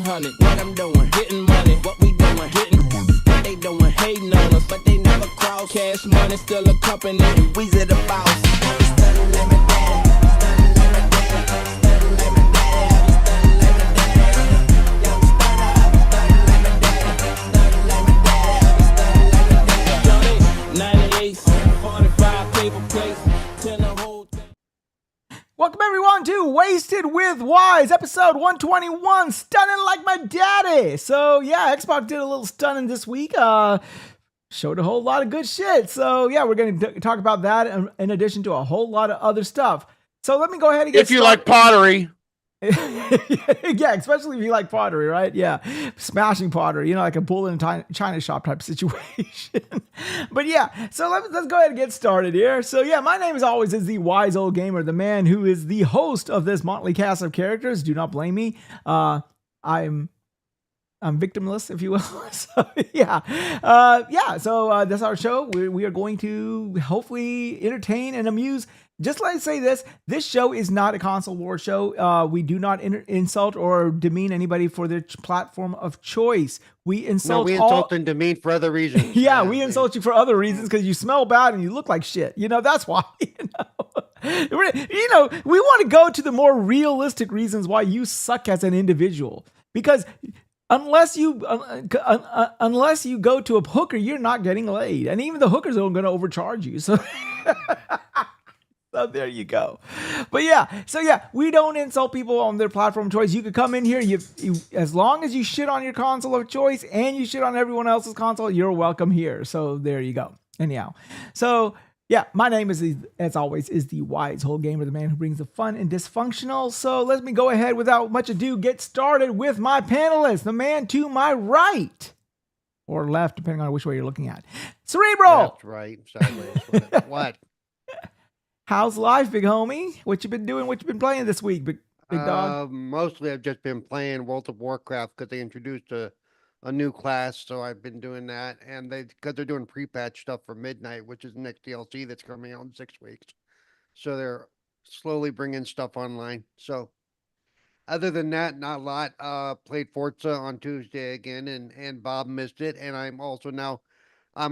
100. What I'm doing, getting money. What we doing, getting what they doing, hating on us, but they never cross. Cash money still a company. Wize the boss. Stunnin' like my daddy. Stunnin' like my daddy. Stunnin' like my daddy. Stunnin' like my daddy. Young stunner. Stunnin' like my daddy. Stunnin' like my daddy. Stunnin' like my daddy. 98, 45 paper plates. 10 the whole thing. Welcome everyone to Wasted with Wize, episode 121, Stunnin' Like My Daddy. So yeah, Xbox did a little stunning this week, showed a whole lot of good shit. So yeah, we're going to talk about that in addition to a whole lot of other stuff. So let me go ahead and get started. If you like pottery. Yeah, especially if you like pottery, right? Yeah, smashing pottery, you know, like a bull in a china shop type situation. But yeah, so let's go ahead and get started here. So yeah, my name as always is the Wise Old Gamer, the man who is the host of this motley cast of characters. Do not blame me. I'm victimless, if you will. So yeah. So that's our show. We are going to hopefully entertain and amuse. Just like I say this show is not a console war show. We do not insult or demean anybody for their platform of choice. We insult we insult and demean for other reasons. Yeah, we insult you for other reasons because you smell bad and you look like shit. You know, that's why. We want to go to the more realistic reasons why you suck as an individual. Because unless you go to a hooker, you're not getting laid, and even the hookers are going to overcharge you. So. So there you go. But yeah, we don't insult people on their platform choice. You could come in here, you as long as you shit on your console of choice and you shit on everyone else's console, you're welcome here. So there you go. Anyhow, so yeah, my name is, as always, is the Wise Old Gamer, the man who brings the fun and dysfunctional. So let me go ahead without much ado, get started with my panelists, the man to my right. Or left, depending on which way you're looking at. Cerebral. Left, right, sideways. What? How's life, big homie? What you been doing? What you been playing this week, big dog? Mostly I've just been playing World of Warcraft because they introduced a new class, so I've been doing that. And because they're doing pre-patch stuff for Midnight, which is the next DLC that's coming out in 6 weeks. So they're slowly bringing stuff online. So other than that, not a lot. Played Forza on Tuesday again, and Bob missed it. And I'm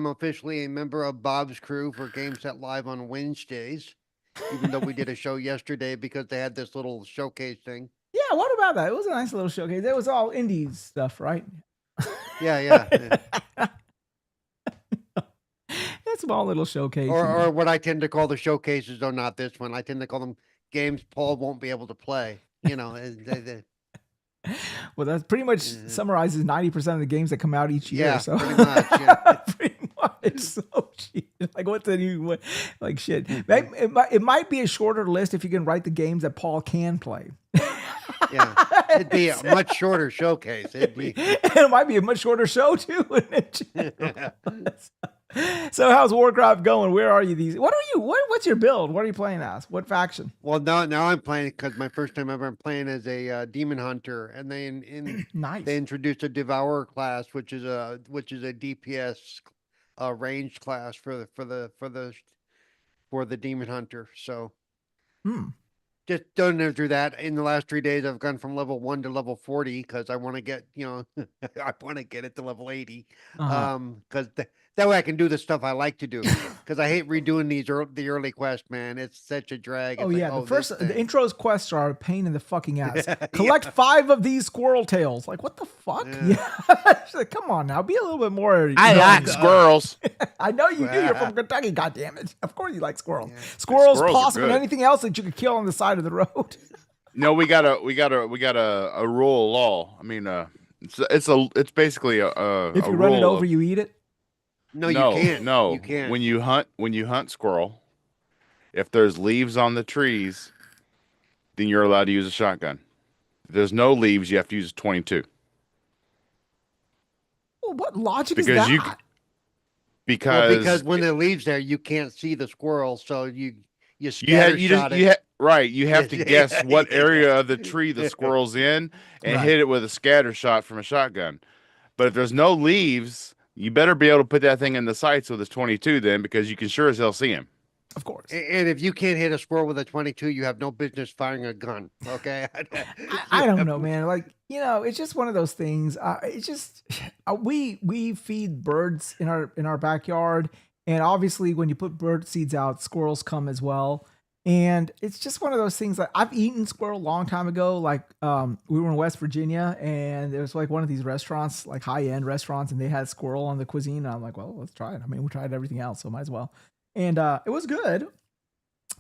officially a member of Bob's crew for Game Set Live on Wednesdays. Even though we did a show yesterday because they had this little showcase thing. Yeah, what about that? It was a nice little showcase. It was all indie stuff, right? Yeah. It's a small little showcase. Or what I tend to call the showcases, though not this one. I tend to call them games Paul won't be able to play. You know. Well, that pretty much summarizes 90% of the games that come out each year. Yeah, so pretty much. Yeah. pretty much. So cheap. Like what's the new? Like shit. It might be a shorter list if you can write the games that Paul can play. Yeah, it'd be a much shorter showcase. It might be a much shorter show too, wouldn't it? So how's Warcraft going? Where are you what's your build? What are you playing as? What faction? Well, now I'm playing because my first time ever I'm playing as a demon hunter, and nice. They introduced a devourer class, which is a DPS ranged class for the demon hunter. So just don't know through that. In the last 3 days, I've gone from level 1 to level 40 because I want to get I want to get it to level 80 because that way I can do the stuff I like to do because I hate redoing the early quest, man. It's such a drag. Oh, it's yeah. like, The intro's quests are a pain in the fucking ass. Collect 5 of these squirrel tails. Like, what the fuck? Yeah. Like, come on now. Be a little bit more. I like squirrels. I know you do. You're from Kentucky, goddammit. Of course you like squirrels. Yeah. Squirrels, possum, and anything else that you could kill on the side of the road. No, we got a rule of law. I mean, it's basically a if you run it over, you eat it. No, you can't. No, you can't. When you hunt squirrel, if there's leaves on the trees, then you're allowed to use a shotgun. If there's no leaves, you have to use a 22. Well, what logic is that? Because when the leaves there, you can't see the squirrel, so you scatter shot it. You have to guess what area of the tree the squirrel's in and hit it with a scatter shot from a shotgun. But if there's no leaves, you better be able to put that thing in the sights with this 22 then, because you can sure as hell see him. Of course. And if you can't hit a squirrel with a 22, you have no business firing a gun. Okay. I don't know, man. Like, it's just one of those things. It's just we feed birds in our backyard, and obviously when you put bird seeds out, squirrels come as well. And it's just one of those things. Like, I've eaten squirrel a long time ago. Like, we were in West Virginia, and there was like one of these restaurants, like high-end restaurants, and they had squirrel on the cuisine. And I'm like, well, let's try it. I mean, we tried everything else, so might as well. And it was good,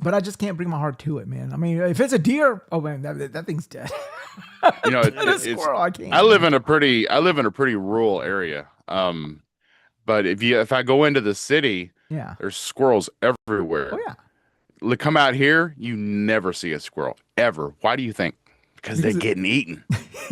but I just can't bring my heart to it, man. I mean, if it's a deer, oh man, that thing's dead. It's squirrel, I can't. I live in a pretty rural area. But if I go into the city, Yeah. there's squirrels everywhere. Oh yeah. Come out here, you never see a squirrel ever. Why do you think? Because they're getting eaten.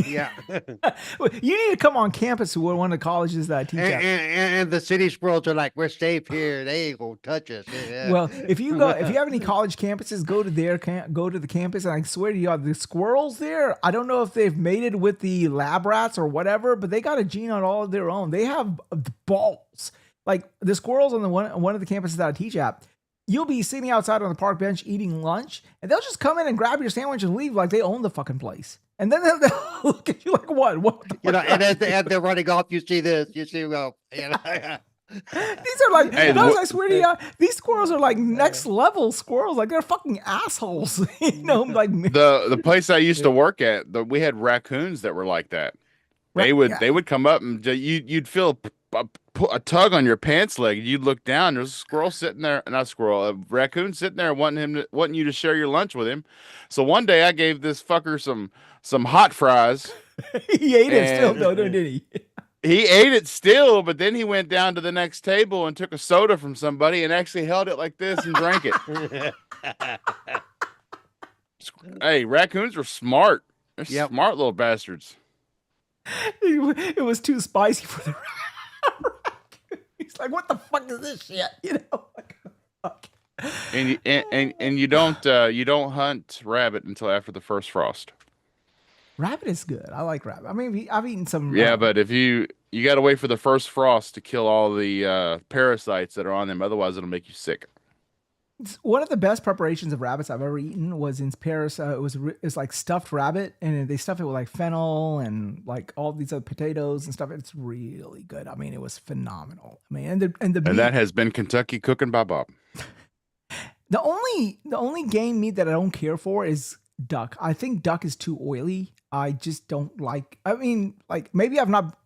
Yeah. You need to come on campus to one of the colleges that I teach at. And the city squirrels are like, we're safe here. They ain't gonna touch us. Yeah. Well, if you have any college campuses, go to the campus, and I swear to you, the squirrels there, I don't know if they've mated with the lab rats or whatever, but they got a gene on all of their own. They have the balls. Like the squirrels on one of the campuses that I teach at. You'll be sitting outside on the park bench eating lunch, and they'll just come in and grab your sandwich and leave like they own the fucking place. And then they'll look at you like, what? And as they're running off, you see this. You see, well, These are like, I swear to you, these squirrels are like next level squirrels. Like they're fucking assholes. Like the place I used to work at, we had raccoons that were like that. They would come up and you'd feel a tug on your pants leg. You'd look down. There's a squirrel sitting there, a raccoon sitting there, wanting you to share your lunch with him. So one day I gave this fucker some hot fries. He ate it still, though, didn't he? He ate it still, but then he went down to the next table and took a soda from somebody and actually held it like this and drank it. Hey, raccoons are smart. They're smart little bastards. It was too spicy for the raccoon. He's like, what the fuck is this shit? Like, fuck. And you don't hunt rabbit until after the first frost. Rabbit is good. I like rabbit. I mean, I've eaten some. Yeah, but if you got to wait for the first frost to kill all the parasites that are on them, otherwise it'll make you sick. One of the best preparations of rabbits I've ever eaten was in Paris. It's like stuffed rabbit, and they stuff it with like fennel and like all these other potatoes and stuff. It's really good. I mean, it was phenomenal. I mean, and that has been Kentucky cooking by Bob. The only game meat that I don't care for is duck. I think duck is too oily. I just don't like. I mean, like maybe I've not.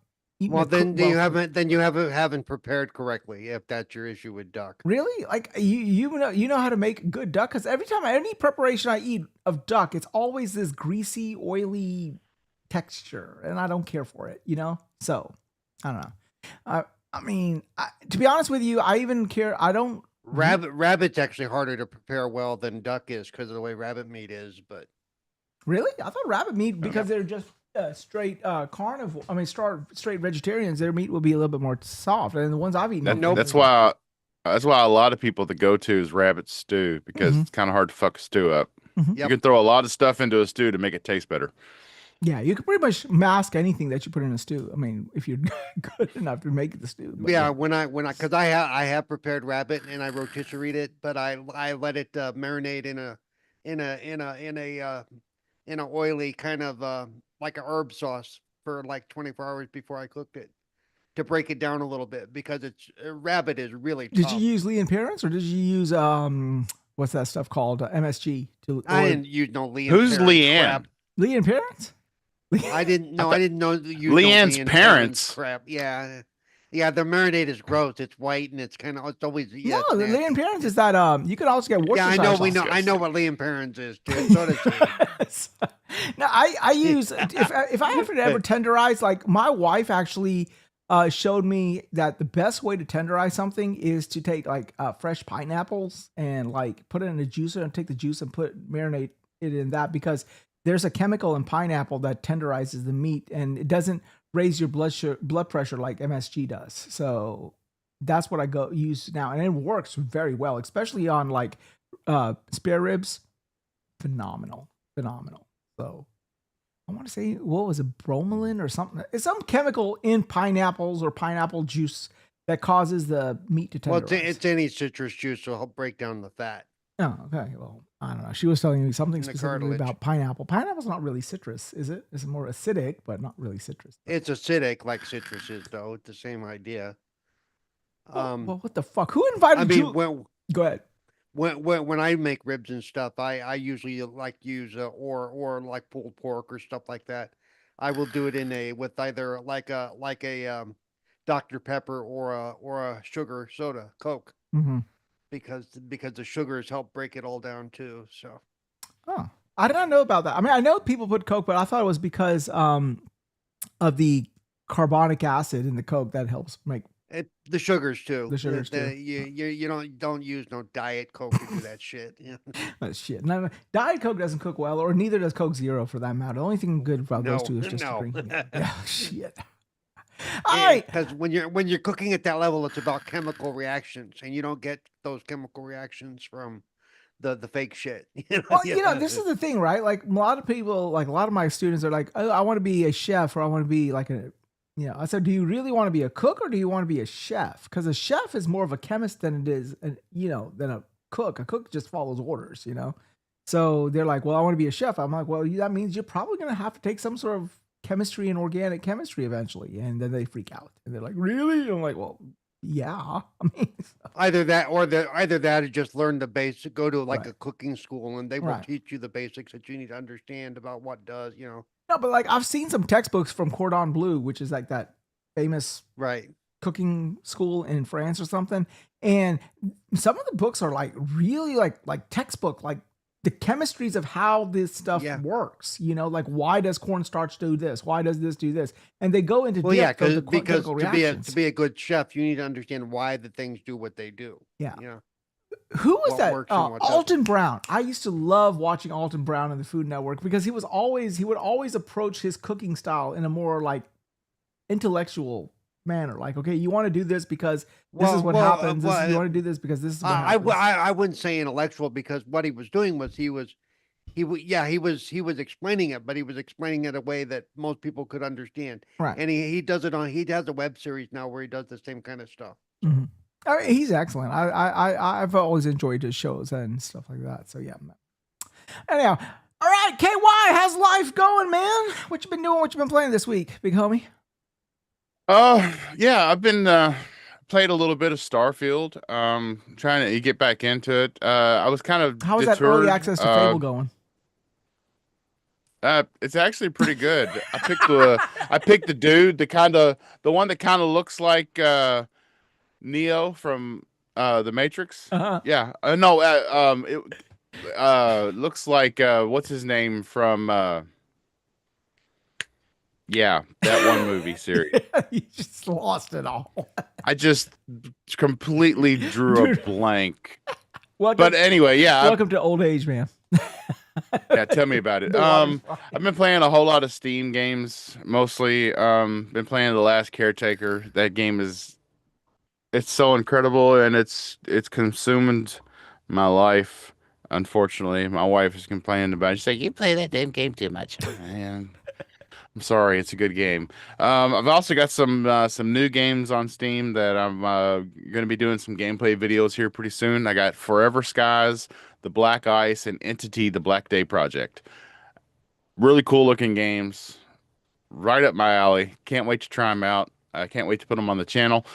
Well, then you haven't prepared correctly. If that's your issue with duck, really, like you know how to make good duck, because every time any preparation I eat of duck, it's always this greasy, oily texture, and I don't care for it. So I don't know. I mean, to be honest with you, I even care. I don't. Rabbit's actually harder to prepare well than duck is because of the way rabbit meat is. But really, I thought rabbit meat, because they're just straight carnivore. I mean, straight vegetarians. Their meat will be a little bit more soft, and the ones I've eaten. That's why a lot of people that go to is rabbit stew, because it's kind of hard to fuck a stew up. Mm-hmm. You can throw a lot of stuff into a stew to make it taste better. Yeah, you can pretty much mask anything that you put in a stew. I mean, if you're good enough to make the stew. But yeah, because I have prepared rabbit and I rotisseried it, but I let it marinate in a oily kind of like a herb sauce for like 24 hours before I cooked it, to break it down a little bit, because rabbit is really tough. Did you use Lee and Parents, or did you use what's that stuff called, MSG? I didn't use no Lee. Who's Leanne? Lee and Parents? I didn't know. I didn't know that you. Leanne's parents. Crap. Yeah. Yeah, the marinade is gross. It's white and it's always. No, the Lee and Parents is that you can also get Worcestershire sauce. I know what Lee and Parents is, dude. So does he. Now I use if I have to ever tenderize, like my wife actually showed me that the best way to tenderize something is to take like fresh pineapples and like put it in a juicer and take the juice and marinate it in that, because there's a chemical in pineapple that tenderizes the meat, and it doesn't raise your blood pressure like MSG does. So that's what I use now, and it works very well, especially on like spare ribs. Phenomenal. So I want to say, what was it, bromelain or something? It's some chemical in pineapples or pineapple juice that causes the meat to Well, tenderize. it's any citrus juice to help break down the fat. Oh, okay. Well, I don't know. She was telling me something The specifically cartilage. about pineapple. Pineapple's not really citrus, is it? It's more acidic, but not really citrus. It's acidic like citrus is, though. It's the same idea. Well, what the fuck? Who invited I mean, you? Go ahead. when I make ribs and stuff, I usually like use or like pulled pork or stuff like that. I will do it with either like a Dr. Pepper or a sugar soda, Coke, Mm-hmm. because the sugars help break it all down too. So Oh, I did not know about that. I mean, I know people put Coke, but I thought it was because of the carbonic acid in the Coke that helps make the sugars too. The sugars, too. You don't use no Diet Coke to do that shit. Yeah. shit. No, Diet Coke doesn't cook well, or neither does Coke Zero for that matter. The only thing good about those two is just no. drinking it. Yeah, shit. All right. Because when you're cooking at that level, it's about chemical reactions, and you don't get those chemical reactions from the fake shit. Well, this is the thing, right? Like a lot of people, like a lot of my students are like, oh, I want to be a chef, or I want to be like I said, do you really want to be a cook, or do you want to be a chef? Because a chef is more of a chemist than it is, than a cook. A cook just follows orders, So they're like, well, I want to be a chef. I'm like, well, that means you're probably going to have to take some sort of chemistry and organic chemistry eventually. And then they freak out. And they're like, really? And I'm like, well, yeah. I mean, either that or just learn the basics, go to like Right. a cooking school, and they will Right. teach you the basics that you need to understand about what does, No, but like I've seen some textbooks from Cordon Bleu, which is like that famous right. cooking school in France or something. And some of the books are like really like textbook, like the chemistries of how this stuff Yeah. works, like why does cornstarch do this? Why does this do this? And they go into Well, yeah, depth of the because chemical to reactions. be a good chef, you need to understand why the things do what they do. Yeah. You know? Who was what that? works and what doesn't. Alton Brown. I used to love watching Alton Brown on the Food Network because he would always approach his cooking style in a more like intellectual manner. Like, okay, you want to do this because this is what happens. You want to do this because this is what happens. I wouldn't say intellectual, because what he was doing was he was explaining it, but he was explaining it in a way that most people could understand. Right. And he has a web series now where he does the same kind of stuff. Mhm. I mean, he's excellent. I've always enjoyed his shows and stuff like that. So yeah. Anyhow, all right, KY, how's life going, man? What you been doing? What you been playing this week, big homie? Yeah, I've been played a little bit of Starfield. Trying to get back into it. I was kind of How is that early deterred, access to Fable going? It's actually pretty good. I picked the dude, the one that kind of looks like Neo from the Matrix. Uh-huh. Yeah. It looks like what's his name from that one movie series. You just lost it all. I just completely drew a blank. Welcome, But anyway, yeah. welcome to old age, man. Yeah, tell me about it. The water's fine. I've been playing a whole lot of Steam games, mostly. Been playing The Last Caretaker. That game it's so incredible, and it's consumed my life. Unfortunately, my wife is complaining about it. She's like, "You play that damn game too much." And I'm sorry, it's a good game. I've also got some new games on Steam that I'm going to be doing some gameplay videos here pretty soon. I got Forever Skies, The Black Ice, and Entity: The Black Day Project. Really cool looking games, right up my alley. Can't wait to try them out. I can't wait to put them on the channel.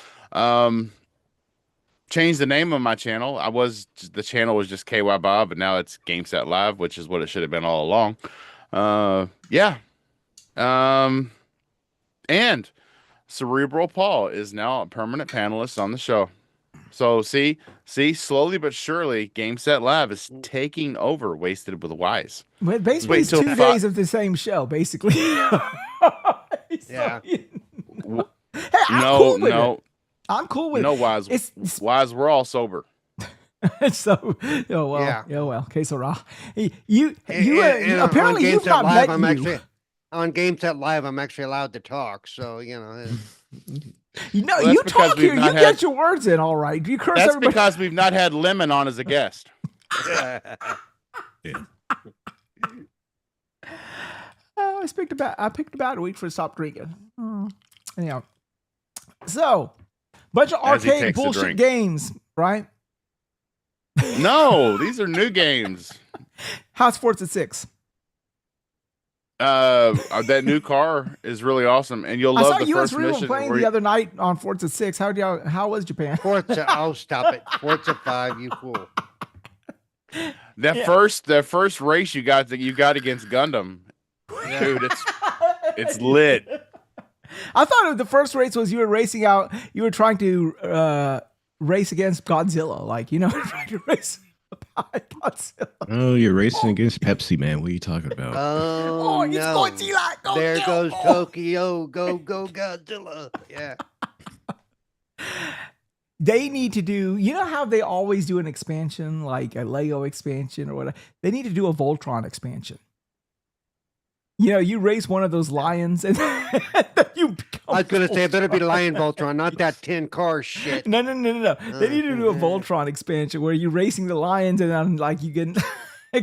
Changed the name of my channel. The channel was just KY Bob, but now it's GameSet Live, which is what it should have been all along. Yeah. And Cerebral Paul is now a permanent panelist on the show. So see, slowly but surely, GameSet Live is taking over Wasted with Wize. But basically, Wait it's till 2 days of the same show, basically. Yeah. Hey, I'm cool with it. I'm cool with No, it. Wize. It's Wize, we're all sober. so, Yeah. well, que sera. You And apparently on you've GameSet not Live, met I'm you. actually on GameSet Live. I'm actually allowed to talk, so You know, Well, that's you because talk we've here. You not get had- your words in, all right. You curse That's everybody. because we've not had Lemon on as a guest. Oh, I picked a bad week for stop drinking. Anyhow, so Bunch of As he arcade takes a bullshit drink. games, right? No, these are new games. How's Forza 6? That new car is really awesome, and you'll I love saw the you and first Cerebral mission. playing where the other night on Forza 6. How was Japan? Forza, oh, stop it. Forza 5, you fool. that first race you got against Gundam, dude, it's lit. I thought the first race was you were racing out. You were trying to race against Godzilla, like trying to race Godzilla. Oh, you're racing against Pepsi, man. What are you talking about? Oh, it's no. Godzilla. Go, There go, goes go. Tokyo. Go, go, Godzilla. Yeah. They need to do, how they always do an expansion, like a Lego expansion or whatever. They need to do a Voltron expansion. You race one of those lions and you become I was going to say, it better be Voltron. Lion Voltron, not that 10 car shit. No. They need to do a Voltron expansion where you're racing the lions and then like you can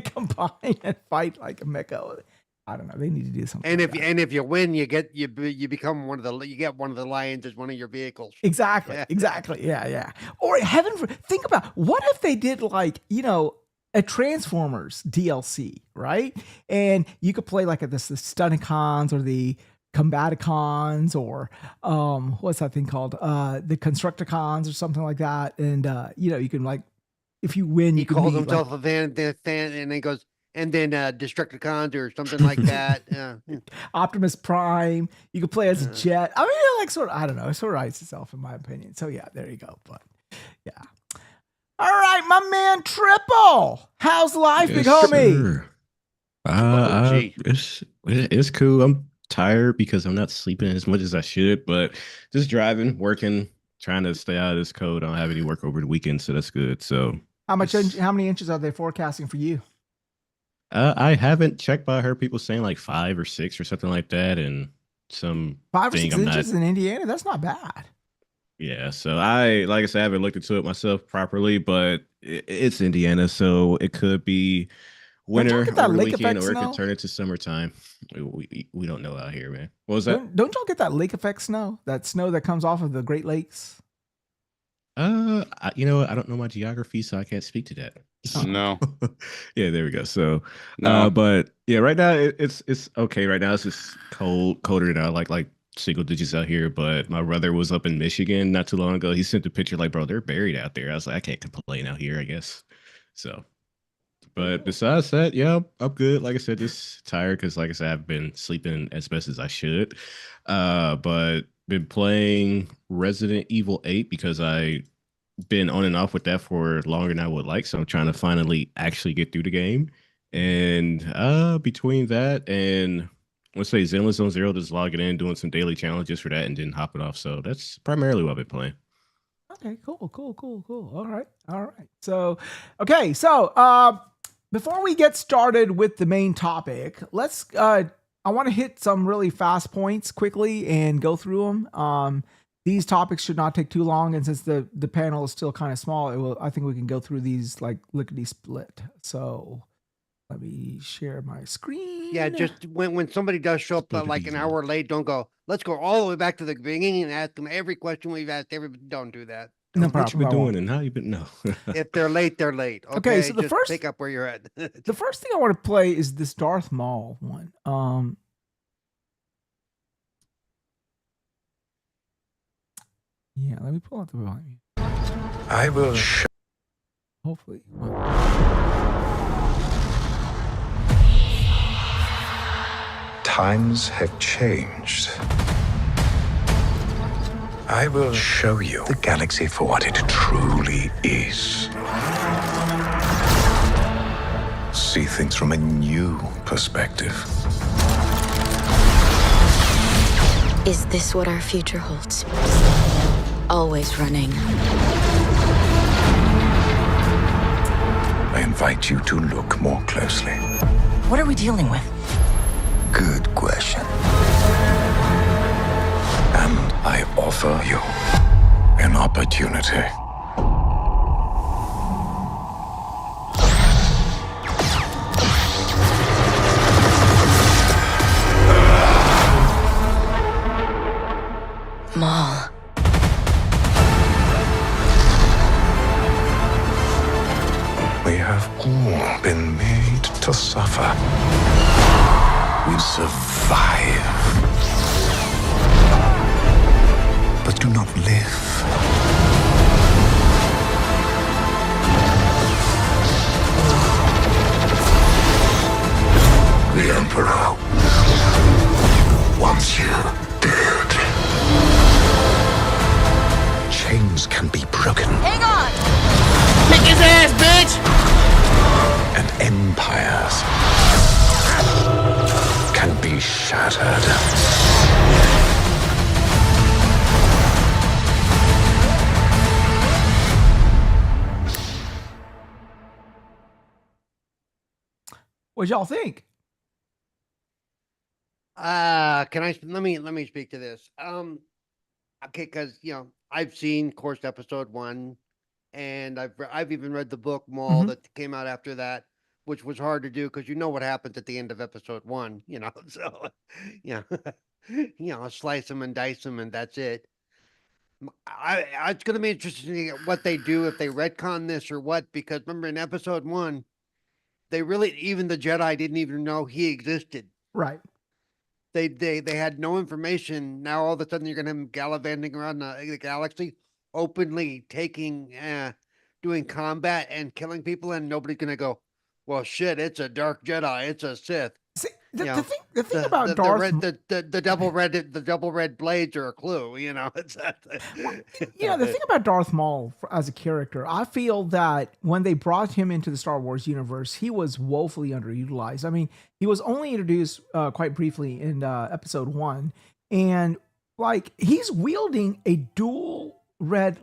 combine and fight like a mecha. I don't know. They need to do something. And like if you win, you become you get one of the lions as one of your vehicles. Exactly. Yeah. Exactly. Yeah. Or think about what if they did like, a Transformers DLC, right? And you could play like the Stunnicons or the Combaticons or what's that thing called? The Constructicons or something like that. And you can like if you win, He you can calls meet, himself a fan, and then goes, and then Destructicons or something like that. Yeah. Optimus Prime. You could play as a jet. I mean, like sort of, I don't know. It sort of writes itself in my opinion. So yeah, there you go. But yeah. All right, my man Triple. How's life, big homie? OG. It's cool. I'm tired because I'm not sleeping as much as I should, but just driving, working, trying to stay out of this cold. I don't have any work over the weekend, so that's good. So How many inches are they forecasting for you? I haven't checked, but I heard people saying like 5 or 6 or something like that, and some 5 or thing 6 I'm inches not. in Indiana? That's not bad. Yeah, so like I said, I haven't looked into it myself properly, but it's Indiana, so it could be winter get that over the lake weekend, effect or it snow? could turn into summertime. We don't know out here, man. What was that? Don't y'all get that lake effect snow? That snow that comes off of the Great Lakes? You know what? I don't know my geography, so I can't speak to that. No, Yeah, there we go. So, no. but yeah, right now it's okay. Right now it's just colder than I like single digits out here. But my brother was up in Michigan not too long ago. He sent a picture like, bro, they're buried out there. I was like, I can't complain out here, I guess. So, but besides that, yeah, I'm good. Like I said, just tired because, like I said, I've been sleeping as best as I should. But been playing Resident Evil 8 because I been on and off with that for longer than I would like. So I'm trying to finally actually get through the game. And between that and let's say Zenless Zone Zero, just logging in, doing some daily challenges for that, and then hopping off. So that's primarily what I've been playing. Okay, cool. All right. So, okay, before we get started with the main topic, let's I want to hit some really fast points quickly and go through them. These topics should not take too long, and since the panel is still kind of small, I think we can go through these like lickety split. So let me share my screen. Yeah, just when somebody does show up like an hour late, don't go, let's go all the way back to the beginning and ask them every question we've asked everybody. Don't do that. No What you problem. been I won't. doing and how you been? No. If they're late, they're late. Okay, so the Just first- pick up where you're at. The first thing I want to play is this Darth Maul one. Yeah, let me pull out the volume. I will show Hopefully. times have changed. I will show you the galaxy for what it truly is. See things from a new perspective. Is this what our future holds? Always running. I invite you to look more closely. What are we dealing with? Good question. And I offer you an opportunity. Maul. all been made to suffer. We survive, but do not live. The Emperor wants you dead. Chains can be broken. Hang on! Kick his ass, bitch! And empires can be shattered. What y'all think? Can I let me speak to this? Okay, because I've seen Course episode 1, and I've even read the book Maul that came out after that, which was hard to do because you know what happens at the end of episode 1, so slice them and dice them, and that's it. It's gonna be interesting what they do, if they retcon this or what, because remember in episode 1, they really, even the Jedi didn't even know he existed. Right. They had no information. Now all of a sudden you're gonna have him gallivanting around the galaxy, openly doing combat and killing people, and nobody's gonna go, well, shit, it's a dark Jedi, it's a Sith. See, the thing about Darth, the double red blades are a clue. It's the thing about Darth Maul as a character, I feel that when they brought him into the Star Wars universe, he was woefully underutilized. I mean, he was only introduced quite briefly in episode 1, and like he's wielding a dual red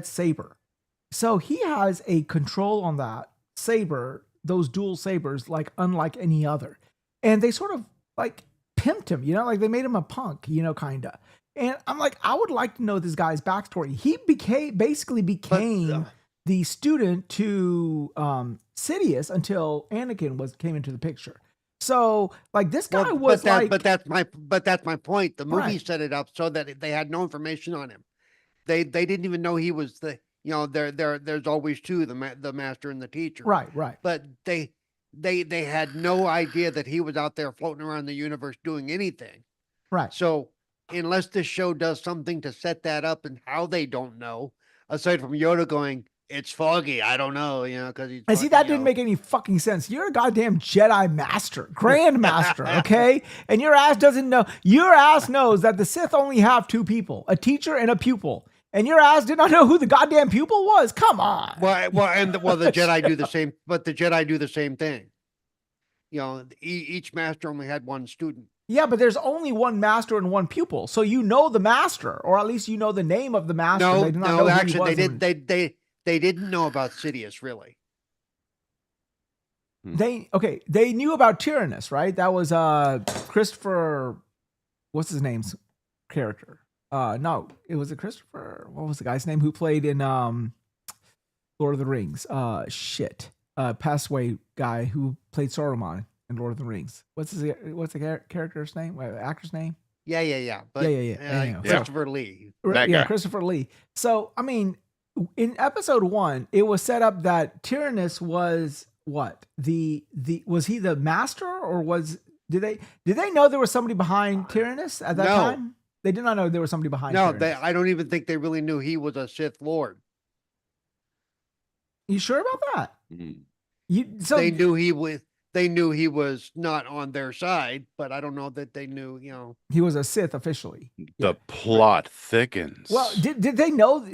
saber, so he has a control on that saber, those dual sabers, like unlike any other. And they sort of like pimped him, like they made him a punk, kind of. And I'm like, I would like to know this guy's backstory. He basically became the student to Sidious until Anakin came into the picture. So like this guy but that's my point. The movie set it up so that they had no information on him. They didn't even know he was there's always two, the master and the teacher. Right. But they had no idea that he was out there floating around the universe doing anything. Right. So unless this show does something to set that up, and how they don't know, aside from Yoda going, it's foggy, I don't know, because he's. And see, that didn't make any fucking sense. You're a goddamn Jedi master, Grand Master, okay? And your ass doesn't know. Your ass knows that the Sith only have two people, a teacher and a pupil. And your ass did not know who the goddamn pupil was. Come on. The Jedi do the same, but the Jedi do the same thing. Each master only had one student. Yeah, but there's only one master and one pupil. So you know the master, or at least you know the name of the master. They didn't know about Sidious, really. They knew about Tyrannus, right? That was Christopher, what's his name's character? No, it was a Christopher. What was the guy's name who played in Lord of the Rings? Passed away guy who played Saruman in Lord of the Rings. What's the character's name? Actor's name? Yeah. Christopher Lee. Christopher Lee. So I mean, in episode 1, it was set up that Tyrannus was what? Was he the master, or did they know there was somebody behind Tyrannus at that time? They did not know there was somebody behind. No, I don't even think they really knew he was a Sith Lord. You sure about that? They knew he was. They knew he was not on their side, but I don't know that they knew. He was a Sith officially. The plot thickens. Well, did they know?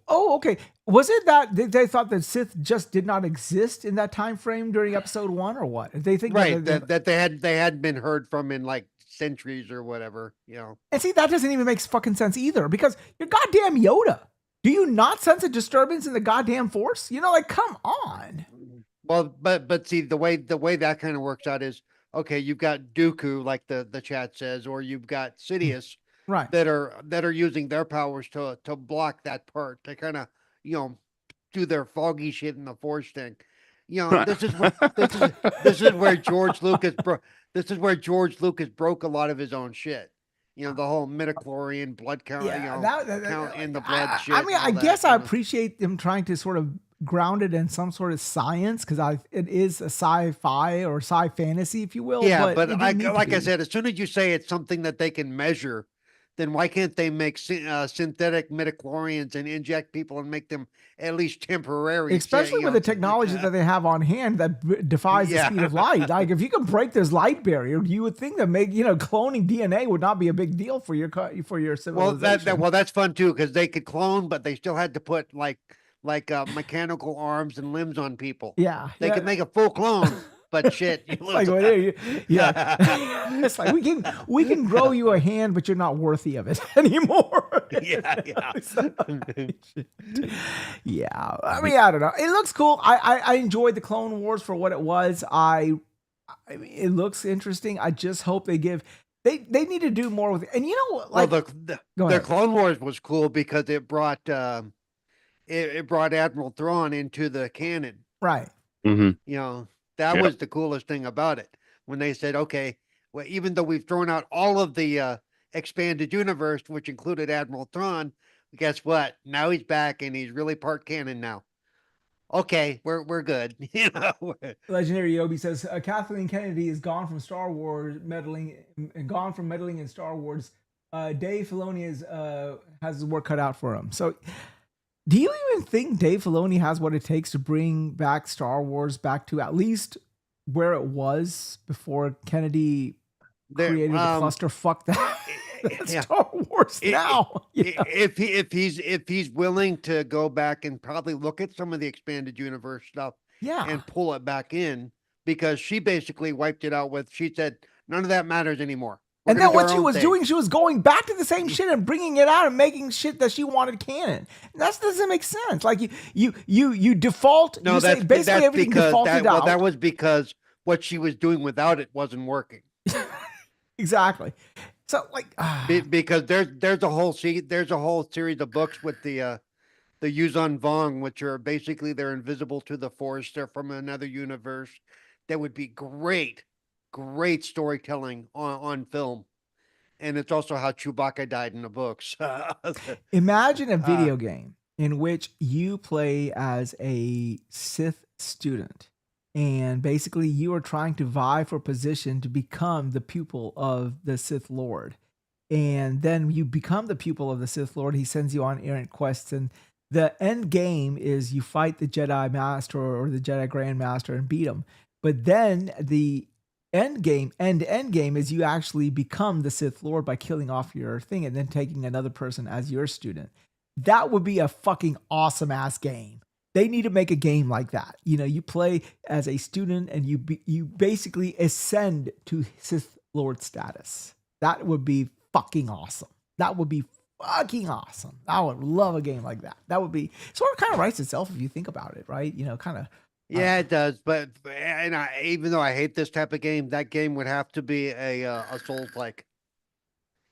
Oh, okay. Was it that they thought that Sith just did not exist in that time frame during episode 1, or what? They think that they hadn't been heard from in like centuries or whatever, And see, that doesn't even make fucking sense either, because you're goddamn Yoda. Do you not sense a disturbance in the goddamn Force? Come on. Well, but see, the way that kind of works out is, okay, you've got Dooku, like the chat says, or you've got Sidious, right, that are using their powers to block that part, to kind of do their foggy shit in the Force thing. This is where George Lucas broke a lot of his own shit. The whole midichlorian blood count, count in the blood shit. I mean, I guess I appreciate them trying to sort of grounded in some sort of science because it is a sci-fi or sci-fantasy, if you will. Yeah, but it didn't need to like I be. said, as soon as you say it's something that they can measure, then why can't they make synthetic midichlorians and inject people and make them at least temporary? Especially with the technology that they have on hand that defies the speed of light. Like if you can break this light barrier, you would think that cloning DNA would not be a big deal for your civilization. Well, that's fun too because they could clone, but they still had to put like mechanical arms and limbs on people. Yeah, they could make a full clone. But shit, it's like, it's like we can grow you a hand, but you're not worthy of it anymore. Yeah. Yeah. I mean, I don't know. It looks cool. I enjoyed the Clone Wars for what it was. I mean, it looks interesting. I just hope they need to do more with it. And you know what? Like, the Clone Wars was cool because it brought Admiral Thrawn into the canon. Right. Mm-hmm. You know. That was the coolest thing about it. When they said, okay, well, even though we've thrown out all of the expanded universe, which included Admiral Thrawn, guess what? Now he's back and he's really part canon now. Okay, we're good. You know. Legendary Yobi says Kathleen Kennedy is gone from Star Wars meddling in Star Wars. Dave Filoni has his work cut out for him. So do you even think Dave Filoni has what it takes to bring back Star Wars back to at least where it was before Kennedy created the clusterfuck that's Star Wars now? If he's willing to go back and probably look at some of the expanded universe stuff, and pull it back in, because she basically wiped it out she said none of that matters anymore. And then what she was doing, she was going back to the same shit and bringing it out and making shit that she wanted canon. That doesn't make sense. Like you default. No, that's basically everything defaulted out. Well, that was because what she was doing without it wasn't working. Exactly. So like because there's a whole series of books with the Yuzhan Vong, which are basically they're invisible to the Force. They're from another universe. That would be great storytelling on film. And it's also how Chewbacca died in the books. Imagine a video game in which you play as a Sith student and basically you are trying to vie for position to become the pupil of the Sith Lord. And then you become the pupil of the Sith Lord. He sends you on errant quests, and the end game is you fight the Jedi Master or the Jedi Grand Master and beat him. But then the end game is you actually become the Sith Lord by killing off your thing and then taking another person as your student. That would be a fucking awesome ass game. They need to make a game like that. You know, you play as a student and you basically ascend to Sith Lord status. That would be fucking awesome. I would love a game like that. That would be sort of kind of writes itself if you think about it, right? You know, kind of. Yeah, it does. But even though I hate this type of game, that game would have to be a Souls-like.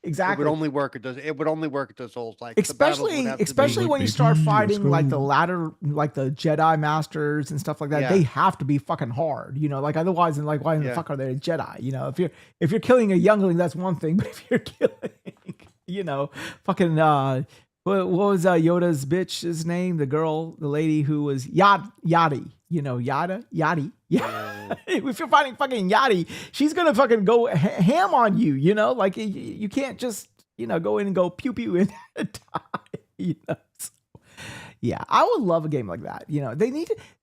Exactly. It would only work. It would only work at the Souls-like. Especially when you start fighting like the ladder, like the Jedi Masters and stuff like that. Yeah. They have to be fucking hard, you know. Like otherwise, like why in the fuck are they a Jedi? You know, if you're killing a youngling, that's one thing. But if you're killing, you know, fucking what was Yoda's bitch's name? The lady who was Yadi. You know, Yadi. Yeah. If you're fighting fucking Yadi, she's gonna fucking go ham on you. You know, like you can't just go in and go pew pew and die. You know. So, yeah, I would love a game like that. You know,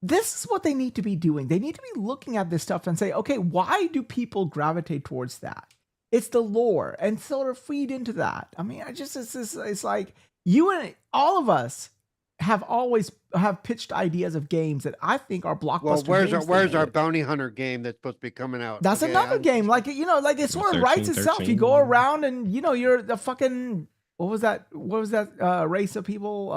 this is what they need to be doing. They need to be looking at this stuff and say, okay, why do people gravitate towards that? It's the lore and sort of feed into that. I mean, it's like you and all of us have pitched ideas of games that I think are blockbuster. Well, where's our bounty hunter game that's supposed to be coming out? That's another game. Like, you know, like it sort of writes itself. You go around and, you know, you're the fucking, what was that race of people?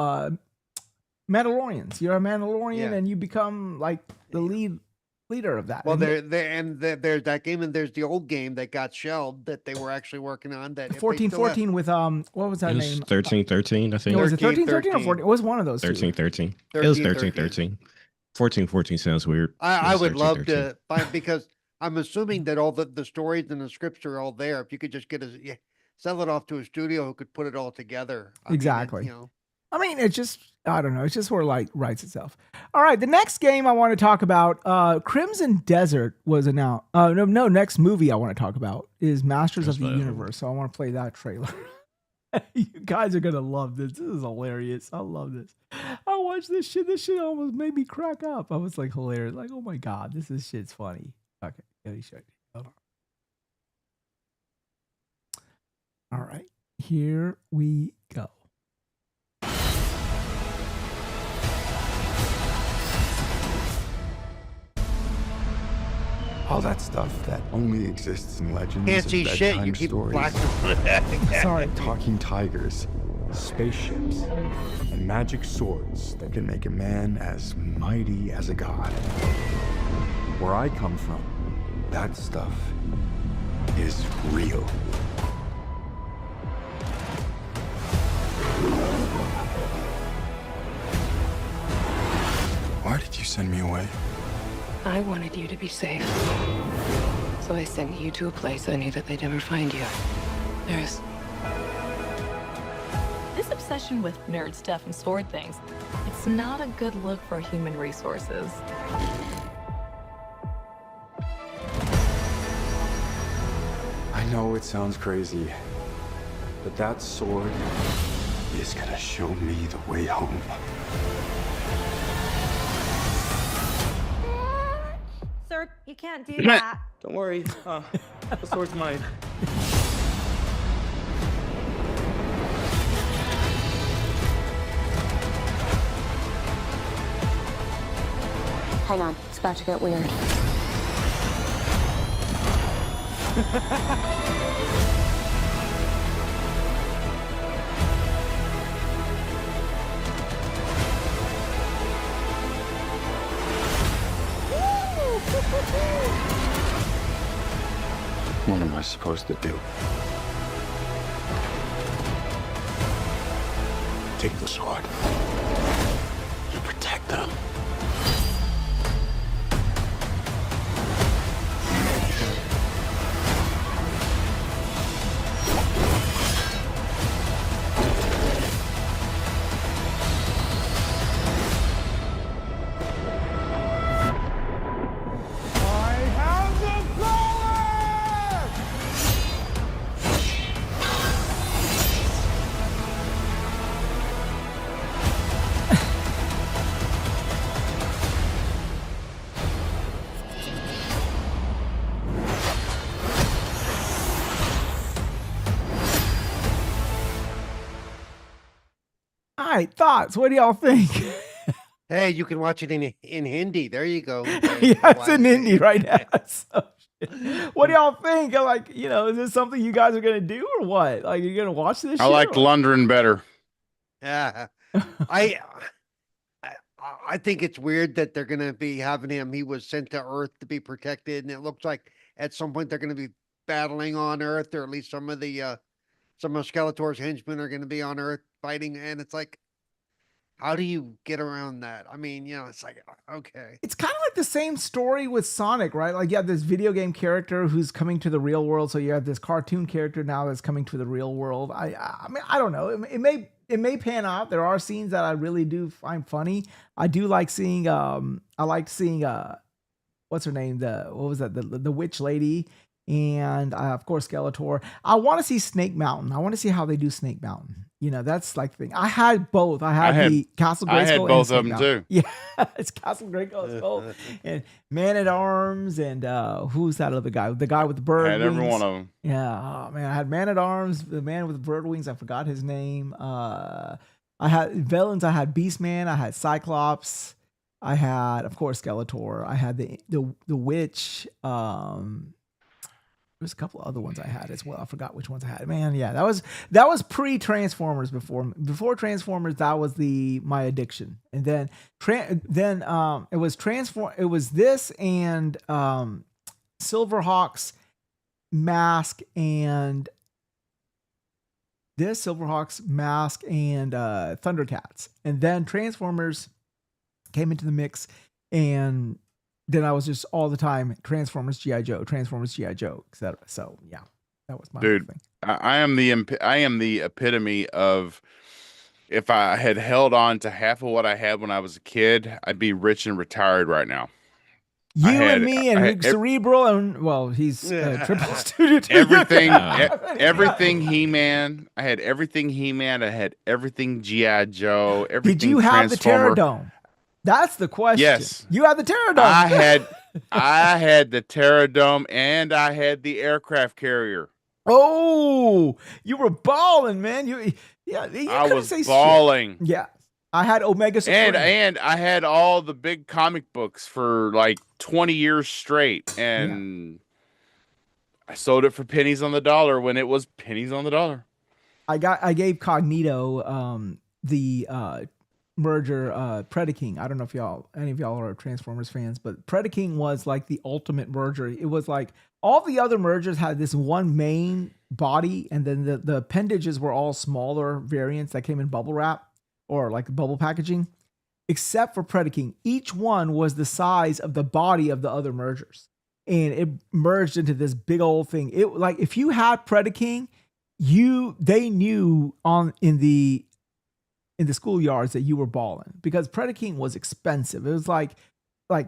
Mandalorians. You're a Mandalorian and you become like the leader of that. Well, there's that game, and there's the old game that got shelved that they were actually working on. That 1414 with what was that name? 1313, I think. Was it 1313 or 14? It was one of those. 1313. It was 1313. 1414 sounds weird. I would love to find, because I'm assuming that all the stories and the scripts are all there. If you could just sell it off to a studio who could put it all together. Exactly. You know. I mean, it's just I don't know. It just sort of like writes itself. All right. The next game I want to talk about, Crimson Desert was announced. Next movie I want to talk about is Masters of the Universe. So I want to play that trailer. You guys are going to love this. This is hilarious. I love this. I watched this shit. This shit almost made me crack up. I was like hilarious. Like, oh my God, this shit's funny. Okay. Let me show you. Hold on. All right. Here we go. All that stuff that only exists in legends Can't see and shit. bedtime You keep stories. flashing. Sorry. Talking tigers, spaceships, and magic swords that can make a man as mighty as a god. Where I come from, that stuff is real. Why did you send me away? I wanted you to be safe. So I sent you to a place I knew that they'd never find you. There's... This obsession with nerd stuff and sword things, it's not a good look for human resources. I know it sounds crazy, but that sword is gonna show me the way home. Sir, you can't do that. Don't worry. The sword's mine. Hang on, it's about to get weird. What am I supposed to do? Take the sword and protect them. All right, thoughts. What do y'all think? Hey, you can watch it in Hindi. There you go. Yeah, it's in Hindi right now. So, what do y'all think? Like, is this something you guys are gonna do or what? Like, you're gonna watch this? I liked London better. Yeah, I think it's weird that they're gonna be having him. He was sent to Earth to be protected, and it looks like at some point they're gonna be battling on Earth, or at least some of Skeletor's henchmen are gonna be on Earth fighting. And it's like, how do you get around that? I mean, it's like, okay. It's kind of like the same story with Sonic, right? Like you have this video game character who's coming to the real world. So you have this cartoon character now that's coming to the real world. I mean, I don't know. It may pan out. There are scenes that I really do find funny. I do like seeing, I liked seeing, what's her name? What was that? The witch lady. And of course, Skeletor. I want to see Snake Mountain. I want to see how they do Snake Mountain. That's like the thing. I had both. I had the Castle Grayskull. I had both of them Mountain. too. Yeah, it's Castle Grayskull and Man at Arms and who's that other guy? The guy with the bird. I had wings. every one of them. Yeah, oh man, I had Man at Arms, the man with the bird wings. I forgot his name. I had villains. I had Beastman. I had Cyclops. I had, of course, Skeletor. I had the witch. There's a couple of other ones I had as well. I forgot which ones I had. Man, yeah, that was pre-Transformers. Before Transformers, that was my addiction. And then it was It was this and Silverhawk's mask and Thundercats. And then Transformers came into the mix, and then I was just all the time Transformers, G.I. Joe, etc. So yeah, that was my dude thing. I am the epitome of if I had held on to half of what I had when I was a kid, I'd be rich and retired right now. You and me and Cerebral and well, he's triple student. Everything, everything He-Man. I had everything He-Man. I had everything G.I. Joe. Everything. Did you have the Pterodome? That's the question. Yes, you had the Pterodome. I had the Pterodome, and I had the aircraft carrier. Oh, you were balling, man. You I was balling. Shit. Yeah. I had Omega Supreme. And I had all the big comic books for like 20 years straight. And I sold it for pennies on the dollar when it was pennies on the dollar. I gave Cognito the merger Predaking. I don't know if any of y'all are Transformers fans, but Predaking was like the ultimate merger. It was like all the other mergers had this one main body, and then the appendages were all smaller variants that came in bubble wrap or like bubble packaging, except for Predaking. Each one was the size of the body of the other mergers, and it merged into this big old thing. It like if you had Predaking, they knew in the schoolyards that you were balling because Predaking was expensive. It was like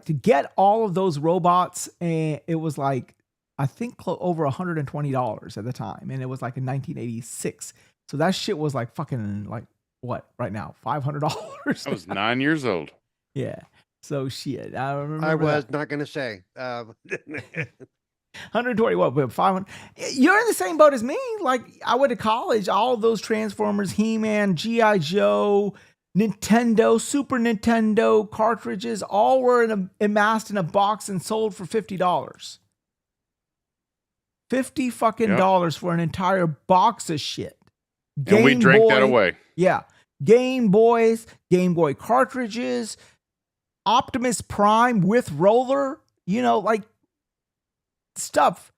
to get all of those robots, and it was like I think over $120 at the time, and it was like in 1986. So that shit was like fucking like what right now $500. I was 9 years old. Yeah. So shit. I remember. I was not gonna say. 120 what? 500. You're in the same boat as me. Like I went to college. All of those Transformers, He-Man, G.I. Joe, Nintendo, Super Nintendo cartridges, all were amassed in a box and sold for $50. $50 fucking dollars for an entire box of shit. And we drank that away. Yeah. Game Boys, Game Boy cartridges, Optimus Prime with roller, like stuff,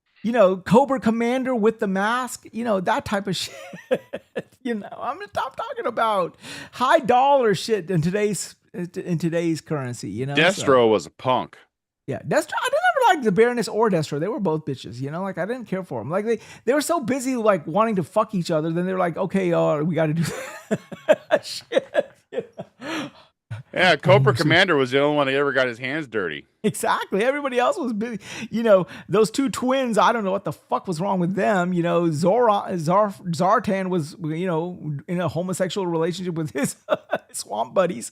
Cobra Commander with the mask, that type of shit. I'm gonna stop talking about high dollar shit in today's currency, Destro was a punk. Yeah, Destro. I never liked the Baroness or Destro. They were both bitches, like I didn't care for them. Like they were so busy like wanting to fuck each other. Then they're like, okay, we got to do shit. Yeah, Cobra Commander was the only one that ever got his hands dirty. Exactly. Everybody else was busy. Those two twins, I don't know what the fuck was wrong with them. Zartan was, in a homosexual relationship with his swamp buddies,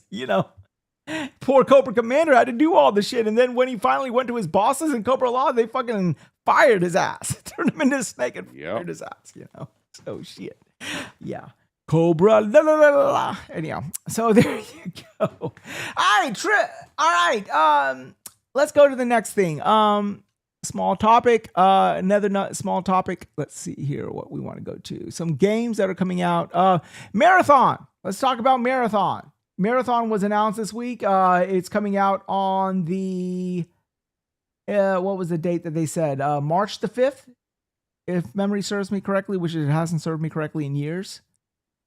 Poor Cobra Commander had to do all the shit. And then when he finally went to his bosses in Cobra Law, they fucking fired his ass. Turned him into a snake and fired his ass, So shit. Yeah. Cobra. La, la, la, la, la. Anyhow, so there you go. All right. Let's go to the next thing. Small topic. Another small topic. Let's see here what we want to go to. Some games that are coming out. Marathon. Let's talk about Marathon. Marathon was announced this week. It's coming out on the what was the date that they said? March the 5th, if memory serves me correctly, which it hasn't served me correctly in years.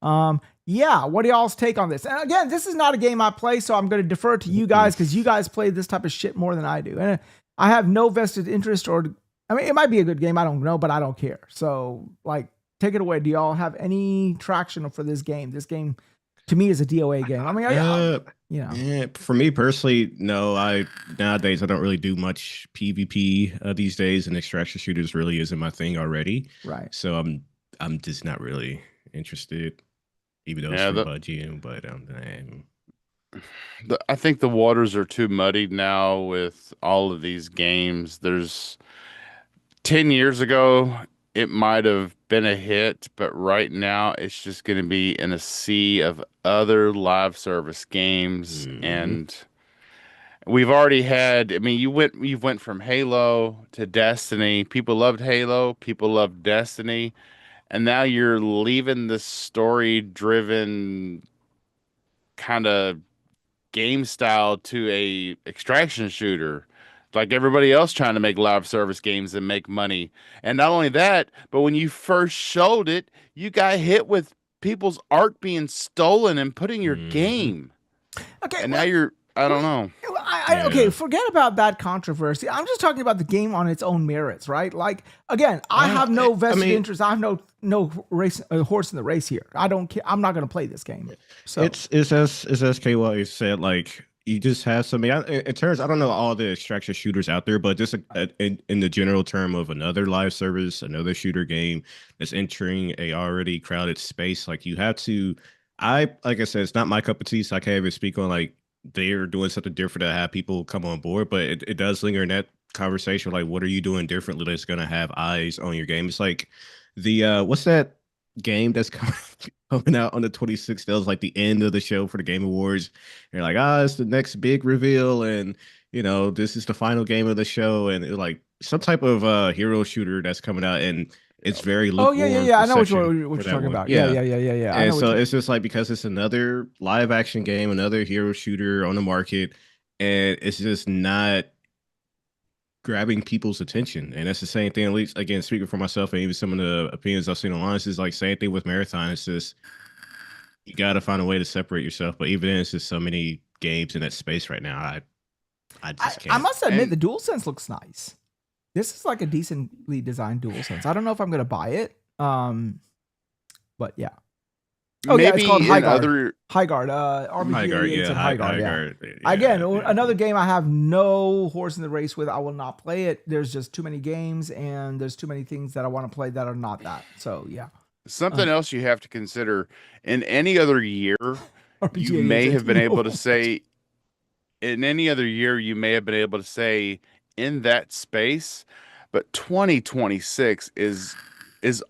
Yeah, what do y'all's take on this? And again, this is not a game I play, so I'm going to defer to you guys because you guys play this type of shit more than I do. And I have no vested interest it might be a good game. I don't know, but I don't care. So like, take it away. Do y'all have any traction for this game? This game to me is a DOA game. I mean, yeah, for me personally, no. Nowadays I don't really do much PvP these days, and extraction shooters really isn't my thing already. Right. So I'm just not really interested, even though it's for budget. But I think the waters are too muddied now with all of these games. There's 10 years ago, it might have been a hit, but right now it's just going to be in a sea of other live service games. And we've already had, you went from Halo to Destiny. People loved Halo. People loved Destiny. And now you're leaving this story-driven kind of game style to a extraction shooter, like everybody else trying to make live service games and make money. And not only that, but when you first showed it, you got hit with people's art being stolen and put in your game. Okay, and now you're, I don't know. Okay, forget about that controversy. I'm just talking about the game on its own merits, right? Like, again, I have no vested interest. I have no race horse in the race here. I don't care. I'm not going to play this game. So it's as KY said, like you just have something. In terms, I don't know all the extraction shooters out there, but just in the general term of another live service, another shooter game that's entering a already crowded space, like you have to. Like I said, it's not my cup of tea, so I can't even speak on like they're doing something different to have people come on board, but it does linger in that conversation. Like, what are you doing differently that's going to have eyes on your game? It's like the what's that game that's coming out on the 26th? That was like the end of the show for the Game Awards. And you're like, it's the next big reveal, and this is the final game of the show, and it, like some type of hero shooter that's coming out, and it's very lukewarm. Yeah. I know what you're talking about. Yeah. And so it's just like, because it's another live action game, another hero shooter on the market, and it's just not grabbing people's attention. And that's the same thing, at least, again, speaking for myself and even some of the opinions I've seen online, it's like same thing with Marathon. It's just, you got to find a way to separate yourself. But even then, it's just so many games in that space right now. I just can't. I must admit, the DualSense looks nice. This is like a decently designed DualSense. I don't know if I'm going to buy it. But yeah. Oh, maybe yeah, it's called High Guard. RPG High Guard, yeah. High Guard. Again, another game I have no horse in the race with. I will not play it. There's just too many games, and there's too many things that I want to play that are not that. So yeah. Something else you have to consider: in any other year, you may have been able to say. In any other year, you may have been able to say in that space, but 2026 is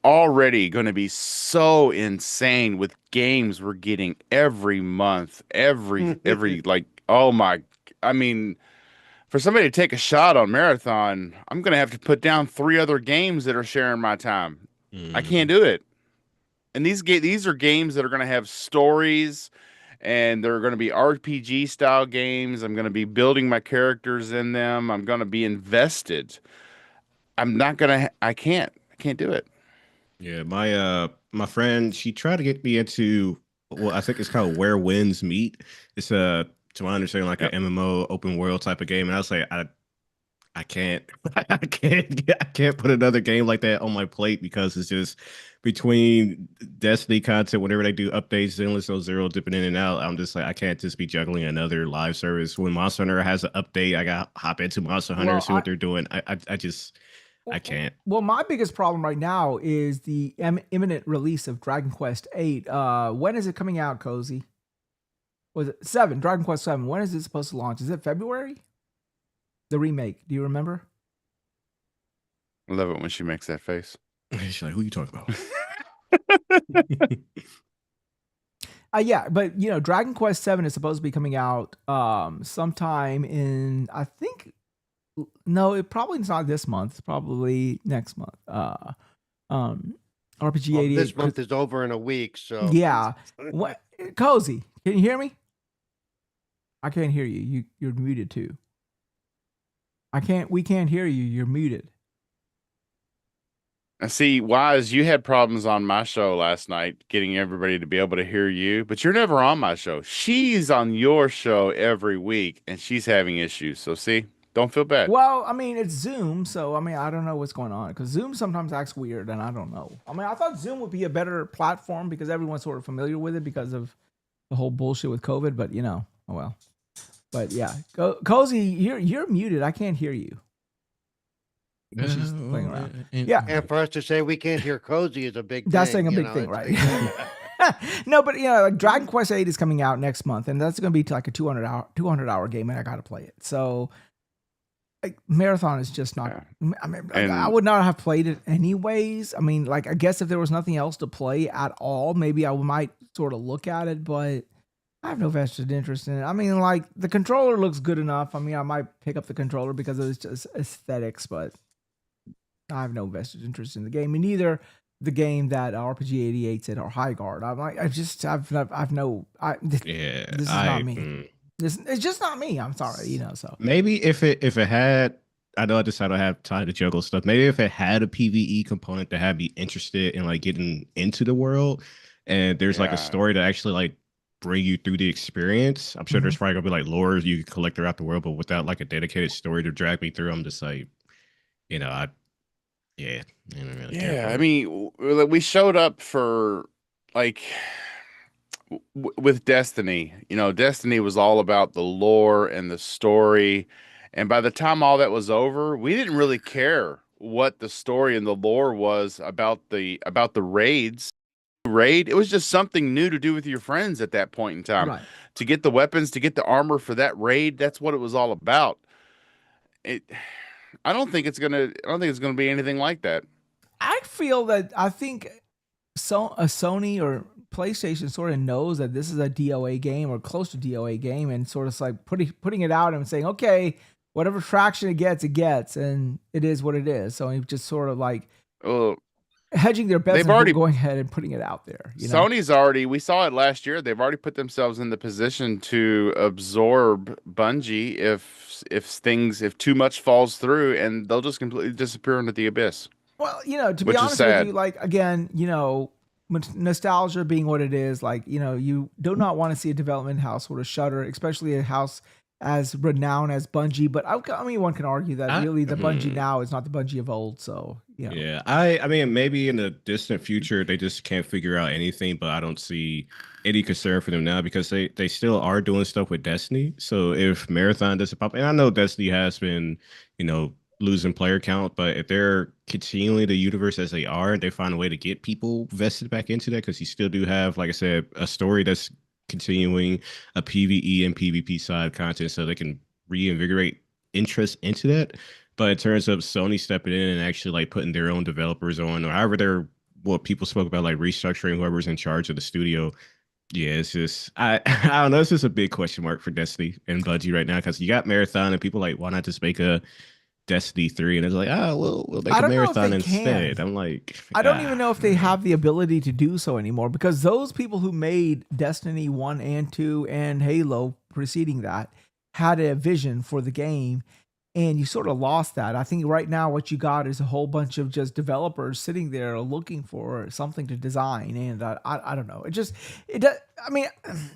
already going to be so insane with games we're getting every month, every like, oh my, I mean, for somebody to take a shot on Marathon, I'm going to have to put down 3 other games that are sharing my time. I can't do it. And these are games that are going to have stories, and they're going to be RPG style games. I'm going to be building my characters in them. I'm going to be invested. I can't do it. Yeah, my friend, she tried to get me into, I think it's called Where Winds Meet. It's to my understanding, like an MMO open world type of game. And I was like, I can't put another game like that on my plate, because it's just between Destiny content, whenever they do updates, Endless Zero dipping in and out, I'm just like, I can't just be juggling another live service. When Monster Hunter has an update, I got to hop into Monster Hunter, see what they're doing. I can't. Well, my biggest problem right now is the imminent release of Dragon Quest VIII. When is it coming out, Cozy? Was it 7? Dragon Quest 7. When is it supposed to launch? Is it February? The remake. Do you remember? I love it when she makes that face. She's like, who are you talking about? Yeah, but Dragon Quest 7 is supposed to be coming out sometime in, I think, no, it probably is not this month. It's probably next month. RPG 88. This month is over in a week, so yeah. What, Cozy, can you hear me? I can't hear you. You're muted too. We can't hear you. You're muted. I see, Wize, you had problems on my show last night getting everybody to be able to hear you, but you're never on my show. She's on your show every week, and she's having issues. So see, don't feel bad. Well, I mean, it's Zoom, so I mean, I don't know what's going on, because Zoom sometimes acts weird, and I don't know. I mean, I thought Zoom would be a better platform because everyone's sort of familiar with it because of the whole bullshit with COVID, but oh well. But yeah, Cozy, you're muted. I can't hear you. She's playing around. Yeah, and for us to say we can't hear Cozy is a big. That's thing, saying a big thing, right? No, but like Dragon Quest VIII is coming out next month, and that's going to be like a 200-hour game, and I got to play it. So, like, Marathon is just not. I mean, I would not have played it anyways. I mean, like, I guess if there was nothing else to play at all, maybe I might sort of look at it, but I have no vested interest in it. I mean, like, the controller looks good enough. I mean, I might pick up the controller because of its just aesthetics, but I have no vested interest in the game, and neither the game that RPG 88 said or High Guard. I'm like, this is not me. It's just not me. I'm sorry, so maybe if it had, I know I just don't have time to juggle stuff. Maybe if it had a PvE component to have me interested in like getting into the world, and there's like a story to actually like bring you through the experience. I'm sure there's probably gonna be like lore you can collect throughout the world, but without like a dedicated story to drag me through, I'm just like, I didn't really care Yeah, for I it. mean, we showed up for like with Destiny. Destiny was all about the lore and the story, and by the time all that was over, we didn't really care what the story and the lore was about the raids. Raid, it was just something new to do with your friends at that point in time. Right. To get the weapons, to get the armor for that raid, that's what it was all about. It I don't think it's gonna be anything like that. I think Sony or PlayStation sort of knows that this is a DOA game or close to DOA game, and sort of like putting it out and saying, okay, whatever traction it gets, and it is what it is. So it's just sort of like hedging their bets and going ahead and putting it out there. Sony's already, we saw it last year. They've already put themselves in the position to absorb Bungie if too much falls through, and they'll just completely disappear into the abyss. Well, to be honest with you, like, again, nostalgia being what it is, like, you do not want to see a development house sort of shutter, especially a house as renowned as Bungie. But I mean, one can argue that really the Bungie now is not the Bungie of old. So, Yeah, I mean, maybe in the distant future they just can't figure out anything, but I don't see any concern for them now because they still are doing stuff with Destiny. So if Marathon doesn't pop, and I know Destiny has been, losing player count, but if they're continuing the universe as they are, they find a way to get people vested back into that, because you still do have, like I said, a story that's continuing, a PvE and PvP side content, so they can reinvigorate interest into that. But in terms of Sony stepping in and actually like putting their own developers on, or however what people spoke about, like restructuring whoever's in charge of the studio. Yeah, it's just I don't know. It's just a big question mark for Destiny and Bungie right now, because you got Marathon and people like, why not just make a Destiny 3? And it's like, we'll make a Marathon instead. I'm like, I don't even know if they have the ability to do so anymore, because those people who made Destiny 1 and 2 and Halo preceding that had a vision for the game, and you sort of lost that. I think right now what you got is a whole bunch of just developers sitting there looking for something to design, and I don't know. I mean,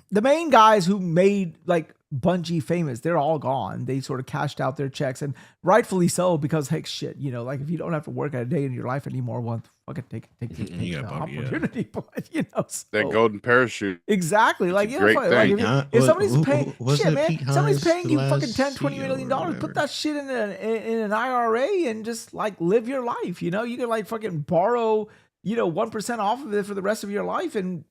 the main guys who made like Bungie famous, they're all gone. They sort of cashed out their checks, and rightfully so, because heck, shit, like if you don't have to work a day in your life anymore, well, fucking take the opportunity. But so, that golden parachute. It's Exactly. Like, a great thing. if somebody's paying shit, man, somebody's paying you fucking $10-20 million, put that shit in an IRA and just like live your life. You can like fucking borrow 1% off of it for the rest of your life, and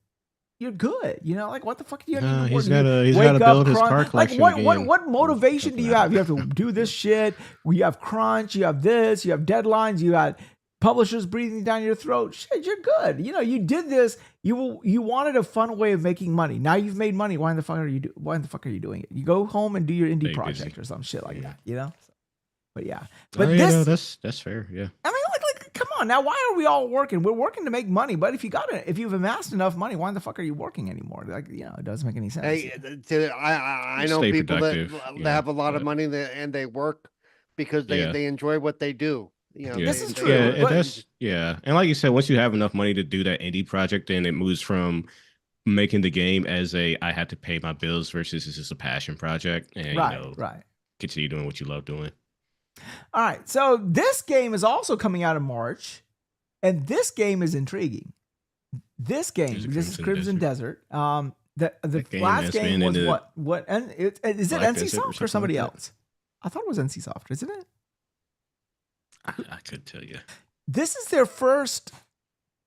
you're good. Like, what the fuck do you have to he's gotta build his car collection. Like, what motivation do you have? You have to do this shit. You have crunch. You have this. You have deadlines. You got publishers breathing down your throat. Shit, you're good. You did this. You wanted a fun way of making money. Now you've made money. Why the fuck are you doing it? You go home and do your indie project or some shit like that. But yeah. But that's fair. Yeah. I mean, like, come on now. Why are we all working? We're working to make money. But if you've amassed enough money, why the fuck are you working anymore? Like, it doesn't make any sense. Hey, I know Stay people that productive, have a lot of money and they work because they enjoy what they do. This is true. And like you said, once you have enough money to do that indie project, then it moves from making the game as I have to pay my bills versus this is a passion project, and right. Continue doing what you love doing. All right, so this game is also coming out in March, and this game is intriguing. This is Crimson Desert. The last game was what? And is it NCSoft or somebody else? I thought it was NCSoft, isn't it? I could tell you. This is their first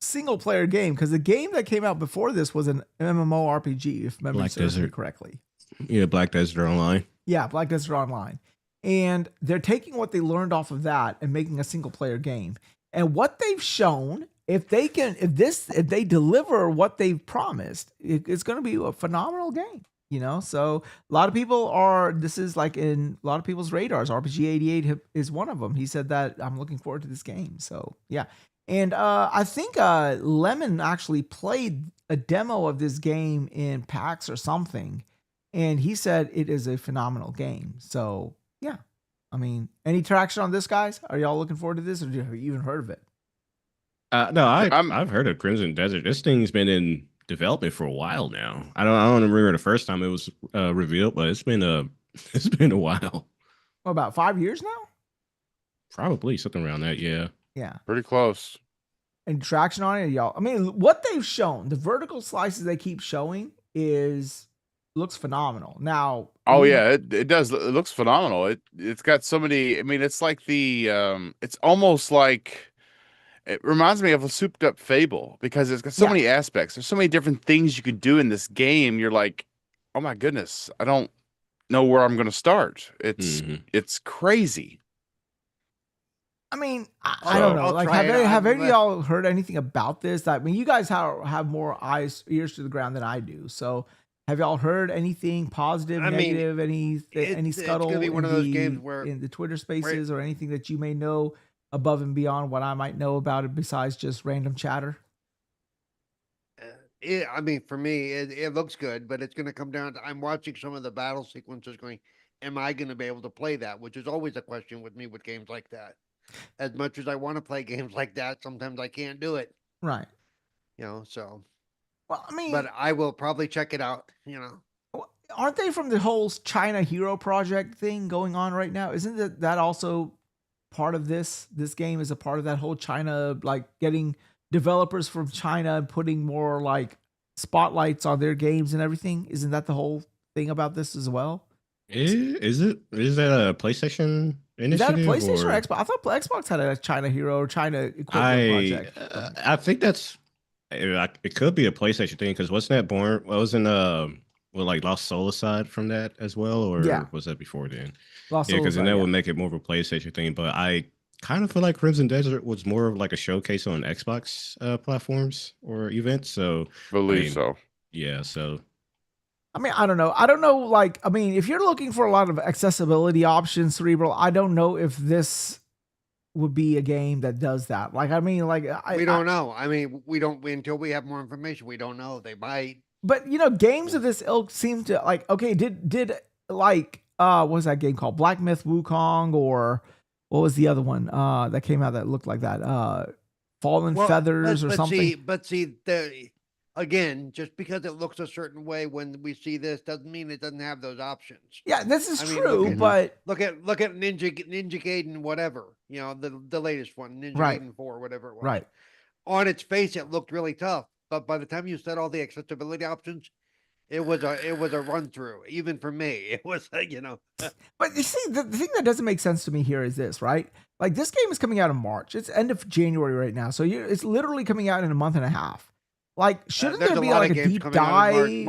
single player game, because the game that came out before this was an MMORPG, if memory serves me correctly. Yeah, Black Desert Online. Yeah, Black Desert Online. And they're taking what they learned off of that and making a single player game. And what they've shown, if they deliver what they've promised, it's going to be a phenomenal game. So a lot of people this is like in a lot of people's radars. RPG 88 is one of them. He said that I'm looking forward to this game. So yeah. And I think Lemon actually played a demo of this game in PAX or something, and he said it is a phenomenal game. So yeah, I mean, any traction on this, guys? Are y'all looking forward to this, or have you even heard of it? No, I've heard of Crimson Desert. This thing's been in development for a while now. I don't remember the first time it was revealed, but it's been it's been a while. What, about 5 years now? Probably something around that. Yeah. Yeah. Pretty close. And traction on it, y'all. I mean, what they've shown, the vertical slices they keep showing looks phenomenal. Now, Oh yeah, it does. It looks phenomenal. It's got so many. I mean, it's like it's almost like it reminds me of a souped up Fable because it's got so many aspects. There's so many different things you could do in this game. You're like, oh my goodness, I don't know where I'm going to start. It's crazy. I mean, I don't know. Like, have any of y'all heard anything about this? I mean, you guys have more ears to the ground than I do. So, have y'all heard anything positive, negative, any scuttle? It's gonna be one of those games where in the Twitter Spaces or anything that you may know above and beyond what I might know about it, besides just random chatter. I mean, for me, it looks good, but it's going to come down to I'm watching some of the battle sequences, going, am I going to be able to play that? Which is always a question with me with games like that. As much as I want to play games like that, sometimes I can't do it. Right. You know, so. Well, I mean. But I will probably check it out, you know. Aren't they from the whole China Hero Project thing going on right now? Isn't that also part of this? This game is a part of that whole China, like getting developers from China and putting more like spotlights on their games and everything. Isn't that the whole thing about this as well? Is that a PlayStation initiative? Is that a PlayStation or Xbox? I thought Xbox had a China Hero or China equivalent project. I think it could be a PlayStation thing because wasn't that born? Wasn't like Lost Soul aside from that as well, or was that before then? Lost Soul, because then that would make it more of a PlayStation thing. But I kind of feel like Crimson Desert was more of like a showcase on Xbox platforms or events. So so. Yeah. So. I mean, I don't know. Like, I mean, if you're looking for a lot of accessibility options, Cerebral, I don't know if this would be a game that does that. Like, I mean, like, we don't know. I mean, we don't until we have more information. We don't know. They might. But you know, games of this ilk seem to like. Okay, did like what was that game called? Black Myth Wukong, or what was the other one that came out that looked like that? Fallen Feathers or something. Again, just because it looks a certain way when we see this doesn't mean it doesn't have those options. Yeah, this is true, but look at Ninja Gaiden, whatever, you know, the latest one, Ninja Gaiden 4, whatever it was. Right. On its face, it looked really tough, but by the time you said all the accessibility options, it was a run through. Even for me, it was you know. But you see, the thing that doesn't make sense to me here is this, right? Like, this game is coming out in March. It's end of January right now, so it's literally coming out in a month and a half. Like, shouldn't there be like a deep dive?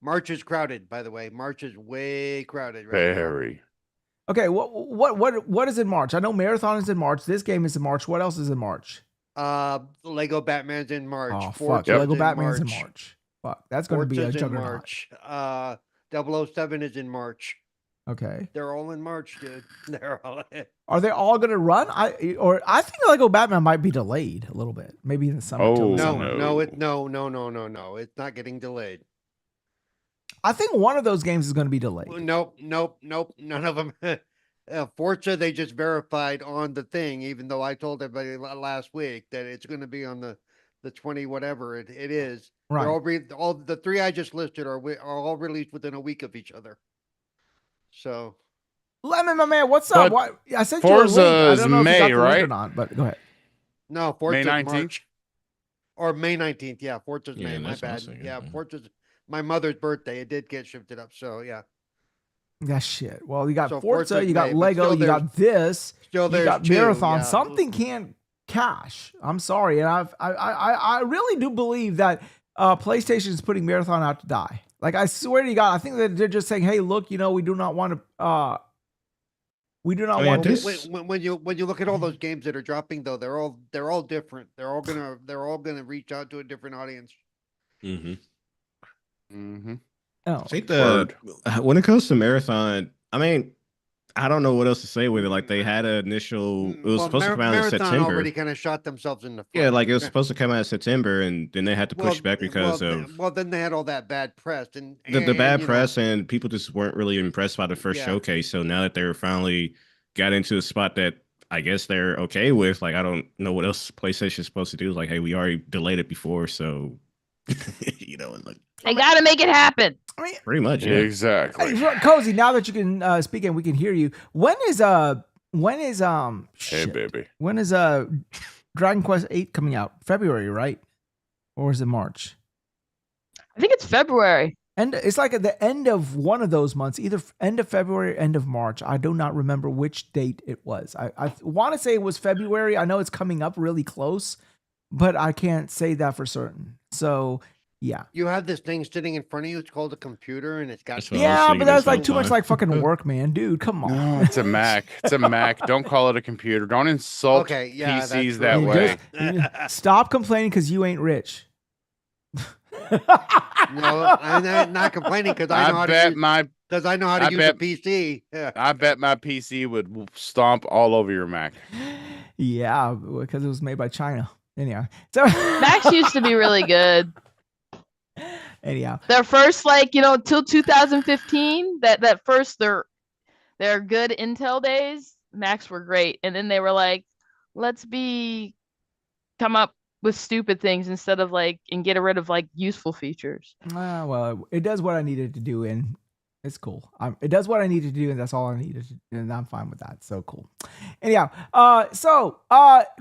March is crowded, by the way. March is way crowded. Very. Okay, what is in March? I know Marathon is in March. This game is in March. What else is in March? Lego Batman's in March. Oh, fuck. Lego Batman's in March. Fuck, that's going to be a juggernaut. March. 007 is in March. Okay. They're all in March, dude. They're all in. Are they all going to run? I think Lego Batman might be delayed a little bit. Maybe in the summer. No. It's not getting delayed. I think one of those games is going to be delayed. Nope. None of them. Forza, they just verified on the thing, even though I told everybody last week that it's going to be on the 20 whatever it is. Right. They're all the three I just listed are all released within a week of each other. So, Lemon, my man, what's up? What I sent Forza you a link. I don't know if May, you got the link right? or not, but go ahead. No, Forza's May 19th? March. Or May 19th. Yeah, Forza's May. My bad. Yeah, Forza's my mother's birthday. It did get shifted up. So, yeah. That shit. Well, you got So Forza, you got May, but Lego, still you got this, still you there's got two, Marathon. yeah. Something can't cash. I'm sorry. And I really do believe that PlayStation is putting Marathon out to die. Like, I swear to God, I think that they're just saying, hey, look, you know, we do not want to when you look at all those games that are dropping, though, they're all different. They're all gonna reach out to a different audience. Mm-hmm. Mm-hmm. Oh, I think when it comes to Marathon, I mean, I don't know what else to say with it. Like, they had an initial, it was supposed to come out in Marathon September. already kind of shot themselves in the foot. Yeah, like it was supposed to come out in September, and then they had to push back because then they had all that bad press and the bad press, and people just weren't really impressed by the first showcase. So now that they're finally got into a spot that I guess they're okay with, like, I don't know what else PlayStation is supposed to do. Like, hey, we already delayed it before, so You know, and like I gotta make it happen. I mean, pretty much, yeah. Exactly. hey, Cozy, now that you can speak and we can hear you, when is Hey, shit. baby. When is Dragon Quest 8 coming out? February, right? Or is it March? I think it's February. And it's like at the end of one of those months, either end of February or end of March. I do not remember which date it was. I want to say it was February. I know it's coming up really close, but I can't say that for certain. So, yeah. You have this thing sitting in front of you. It's called a computer, and it's got. That's what I was Yeah, thinking but that's this like whole too much time. like fucking work, man. Dude, come on. No, it's a Mac. It's a Mac. Don't call it a computer. Don't insult Okay, yeah, that's PCs true. that You way. just stop complaining because you ain't rich. No, I'm not complaining because I know how to use. Because I know how to use a PC. Yeah. I bet my PC would stomp all over your Mac. Yeah, because it was made by China. Anyhow, so Macs used to be really good. anyhow, Their first, like, till 2015, that first their good Intel days, Macs were great, and then they were like, let's come up with stupid things instead of and get rid of useful features. well, it does what I needed to do, and it's cool. It does what I needed to do, and that's all I needed to do, and I'm fine with that. So cool. Anyhow,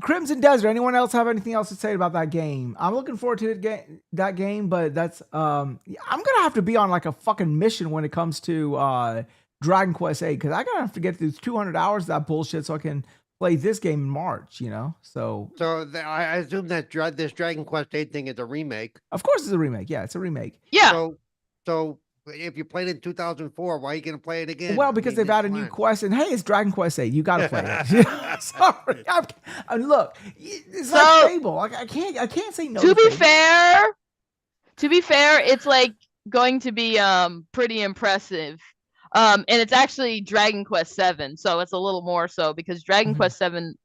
Crimson Desert. Anyone else have anything else to say about that game? I'm looking forward to that game, but that's I'm gonna have to be on like a fucking mission when it comes to Dragon Quest 8 because I gotta have to get through 200 hours of that bullshit so I can play this game in March. So I assume that this Dragon Quest 8 thing is a remake. Of course, it's a remake. Yeah, it's a remake. Yeah. So if you played it in 2004, why are you going to play it again? Well, because they've added new quests, and hey, it's Dragon Quest 8. You got to play it. Sorry, look, it's like Fable. I can't say no. To be fair, it's going to be pretty impressive. And it's actually Dragon Quest 7, so it's a little more so because Dragon Quest 7,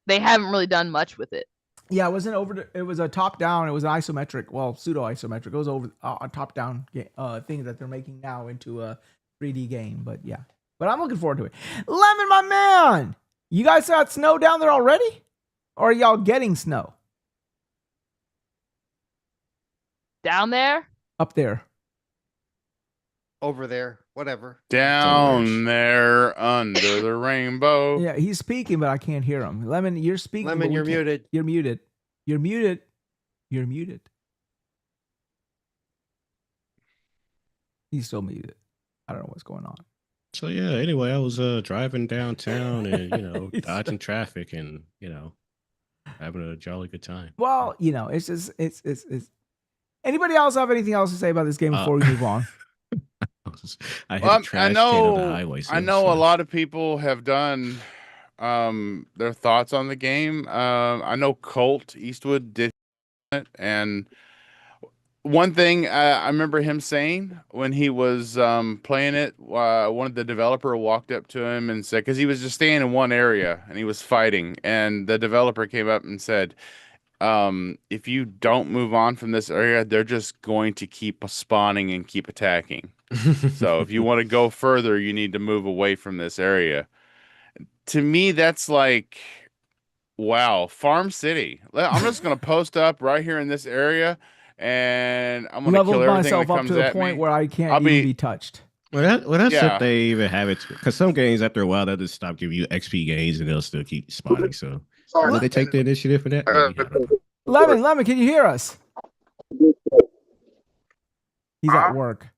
they haven't really done much with it. Yeah, it wasn't over. It was a top down. It was an isometric, pseudo isometric. It was over a top down thing that they're making now into a 3D game. But yeah, I'm looking forward to it. Lemon, my man, you guys got snow down there already, or are y'all getting snow down there? Up there. Over there, whatever. Down there under the rainbow. Yeah, he's speaking, but I can't hear him. Lemon, you're speaking. Lemon, you're muted. You're muted. You're muted. You're muted. He's still muted. I don't know what's going on. So yeah, anyway, I was driving downtown and dodging traffic and having a jolly good time. Well, it's just it's. Anybody else have anything else to say about this game before we move on? I hit a trash can on the highway. I know a lot of people have done their thoughts on the game. I know Colt Eastwood did it, and one thing I remember him saying when he was playing it, one of the developer walked up to him and said, because he was just staying in one area and he was fighting, and the developer came up and said, if you don't move on from this area, they're just going to keep spawning and keep attacking. So if you want to go further, you need to move away from this area. To me, that's like, wow, Farm City. I'm just going to post up right here in this area, and I'm going to kill everything myself that up comes to the at point me. where I can't even be touched. Well, that's Yeah. if they even have it, because some games after a while they'll just stop giving you XP gains and they'll still keep spawning. So will they take the initiative for that? Maybe, I don't know. Lemon, can you hear us? He's at work.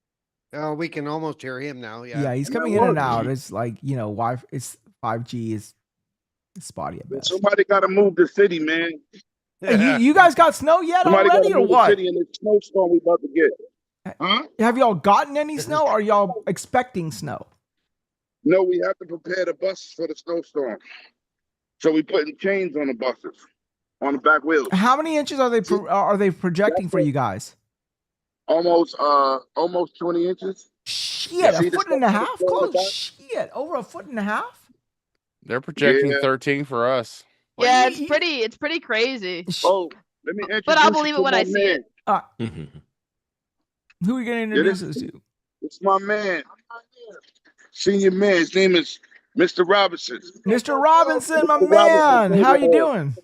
Oh, we can almost hear him now. Yeah. Yeah, he's coming in and out. It's like Wi-Fi. It's 5G is spotty at best. Somebody got to move the city, man. Hey, you guys got snow yet Somebody already, gotta or move the what? city in this snowstorm we about to get. Huh? Have y'all gotten any snow? Or are y'all expecting snow? No, we have to prepare the buses for the snowstorm. So we putting chains on the buses, on the back wheels. How many inches are they projecting for you guys? Almost 20 inches. Shit, a foot and a half? Close. Shit, over a foot and a half? They're projecting Yeah. 13 for us. Yeah, it's pretty crazy. Oh, let me introduce But I'll you believe to it when my I see it. man. Who are you going to introduce us to? It's my man, senior man. His name is Mr. Robinson. Mr. Robinson, my man. How you doing?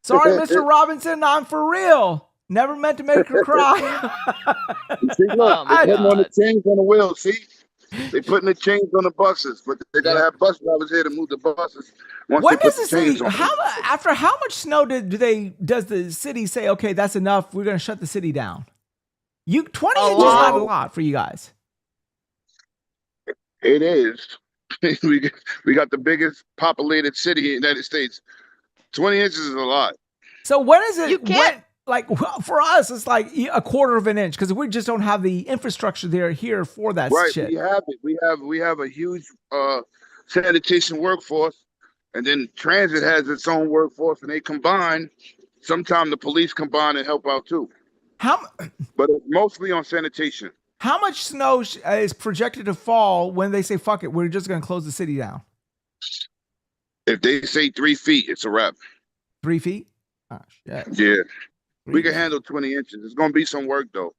Sorry, Mr. Robinson, I'm for real. Never meant to make her cry. See, look, Oh my they're putting on the God. chains on the wheels. See, they putting the chains on the buses, but they gotta have bus drivers here to move the buses. Once When they put does the the chains city? on, After how much snow does the city say? Okay, that's enough. We're gonna shut the city down. 20 inches is not a lot for you guys. it is. we got the biggest populated city in the United States. 20 inches is a lot. So when is it? You can't. Well, for us, it's like a quarter of an inch because we just don't have the infrastructure here for that Right, shit. we have it. We have a huge sanitation workforce, and then transit has its own workforce, and they combine. Sometimes the police combine and help out too. But it's mostly on sanitation. How much snow is projected to fall when they say "fuck it"? We're just gonna close the city down. If they say 3 feet, it's a wrap. 3 feet? Oh shit. Yeah, we can handle 20 inches. It's gonna be some work though.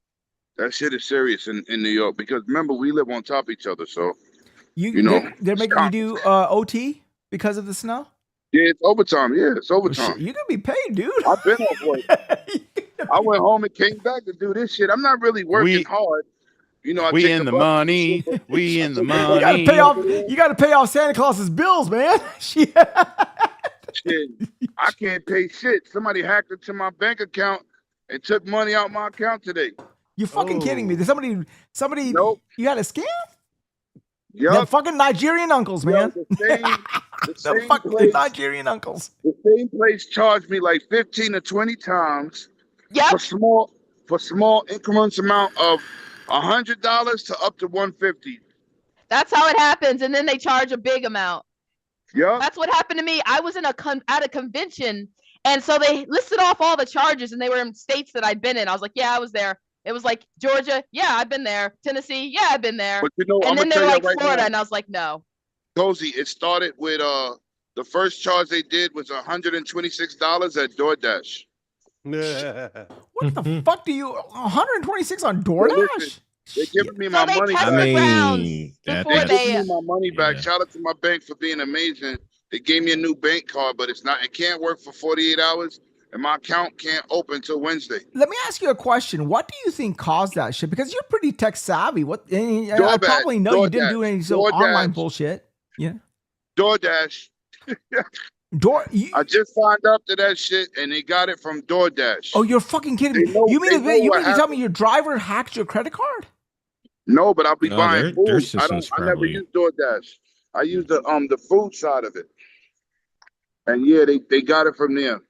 That shit is serious in New York because remember we live on top of each other, so you know they're making you do OT because of the snow. Yeah, it's overtime. Yeah, it's overtime. You're gonna be paid, dude. I've been off work. I went home and came back to do this shit. I'm not really working hard. You know, We in the money. We in the money. You gotta pay off Santa Claus's bills, man. Shit, I can't pay shit. Somebody hacked into my bank account and took money out my account today. You fucking kidding me? Did somebody? Nope. You had a scam? Yep. The fucking Nigerian uncles, man. The same fucking place, Nigerian uncles. The same place charged me like 15 to 20 times for small increments amount of $100 to up to $150. That's how it happens, and then they charge a big amount. Yeah. That's what happened to me. I was at a convention, and so they listed off all the charges, and they were in states that I'd been in. I was like, yeah, I was there. It was like Georgia, yeah, I've been there. Tennessee, yeah, I've been there. But you know, and I'm then gonna they're tell like you right Florida, now, and I was like, no. Cozy, it started with the first charge they did was $126 at DoorDash. What the fuck do you 126 on DoorDash? They're giving me my money back. They're giving me my money back. Shout out to my bank for being amazing. They gave me a new bank card, but it can't work for 48 hours, and my account can't open until Wednesday. Let me ask you a question. What do you think caused that shit? Because you're pretty tech savvy. I probably know you didn't do any online bullshit. Yeah. DoorDash. I just signed up to that shit, and they got it from DoorDash. Oh, you're fucking kidding me. You mean to tell me your driver hacked your credit card? No, but I'll be buying food. I never use DoorDash. I use the food side of it. And yeah, they got it from there.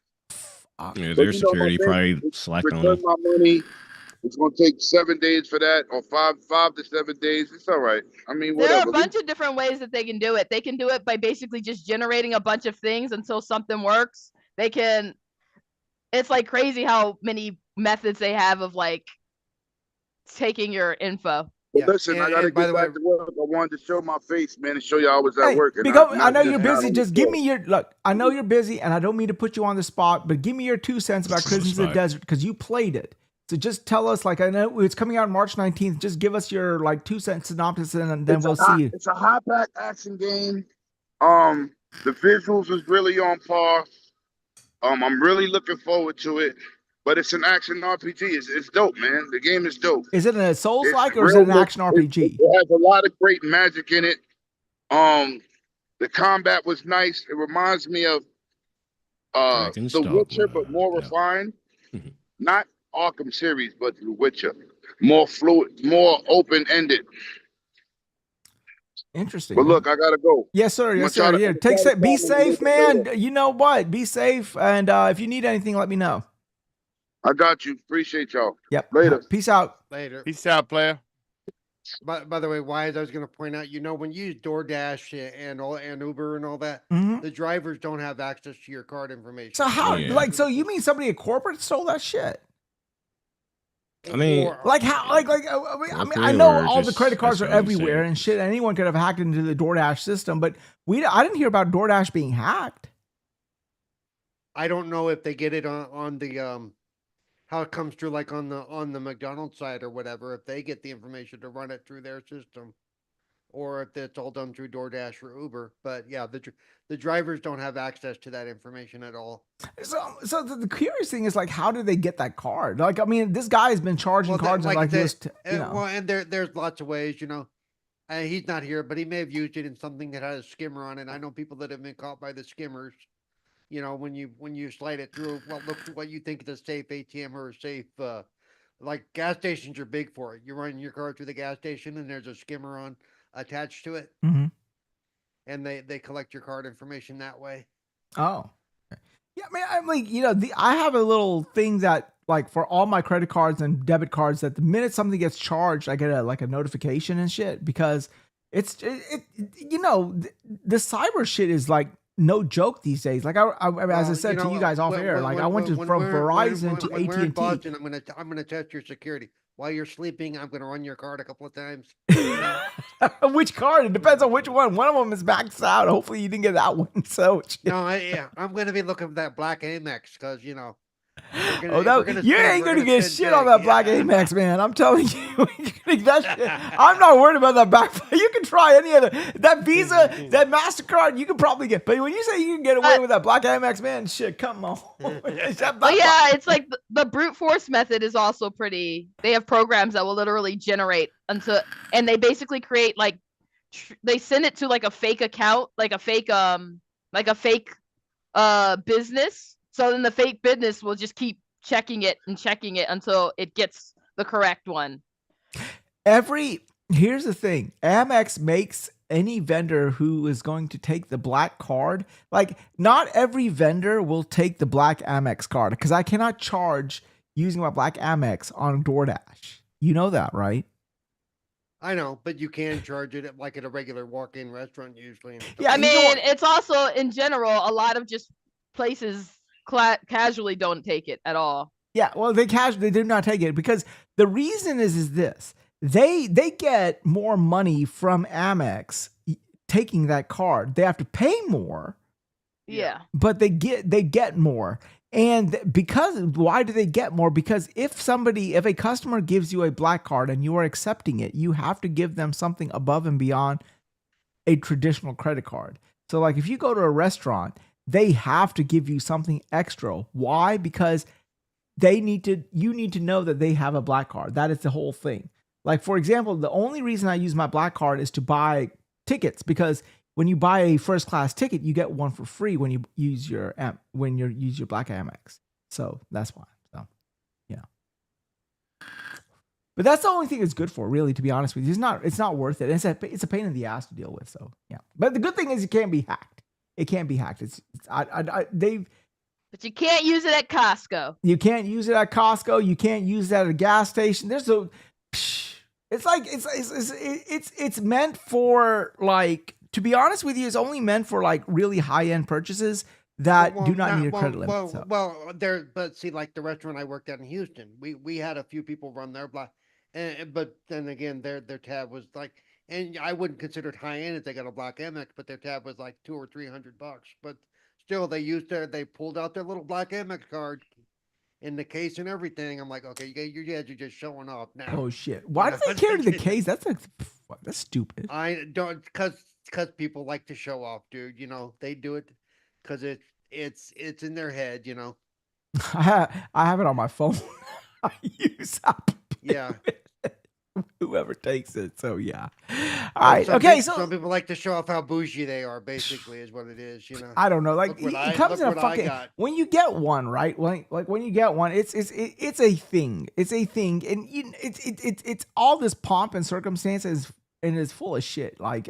Yeah, their security probably slacked on them. My money. It's gonna take 7 days for that, or five to 7 days. It's all right. I mean, whatever. There are a bunch of different ways that they can do it. They can do it by basically just generating a bunch of things until something works. It's like crazy how many methods they have of like taking your info. But listen, I gotta get back to work. I wanted to show my face, man, and show you I was at work. And Because I know you're busy. Just give me your look. I know you're busy, and I don't mean to put you on the spot, but give me your 2 cents about Christmas in the Desert because you played it. So just tell us, like, I know it's coming out March 19th. Just give us your 2 cent synopsis, and then we'll see you. It's a high pack action game. The visuals is really on par. I'm really looking forward to it. But it's an action RPG. It's dope, man. The game is dope. Is it a Souls-like or is it an action RPG? It has a lot of great magic in it. The combat was nice. It reminds me of The Witcher, but more refined. Not Arkham series, but The Witcher. More fluid, more open-ended. Interesting. But look, I gotta go. Yes, sir. Yes, sir. Yeah. Be safe, man. You know what? Be safe. And if you need anything, let me know. I got you. Appreciate y'all. Yep. Later. Peace out. Later. Peace out, player. By the way, Wize, I was going to point out, when you use DoorDash and Uber and all that, the drivers don't have access to your card information. So how? So you mean somebody at corporate stole that shit? I mean, I know all the credit cards are everywhere and shit. Anyone could have hacked into the DoorDash system, but I didn't hear about DoorDash being hacked. I don't know if they get it on the how it comes through, like on the McDonald's side or whatever. If they get the information to run it through their system, or if it's all done through DoorDash or Uber. But yeah, the drivers don't have access to that information at all. So the curious thing is like, how did they get that card? Like, I mean, this guy has been charging cards and like this, Well, and there's lots of ways, he's not here, but he may have used it in something that has a skimmer on it. I know people that have been caught by the skimmers. When you slide it through what you think is a safe ATM or a safe, like gas stations are big for it. You're running your car through the gas station and there's a skimmer on attached to it, and they collect your card information that way. Oh, yeah, man. I'm like, I have a little thing that like for all my credit cards and debit cards that the minute something gets charged, I get a notification and shit because the cyber shit is like no joke these days. Like as I said to you guys off air, like I went from Verizon to AT&T. We're in Boston, I'm gonna test your security. While you're sleeping, I'm going to run your card a couple of times. Which card? It depends on which one. One of them is maxed out. Hopefully you didn't get that one. So no, I'm going to be looking for that black Amex because you ain't going to get shit on that black Amex, man. I'm telling you, that shit, I'm not worried about that back. You can try any other that Visa, that MasterCard. You can probably get, but when you say you can get away with that black Amex, man, shit, come on. It's like the brute force method is also pretty. They have programs that will literally generate and they basically create like they send it to like a fake account, like a fake business. So then the fake business will just keep checking it until it gets the correct one. Here's the thing. Amex makes any vendor who is going to take the black card, like not every vendor will take the black Amex card because I cannot charge using my black Amex on DoorDash. You know that, right? I know, but you can charge it like at a regular walk-in restaurant usually. Yeah, I mean, it's also in general, a lot of just places casually don't take it at all. Yeah, well, they do not take it because the reason is this. They get more money from Amex taking that card. They have to pay more. Yeah. But they get more. And why do they get more? Because if a customer gives you a black card and you are accepting it, you have to give them something above and beyond a traditional credit card. So like if you go to a restaurant, they have to give you something extra. Why? Because you need to know that they have a black card. That is the whole thing. Like, for example, the only reason I use my black card is to buy tickets because when you buy a first class ticket, you get one for free when you use your black Amex. So that's why. So, but that's the only thing it's good for, really, to be honest with you. It's not worth it. It's a pain in the ass to deal with. So, yeah. But the good thing is it can't be hacked. It can't be hacked. But you can't use it at Costco. You can't use it at Costco. You can't use it at a gas station. It's meant for like, to be honest with you, it's only meant for like really high end purchases that do not need a credit limit. But see, like the restaurant I worked at in Houston, we had a few people run their black, but then again, their tab was like. And I wouldn't consider it high end if they got a black Amex, but their tab was like $200 or $300. But still, they pulled out their little black Amex card in the case and everything. I'm like, okay, you're just showing off now. Oh shit! Why do they carry the case? That's stupid. I don't, because people like to show off, dude. They do it because it's in their head. I have it on my phone. I use Apple Pay. Yeah. Whoever takes it. So yeah. All right. Okay. So some people like to show off how bougie they are. Basically, is what it is. I don't know. Like it comes in a fucking. When you get one, right? Like when you get one, it's a thing. It's a thing, and it's all this pomp and circumstances, and it's full of shit. Like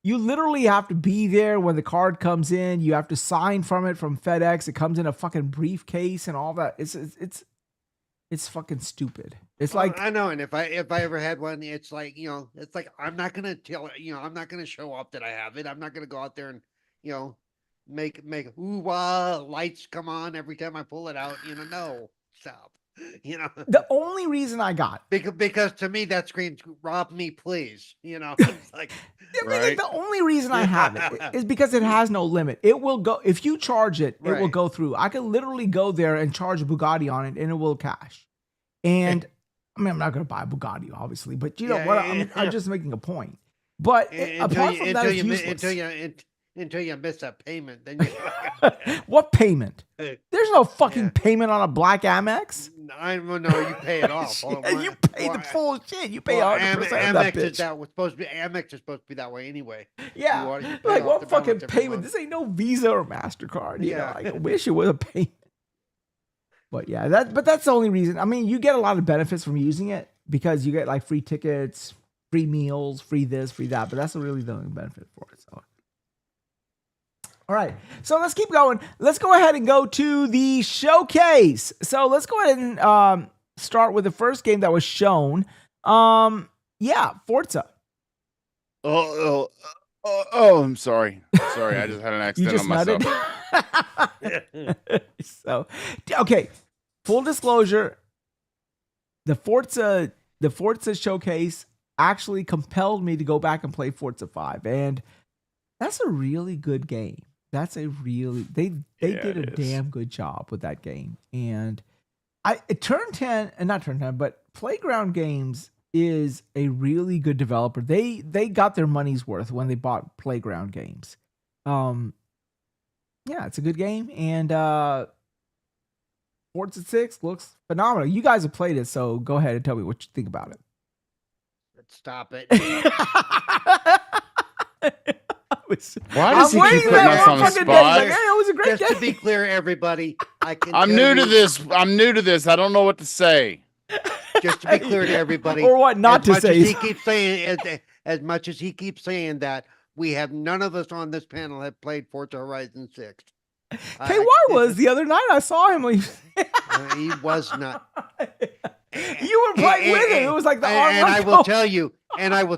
you literally have to be there when the card comes in. You have to sign from FedEx. It comes in a fucking briefcase and all that. It's fucking stupid. It's like I know, and if I ever had one, it's like I'm not gonna I'm not gonna show off that I have it. I'm not gonna go out there and make lights come on every time I pull it out. No, stop. The only reason I got because to me that screams rob me, please. It's like right? The only reason I have it is because it has no limit. It will go if you charge it, it will go through. I can literally go there and charge a Bugatti on it, and it will cash. And I mean, I'm not going to buy a Bugatti, obviously, but you know what? I'm just making a point. But apart from that, it's until you miss that payment, then you. What payment? There's no fucking payment on a black Amex. I don't know. You pay it off. You pay the full shit. You pay 100% of that bitch. Amex is supposed to be that way anyway. Yeah, like what fucking payment? This ain't no Visa or MasterCard. You know, I wish it was a payment. But yeah, that's the only reason. I mean, you get a lot of benefits from using it because you get like free tickets, free meals, free this, free that. But that's really the only benefit for it. So. All right, so let's keep going. Let's go ahead and go to the showcase. So let's go ahead and start with the first game that was shown. Yeah, Forza. Oh, I'm sorry. I just had an accident on myself. So, okay, full disclosure, the Forza showcase actually compelled me to go back and play Forza 5, and that's a really good game. That's a really they did a damn good job with that game. And but Playground Games is a really good developer. They got their money's worth when they bought Playground Games. Yeah, it's a good game, and Forza 6 looks phenomenal. You guys have played it, so go ahead and tell me what you think about it. Let's stop it. Why does he keep putting us on the spot? Like, hey, it was a great game. To be clear, everybody, I'm new to this. I'm new to this. I don't know what to say. Just to be clear to everybody, or what not to say. He keeps saying as much as he keeps saying that we have none of us on this panel have played Forza Horizon 6. KY was the other night. I saw him. He was not. You were playing with him. It was like the and I will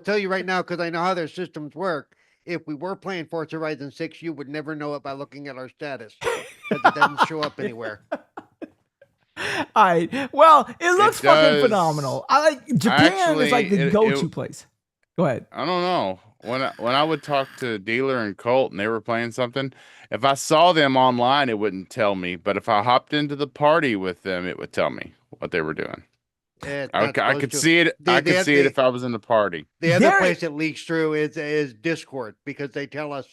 tell you right now because I know how their systems work. If we were playing Forza Horizon 6, you would never know it by looking at our status because it doesn't show up anywhere. All right. Well, it looks fucking phenomenal. I like Japan is like the go-to place. Go ahead. I don't know. When I would talk to Dealer and Colt and they were playing something, if I saw them online, it wouldn't tell me. But if I hopped into the party with them, it would tell me what they were doing. I could see it. I could see it if I was in the party. The other place it leaks through is Discord because they tell us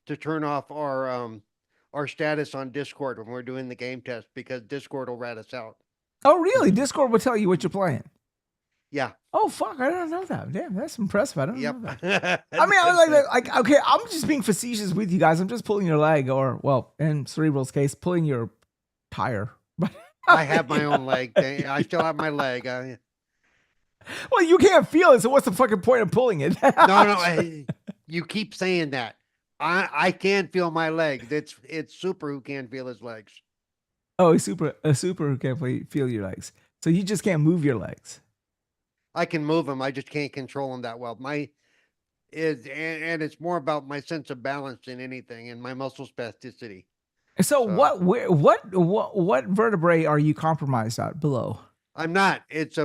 to turn off our status on Discord when we're doing the game test because Discord will rat us out. Oh, really? Discord will tell you what you're playing. Yeah. Oh, fuck! I didn't know that. Damn, that's impressive. I don't know that. I mean, I like okay. I'm just being facetious with you guys. I'm just pulling your leg, or well, in Cerebral's case, pulling your tire. But I have my own leg. I still have my leg. Well, you can't feel it, so what's the fucking point of pulling it? No. You keep saying that. I can feel my leg. It's Super who can't feel his legs. Oh, a super who can't feel your legs. So you just can't move your legs. I can move them. I just can't control them that well. And it's more about my sense of balance than anything, and my muscle spasticity. So what vertebrae are you compromised at below? I'm not. It's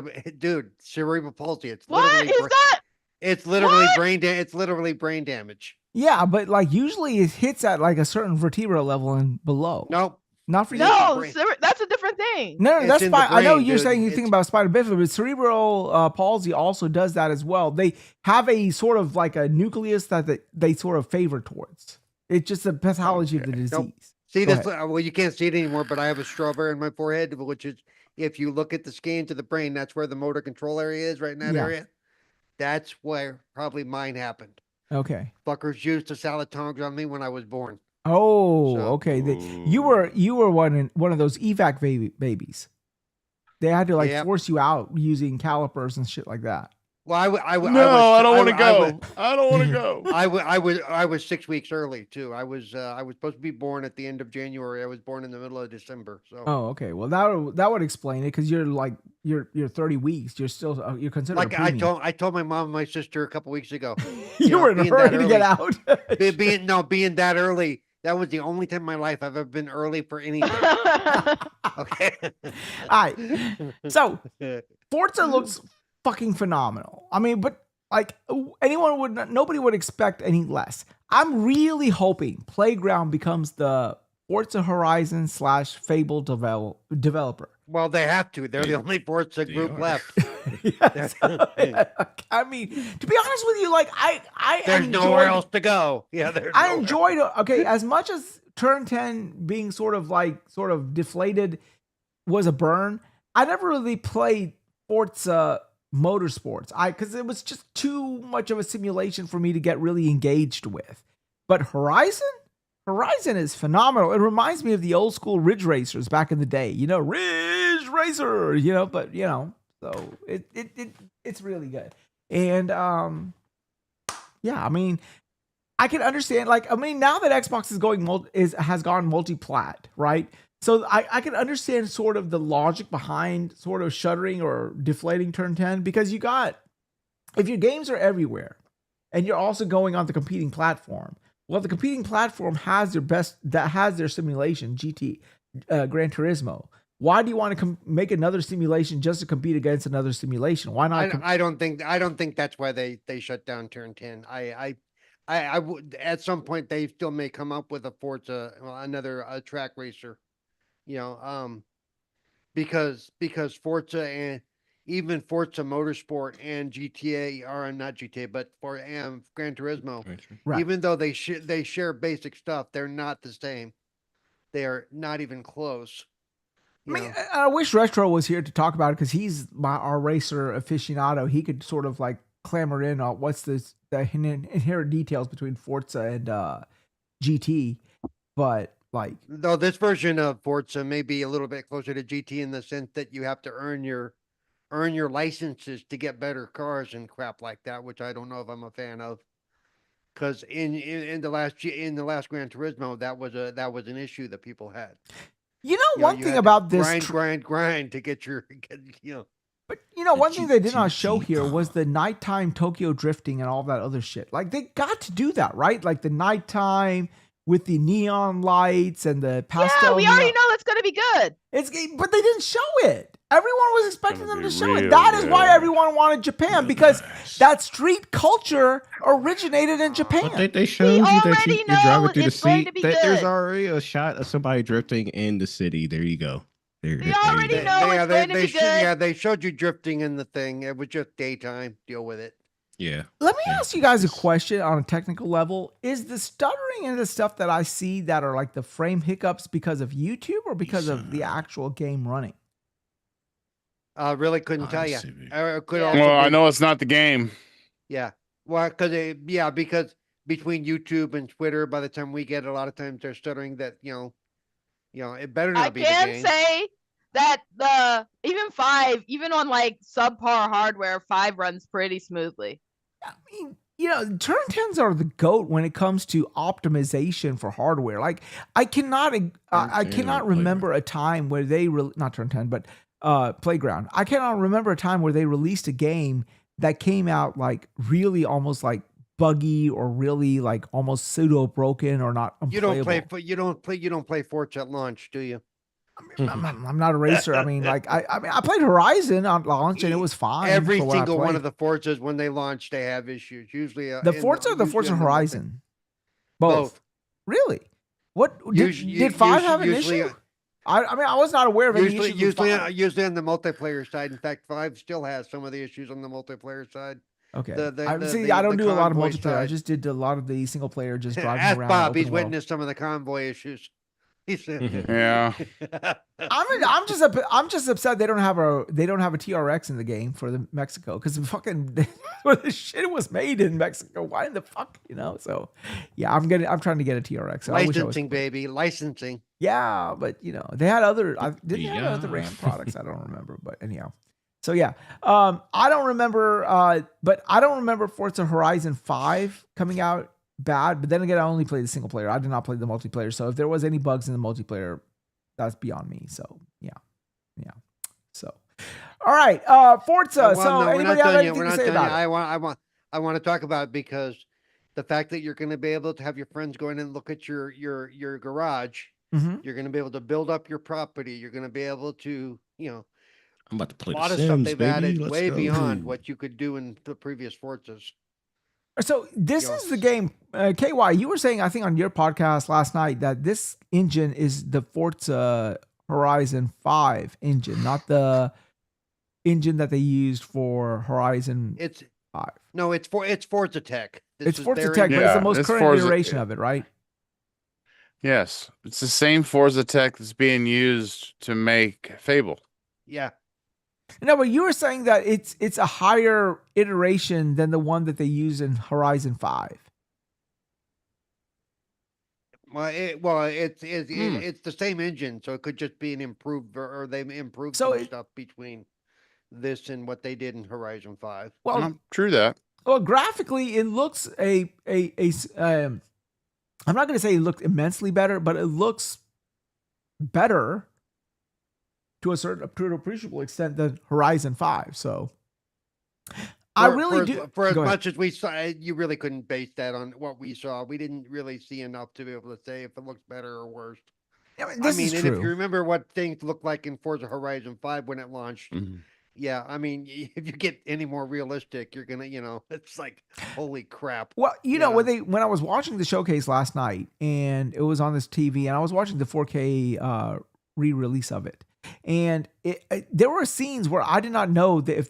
cerebral palsy. It's what literally is that? It's literally It's literally brain damage. Yeah, but like usually it hits at like a certain vertebral level and below. Nope. Not for you. No, that's a different thing. No, that's fine. I know you're saying you think about spina bifida, but cerebral palsy also does that as well. They have a sort of like a nucleus that they sort of favor towards. It's just the pathology of the disease. Nope. See this? Well, you can't see it anymore, but I have a strawberry in my forehead, which is, if you look at the scan to the brain, that's where the motor control area is right in that area. That's where probably mine happened. Okay. Fuckers used the salad tongs on me when I was born. Oh, okay. You were one of those evac babies. They had to like force you out using calipers and shit like that. Well, I don't want to go. I don't want to go. I was 6 weeks early too. I was supposed to be born at the end of January. I was born in the middle of December. So. Oh, okay. Well, that would explain it because you're 30 weeks. You're still you're considered like I told my mom and my sister a couple weeks ago. you were in a hurry to get out. being that early. That was the only time in my life I've ever been early for anything. Okay. All right. So Forza looks fucking phenomenal. I mean, but like nobody would expect any less. I'm really hoping Playground becomes the Forza Horizon / Fable developer. Well, they have to. They're the only Forza group left. I mean, to be honest with you, like I there's nowhere else to go. Yeah, I enjoyed it. Okay, as much as Turn 10 being sort of deflated was a burn, I never really played Forza Motorsports. Because it was just too much of a simulation for me to get really engaged with. But Horizon is phenomenal. It reminds me of the old school Ridge Racers back in the day. You know, Ridge Racer. You know, but you know, so it's really good. And yeah, I mean, I can understand. Like, I mean, now that Xbox has gone multi-plat, right? So I can understand sort of the logic behind sort of shuttering or deflating Turn 10, because if your games are everywhere and you're also going on the competing platform, well, the competing platform has their simulation, Gran Turismo. Why do you want to make another simulation just to compete against another simulation? Why not? I don't think that's why they shut down Turn 10. I would, at some point they still may come up with a Forza, another track racer, you know, because Forza and even Forza Motorsport and GTA are not GTA, but Gran Turismo, right. Even though they share basic stuff, they're not the same. They are not even close. I mean, I wish Retro was here to talk about it, because he's our racer aficionado. He could sort of like clamor in on what's the inherent details between Forza and GT, but like, though this version of Forza may be a little bit closer to GT in the sense that you have to earn your licenses to get better cars and crap like that, which I don't know if I'm a fan of. Because in the last Gran Turismo, that was an issue that people had. You know, one thing about this grind to get you know. But you know, one thing they did not show here was the nighttime Tokyo drifting and all that other shit. Like, they got to do that, right? Like the nighttime with the neon lights and the pastel. Yeah, we already know that's going to be good. But they didn't show it. Everyone was expecting them to show it. That is why everyone wanted Japan, because that street culture originated in Japan. But they showed you that you're driving through the city. There's already a shot of somebody drifting in the city. There you go. We already know it's going to be good. Yeah, they showed you drifting in the thing. It was just daytime. Deal with it. Yeah. Let me ask you guys a question on a technical level. Is the stuttering and the stuff that I see that are like the frame hiccups because of YouTube or because of the actual game running? Really couldn't tell you. I know it's not the game. Yeah. Well, because between YouTube and Twitter, by the time we get it, a lot of times they're stuttering that, you know, it better not be the game. I can say that even on like subpar hardware, 5 runs pretty smoothly. I mean, you know, Turn 10s are the GOAT when it comes to optimization for hardware. Like, I cannot remember a time where they not Turn 10, but Playground. I cannot remember a time where they released a game that came out like really almost like buggy or really like almost pseudo broken or not unplayable. You don't play Forza at launch, do you? I'm not a racer. I mean, like I played Horizon on launch and it was fine. Every single one of the Forzas when they launch, they have issues. Usually the Forza or the Forza Horizon? Both. Really? What did 5 have an issue? I mean, I was not aware of any issues. Usually on the multiplayer side. In fact, 5 still has some of the issues on the multiplayer side. Okay. I don't do a lot of multiplayer. Side. I just did a lot of the single player, just driving around. Ask Bob. He's witnessed some of the convoy issues. Yeah. I'm just upset they don't have a TRX in the game for the Mexico, because fucking where the shit was made in Mexico. Why in the fuck, you know? So yeah, I'm trying to get a TRX. So licensing, baby, licensing. Yeah, but you know, they had other other RAM products. I don't remember, but anyhow. So yeah, I don't remember, but I don't remember Forza Horizon 5 coming out bad. But then again, I only played the single player. I did not play the multiplayer. So if there was any bugs in the multiplayer, that's beyond me. So yeah. So, all right, Forza. Anybody have anything to say about it? I want to talk about it because the fact that you're going to be able to have your friends go in and look at your garage, you're going to be able to build up your property. You're going to be able to, you know. I'm about to play a lot of Sims, stuff they've added Let's way go. beyond what you could do in the previous Forzas. So this is the game. KY, you were saying, I think on your podcast last night, that this engine is the Forza Horizon 5 engine, not the engine that they used for Horizon 5. No, it's Forza Tech. It's Forza Tech, but it's the most current iteration of it, right? Yes, it's the same Forza Tech that's being used to make Fable. Yeah. No, but you were saying that it's a higher iteration than the one that they use in Horizon 5. Well, it's the same engine, so it could just be an improved, or they improved some stuff between this and what they did in Horizon 5. Well, true that. Well, graphically, it looks I'm not going to say it looked immensely better, but it looks better to an appreciable extent than Horizon 5. So For as much as we saw, you really couldn't base that on what we saw. We didn't really see enough to be able to say if it looks better or worse. Yeah, I mean, and if you remember what things looked like in Forza Horizon 5 when it launched, yeah, I mean, if you get any more realistic, you're gonna, it's like, holy crap. Well, when I was watching the showcase last night, and it was on this TV, and I was watching the 4K re-release of it, and there were scenes where I did not know that if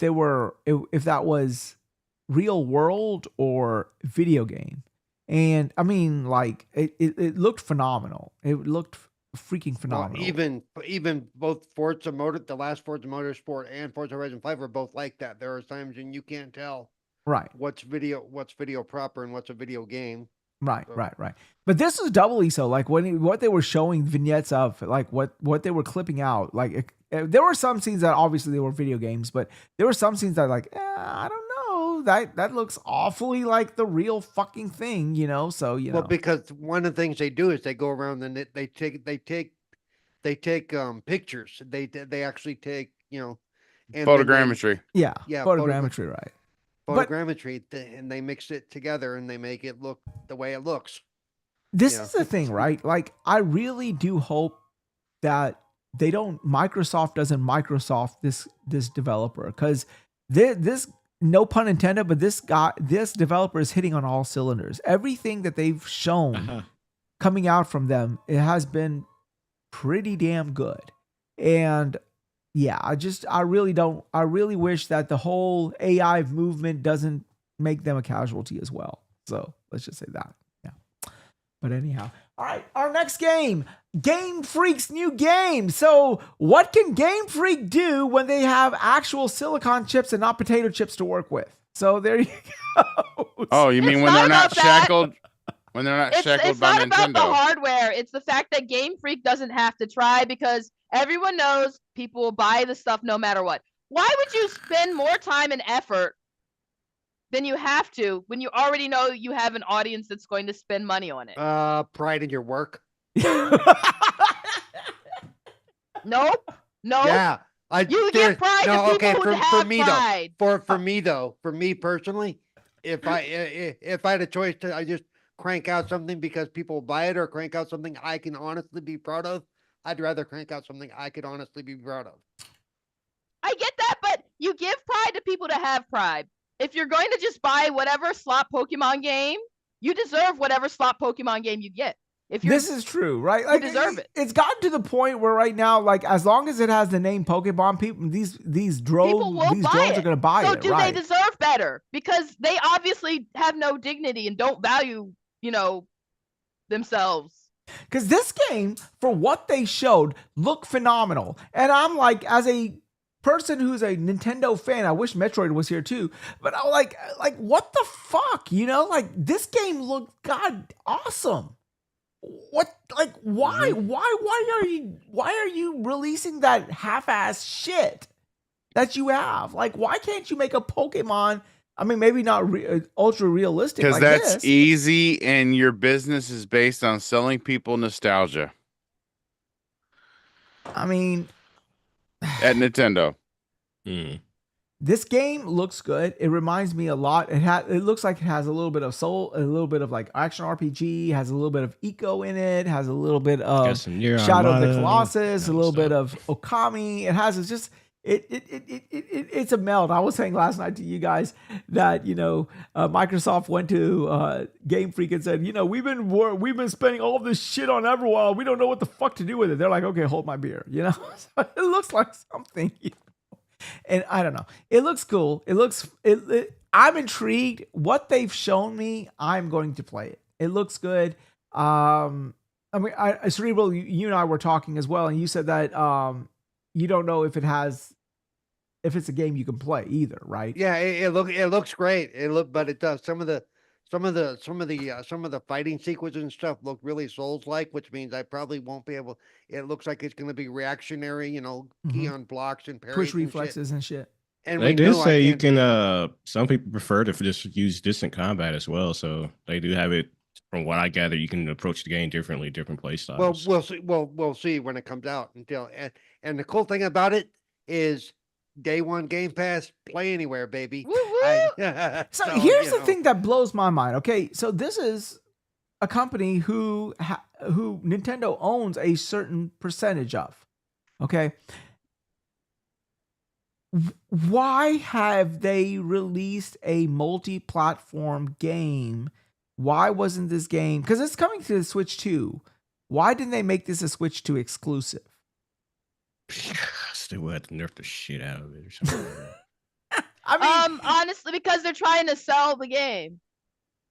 that was real world or video game, and I mean, like it looked phenomenal. It looked freaking phenomenal. Well, even both the last Forza Motorsport and Forza Horizon 5 are both like that. There are times when you can't tell what's video proper and what's a video game. Right. But this is doubly so. Like what they were showing vignettes of, like what they were clipping out. Like there were some scenes that obviously they were video games, but there were some scenes that I don't know, that looks awfully like the real fucking thing, So Well, because one of the things they do is they go around and they take pictures. They actually take and photogrammetry. Yeah, photogrammetry, right? Photogrammetry, and they mix it together and they make it look the way it looks. This is the thing, right? Like, I really do hope that Microsoft doesn't Microsoft this developer, because this, no pun intended, but this developer is hitting on all cylinders. Everything that they've shown coming out from them, it has been pretty damn good. And yeah, I really wish that the whole AI movement doesn't make them a casualty as well. So let's just say that. Yeah. But anyhow, all right, our next game, Game Freak's new game. So what can Game Freak do when they have actual silicon chips and not potato chips to work with? So there you go. Oh, you mean when they're not shackled? When they're not shackled by Nintendo. It's not about the hardware. It's the fact that Game Freak doesn't have to try, because everyone knows people will buy the stuff no matter what. Why would you spend more time and effort than you have to when you already know you have an audience that's going to spend money on it? Pride in your work. Nope. No. Yeah. You give pride to people who have pride. For me personally, if I had a choice to, I just crank out something because people buy it, or crank out something I can honestly be proud of, I'd rather crank out something I could honestly be proud of. I get that, but you give pride to people to have pride. If you're going to just buy whatever slot Pokemon game, you deserve whatever slot Pokemon game you get. This is true, right? Like, you deserve it. It's gotten to the point where right now, like, as long as it has the name Pokemon, these drones are going to buy it. So do they deserve better? Because they obviously have no dignity and don't value, themselves. Because this game, for what they showed, looked phenomenal. And I'm like, as a person who's a Nintendo fan, I wish Metroid was here too. But I'm like what the fuck? Like, this game looked awesome. What, like, why are you releasing that half-ass shit that you have? Like, why can't you make a Pokemon? I mean, maybe not ultra realistic, because like that's this. easy, and your business is based on selling people nostalgia. I mean, at Nintendo. This game looks good. It reminds me a lot. It looks like it has a little bit of soul, a little bit of like action RPG, has a little bit of eco in it, has a little bit of Shadow of the Colossus, a little bit of Okami. It's it's a melt. I was saying last night to you guys that Microsoft went to Game Freak and said, we've been spending all this shit on Everwild. We don't know what the fuck to do with it. They're like, okay, hold my beer. So it looks like something. And I don't know. It looks cool. I'm intrigued. What they've shown me, I'm going to play it. It looks good. Cerebral, you and I were talking as well, and you said that you don't know if it's a game you can play either, right? Yeah, it looks great. But it does some of the fighting sequences and stuff look really Souls-like, which means I probably won't be able. It looks like it's going to be reactionary, key on blocks and parries, push reflexes and shit. And they did say you can. Some people prefer to just use distant combat as well, so they do have it. From what I gather, you can approach the game differently, different play styles. Well, we'll see. We'll see when it comes out. And the cool thing about it is day one Game Pass, play anywhere, baby. So here's the thing that blows my mind. Okay, so this is a company who Nintendo owns a certain percentage of. Okay. Why have they released a multi-platform game? Why wasn't this game? Because it's coming to the Switch 2. Why didn't they make this a Switch 2 exclusive? They would have to nerf the shit out of it or something. I mean, honestly, because they're trying to sell the game.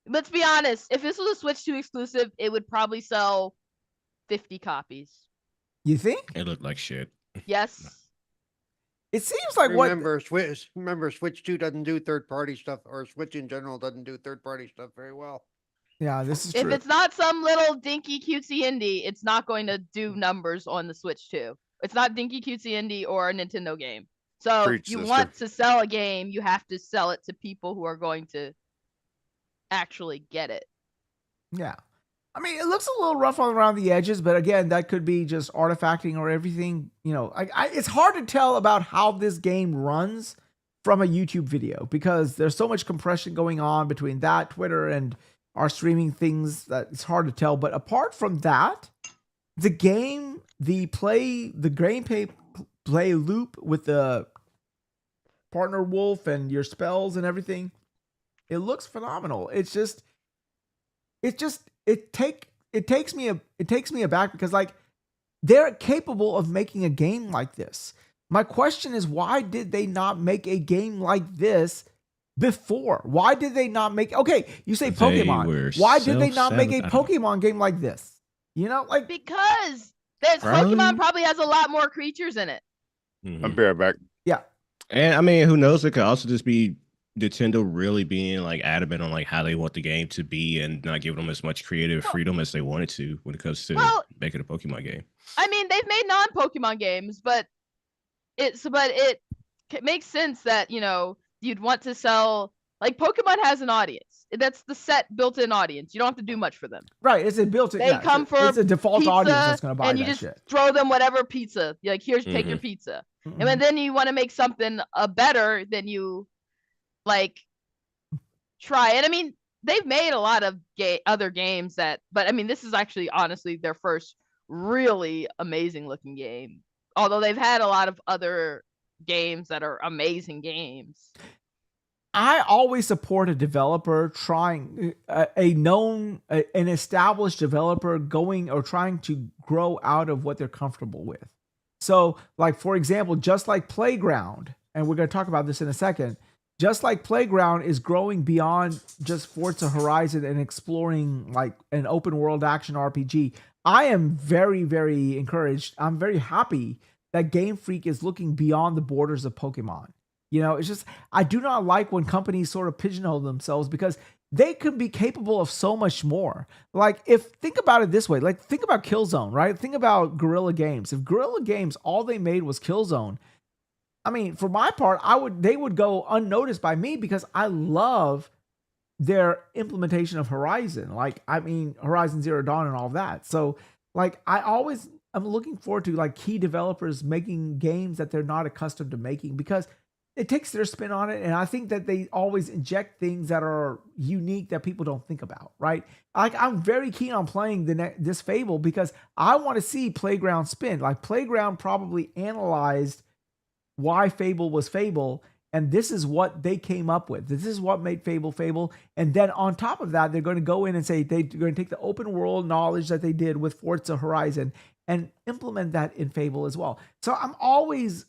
Let's be honest. If this was a Switch 2 exclusive, it would probably sell 50 copies. You think? It looked like shit. Yes. It seems like remember, Switch 2 doesn't do third-party stuff, or Switch in general doesn't do third-party stuff very well. Yeah, this is true. If it's not some little dinky cutesy indie, it's not going to do numbers on the Switch 2. It's not dinky cutesy indie or a Nintendo game. So if you want to sell a game, you have to sell it to people who are going to actually get it. Yeah. I mean, it looks a little rough around the edges, but again, that could be just artifacting or everything. It's hard to tell about how this game runs from a YouTube video because there's so much compression going on between that, Twitter, and our streaming things that it's hard to tell. But apart from that, the game, the gameplay loop with the partner wolf and your spells and everything, it looks phenomenal. It takes me aback because they're capable of making a game like this. My question is, why did they not make a game like this before? Why did they not make? Okay, you say Pokemon. Why did they not make a Pokemon game like this? Because Pokemon probably has a lot more creatures in it. Mm-hmm. I'll be right back. Yeah, and I mean, who knows? It could also just be Nintendo really being adamant on how they want the game to be and not giving them as much creative freedom as they wanted to when it comes to making a Pokemon game. I mean, they've made non-Pokemon games, but it makes sense that you'd want to sell Pokemon has an audience. That's the set built-in audience. You don't have to do much for them. Right, it's a built-in. They come for it's a default audience that's going to buy and you that just shit. throw them whatever pizza. Here's take your pizza, and then you want to make something better than you. Try and I mean they've made a lot of other games but I mean this is actually honestly their first really amazing looking game, although they've had a lot of other games that are amazing games. I always support a developer trying an established developer going or trying to grow out of what they're comfortable with. So for example, just like Playground, and we're going to talk about this in a second, just like Playground is growing beyond just Forza Horizon and exploring an open world action RPG, I am very, very encouraged. I'm very happy that Game Freak is looking beyond the borders of Pokemon. It's just, I do not like when companies sort of pigeonhole themselves because they could be capable of so much more. Think about it this way, think about Killzone, right? Think about Guerrilla Games. If Guerrilla Games, all they made was Killzone, I mean, for my part, they would go unnoticed by me because I love their implementation of Horizon. Horizon Zero Dawn and all of that. So I'm looking forward to key developers making games that they're not accustomed to making because it takes their spin on it. And I think that they always inject things that are unique that people don't think about, right? I'm very keen on playing this Fable because I want to see Playground spin. Playground probably analyzed why Fable was Fable. And this is what they came up with. This is what made Fable Fable. And then on top of that, they're going to go in and say they're going to take the open world knowledge that they did with Forza Horizon and implement that in Fable as well. So I'm always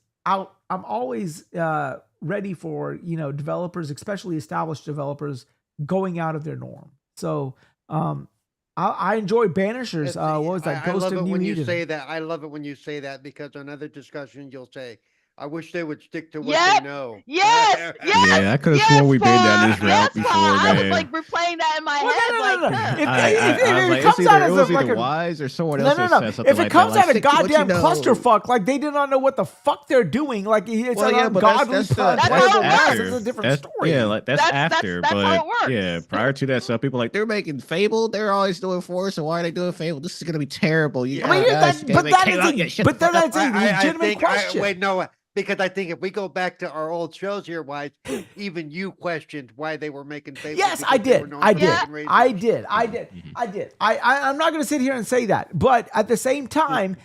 ready for, developers, especially established developers, going out of their norm. So I enjoy Banishers. What was that? I Ghost love of it New when you Eden. say that. I love it when you say that because on other discussions you'll say, I wish they would stick to what Yep. they know. Yes. Yeah, I could have sworn we've been down this route before, I was man. like replaying that in my Well, head. no. Like, If it It's comes out either, as it was like either a Wize or someone else that said something If it like comes that. out a Like, stick to what you goddamn know. clusterfuck, like they do not know what the fuck they're doing. Like it's Well, an yeah, but ungodly that's playable how it mass. works. It's a different story. Yeah, like that's after, that's but how it works. yeah, prior to that, some people like they're making Fable. They're always doing Forza. Why are they doing Fable? This is gonna be terrible. You I mean, guys, that's a legitimate question. Wait, no, because I think if we go back to our old shows here, Wize, even you questioned why they were making Fable. Yes, because I they were did. known I for did. making razors. I did. I'm not going to sit here and say that, but at the same time,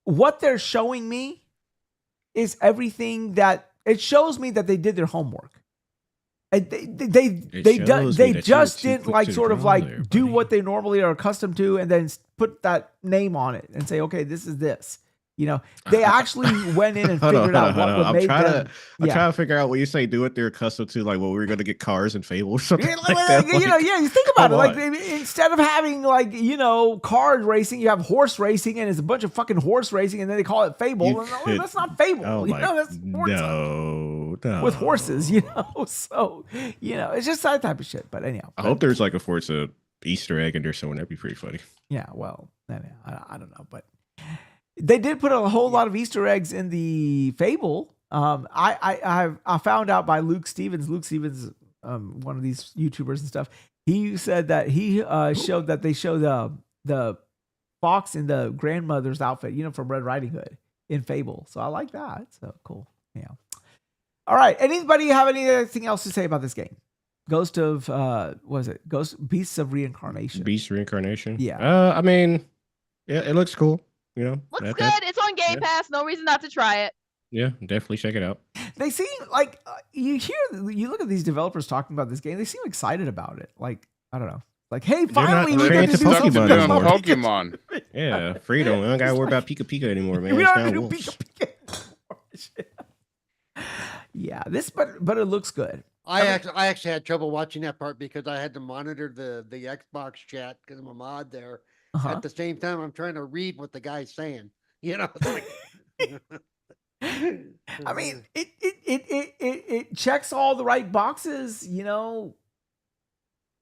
what they're showing me is everything that it shows me that they did their homework. And they just didn't like sort of like do what they normally are accustomed to and then put that name on it and say, okay, this is this. They actually went in and figured out what would make them. I'm trying to figure out what you say. Do what they're accustomed to, like, well, we're going to get cars and Fable or something like that. You think about it. Like, instead of having like car racing, you have horse racing, and it's a bunch of fucking horse racing, and then they call it Fable. No, that's not Fable. That's Forza. No, with horses. So it's just that type of shit. But anyhow, I hope there's like a Forza Easter egg in there somewhere. That'd be pretty funny. Yeah, well, I don't know, but. They did put a whole lot of Easter eggs in the Fable. I found out by Luke Stevens. Luke Stevens, one of these YouTubers and stuff. He said that he showed that they show the fox in the grandmother's outfit, from Red Riding Hood in Fable. So I like that. So cool. Yeah. All right. Anybody have anything else to say about this game? Ghost of Beasts of Reincarnation. Beast Reincarnation. Yeah. I mean, yeah, it looks cool. Looks good. It's on Game Pass. No reason not to try it. Yeah, definitely check it out. They seem like you look at these developers talking about this game. They seem excited about it. Like, I don't know. Like, hey, finally we get to do something Pokemon. Yeah, freedom. We don't gotta worry about Pika Pika anymore, man. We don't have to do Pika Pika. Yeah, but it looks good. I actually had trouble watching that part because I had to monitor the Xbox chat because I'm a mod there. At the same time, I'm trying to read what the guy's saying. It's like, I mean, it checks all the right boxes.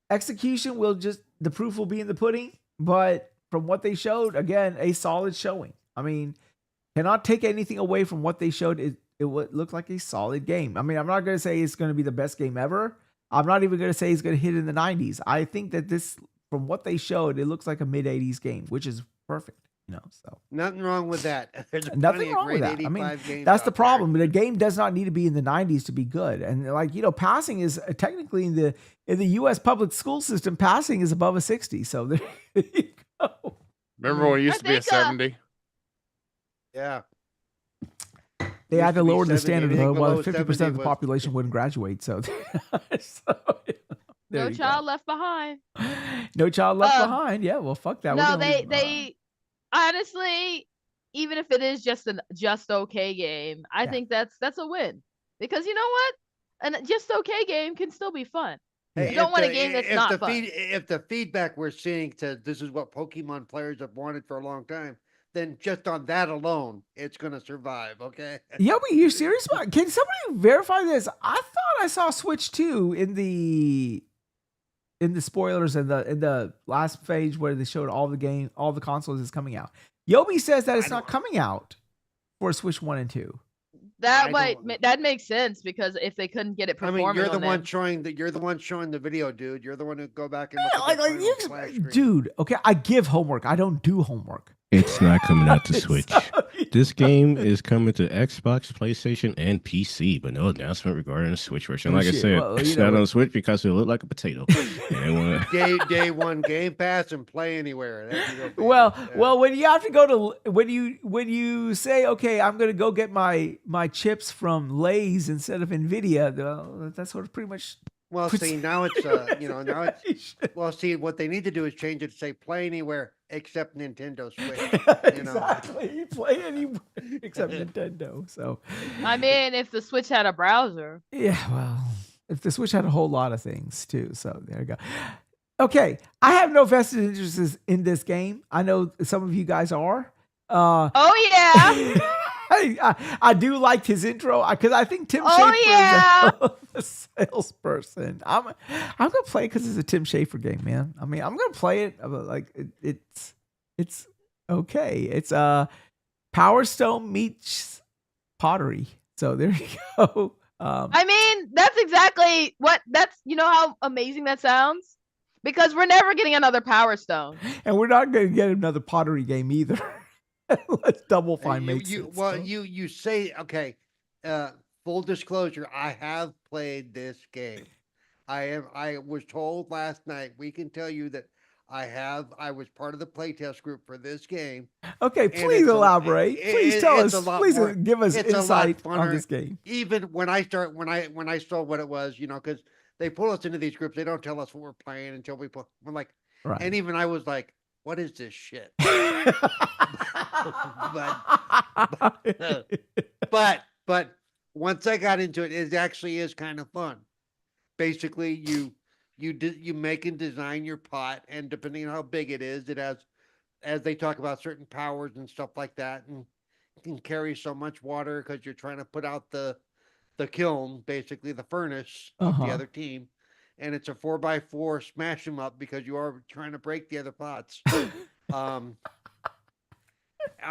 Execution the proof will be in the pudding. But from what they showed, again, a solid showing. I mean, cannot take anything away from what they showed. It looked like a solid game. I mean, I'm not going to say it's going to be the best game ever. I'm not even going to say it's going to hit in the 90s. I think that this. From what they showed, it looks like a mid-'80s game, which is perfect. So nothing wrong with that. There's nothing wrong with that. I mean, that's the problem. The game does not need to be in the 90s to be good. And passing is technically in the U.S. public school system, passing is above a 60. So there you go. Remember when it used to be a 70? Yeah. They had to lower the standard, well, 50% of the population wouldn't graduate. So. No child left behind. No child left behind. Yeah, well, fuck that. No, they honestly, even if it is just just okay game, I think that's a win because you know what, a just okay game can still be fun. You don't want a game that's not fun. If the feedback we're seeing says this is what Pokemon players have wanted for a long time, then just on that alone, it's going to survive. Okay. Yeah, but you serious? Can somebody verify this? I thought I saw Switch 2 in the spoilers in the last page where they showed all the consoles is coming out. Yobi says that it's not coming out for Switch 1 and 2. That makes sense because if they couldn't get it performing, you're the one showing the video, dude. You're the one who go back and look dude. Okay, I give homework. I don't do homework. It's not coming out to Switch. This game is coming to Xbox, PlayStation, and PC, but no announcement regarding the Switch version. Like I said, it's not on the Switch because it looked like a potato. Day one Game Pass and play anywhere. Well, when you have to go to when you say, okay, I'm going to go get my chips from Lay's instead of Nvidia, that's sort of pretty much. Well, see, now it's well, see, what they need to do is change it to say play anywhere except Nintendo Switch. Exactly, play anywhere except Nintendo. So, I mean, if the Switch had a browser. Yeah, well, if the Switch had a whole lot of things too. So there you go. Okay, I have no vested interest in this game. I know some of you guys are. Oh yeah. I do like his intro because I think Tim Schafer is a salesperson. I'm gonna play it because it's a Tim Schafer game, man. I mean, I'm gonna play it. Like it's okay. It's Power Stone meets pottery. So there you go. I mean, that's exactly you know how amazing that sounds? Because we're never getting another Power Stone. And we're not gonna get another pottery game either. Let's Double Fine make sense. Well, you say, okay, full disclosure, I have played this game. I was told last night, we can tell you that I was part of the playtest group for this game. Okay, please elaborate. Please tell us. Please give us insight on this game. Even when I saw what it was, because they pull us into these groups, they don't tell us what we're playing until we're like, right. And even I was like, what is this shit? but once I got into it, it actually is kind of fun. Basically, you make and design your pot, and depending on how big it is, it has, as they talk about, certain powers and stuff like that, and you can carry so much water because you're trying to put out the kiln, basically the furnace of the other team. And it's a 4x4 smash them up because you are trying to break the other pots. I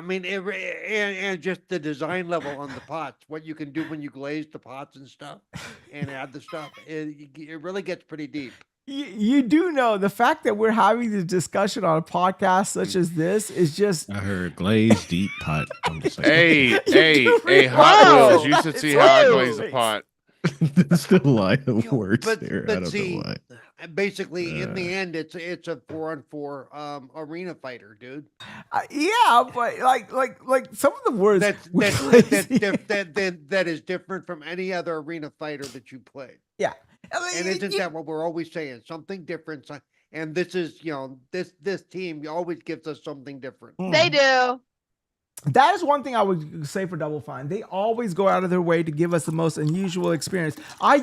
mean, and just the design level on the pots, what you can do when you glaze the pots and stuff and add the stuff, it really gets pretty deep. You do know the fact that we're having this discussion on a podcast such as this is just. I heard glazed deep pot. I'm just like, hey, Hot Wheels. You should see how I glaze a pot. There's still a lot of words there. I don't know why. Basically, in the end, it's a 4-on-4 arena fighter, dude. Yeah, but like some of the words that is different from any other arena fighter that you played. Yeah, and isn't that what we're always saying? Something different. And this is, this team always gives us something different. They do. That is one thing I would say for Double Fine. They always go out of their way to give us the most unusual experience. I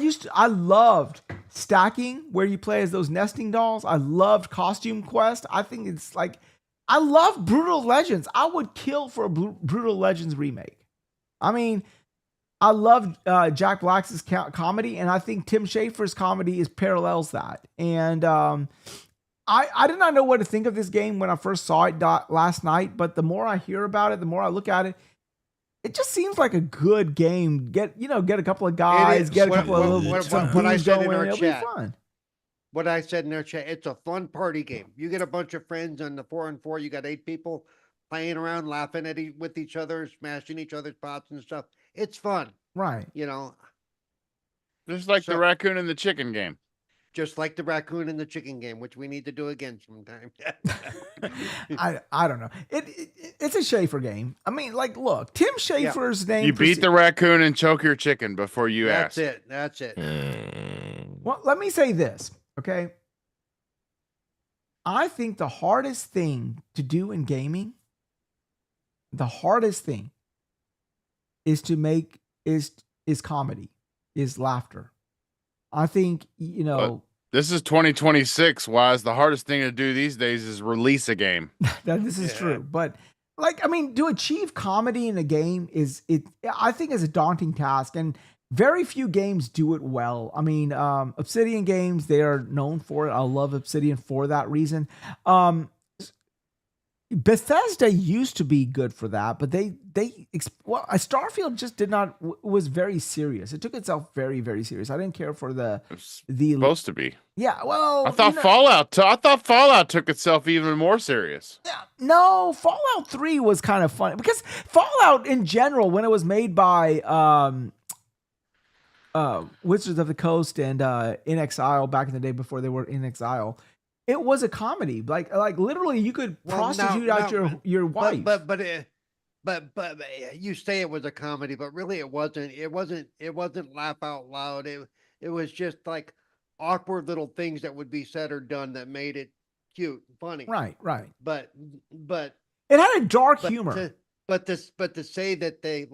loved stacking where you play as those nesting dolls. I loved Costume Quest. I think it's like, I love Brutal Legends. I would kill for a Brutal Legends remake. I mean, I love Jack Black's comedy, and I think Tim Schafer's comedy parallels that. And I did not know what to think of this game when I first saw it last night, but the more I hear about it, the more I look at it, it just seems like a good game. Get a couple of guys, get a couple of what I said in our chat. What I said in our chat, it's a fun party game. You get a bunch of friends on the 4-on-4, you got 8 people playing around, laughing with each other, smashing each other's pots and stuff. It's fun. Right. Just like the raccoon and the chicken game. Just like the raccoon and the chicken game, which we need to do again sometime. I don't know. It's a Schafer game. I mean, like, look, Tim Schafer's name. You beat the raccoon and choke your chicken before you ask. That's it. Well, let me say this, okay? I think the hardest thing to do in gaming, the hardest thing is to make is comedy, is laughter. I think, this is 2026. Wize, the hardest thing to do these days is release a game. This is true. But to achieve comedy in a game I think is a daunting task, and very few games do it well. I mean, Obsidian games, they are known for it. I love Obsidian for that reason. Bethesda used to be good for that, but Starfield just did not was very serious. It took itself very, very serious. I didn't care for the supposed to be. Yeah, well, I thought Fallout took itself even more serious. Yeah, no, Fallout 3 was kind of fun because Fallout in general, when it was made by Wizards of the Coast and In Exile back in the day before they were In Exile, it was a comedy. Like literally, you could prostitute out your wife. But you say it was a comedy, but really it wasn't. It wasn't laugh out loud. It was just like awkward little things that would be said or done that made it cute, funny. Right. But it had a dark humor. But to say that they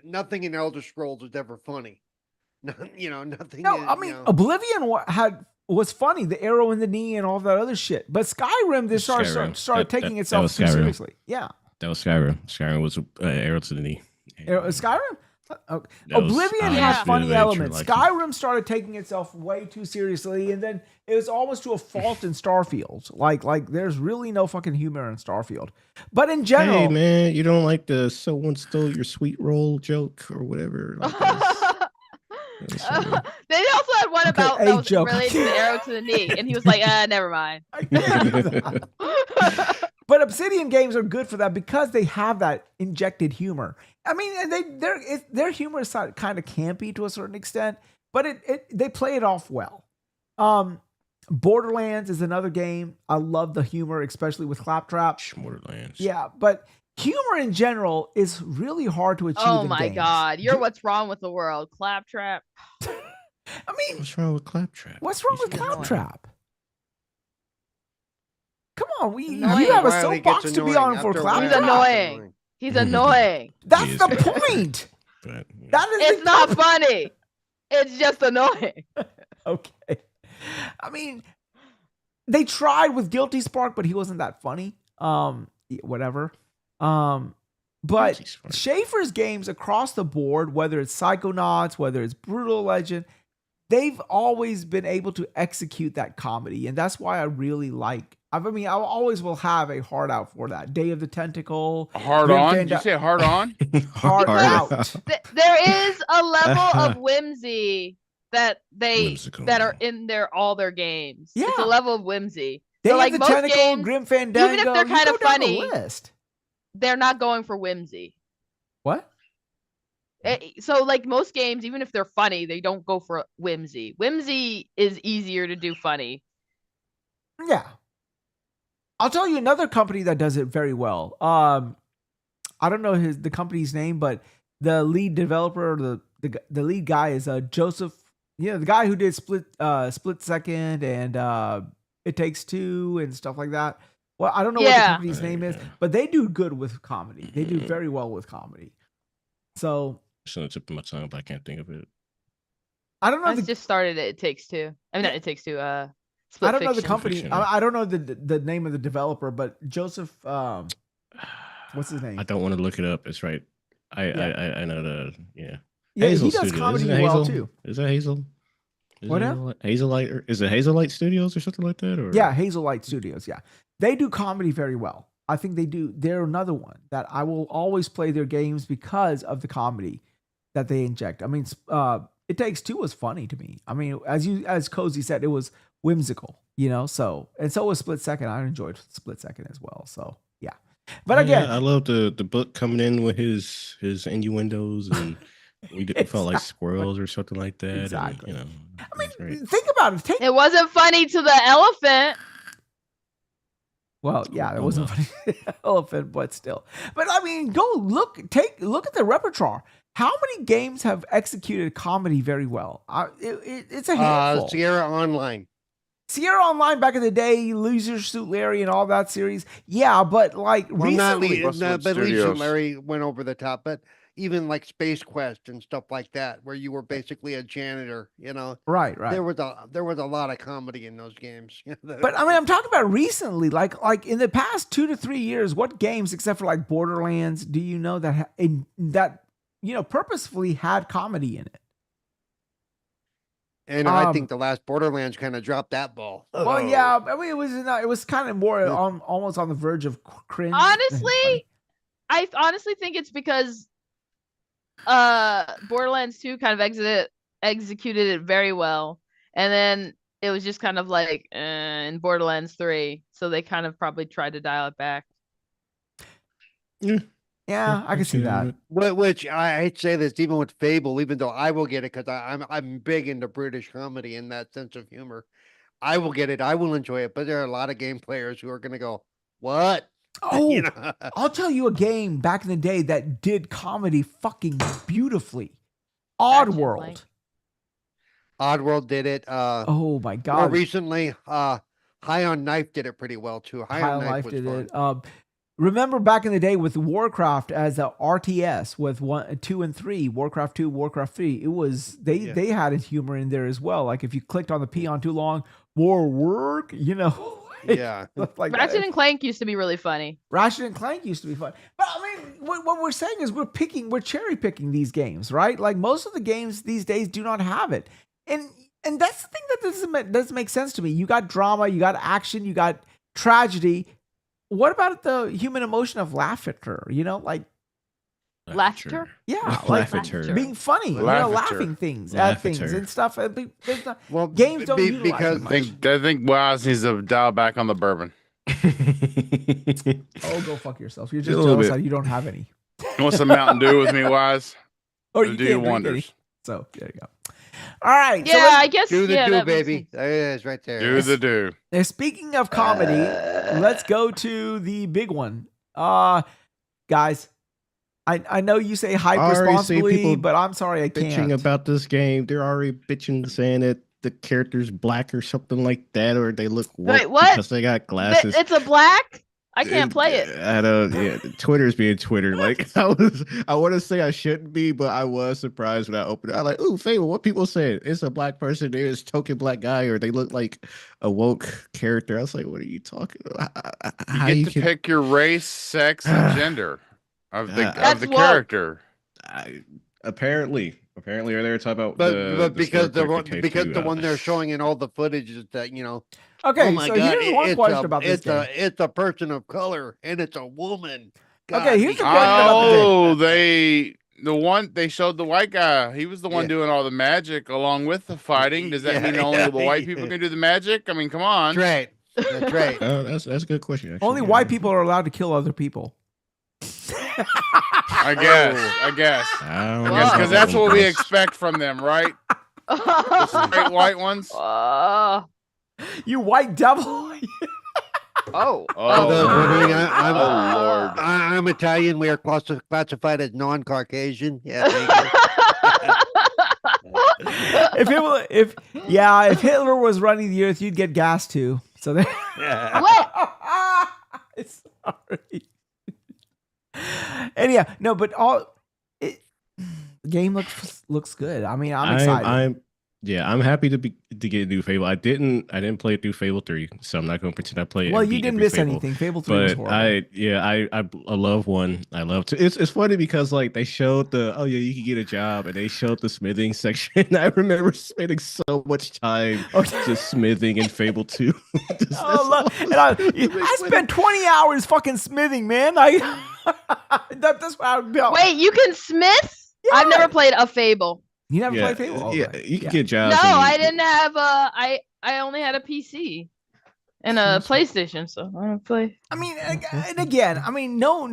nothing in Elder Scrolls is ever funny. Nothing. No, I mean Oblivion was funny, the arrow in the knee and all that other shit. But Skyrim, they started taking itself too seriously. Yeah. That was Skyrim. Skyrim was arrow to the knee. Skyrim? Oblivion had funny elements. Skyrim started taking itself way too seriously, and then it was almost to a fault in Starfield. Like there's really no fucking humor in Starfield. But in general, hey man, you don't like the someone stole your sweet roll joke or whatever. They also had one about that was related to the arrow to the knee, and he was like, never mind. But Obsidian games are good for that because they have that injected humor. I mean, their humor is kind of campy to a certain extent, but they play it off well. Borderlands is another game. I love the humor, especially with Claptrap. Borderlands. Yeah, but humor in general is really hard to achieve. Oh my God, you're what's wrong with the world, Claptrap. I mean, what's wrong with Claptrap? What's wrong with Claptrap? Come on, you have a soapbox to be on for Claptrap. He's annoying. He's annoying. That's the point. It's not funny. It's just annoying. Okay. I mean, they tried with Guilty Spark, but he wasn't that funny. Whatever. But Schaefer's games across the board, whether it's Psychonauts, whether it's Brutal Legend, they've always been able to execute that comedy. And that's why I really like. I mean, I always will have a hard out for that. Day of the Tentacle. Hard on? Did you say hard on? Hard out. There is a level of whimsy that are in all their games. Yeah. It's a level of whimsy. Day so, of the Tentacle, games, Grim Fandango. Even if they're kind of funny, the they're not going for whimsy. What? So, like most games, even if they're funny, they don't go for whimsy. Whimsy is easier to do funny. Yeah. I'll tell you another company that does it very well. I don't know the company's name, but the lead developer, or the lead guy is Joseph. The guy who did Split Second and It Takes Two and stuff like that. Well, I don't know what the company's name is, but they do good with comedy. They do very well with comedy. So, it's on the tip of my tongue, but I can't think of it. I don't know. I just started It Takes Two. I mean, not It Takes Two. I don't know the company. I don't know the name of the developer, but Joseph. What's his name? I don't want to look it up. It's right. I know the Yeah, Hazel he does Studios. comedy Isn't it well Hazel? too. Is that Hazel? What now? Hazelite? Is it Hazelite Studios or something like that? Or yeah, Hazelite Studios. Yeah, they do comedy very well. I think they do. They're another one that I will always play their games because of the comedy that they inject. I mean, It Takes Two was funny to me. I mean, as Cozy said, it was whimsical, so was Split Second. I enjoyed Split Second as well. So yeah. But again, I love the book coming in with his innuendos, and we felt like squirrels or something like that. Exactly. And, I mean, think about it. It wasn't funny to the elephant. Well, yeah, it wasn't funny to the elephant, but still. But I mean, look at the repertoire. How many games have executed comedy very well? It's a handful. Sierra Online. Sierra Online back in the day, Leisure Suit Larry and all that series. Yeah, but like recently. But Leisure Suit Larry went over the top. But even like Space Quest and stuff like that, where you were basically a janitor, Right. There was a lot of comedy in those games. But I mean, I'm talking about recently, like in the past 2 to 3 years, what games, except for like Borderlands, do you know that purposefully had comedy in it? And I think the last Borderlands kind of dropped that ball. Well, yeah, I mean, it was kind of more almost on the verge of cringe. Honestly, I honestly think it's because Borderlands 2 kind of executed it very well, and then it was just kind of like in Borderlands 3, so they kind of probably tried to dial it back. Yeah, I can see that. Which I hate to say this, even with Fable, even though I will get it because I'm big into British comedy and that sense of humor, I will get it. I will enjoy it. But there are a lot of game players who are going to go, "What?" Oh, I'll tell you a game back in the day that did comedy fucking beautifully. Oddworld. Oddworld did it. Oh my god! More recently, High on Knife did it pretty well too. High on Knife was did fun. it. Remember back in the day with Warcraft as a RTS with 1, 2, and 3, Warcraft 2, Warcraft 3. It was they had a humor in there as well. Like if you clicked on the P on too long, more work, you know. Yeah. Like Ratchet and Clank used to be really funny. Ratchet and Clank used to be fun. But I mean, what we're saying is we're cherry picking these games, right? Like most of the games these days do not have it. And that's the thing that doesn't make sense to me. You got drama, you got action, you got tragedy. What about the human emotion of laughter? You know, like laughter. Yeah, like being funny. You know, laughing things at things and stuff. Well, games don't utilize because I think Wize needs to dial back on the bourbon. Oh, go fuck yourself. You're just jealous that you don't have any. You want some Mountain Dew with me, Wize? Oh, you do wonders. So there you go. All right. Yeah, so I guess. Do the yeah, do, baby. There it is, right there. Do the do. Now, speaking of comedy, let's go to the big one. Guys, I know you say hype responsibly, but I'm sorry I can't. Bitching about this game. They're already bitching, saying that the character's black or something like that, or they look Wait, what? because they got glasses. It's a black? I can't play it. I don't. Yeah, Twitter's being Twitter. Like I want to say I shouldn't be, but I was surprised when I opened it. I like, ooh, Fable. What people say? It's a black person. There's token black guy, or they look like a woke character. I was like, what are you talking about? You get to pick your race, sex, and gender of the character. Apparently, or they're talking about, but because the one they're showing in all the footage is that Okay, oh my so God, here's one question about this game. It's a person of color and it's a woman. God, okay, here's the question about the game. They showed the white guy. He was the one doing all the magic along with the fighting. Does that mean only the white people can do the magic? I mean, come on. That's right. That's right. That's a good question. Actually. Only white people are allowed to kill other people. I guess. Because that's what we expect from them, right? The straight white ones. You white devil. Oh Lord. Lord. I'm Italian. We are classified as non-Caucasian. Yeah. If Hitler was running the earth, you'd get gas too. So there. What? Sorry. And yeah, no, but the game looks good. I mean, I'm excited. I'm happy to get a new Fable. I didn't play it through Fable 3, so I'm not going to pretend I played it. Well, you didn't miss anything. Fable 3 was horrible. I love 1. I love 2. It's funny because like they showed you can get a job, and they showed the smithing section. I remember spending so much time just smithing in Fable 2. I spent 20 hours fucking smithing, man. That's what I built. Wait, you can smith? Yeah. I've never played a Fable. You never played Fable? You can get jobs. No, I didn't have I only had a PC and a PlayStation, so I don't play. I mean, and again, I mean, no,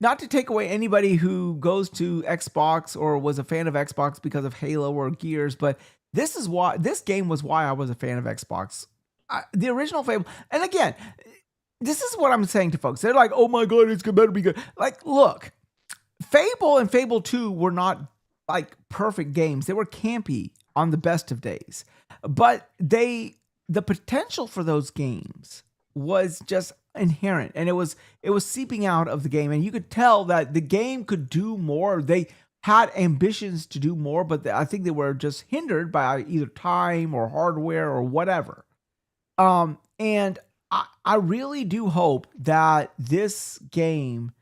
not to take away anybody who goes to Xbox or was a fan of Xbox because of Halo or Gears, but this game was why I was a fan of Xbox. The original Fable, and again, this is what I'm saying to folks. They're like, "Oh my God, it's better be good." Like, look, Fable and Fable 2 were not like perfect games. They were campy on the best of days, but the potential for those games was just inherent, and it was seeping out of the game, and you could tell that the game could do more. They had ambitions to do more, but I think they were just hindered by either time or hardware or whatever. And I really do hope that this game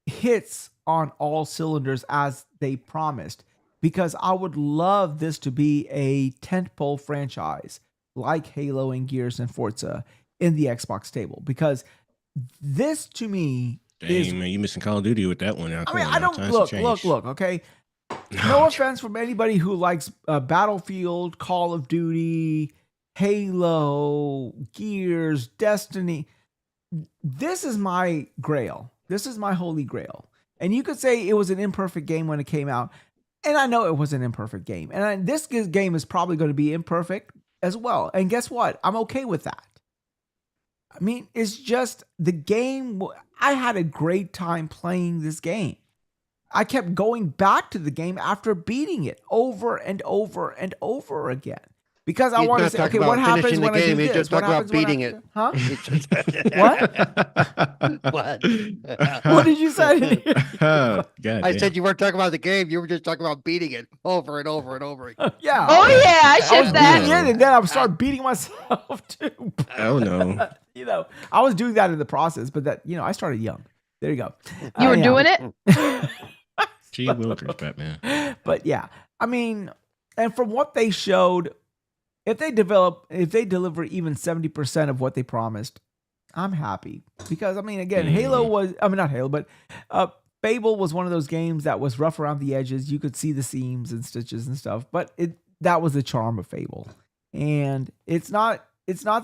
hits on all cylinders as they promised, because I would love this to be a tentpole franchise like Halo and Gears and Forza in the Xbox table, because this to me is. Man, you missing Call of Duty with that one. Now. I mean, I don't look. Okay, no offense from anybody who likes Battlefield, Call of Duty, Halo, Gears, Destiny. This is my grail. This is my holy grail. And you could say it was an imperfect game when it came out. And I know it was an imperfect game. And this game is probably going to be imperfect as well. And guess what? I'm okay with that. I mean, it's just the game. I had a great time playing this game. I kept going back to the game after beating it over and over and over again. Because I want to say, okay, what happens when I do this? Just talk about beating it. Huh? What? What? What did you say? I said you weren't talking about the game. You were just talking about beating it over and over and over again. Yeah. Oh yeah, I was shipped that. beating it, and then I started beating myself too. Oh no. You know, I was doing that in the process, but that, I started young. There you go. You were doing it? Gee willikers, Batman. But yeah, I mean, and from what they showed, if they deliver even 70% of what they promised, I'm happy. Because I mean, again, not Halo, but Fable was one of those games that was rough around the edges. You could see the seams and stitches and stuff, but that was the charm of Fable. And it's not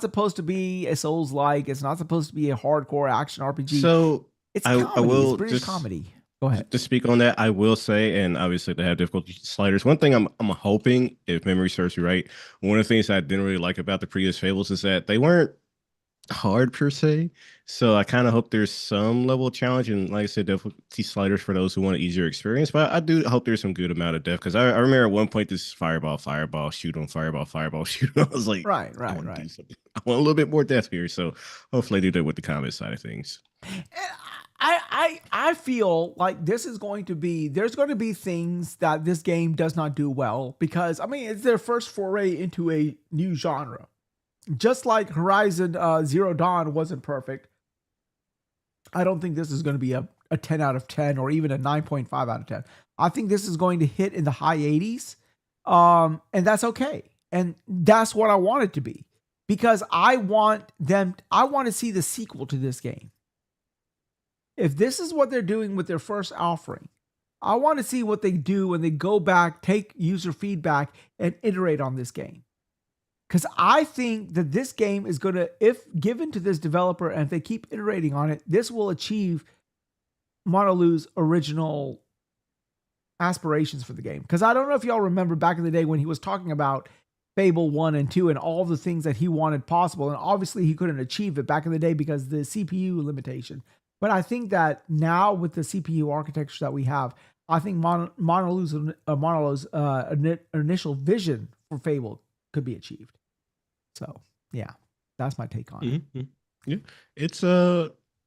supposed to be a Souls-like. It's not supposed to be a hardcore action RPG. So it's comedy. I will it's British comedy. Go ahead. To speak on that, I will say, and obviously they have difficulty sliders. One thing I'm hoping, if memory serves me right, one of the things I didn't really like about the previous Fables is that they weren't hard per se. So I kind of hope there's some level of challenge, and like I said, difficulty sliders for those who want an easier experience. But I do hope there's some good amount of depth, because I remember at one point this fireball, shoot on, fireball, shoot on. I was like, right. I want a little bit more depth here. So hopefully they do that with the combat side of things. I feel like there's going to be things that this game does not do well, because I mean, it's their first foray into a new genre. Just like Horizon Zero Dawn wasn't perfect, I don't think this is going to be a 10 out of 10 or even a 9.5 out of 10. I think this is going to hit in the high 80s. And that's okay. And that's what I want it to be, because I want to see the sequel to this game. If this is what they're doing with their first offering, I want to see what they do when they go back, take user feedback, and iterate on this game. Because I think that this game is going to, if given to this developer and if they keep iterating on it, this will achieve Monolith's original aspirations for the game. Because I don't know if y'all remember back in the day when he was talking about Fable 1 and 2 and all the things that he wanted possible. And obviously he couldn't achieve it back in the day because of the CPU limitation. But I think that now with the CPU architecture that we have, I think Monolith's initial vision for Fable could be achieved. So yeah, that's my take on it. Mm-hmm. Yeah,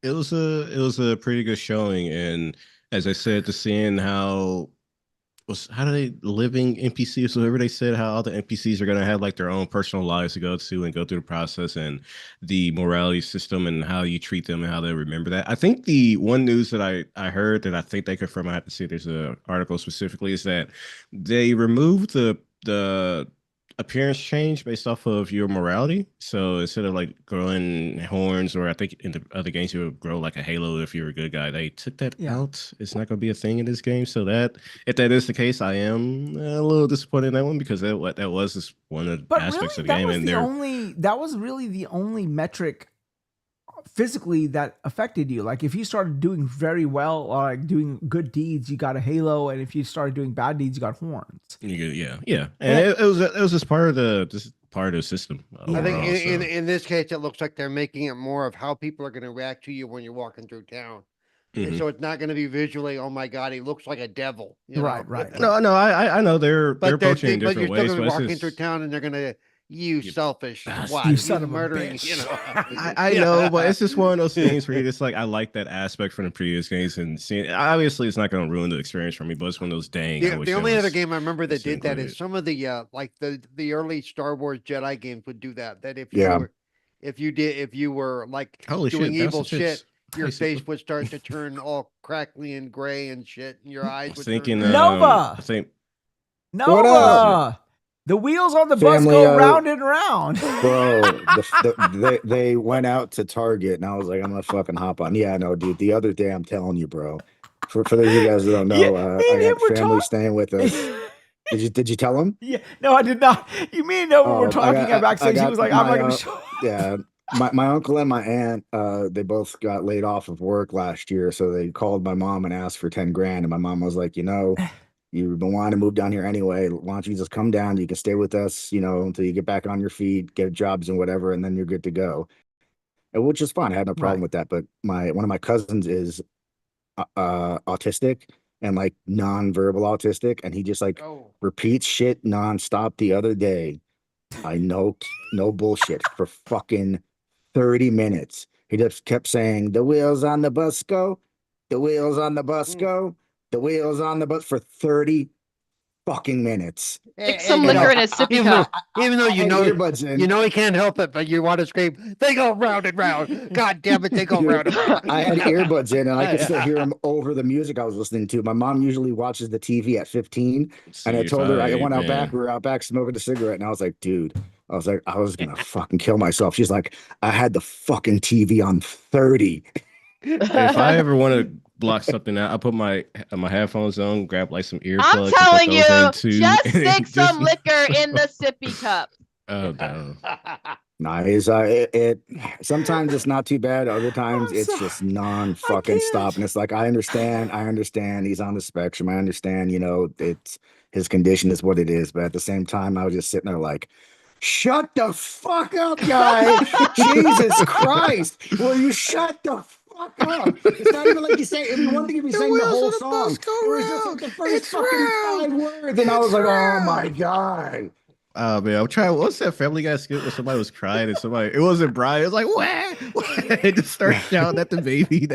it was a pretty good showing, and as I said, to seeing how do they living NPCs, whatever they said, how all the NPCs are gonna have like their own personal lives to go to and go through the process, and the morality system and how you treat them and how they remember that. I think the one news that I heard that I think they confirm, I have to see there's an article specifically, is that they removed the appearance change based off of your morality. So instead of like growing horns, or I think in the other games you would grow like a halo if you're a good guy, they took that out. It's not going to be a thing in this game. So that, if that is the case, I am a little disappointed in that one, because that was just one of the aspects of the game. And that was really the only metric physically that affected you. Like if you started doing very well, or like doing good deeds, you got a halo, and if you started doing bad deeds, you got horns. Yeah. And it was just part of the system. I think in this case, it looks like they're making it more of how people are going to react to you when you're walking through town. Mm-hmm. So it's not going to be visually, oh my God, he looks like a devil. Right. No, I know they're approaching in different ways. But you're still walking through town, and they're going to, you selfish, you son of murdering, I know, but it's just one of those things where it's like, I like that aspect from the previous games, and seeing, obviously it's not going to ruin the experience for me, but it's one of those the only other game I remember that did that is some of the like the early Star Wars Jedi games would do that. That if you were like doing evil shit, your face would start to turn all crackly and gray and shit, and your eyes would Nova. I think What up? The wheels on the bus go round and round. Bro, they went out to Target, and I was like, I'm gonna fucking hop on. Yeah, no, dude. The other day, I'm telling you, bro. For those of you guys that don't know, I got family staying with us. Did you tell him? Yeah, no, I did not. You mean no? When we're talking about saying she was like, I'm not gonna show. Yeah, my uncle and my aunt, they both got laid off of work last year, so they called my mom and asked for 10 grand, and my mom was like, you've been wanting to move down here anyway. Why don't you just come down? You can stay with us, until you get back on your feet, get jobs and whatever, and then you're good to go. Which is fine. I had no problem with that. But one of my cousins is autistic and like non-verbal autistic, and he just repeats shit nonstop. The other day, I know, no bullshit, for fucking 30 minutes. He just kept saying, "The wheels on the bus go, the wheels on the bus go. The wheels on the bus," for 30 fucking minutes. Stick some liquor in a sippy cup. Even though you know he can't help it, but you want to scream, "They go round and round." God damn it, they go round and round. I had earbuds in, and I could still hear him over the music I was listening to. My mom usually watches the TV at 15, and I told her I went out back. We were out back smoking a cigarette, and I was like, dude, I was gonna fucking kill myself. She's like, I had the fucking TV on 30. If I ever want to block something out, I put my headphones on, grab like some earplugs. I'm telling you, just stick some liquor in the sippy cup. Oh no. Nice. It sometimes it's not too bad. Other times it's just non-fucking stop. And it's like, I understand. He's on the spectrum. I understand, it's his condition is what it is. But at the same time, I was just sitting there like, shut the fuck up, guy. Jesus Christ. Will you shut the fuck up? It's not even like you say, it'd be one thing if you sang the whole song. It was just like the first fucking 5 words. And I was like, oh my God. Oh man, I'm trying. What's that Family Guy skit where somebody was crying and it wasn't Brian. It was like, what? They just start shouting at the baby.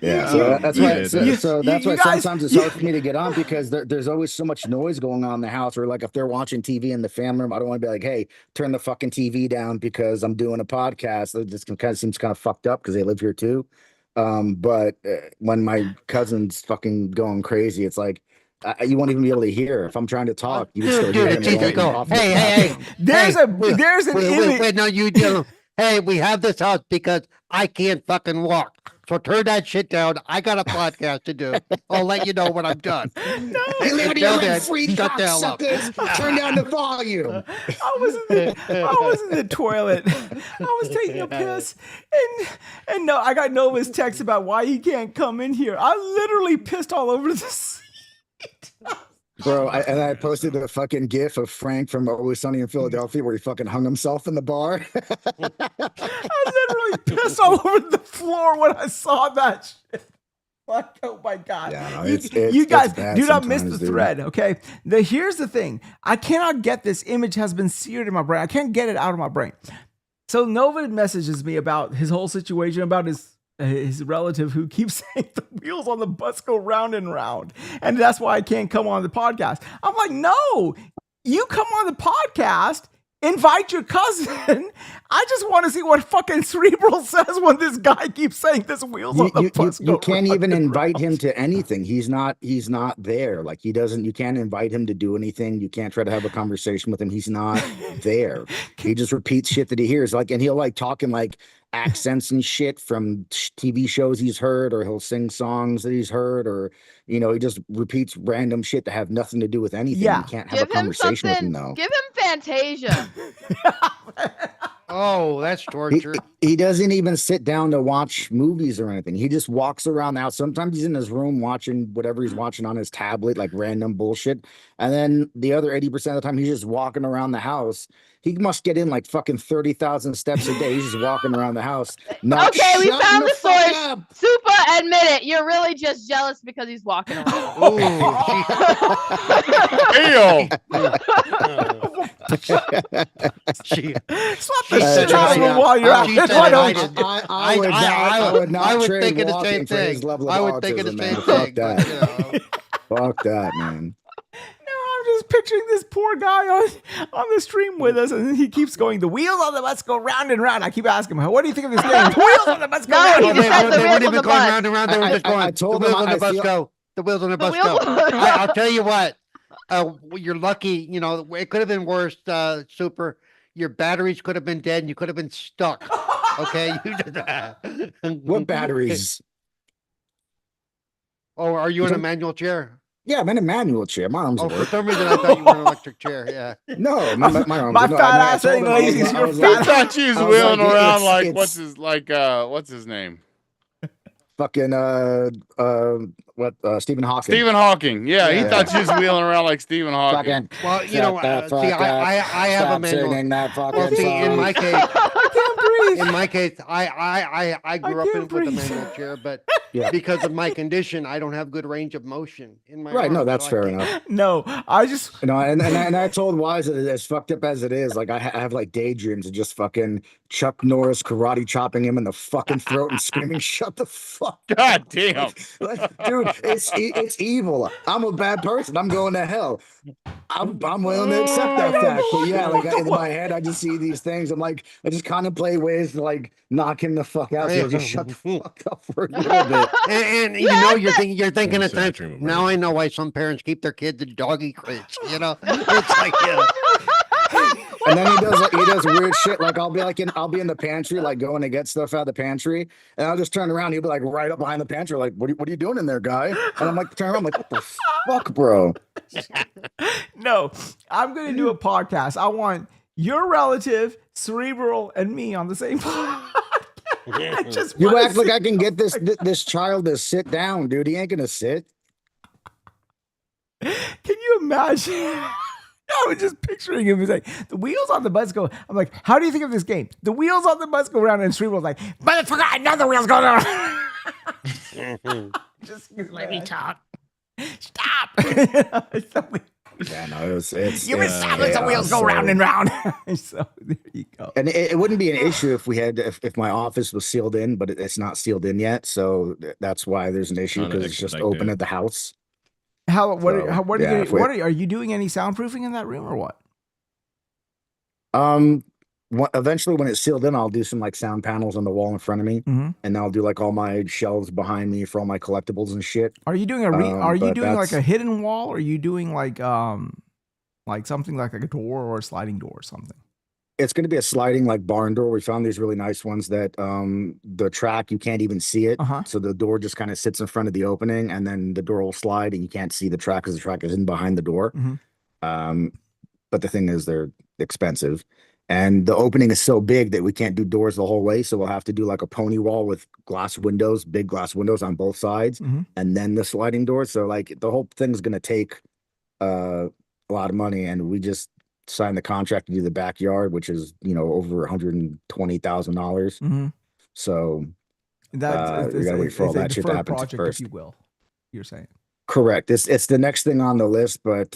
Yeah, so that's why. So that's why sometimes it's hard for me to get on, because there's always so much noise going on in the house. Or like if they're watching TV in the family room, I don't want to be like, hey, turn the fucking TV down because I'm doing a podcast. It just kind of seems kind of fucked up because they live here too. But when my cousin's fucking going crazy, it's like, you won't even be able to hear. If I'm trying to talk, you can still hear me. Hey. There's an image. Wait, no, you do. Hey, we have this house because I can't fucking walk. So turn that shit down. I got a podcast to do. I'll let you know when I'm done. No. Hey, shut down up. Turn down the volume. I was in the toilet. I was taking a piss, and no, I got Nova's text about why he can't come in here. I literally pissed all over the seat. Bro, I posted a fucking gif of Frank from Always Sunny in Philadelphia where he fucking hung himself in the bar. I literally pissed all over the floor when I saw that shit. Like, oh my God. Yeah, no, you guys do not miss the dude. thread, okay? Here's the thing. I cannot get this image has been seared in my brain. I can't get it out of my brain. So Nova messages me about his whole situation, about his relative who keeps saying the wheels on the bus go round and round. And that's why I can't come on the podcast. I'm like, no, you come on the podcast, invite your cousin. I just want to see what fucking Cerebral says when this guy keeps saying this wheels on the bus go you can't round even and invite round. him to anything. He's not there. Like you can't invite him to do anything. You can't try to have a conversation with him. He's not there. He just repeats shit that he hears. And he'll talk in accents and shit from TV shows he's heard, or he'll sing songs that he's heard, or he just repeats random shit that have nothing to do with anything. Yeah. You can't have a conversation with him though. Give him Fantasia. Oh, that's torture. He doesn't even sit down to watch movies or anything. He just walks around the house. Sometimes he's in his room watching whatever he's watching on his tablet, like random bullshit. And then the other 80% of the time, he's just walking around the house. He must get in fucking 30,000 steps a day. He's just walking around the house. Okay, we found the source. Super, admit it. You're really just jealous because he's walking around. Slap the shit out of him while you're out. I would think of the same thing. I would think of the same thing. Fuck that, man. I'm just picturing this poor guy on the stream with us, and he keeps going, the wheels on the bus go round and round. I keep asking him, what do you think of this game? The wheels on the bus go round and round. They weren't even going round and round. They were just going, the wheels on the bus go. The wheels on the bus go. I'll tell you what. you're lucky. You know, it could have been worse. Super, your batteries could have been dead, and you could have been stuck. Okay, What batteries? Oh, are you in a manual chair? Yeah, I'm in a manual chair. My arms Oh, for work. some reason I thought you were in an electric chair. Yeah. No, my arms. My no, fat I ass told ain't him, I was lazy. like- I You're was He like- fat. thought you was I was wheeling like, around it's- what's his name? fucking Stephen Hawking. Stephen Hawking. Yeah, he Yeah. thought you was wheeling around like Stephen Hawking. Fucking Well, you know, shut the see, fuck up. I have a Stop manual. singing that fucking Well, see, in song. my case, I can't breathe. in my case, I grew up can't with a breathe. manual chair, but Yeah. because of my condition, I don't have good range of motion in my Right, no, arms, that's so I fair can't- enough. No, I just You know, and I told Wize that as fucked up as it is, like I have like daydreams of just fucking Chuck Norris karate chopping him in the fucking throat and screaming, "Shut the fuck!" God damn. Dude, it's evil. I'm a bad person. I'm going to hell. I'm willing to accept that fact. But yeah, like in my head, I just see these things. I'm like, I just contemplate ways to like knock him the fuck out. So just shut the fuck up for a little bit. And you know, you're thinking at sad times. dream of Now I know why some parents keep their kids in doggy crates. You know, it's like, yeah. And then he does weird shit. Like I'll be in the pantry, like going to get stuff out of the pantry, and I'll just turn around. He'll be like right up behind the pantry, like, what are you doing in there, guy? And I'm like, turn around, I'm like, what the fuck, bro? no. I'm gonna do a podcast. I want your relative, Cerebral, and me on the same podcast. Just You wanna act like see- I can get this child to sit down, dude. He ain't gonna sit. Can you imagine? I was just picturing him. He's like, the wheels on the bus go. I'm like, how do you think of this game? The wheels on the bus go around, and Cerebral's like, motherfucker, I know the wheels go around. Just let me talk. Stop. Yeah, no, it's You've been silent. The wheels go round and round. So there you go. And it wouldn't be an issue if if my office was sealed in, but it's not sealed in yet. So that's why there's an issue, Trying to because it's just expedite open that. at the house. What yeah, are you doing any soundproofing in that room or what? Eventually when it's sealed in, I'll do some like sound panels on the wall in front of me, Mhm. and I'll do like all my shelves behind me for all my collectibles and shit. Are you doing are you but doing like that's- a hidden wall? Or are you doing like something like a door or a sliding door or something? It's going to be a sliding like barn door. We found these really nice ones that the track, you can't even see it. Uh-huh. So the door just kind of sits in front of the opening, and then the door will slide and you can't see the track because the track is in behind the door. Mhm. But the thing is, they're expensive, and the opening is so big that we can't do doors the whole way. So we'll have to do like a pony wall with glass windows, big glass windows on both sides, Mhm. and then the sliding door. So like the whole thing's going to take a lot of money, and we just signed the contract to do the backyard, which is, you know, over $120,000. Mhm. So That's we gotta wait for all that shit to happen project, first. if you will. You're saying. Correct. It's the next thing on the list, but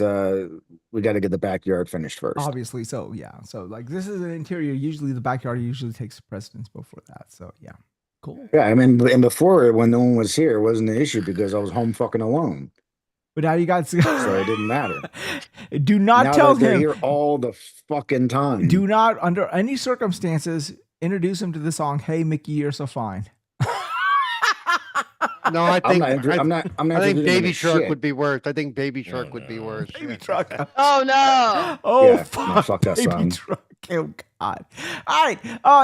we got to get the backyard finished first. Obviously, so yeah. So like this is an interior. Usually the backyard usually takes precedence before that. So yeah, cool. Yeah, I mean, and before, when no one was here, it wasn't an issue because I was home fucking alone. But now you got So it didn't matter. do not Now tell that they're him. here all the fucking time. Do not, under any circumstances, introduce him to the song "Hey Mickey, You're So Fine." No, I think I'm not I think introducing him Baby to Shark shit. would be worse. I think Baby Shark would be worse. Baby Truck. Oh no. Oh Yeah, no, fuck, fuck that Baby song. Truck. Oh god. All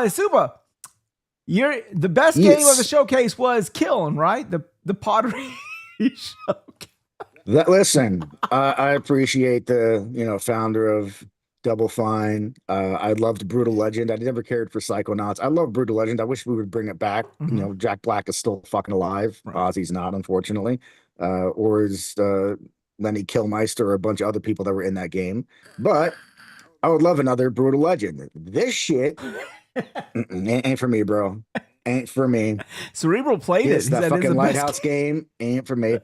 right, Suba, you're the best game of Yes. the showcase was Kiln, right? The pottery show. Listen, I appreciate the founder of Double Fine. I loved Brutal Legend. I never cared for Psychonauts. I love Brutal Legend. I wish we would bring it back. Mhm. You know, Jack Black is still fucking alive. Right. Ozzy's not, unfortunately. Or is Lenny Kilmeister or a bunch of other people that were in that game. But I would love another Brutal Legend. This shit ain't for me, bro. Ain't for me. Cerebral played Yes, it. He that said it's fucking the best Lighthouse game ain't for me.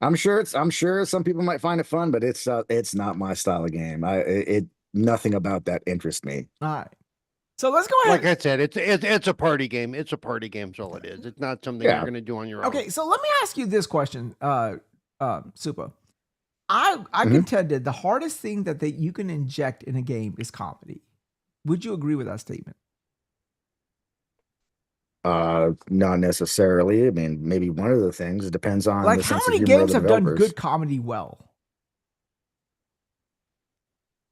I'm sure some people might find it fun, but it's not my style of game. Nothing about that interests me. All right. So let's go ahead. Like I said, it's a party game. It's a party game, so it is. It's not something Yeah. you're going to do on your own. Okay, so let me ask you this question, Supa. I Mm-hmm. contended the hardest thing that you can inject in a game is comedy. Would you agree with that statement? Not necessarily. I mean, maybe one of the things. It depends on Like, the how sense many of humor of games the have done developers. good comedy well?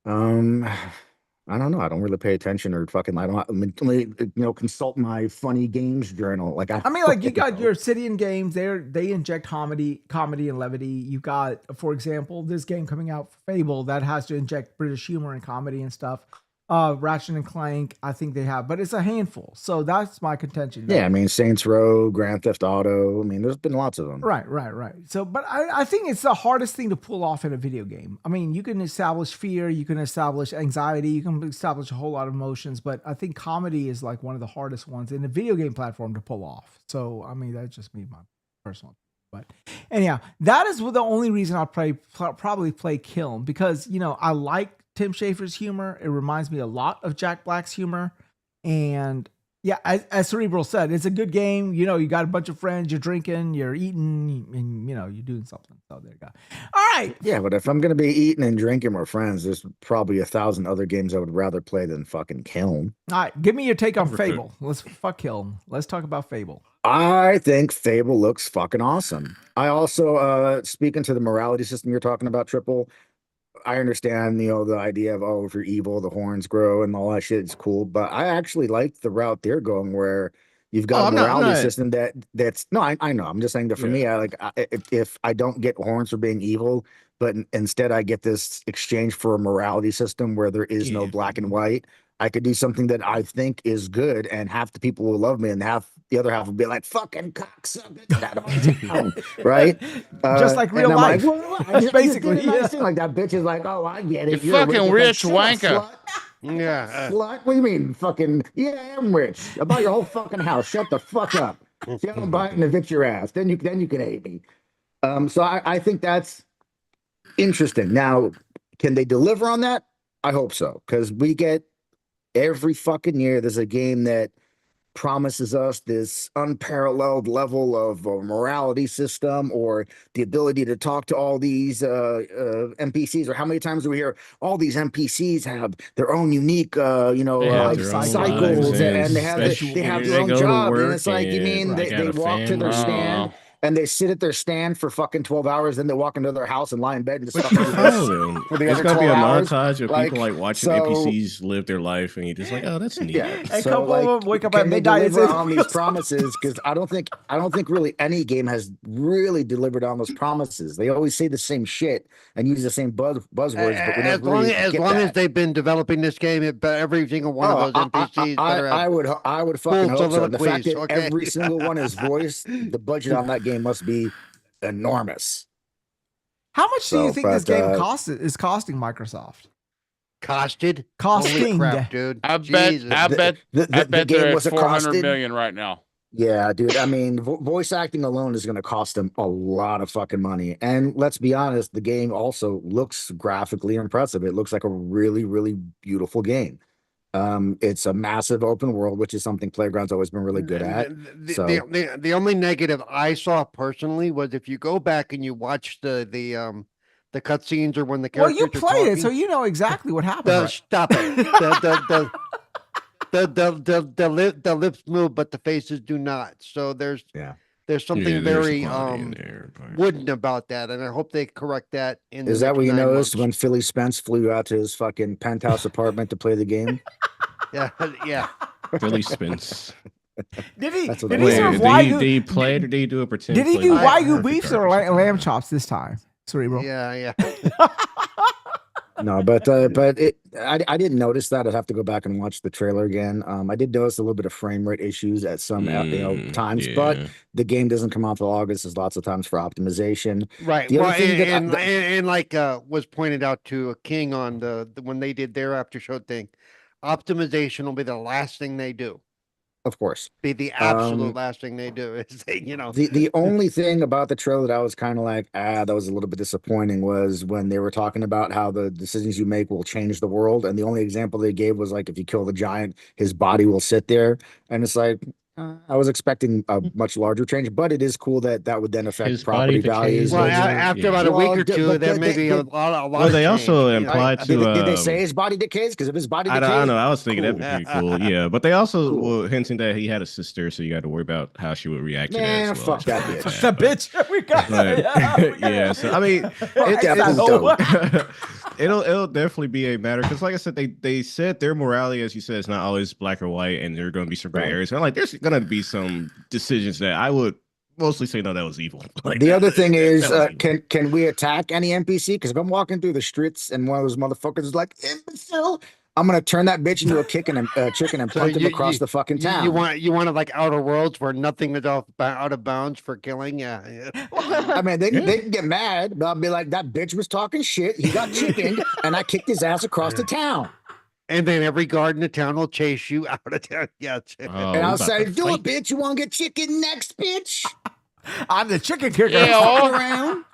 I don't know. I don't really pay attention or fucking. I don't. Consult my funny games journal. Like I mean, like you got your Obsidian games. They inject comedy and levity. You got, for example, this game coming out, Fable, that has to inject British humor and comedy and stuff. Ratchet and Clank, I think they have, but it's a handful. So that's my contention. Yeah, I mean Saints Row, Grand Theft Auto. I mean, there's been lots of them. Right. So, but I think it's the hardest thing to pull off in a video game. I mean, you can establish fear, you can establish anxiety, you can establish a whole lot of emotions, but I think comedy is like one of the hardest ones in a video game platform to pull off. So, I mean, that's just me, my personal. But anyhow, that is the only reason I'll probably play Kiln, because, I like Tim Schafer's humor. It reminds me a lot of Jack Black's humor. And yeah, as Cerebral said, it's a good game. You got a bunch of friends, you're drinking, you're eating, and, you're doing something. So there you go. All right. Yeah, but if I'm going to be eating and drinking with friends, there's probably 1,000 other games I would rather play than fucking Kiln. All right. Give me your take on Fable. Let's fuck Kiln. Let's talk about Fable. I think Fable looks fucking awesome. I also, speaking to the morality system you're talking about, Triple, I understand, the idea of, if you're evil, the horns grow and all that shit is cool. But I actually like the route they're going where you've got a morality system that's no, I know. I'm just saying that for me, if I don't get horns for being evil, but instead I get this exchange for a morality system where there is no black and white, I could do something that I think is good, and half the people will love me, and the other half will be like, fucking cocksucker, get out of my town, right? Just like real life. Like, basically, like that bitch is like, oh, I get it. You're fucking rich wanker. Yeah. Slut? What do you mean, fucking? Yeah, I'm rich. I bought your whole fucking house. Shut the fuck up. See, I don't buy it and evict your ass. Then you can hate me. So I think that's interesting. Now, can they deliver on that? I hope so, because we get every fucking year there's a game that promises us this unparalleled level of morality system, or the ability to talk to all these NPCs. Or how many times do we hear all these NPCs have their own unique cycles, and they have their own job, and it's like, you mean they walk to their stand and they sit at their stand for fucking 12 hours, then they walk into their house and lie in bed and just fucking for the There's other gonna be a 12 montage of hours. people like watching NPCs live their life, and you're just like, oh, that's neat. Yeah, A couple of them wake up at can they midnight. deliver on these promises? Because I don't think really any game has really delivered on those promises. They always say the same shit and use the same buzzwords, but we as never really as get long that. as they've been developing this game, every single one of those NPCs. I would fucking full hope so. The fact soliloquies, that okay. every single one is voiced, the budget on that game must be enormous. How much do you think this game is costing Microsoft? Costing, I dude. bet the they're game at wasn't 400 costed. million right now. Yeah, dude. I mean, voice acting alone is going to cost them a lot of fucking money. And let's be honest, the game also looks graphically impressive. It looks like a really, really beautiful game. It's a massive open world, which is something Playground's always been really good at. The only negative I saw personally was if you go back and you watch the cutscenes, or when the characters you played it, so you know exactly what happened. Stop it. The lips move, but the faces do not. So there's something very wooden about that, and I hope they correct that. Is that what you noticed when Philly Spence flew out to his fucking penthouse apartment to play the game? Yeah. Philly Spence. Did he? That's what Did I he mean. serve Wagyu? Did he play it, or did he do a pretend? Did he play do like Wagyu Murphy beefs or Carter? lamb chops this time? Cerebral. Yeah. No, but I didn't notice that. I'd have to go back and watch the trailer again. I did notice a little bit of frame rate issues at some times, but the game doesn't come out till August. There's lots of times for optimization. Right. The other thing and like was pointed out to King on the when they did their after show thing, optimization will be the last thing they do. Of course. Be the absolute last thing they do is the only thing about the trailer that I was kind of like, that was a little bit disappointing, was when they were talking about how the decisions you make will change the world. And the only example they gave was like, if you kill the giant, his body will sit there. And it's like, I was expecting a much larger change, but it is cool that would then affect His property body values. Well, after about a week or two, there may be a lot. Well, they also implied to. Did they say his body decays? Because if his body decays, I don't know. I was thinking that'd be pretty cool. Yeah, but they also were hinting that he had a sister, so you got to worry about how she would react to that. Man, As well. fuck that bitch. The bitch. We got Yeah. So I mean, Fuck that bitch. it'll definitely be a matter because, like I said, they said their morality, as you said, is not always black or white, and there are going to be some gray areas. And like, there's going to be some decisions that I would mostly say no, that was evil. Like, the other thing is, that was evil. can we attack any NPC? Because if I'm walking through the streets and one of those motherfuckers is like imbecile, I'm gonna turn that bitch into a chicken and punt him across the fucking town. You want it like Outer Worlds where nothing is out of bounds for killing? Yeah. I mean, they can get mad, but I'll be like, that bitch was talking shit. He got chickened, and I kicked his ass across the town. And then every guard in the town will chase you out of town. Yeah. And I'll say, do it, bitch. You want to get chicken next, bitch? I'm the chicken kicker. Around.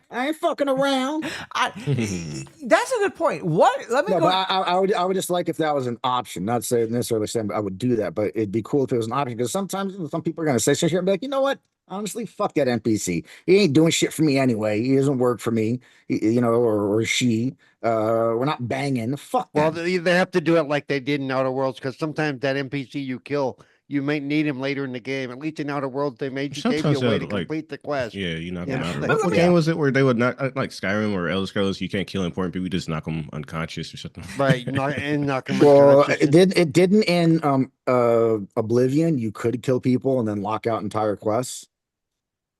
I ain't fucking around. That's a good point. What? Let me go. But I would just like if that was an option. Not say necessarily saying I would do that, but it'd be cool if it was an option because sometimes some people are gonna say shit and be like, you know what? Honestly, fuck that NPC. He ain't doing shit for me anyway. He doesn't work for me, or she. We're not banging. Fuck that. Well, they have to do it like they did in Outer Worlds because sometimes that NPC you kill, you might need him later in the game. At least in Outer Worlds, they gave you a way to complete the quest. Yeah, you knock them out. What game was it where they would not like Skyrim or Elder Scrolls? You can't kill important people; you just knock them unconscious or something. Right, and knock them. Well, it didn't in Oblivion. You could kill people and then lock out entire quests.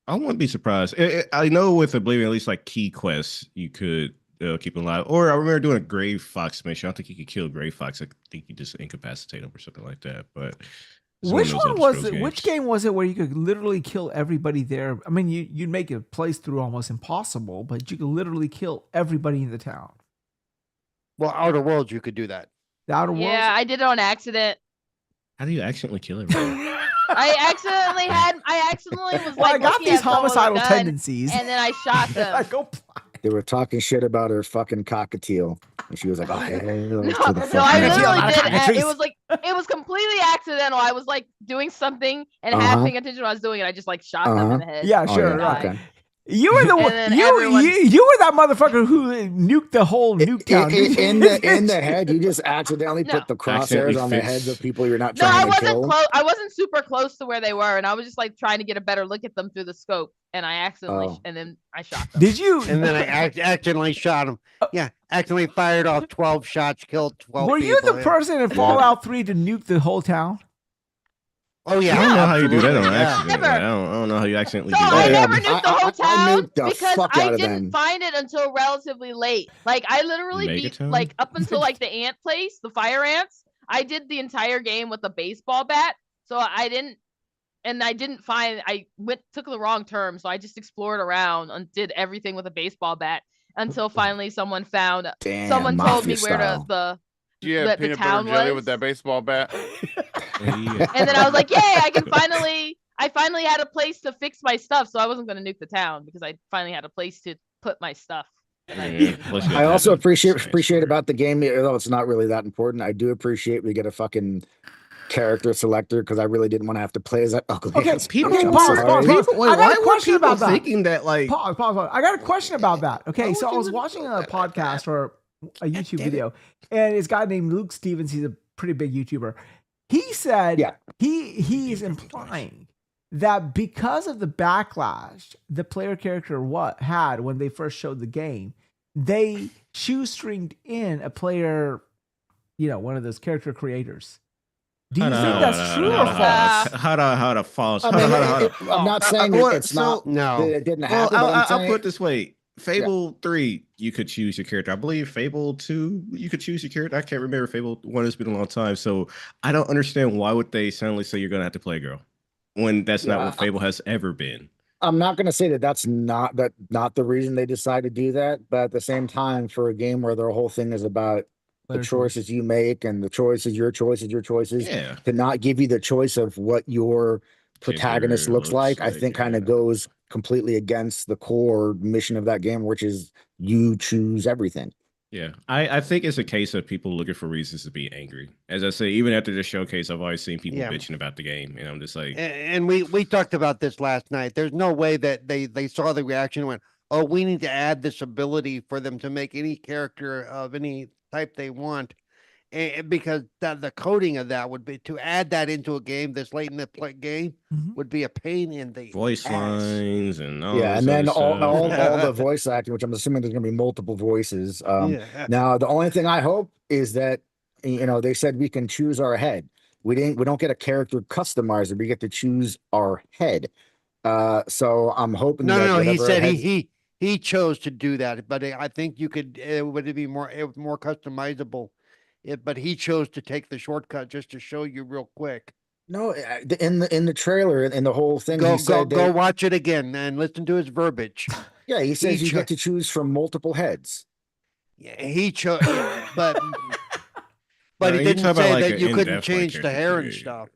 I wouldn't be surprised. I know with Oblivion, at least like key quests, you could keep them alive. Or I remember doing a Grave Fox mission. I don't think you could kill Grave Fox. I think you just incapacitate them or something like that. But which one was it? Which game was it where you could literally kill everybody there? I mean, you'd make a place through almost impossible, but you could literally kill everybody in the town. Well, Outer Worlds, you could do that. The Outer Worlds? Yeah, I did it on accident. How do you accidentally kill everybody? I accidentally was like, I got these homicidal tendencies, and then I shot them. They were talking shit about her fucking cockatiel, and she was like, "Oh, hell no, I literally did. It was completely accidental. I was like doing something and half paying attention to what I was doing, and I just like shot them in the head. Yeah, sure. Okay. You were the one. You were that motherfucker who nuked the whole Nuketown. In the head, you just accidentally put the crosshairs on the heads of people you're not trying to kill. I wasn't super close to where they were, and I was just like trying to get a better look at them through the scope, and I accidentally, and then I shot them. Did you? And then I accidentally shot them. Yeah, accidentally fired off 12 shots, killed 12 Were people. you the person in Fallout 3 to nuke the whole town? Oh yeah, I don't know how you do that on accident. I don't know how you accidentally do that. I never nuked the whole town because I didn't didn't find it until relatively late. Like I literally beat like up until like the ant place, the fire ants. I did the entire game with a baseball bat, so I didn't find. I took the wrong turn, so I just explored around and did everything with a baseball bat until finally someone found. Someone told me where the peanut town butter jelly was. with that baseball bat. And then I was like, yay, I finally had a place to fix my stuff. So I wasn't going to nuke the town because I finally had a place to put my stuff. I also appreciate about the game, although it's not really that important. I do appreciate we get a fucking character selector because I really didn't want to have to play as that ugly. Okay, people. Pause. I got a question about that. Thinking that like pause. I got a question about that. Okay, so I was watching a podcast or a YouTube video, and this guy named Luke Stevens. He's a pretty big YouTuber. He said he is implying that because of the backlash the player character had when they first showed the game, they shoestringed in a player, one of those character creators. Do you think that's true or false? How to false? I'm not saying it's not. No, it didn't happen. I'll put it this way. Fable 3, you could choose your character. I believe Fable 2, you could choose your character. I can't remember. Fable 1 has been a long time. So I don't understand why would they suddenly say you're going to have to play a girl when that's not what Fable has ever been. I'm not going to say that's not the reason they decided to do that. But at the same time, for a game where their whole thing is about the choices you make and your choices, to not give you the choice of what your protagonist looks like, I think kind of goes completely against the core mission of that game, which is you choose everything. Yeah, I think it's a case of people looking for reasons to be angry. As I say, even after this showcase, I've always seen people bitching about the game, and I'm just like, and we talked about this last night. There's no way that they saw the reaction and went, oh, we need to add this ability for them to make any character of any type they want, And because the coding of that would be to add that into a game this late in the game would be a pain in the voice ass. lines and all Yeah, this and then other stuff. all the voice acting, which I'm assuming there's gonna be multiple voices. Yeah. Now the only thing I hope is that they said we can choose our head. We don't get a character customizer. We get to choose our head. So I'm hoping that No. He whatever said head- he chose to do that, but I think you could. Would it be more customizable? But he chose to take the shortcut just to show you real quick. No, in the trailer in the whole thing, Go he said go watch it again and listen to his verbiage. Yeah, he says you get to choose from multiple heads. Yeah, he chose, but he he didn't talked about, say like, that an you couldn't in-depth, change like, the hair and character stuff.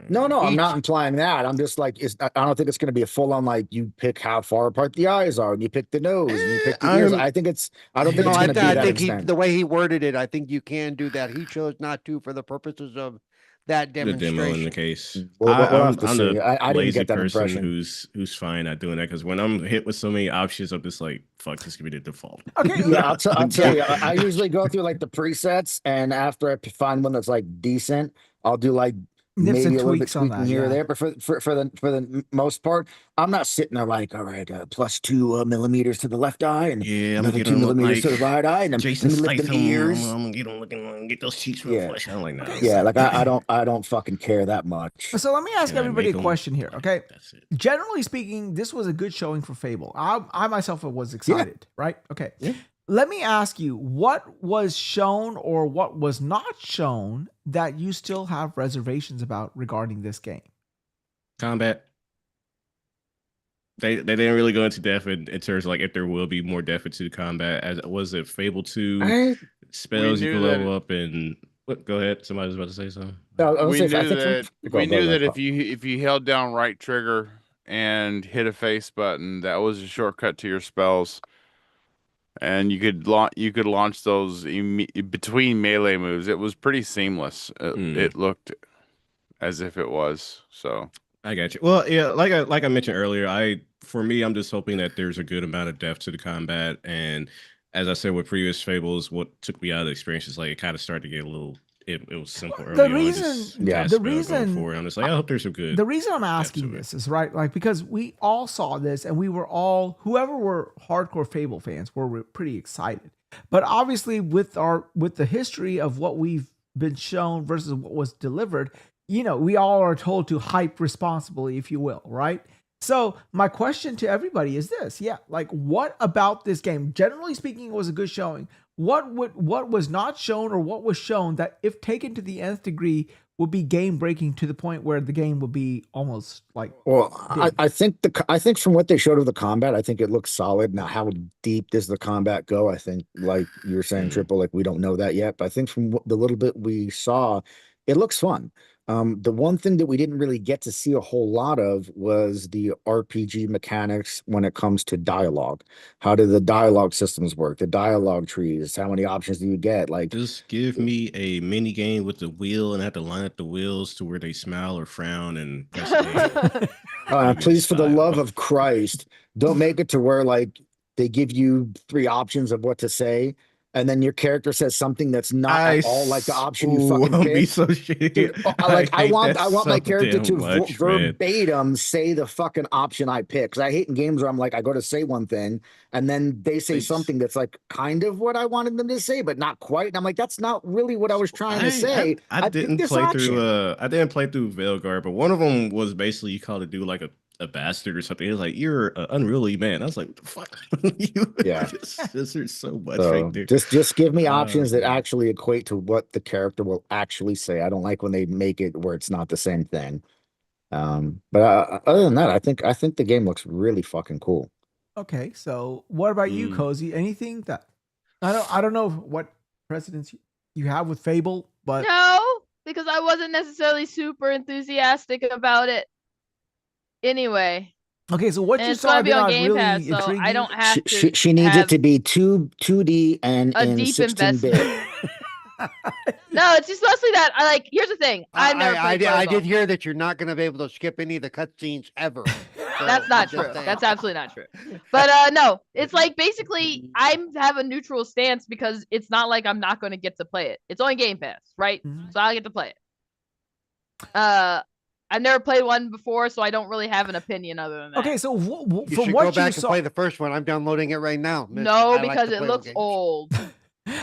No, I'm Each- not implying that. I'm just like, I don't think it's going to be a full on like you pick how far apart the eyes are, and you pick the nose, and you pick the ears. I don't think it's going to be that extent. The way he worded it, I think you can do that. He chose not to for the purposes of that the demonstration. demo in the case. We'll have I'm to see. the I didn't lazy get that person impression. who's fine at doing that, because when I'm hit with so many options, I'm just like, fuck, this could be the default. Okay. Yeah, I'll tell you. I usually go through like the presets, and after I find one that's like decent, I'll do like Nips and maybe a little bit tweaks on tweaking that, here or yeah. there. But for the most part, I'm not sitting there like, all right, +2 millimeters to the left eye, and Yeah, I'm another gonna 2 get him look millimeters to like the right eye, and Jason let me lift them Statham. ears. I'm gonna get him looking, get those cheeks real flush. I'm like, no. Yeah, like I don't fucking care that much. So let me ask Can I everybody make a 'em? question here, okay? That's it. Generally speaking, this was a good showing for Fable. I myself was excited, right? Okay. Yeah. Let me ask you, what was shown or what was not shown that you still have reservations about regarding this game? Combat. They didn't really go into depth in terms of like if there will be more depth into the combat. As was it Fable 2 spells you knew can that level up and what? Go ahead. Somebody was about to say something. We knew that if you held down right trigger and hit a face button, that was a shortcut to your spells, and you could launch those between melee moves. It was pretty seamless. It looked as if it was. So I got you. Well, yeah, like I mentioned earlier, for me, I'm just hoping that there's a good amount of depth to the combat. And as I said with previous Fables, what took me out of the experience is like it kind of started to get a little. It was simple early on. I'm just like, I hope there's some good. The reason I'm asking this is right, like because we all saw this and we were all, whoever were hardcore Fable fans, were pretty excited. But obviously, with the history of what we've been shown versus what was delivered, we all are told to hype responsibly, if you will, right? So my question to everybody is this: like what about this game, generally speaking, was a good showing? What was not shown or what was shown that, if taken to the nth degree, would be game breaking to the point where the game would be almost like? Well, I think from what they showed of the combat, I think it looks solid. Now, how deep does the combat go? I think, like you were saying, Triple, like we don't know that yet. But I think from the little bit we saw, it looks fun. The one thing that we didn't really get to see a whole lot of was the RPG mechanics when it comes to dialogue. How do the dialogue systems work? The dialogue trees. How many options do you get? Like, just give me a mini game with the wheel, and I have to line up the wheels to where they smile or frown and press please, for the love of Christ, don't make it to where like they give you 3 options of what to say, and then your character says something that's not at all like the option you fucking picked. Be so shitty. Dude, I want my character to verbatim say the fucking option I pick. Because I hate in games where I'm like, I go to say one thing and then they say something that's like kind of what I wanted them to say, but not quite. And I'm like, that's not really what I was trying to say. I didn't play through Veilguard, but one of them was basically you called a dude like a bastard or something. He was like, you're an unruly man. I was like, what the fuck? Yeah. There's so much So right there. just give me options that actually equate to what the character will actually say. I don't like when they make it where it's not the same thing. But other than that, I think the game looks really fucking cool. Okay, so what about you, Cozy? Anything that I don't know what precedents you have with Fable, but no, because I wasn't necessarily super enthusiastic about it. Anyway. Okay, so what you saw be on Game really Pass, so intriguing? I don't have to. She needs it to be 2D and a in deep 16-bit. No, it's just mostly that I like. Here's the thing. I did hear that you're not going to be able to skip any of the cutscenes ever. That's not I'm just true. saying. That's absolutely not true. But no, it's like basically I have a neutral stance because it's not like I'm not going to get to play it. It's on Game Pass, right? So I get to play it. I've never played one before, so I don't really have an opinion other than that. Okay, so You from should what go back you and saw, play the first one. I'm downloading it right now. no, I like because to it play looks games. old.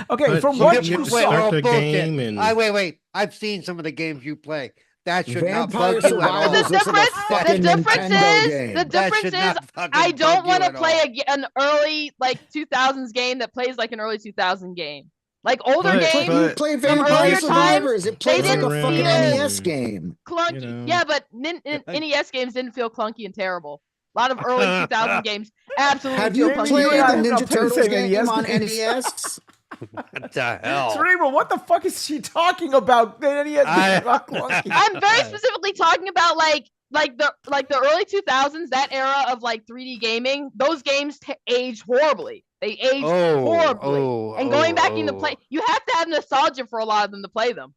okay, But from you what get you to saw, start the bullshit. game and Wait. I've seen some of the games you play. That should not Vampire bug you at all. Survivors looks like a fucking Nintendo game. The That difference should is not fucking I don't bug you want to at play all. an early like 2000s game that plays like an early 2000 game. Like older But- games You play from Vampire earlier times, Survivors. It they plays like a didn't fucking feel NES game. clunky. You know. Yeah, but NES games didn't feel clunky and terrible. A lot of early 2000 games absolutely Have feel you clunky. played you and I the have not Ninja played the Turtles same game NES on games. NES? What the hell? Cerebral, what the fuck is she talking about? The NES games are clunky. I'm very specifically talking about like the early 2000s, that era of like 3D gaming. Those games aged horribly. They aged horribly. And going back into play, you have to have nostalgia for a lot of them to play them.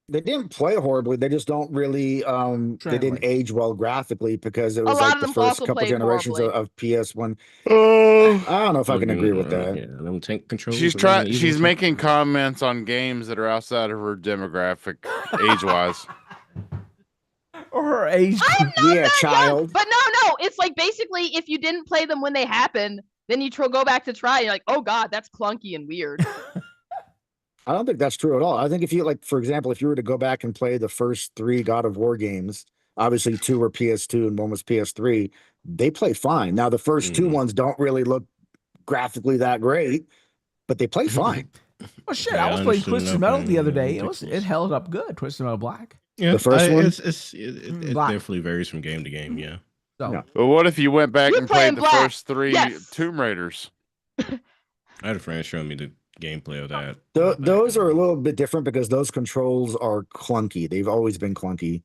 They didn't play horribly. They just don't really. They didn't age well graphically because it was lot like of the them first also couple played generations horribly. of PS1. Oh, I don't know if I can agree with that. Yeah, them tank controls. she's are trying. evil She's too. making comments on games that are outside of her demographic, age-wise. Or her age. I'm not Yeah, that child. young. But no, it's like basically if you didn't play them when they happened, then you go back to try. You're like, oh god, that's clunky and weird. I don't think that's true at all. I think if you like, for example, if you were to go back and play the first 3 God of War games, obviously 2 were PS2 and 1 was PS3, they play fine. Now the first 2 ones don't really look graphically that great, but they play fine. Well, shit, Yeah, I was I playing understood Twisted enough Metal and, the other day. ridiculous. It held up good. Twisted Metal Black. Yeah, The first one? it Black. definitely varies from game to game. Yeah. So Yeah. But what if you went back You're and playing played the Black. first 3 Yes. Tomb Raiders? I had a friend showing me the gameplay of that. Those are a little bit different because those controls are clunky. They've always been clunky.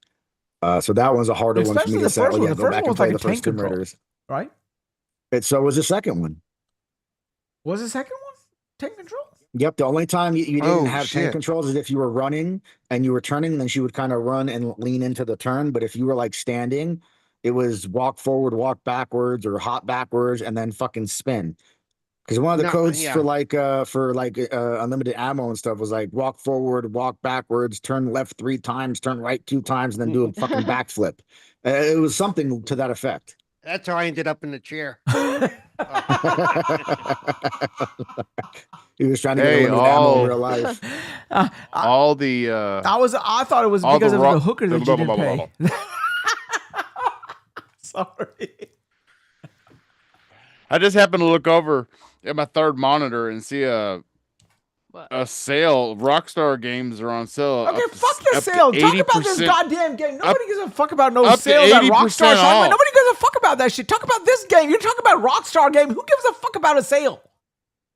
So that one's a harder one for especially me the to say, first oh one. yeah, The go first back one and was like play a the first tank Tomb control. Raiders. right? So was the second one. Was the second one tank control? Yep, the only time you didn't Oh, have tank shit. controls is if you were running and you were turning, then she would kind of run and lean into the turn. But if you were like standing, it was walk forward, walk backwards, or hop backwards, and then fucking spin. Because one of the No, codes yeah. for unlimited ammo and stuff was like walk forward, walk backwards, turn left 3 times, turn right 2 times, and then do a fucking backflip. It was something to that effect. That's how I ended up in the chair. He was trying to get Hey, unlimited ammo in all- real life. All the I thought it was all because the of rock- the hooker that you blah, didn't blah, blah, pay. Sorry. I just happened to look over at my third monitor and see What? a sale. Rockstar games are on sale. Okay, up to- fuck the up to sale. Talk about this 80%. goddamn game. Nobody gives a fuck about no up to sale that 80% Rockstar's talking about. off. Nobody gives a fuck about that shit. Talk about this game. You're talking about Rockstar game. Who gives a fuck about a sale?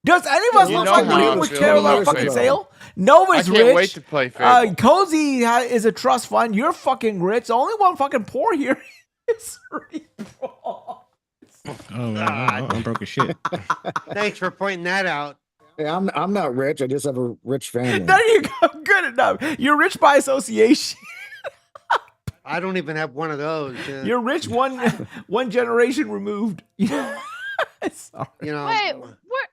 Does any of us You know fucking how I people feel care about a about fucking Fable. sale? Nova's I can't rich. wait to play Fable. Cozy is a trust fund. You're fucking rich. The only one fucking poor here is Cerebral. Oh man, I'm broke as shit. Thanks for pointing that out. Hey, I'm not rich. I just have a rich family. There you go. Good enough. You're rich by association. I don't even have one of those. You're rich one generation removed. Sorry. You know, Wait,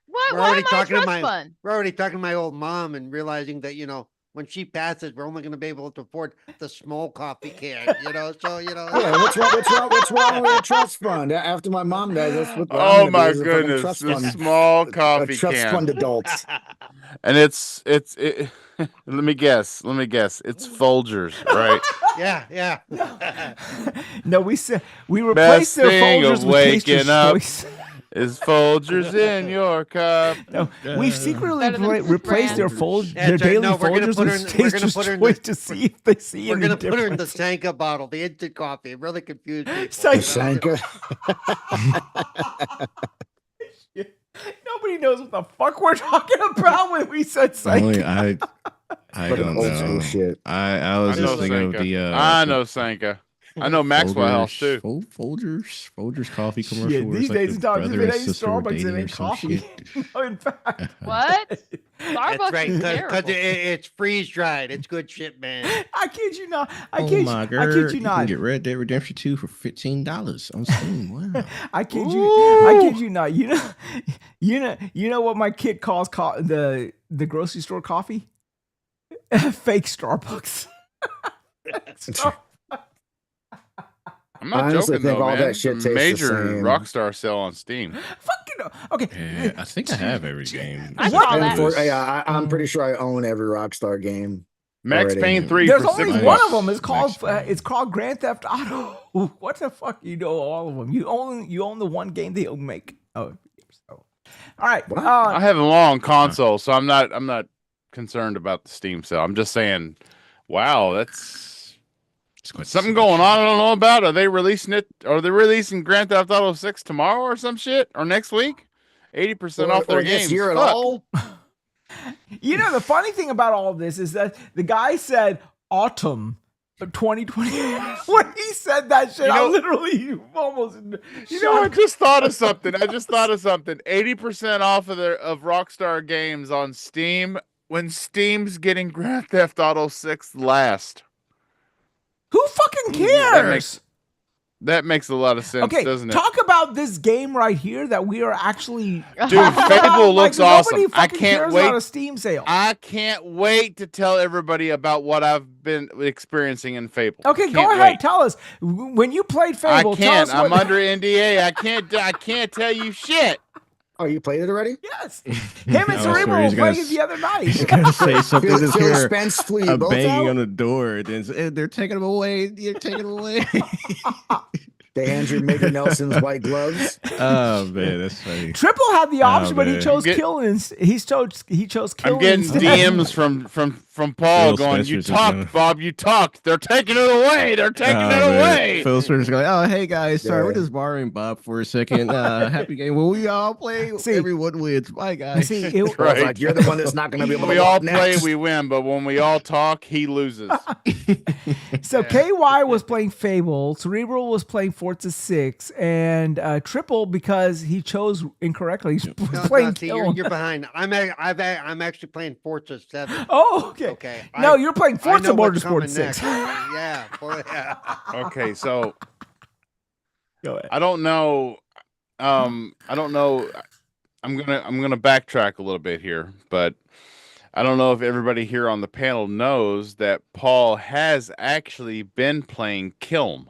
why we're am already I talking to trust my fund? we're already talking to my old mom and realizing that when she passes, we're only going to be able to afford the small coffee can. So Yeah, what's wrong with a trust fund? After my mom died, that's what. Oh I'm gonna my do is a fucking goodness, trust the fund. small A coffee trust can. fund adults. And it's let me guess. It's Folgers, right? yeah. No, we replaced Best their thing Folgers of with Taster's waking up Choice. is Folgers in your cup. No, we've secretly Better than replaced their Brand. their daily No, we're gonna Folgers put her with in- we're gonna Taster's put her in Choice the- to see if they see We're any going to put her in the difference. Sanka bottle, the instant coffee. It really confused me. Sanka. Sanka. Nobody knows what the fuck we're talking about when we said Only Sanka. I Fucking don't old school know. shit. I was I know just thinking of Sanka. the I know Sanka. I know Maxwell House too. Folgers coffee commercial. Shit, where these it's like days, the dog, if brother it and ain't sister were Starbucks, it dating or ain't some coffee. shit. No, in fact. What? Starbucks That's right, is because terrible. it's freeze dried. It's good shit, man. I kid you not. I Oh kid my you. god! I kid you You not. can get Red Dead Redemption 2 for $15 on Steam. Wow. I kid you. I kid you not. You know what my kid calls the grocery store coffee? Fake Starbucks. I'm not honestly joking think though, all man. that It's shit a tastes the major same. Rockstar sale on Steam. Okay. Yeah, I think I have every game. I saw that. I'm pretty sure I own every Rockstar game. Max already. Payne 3 There's for only $6. one of them. It's called Grand Theft Auto. What the fuck? You know all of them. You own the one game they make. Oh, so all right. I have them all on console, so I'm not concerned about the Steam sale. I'm just saying, wow, that's something going on. I don't know about. Are they releasing it? Are they releasing Grand Theft Auto 6 tomorrow or some shit, or next week? 80% off their or this games. year at Fuck. all? You know, the funny thing about all of this is that the guy said autumn of 2020. When he said that shit, I literally almost. I just thought of something. 80% off of Rockstar games on Steam when Steam's getting Grand Theft Auto 6 last. Who fucking cares? That makes a lot of sense, Okay, doesn't it? talk about this game right here that we are actually. Dude, Fable looks awesome. I can't cares wait. About a Steam sale. I can't wait to tell everybody about what I've been experiencing in Fable. Okay, Can't go ahead. wait. Tell us when you played Fable. I Tell can't. us what... I'm under NDA. I can't tell you shit. Oh, you played it already? Yes. Him and Cerebral were playing it the other night. He's gonna say something that's Phil here. Spence flew A both banging out? on the door. Then they're taking him away. You're taking him away. They hand you Megan Nelson's white gloves. Oh man, that's funny. Triple had the option, but he man. chose killing. He chose killing. I'm getting instead. DMs from Paul Phil going, Spencer's "You just talked, gonna- Bob. You talked. They're taking it away. They're taking it man. away." Phil Spencer's going, oh hey guys, sorry, we're Yeah. just borrowing Bob for a second. Happy game. When we all play, everyone wins. Bye guys. See, I was like, you're the one that's not going to be able When to we all walk play, next. we win. But when we all talk, he loses. So KY was playing Fable, Cerebral was playing Forza 6, and Triple, because he chose incorrectly, he's playing see, Killing. you're behind. I'm actually playing Forza 7. Oh, okay. Okay. No, you're playing I Forza know what's Motorsport coming 6. next. Yeah, boy, yeah. Okay, so Go ahead. I don't know. I don't know. I'm gonna backtrack a little bit here, but I don't know if everybody here on the panel knows that Paul has actually been playing Kiln.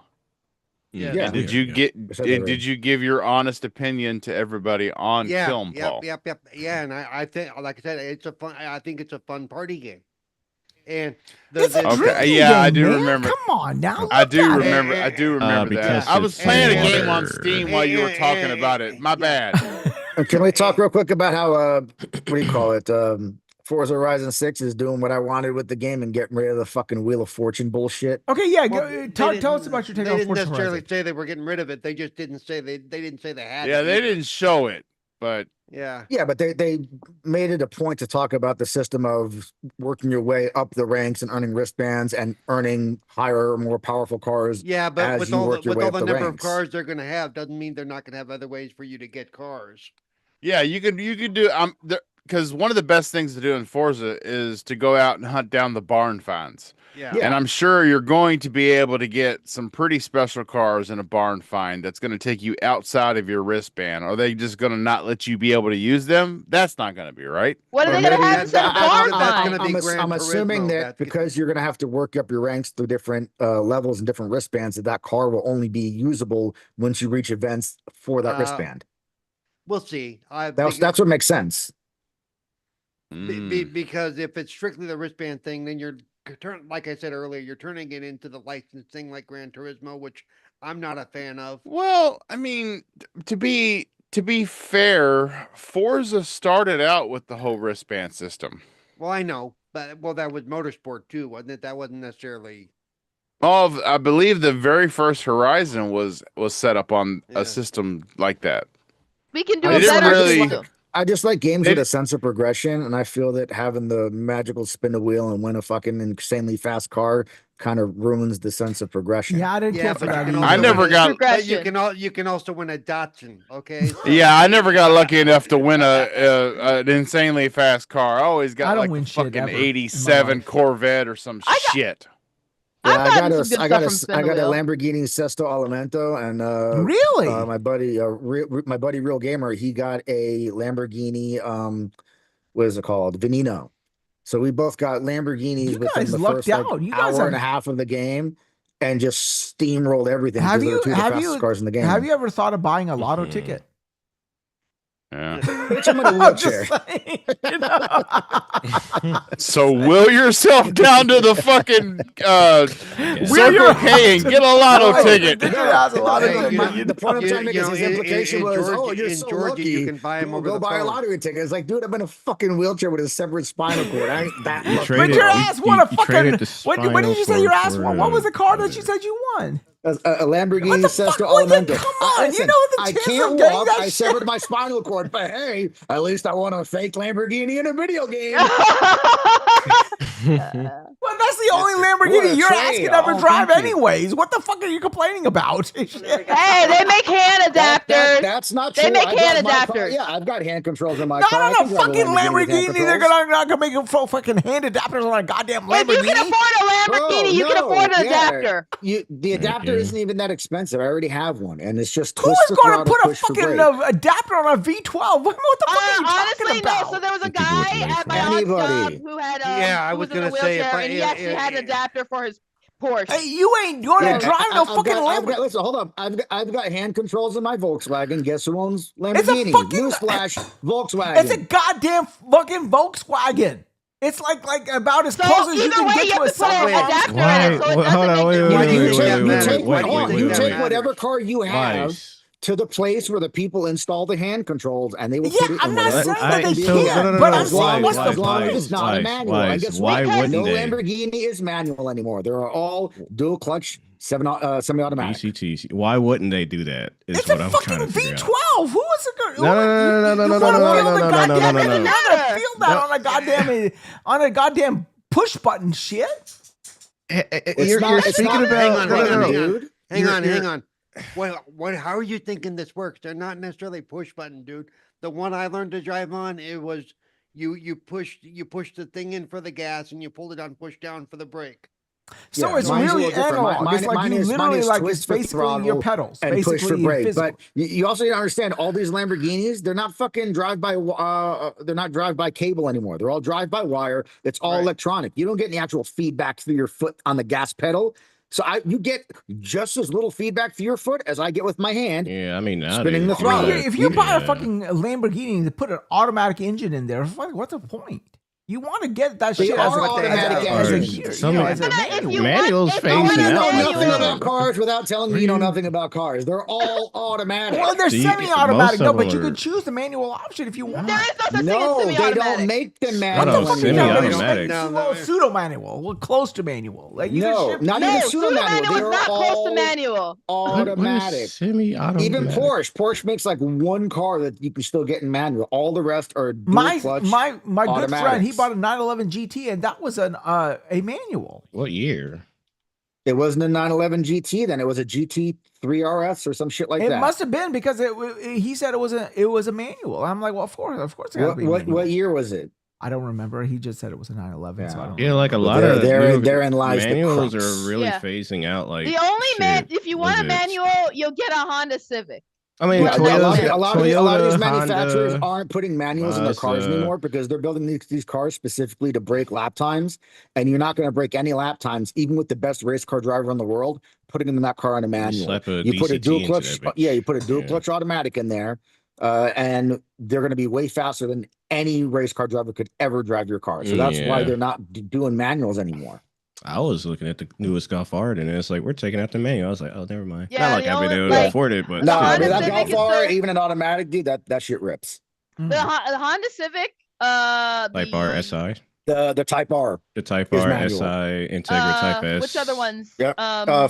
Yeah. Did you did you give your honest opinion to everybody on Kiln, Paul? Yep. Yeah, and I think, like I said, it's a fun. I think it's a fun party game. And It's a Okay, drinking yeah, I game, do man. remember. Come on now. I do look at it. remember. I do remember because that. I was it's playing a water. game on Steam while you were talking about it. My bad. Can we talk real quick about how, what do you call it? Forza Horizon 6 is doing what I wanted with the game and getting rid of the fucking Wheel of Fortune bullshit. Okay, yeah. Well, Tell us about your take They on didn't Forza necessarily Horizon. say they were getting rid of it. They just didn't say they didn't say they had. Yeah, it they either. didn't show it, but Yeah. Yeah, but they made it a point to talk about the system of working your way up the ranks and earning wristbands and earning higher, more powerful cars. Yeah, but as with you all work the, your with way all up the number of ranks. cars they're going to have doesn't mean they're not going to have other ways for you to get cars. yeah, you could do. Because one of the best things to do in Forza is to go out and hunt down the barn finds. Yeah. And I'm sure you're going to be able to get some pretty special cars in a barn find that's going to take you outside of your wristband. Are they just going to not let you be able to use them? That's not going to be right. What are Or they going to maybe have that's- instead of that's- bar that's fine? gonna be Gran I'm assuming Turismo. that That's- because you're going to have to work up your ranks through different levels and different wristbands, that car will only be usable once you reach events for that wristband. We'll see. That's what makes sense. Because if it's strictly the wristband thing, then you're like I said earlier, you're turning it into the licensed thing like Gran Turismo, which I'm not a fan of. Well, I mean, to be fair, Forza started out with the whole wristband system. Well, I know, but that was motorsport too, wasn't it? That wasn't necessarily. I believe the very first Horizon was set up on a system like that. We can do They a didn't better really- system. I just like games with a sense of progression, and I feel that having the magical spin the wheel and win a fucking insanely fast car kind of ruins the sense of progression. Yeah, I didn't care for that. I never got. But you can also win a Datsun. Okay. So- Yeah, I never got lucky enough to win an insanely fast car. I always I got don't like win a shit fucking ever in my 87 life. Corvette or some shit. Yeah, I got gotten some good I got stuff from Spin I the got a Wheel. Lamborghini Sesto Elemento, and Really? my buddy, my buddy, Real Gamer, he got a Lamborghini. What is it called? Veneno. So we both got Lamborghinis You within guys the lucked first like, out. You guys hour are- and a half of the game, and just steamrolled everything. Have because they were you two of the fastest cars in the game. have you ever thought of buying a lotto ticket? Yeah. Put him in a I'm wheelchair. just saying, you know? So will yourself down to the fucking Wheel Circle your K and get a lotto ticket. Get your ass a lotto Hey, ticket. the point I'm trying to make is his implication was, Georgia, you're in so Georgia, lucky. you can buy them over Go the buy a phone. lottery ticket. It's like, dude, I'm in a fucking wheelchair with a separate spinal cord. I ain't that lucky. But your ass won a fucking. traded the What did you say your spinal ass cord won? for What was the car that a- you said you won? A Lamborghini Sesto Well, then, Elemento. come on, Listen, you know the I chances can't of getting walk. that I shit. severed my spinal cord, but hey, at least I won a fake Lamborghini in a video game. Well, that's the only What Lamborghini a your ass trade. can ever Oh, drive thank you. anyways. What the fuck are you complaining about? Hey, they make hand adapters. That's not true. They make I got hand my car- adapters. Yeah, I've got hand controls in my Not car. I on can a drive a fucking with hand Lamborghini. They're controls. not gonna make fucking hand adapters on a goddamn If you Lamborghini. can afford a Lamborghini, you can no, afford an yeah. adapter. The adapter isn't even that expensive. I already have one, and it's just Who twist is the going to throttle, put a push for fucking brake. adapter on a V12? What the fuck are you Honestly, talking about? no. So there was a Think people would guy wait at for my it. aunt's job Anybody. who had Yeah, I who was in a gonna say, if wheelchair, I- and he yeah, actually yeah, had an yeah. adapter for his Porsche. Hey, you ain't going to drive no fucking Lamborghini. Listen, hold up. I've got hand controls in my Volkswagen. Guess who owns It's a Lamborghini? fucking- Newsflash, Volkswagen. It's a goddamn fucking Volkswagen. It's like about as So close as you either can way, get you to have a to put an Cyberpunk. adapter in Why- it, so it hold doesn't on, make wait, the wait, difference. wait, You wait, take wait, wait. whatever car you have Wize. to the place where the people install the hand controls, and they will Yeah, put it I'm in not whatever saying fucking that they vehicle. can't, but I'm saying what's the as long as it's not a Wize, manual. Wize, And guess why what? wouldn't No they? Lamborghini is manual anymore. They're all dual clutch, semi-automatic. BCTs. Why wouldn't they do that? Is It's what a I'm fucking trying to figure out. V12. Who is it going to? No, You want to feel the goddamn? no, You're no. not gonna feel that on a goddamn push button shit. You're speaking about. Hang You're- on. Well, how are you thinking this works? They're not necessarily push button, dude. The one I learned to drive on, it was you push the thing in for the gas and you pulled it on push down for the brake. So Yeah, it's mine's a really little different. analog. It's like you literally is like twist it's for basically your throttle pedals, and push for basically brake. physical. But you also need to understand all these Lamborghinis, they're not fucking they're not drive by cable anymore. They're all drive by wire. It's all electronic. You don't get any actual feedback through your foot on the gas pedal. So you get just as little feedback through your foot as I get with my hand. Yeah, I mean, spinning the nowadays, throttle. If you buy a fucking Lamborghini to put an automatic engine in there, what's the point? You want to get that They shit as are a automatic gear, engines. as a manual. Manuals How do you phasing know out. nothing about cars without telling me you know nothing about cars? They're all automatic. Well, they're So semi-automatic, most no, of but them you are- could choose the manual option if you want. There is no such thing as No, they semi-automatic. don't make them No, manual. no, semi-automatic. Well, pseudo-manual, well, close to manual. Like you No, can shift not No, even pseudo-manual. pseudo-manual They're is not close to all manual. automatic. Semi-automatic. Even Porsche makes like one car that you can still get in manual. All the rest are dual my clutch. good friend, he automatics. bought a 911 GT, and that was a manual. What year? It wasn't a 911 GT then. It was a GT3 RS or some shit like It that. must have been because he said it was a manual. I'm like, well, of course, it has to be manual. What year was it? I don't remember. He just said it was a 911, so I don't. Yeah, like a remember. lot of therein lies the manuals crux. are really Yeah. phasing out. Like The only if you want a was it- manual, you'll get a Honda Civic. I mean, Yeah, Toyota, a lot of these Honda, manufacturers aren't putting manuals in their cars Mazda. anymore because they're building these cars specifically to break lap times, and you're not going to break any lap times, even with the best race car driver in the world. Putting in that car on a manual, slap a you put a DCT dual into clutch. that bitch. Yeah, you put a dual Yeah. clutch automatic in there, and they're going to be way faster than any race car driver could ever drive your car. So that's why Yeah. they're not doing manuals anymore. I was looking at the newest Golf R, and it's like we're taking out the manual. I was like, oh, never mind. Yeah, Not like the I've been only- able like, to afford it, but No, still. I mean, that Civic Golf is R, still- even an automatic, dude, that shit rips. The Honda Civic, Type R SI, The Type R. the Type is R manual. SI, Integra Type S. which other ones? Yep.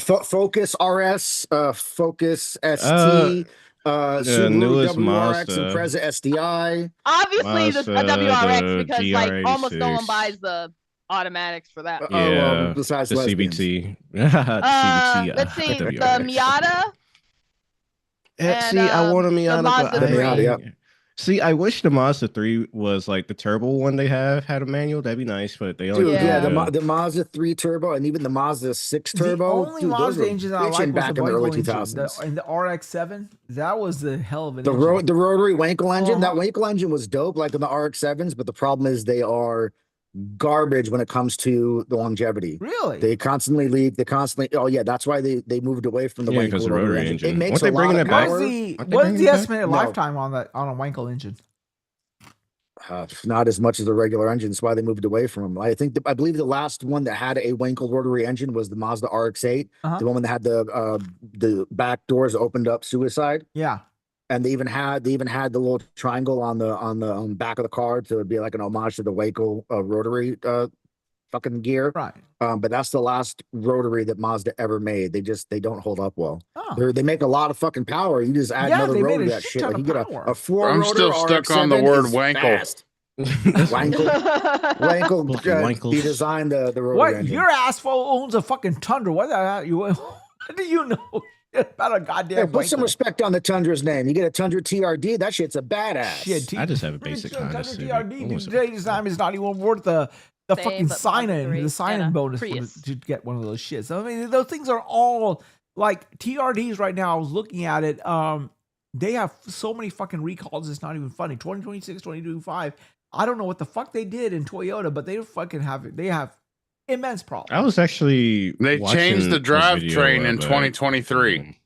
Focus RS, Focus ST, the Subaru newest WRX, Mazda. Impreza SDI. Obviously, Mazda, the WRX the because like almost no one GR86. buys the automatics for that. Yeah, besides the lesbians. CBT. The CBT. Let's see, the IWRX. Miata. See, I want a the Miata, but Mazda 3. Miata, yeah. See, I wish the Mazda 3 was like the turbo one they had a manual. That'd be nice, but they only Dude, yeah, put the Mazda 3 turbo and even the Mazda 6 turbo. The only dude, those Mazda were engines I like bitching was back the in the early Wankel engine. 2000s. And the RX-7, that was the hell of an The engine. the rotary Wankel engine, that Wankel engine was dope, like in the RX-7s, but the problem is they are garbage when it comes to the longevity. Really? They constantly leak. They constantly. Oh yeah, that's why they moved away from the Yeah, Wankel because the rotary rotary engine. It engine. makes Weren't a they lot bringing of it back? power. What is the estimated No. lifetime on a Wankel engine? Not as much as the regular engine. That's why they moved away from them. I believe the last one that had a Wankel rotary engine was the Mazda RX-8, the one that had the back doors that opened up suicide. Yeah. And they even had the little triangle on the back of the car to be like an homage to the Wankel rotary fucking gear. Right. But that's the last rotary that Mazda ever made. They don't hold up well. Oh. They make a lot of fucking power. You just add another rotor to that shit. Like you get a 4 I'm rotor still stuck on the RX-7 word is Wankel. fast. Wankel he designed the rotary What? engine. Your asshole owns a fucking Tundra. What do you know about a goddamn Hey, put some Wankel? respect on the Tundra's name. You get a Tundra TRD, that shit's a badass. Shit, I just have a basic Honda Tundra Civic. TRD today's time is not even worth the fucking but sign-in, Mazda 3 the sign-in and a bonus Prius. to get one of those shits. So, I mean, those things are all like TRDs right now. I was looking at it. They have so many fucking recalls. It's not even funny. 2026, 2025. I don't know what the fuck they did in Toyota, but they have immense problems. I was actually They changed the drivetrain in but- 2023.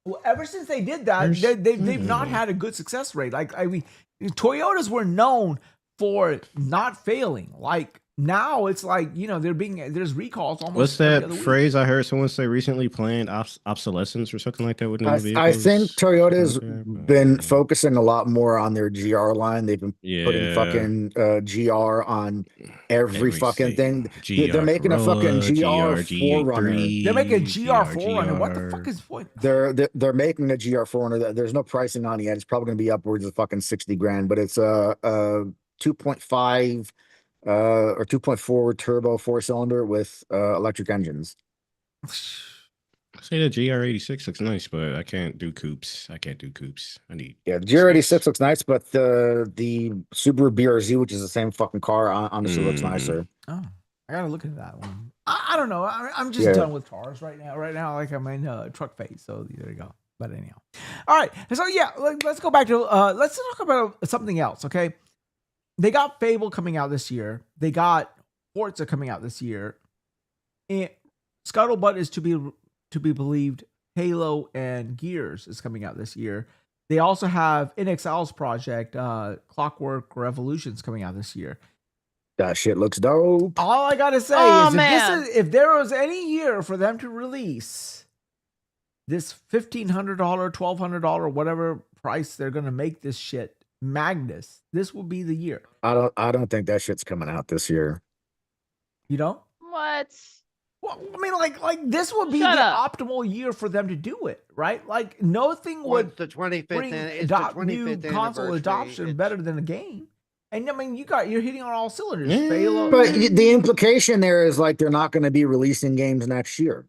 Well, ever since they did that, they've not had a good success rate. Like, I mean, Toyotas were known for not failing. Like, now it's like, you know, there's recalls almost. What's every that other week. phrase I heard someone say recently? Planned obsolescence or something like that with new vehicles. I think Toyota's been focusing a lot more on their GR line. They've been putting fucking GR on every fucking thing. They're making a fucking GR 4Runner. They're making a GR 4Runner. What the fuck is the point? They're making a GR 4Runner. There's no pricing on it yet. It's probably going to be upwards of fucking 60 grand, but it's a 2.5 or 2.4 turbo 4-cylinder with electric engines. I say the GR86 looks nice, but I can't do coupes. I need the GR86 looks nice, but the Subaru BRZ, which is the same fucking car, honestly looks nicer. Oh, I gotta look at that one. I don't know. I'm just done with cars right now. Right now, like I'm in truck phase. So there you go. But anyhow, all right. So yeah, let's go back to let's talk about something else. Okay, they got Fable coming out this year. They got Forza coming out this year. And Scuttlebutt is to be believed. Halo and Gears is coming out this year. They also have NXL's project, Clockwork Revolutions, coming out this year. That shit looks dope. All I gotta say is if there was any year for them to release this $1,500, $1,200, whatever price they're gonna make this shit, Magnus, this will be the year. I don't think that shit's coming out this year. You don't? What? Well, I mean, like this would be Shut the up. optimal year for them to do it, right? Like nothing Well, would it's the 25th bring it's the 25th new console anniversary. adoption better than a game. And I mean, you're hitting on all cylinders. Halo, But the implication there is like they're not going to be releasing games next year.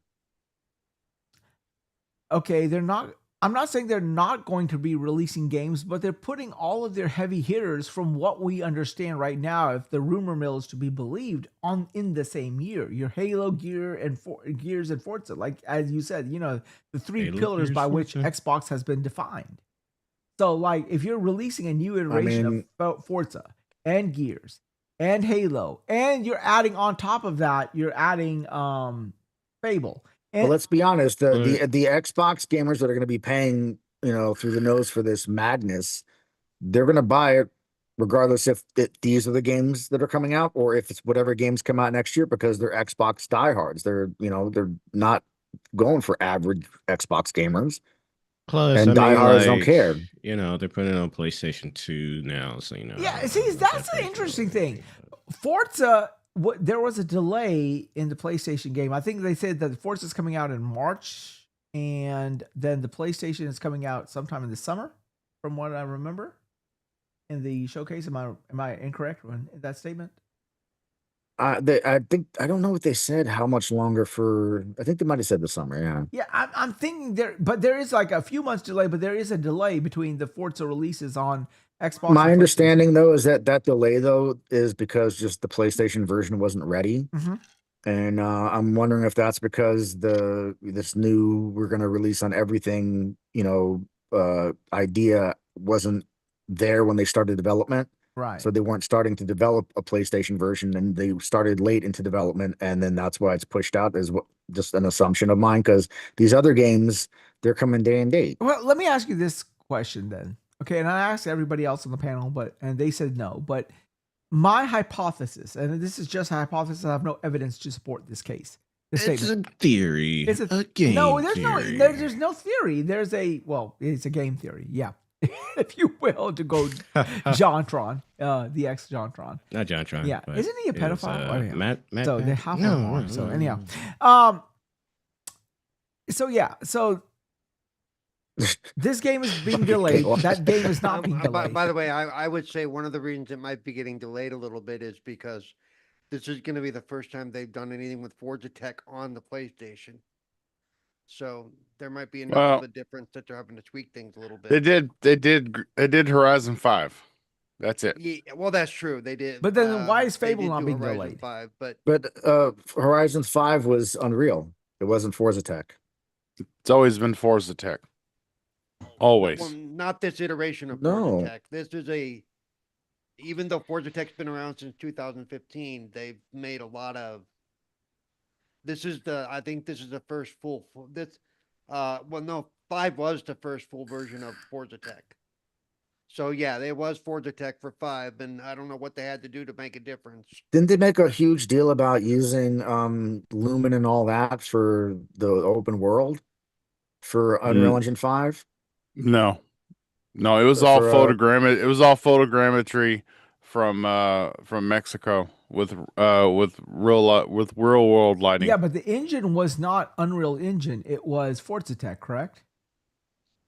okay, they're not. I'm not saying they're not going to be releasing games, but they're putting all of their heavy hitters, from what we understand right now, if the rumor mill is to be believed, on in the same year. Your Halo, Gears, and Forza, like as you said, you know, the three Halo, pillars Gears, by which Forza. Xbox has been defined. So, like, if you're releasing a new iteration of Forza and Gears and Halo, and you're adding on top of that, you're adding Fable. But let's be honest, the Xbox gamers that are going to be paying, you know, through the nose for this madness, they're going to buy it regardless if these are the games that are coming out or if it's whatever games come out next year, because they're Xbox diehards. They're not going for average Xbox gamers. Plus, and diehards don't care. You know, they're putting it on PlayStation 2 now, so you know. Yeah, see, that's the interesting thing. Forza, there was a delay in the PlayStation game. I think they said that Forza is coming out in March, and then the PlayStation is coming out sometime in the summer, from what I remember in the showcase. Am I incorrect in that statement? I think I don't know what they said. How much longer for? I think they might have said the summer. Yeah. Yeah, I'm thinking there is like a few months delay, but there is a delay between the Forza releases on Xbox. My and understanding though is that delay though is because just the PlayStation version wasn't ready, and I'm wondering if that's because this new we're going to release on everything idea wasn't there when they started development. Right. So they weren't starting to develop a PlayStation version, and they started late into development, and then that's why it's pushed out. Is just an assumption of mine, because these other games they're coming day and date. Well, let me ask you this question then. Okay, and I asked everybody else on the panel, and they said no. But my hypothesis, and this is just a hypothesis, I have no evidence to support this case. This It's statement. a theory. It's a game no, there's theory. there's no theory. It's a game theory. Yeah. If you will, to go Jontron, the ex Jontron. Not Jontron. Yeah. but Isn't he a it was, pedophile? Matt, so they Matt- have no, him on. no, So no, anyhow. no. So this game is being delayed. That game is not being delayed. By the way, I would say one of the reasons it might be getting delayed a little bit is because this is going to be the first time they've done anything with Forza Tech on the PlayStation. So there might be enough of a difference that they're having to tweak things a little bit. They did Horizon 5. That's it. Yeah, well, that's true. They did. But then why is they Fable did not do being Horizon delayed? 5, but Horizon 5 was Unreal. It wasn't Forza Tech. It's always been Forza Tech. Always. well, not this iteration of No. Forza Tech. This is even though Forza Tech's been around since 2015, they've made a lot of. I think this is the first no, 5 was the first full version of Forza Tech. So yeah, there was Forza Tech for 5, and I don't know what they had to do to make a difference. Didn't they make a huge deal about using Lumen and all that for the open world for Unreal Engine 5? No, it was all For, It was all photogrammetry from Mexico with real world lighting. Yeah, but the engine was not Unreal Engine. It was Forza Tech, correct?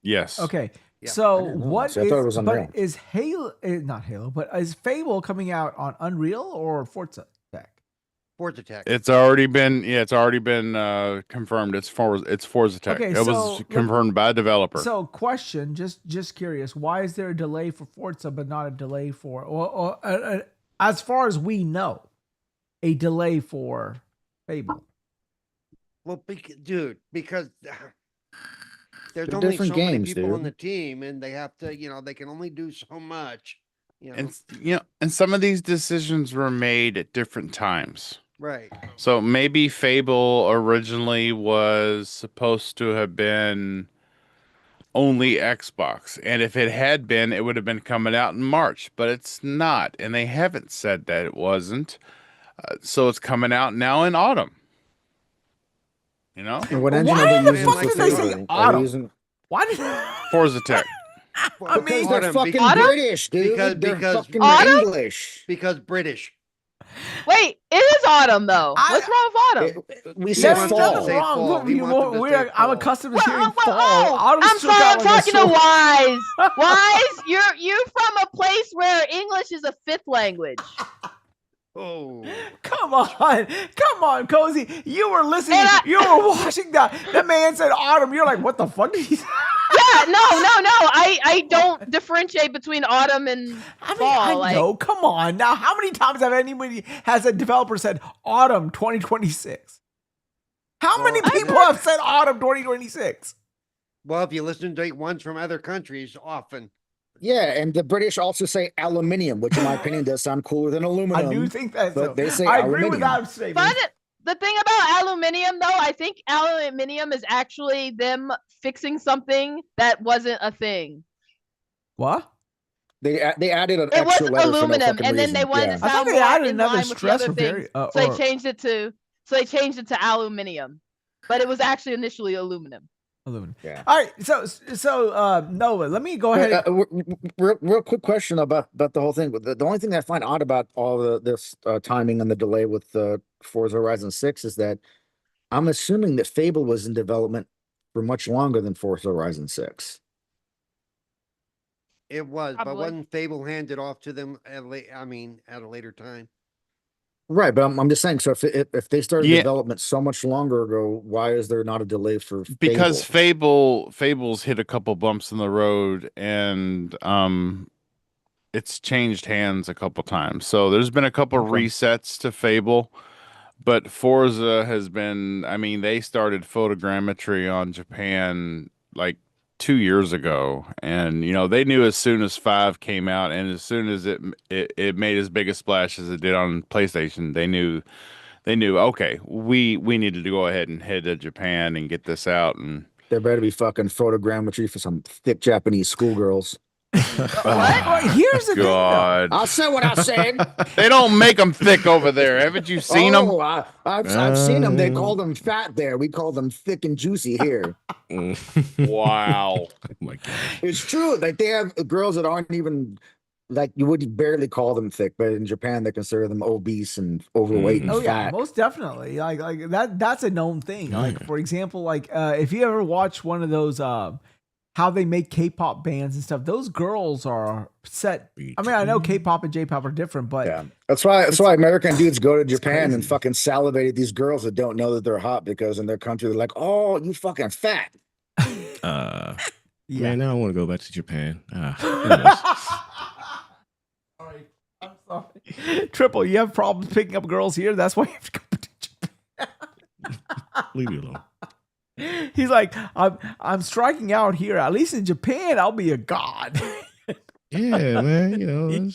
Yes. Okay. Yeah. So I didn't know what that. See, I thought it was is Unreal. but is Halo not Halo, but is Fable coming out on Unreal or Forza Tech? Forza Tech. It's already been confirmed. It's Forza Tech. Okay, It so was confirmed by a developer. So question, just curious, why is there a delay for Forza but not a delay for as far as we know, a delay for Fable? Well, because there's They're only so different many games, people on dude. the team, and they have to, they can only do so much. And some of these decisions were made at different times. Right. So maybe Fable originally was supposed to have been only Xbox. And if it had been, it would have been coming out in March, but it's not. And they haven't said that it wasn't. So it's coming out now in autumn. And what engine Why are the they fuck using? did they say autumn? Why did Forza Tech. I mean, they're fucking British, dude. They're fucking Autumn? English. Because British. Wait, it is autumn though. What's wrong with autumn? We said there's fall. nothing Say wrong. fall. He wants them to say I'm fall. accustomed to hearing Well, fall. Autumn's I'm still sorry, got I'm like a talking to short- Wize. Wize, you're from a place where English is a 5th language. Oh. Come on, Cozy. You were listening. You were watching that man said autumn. You're like, what the fuck did he say? Yeah, no. I don't differentiate between autumn and fall. I know. Come on. Now, how many times has a developer said autumn 2026? How many people have said autumn 2026? Well, if you listen to ones from other countries, often. Yeah, and the British also say aluminium, which in my opinion does sound cooler than aluminum. I do think that. But So. they say I aluminium. agree with that statement. But the thing about aluminium, though, I think aluminium is actually them fixing something that wasn't a thing. What? They added an It extra was letter for no aluminum, fucking and then reason. they wanted Yeah. to I thought sound they more added in another line with the stress other for vari- things. or- So they changed it to aluminium, but it was actually initially aluminum. Aluminum. Yeah. All right. So Noah, let me go ahead. Real quick question about the whole thing. The only thing that I find odd about all this timing and the delay with Forza Horizon 6 is that I'm assuming that Fable was in development for much longer than Forza Horizon 6. It was, but Probably. wasn't Fable handed off to them at a later time? Right, but I'm just saying. So if they started Yeah. development so much longer ago, why is there not a delay for Because Fable? Fables hit a couple bumps in the road, and it's changed hands a couple times. So there's been a couple resets to Fable, but Forza has been, I mean, they started photogrammetry on Japan like 2 years ago, and they knew as soon as 5 came out, and as soon as it made as big a splash as it did on PlayStation, they knew, okay, we needed to go ahead and head to Japan and get this out. And There better be fucking photogrammetry for some thick Japanese schoolgirls. Well, here's the God. thing, though. I said what I said. They don't make them thick over there. Haven't you seen them? I've seen them. They call them fat there. We call them thick and juicy here. Wow. Oh my God. It's true. Like they have girls that aren't even like you would barely call them thick, but in Japan they consider them obese and overweight and Oh fat. yeah, most definitely. Like that's a known thing. Like for example, like if you ever watch one of those how they make K-pop bands and stuff, those girls are set. I mean, I know K-pop and J-pop are different, but yeah, that's why American dudes go to Japan and fucking salivate at these girls that don't know that they're hot because in their country they're like, oh, you fucking fat. Yeah. Man, now I want to go back to Japan. Sorry, I'm sorry. Triple, you have problems picking up girls here. That's why you have to go to Japan. Leave me alone. He's like, I'm striking out here. At least in Japan, I'll be a god. Yeah, man.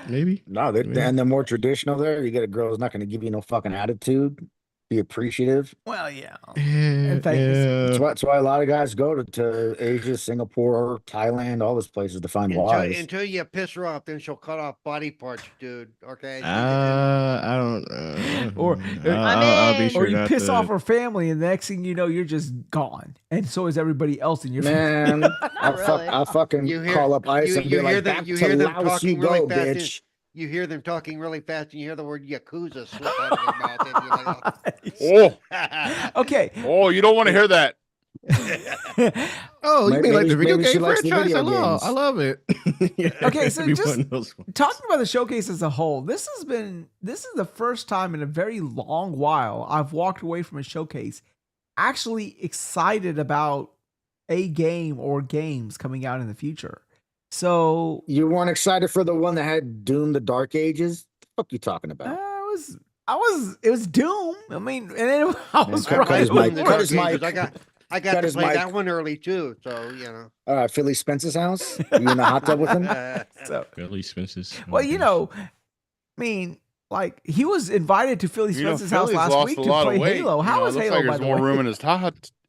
Maybe. No, and they're more traditional there. You get a girl who's not going to give you no fucking attitude. Be appreciative. Well, yeah. That's why a lot of guys go to Asia, Singapore, Thailand, all those places to find wives. Until you piss her off, then she'll cut off body parts, dude. Okay. I don't. Or I'll be sure or you not piss to- off her family, and the next thing you know, you're just gone, and so is everybody else in your Man, family. I'll fucking call up ICE and be like, back to Laos you go, bitch. You hear them talking really fast, and you hear the word Yakuza slip out of their mouth. And you're like, Oh. Okay. Oh, you don't want to hear that. Oh, you mean like the video maybe she game likes the franchise? video games. I love it. Yeah, Okay, so it'd be just one of those ones. talking about the showcase as a whole, this is the first time in a very long while I've walked away from a showcase actually excited about a game or games coming out in the future. So You weren't excited for the one that had Doom: The Dark Ages? The fuck you talking about? it was Doom. I mean, and then I was cut right. his mic. before Cut his it. mic. I got Cut to his play mic. that one early too, so Philly Spence's house? You in the hot tub with him? So, Billy Spence's. well, I mean, like he was invited to Philly Spence's house Philly's last lost week a to lot play of weight. Halo. How it was looks Halo? like by there's the more way? room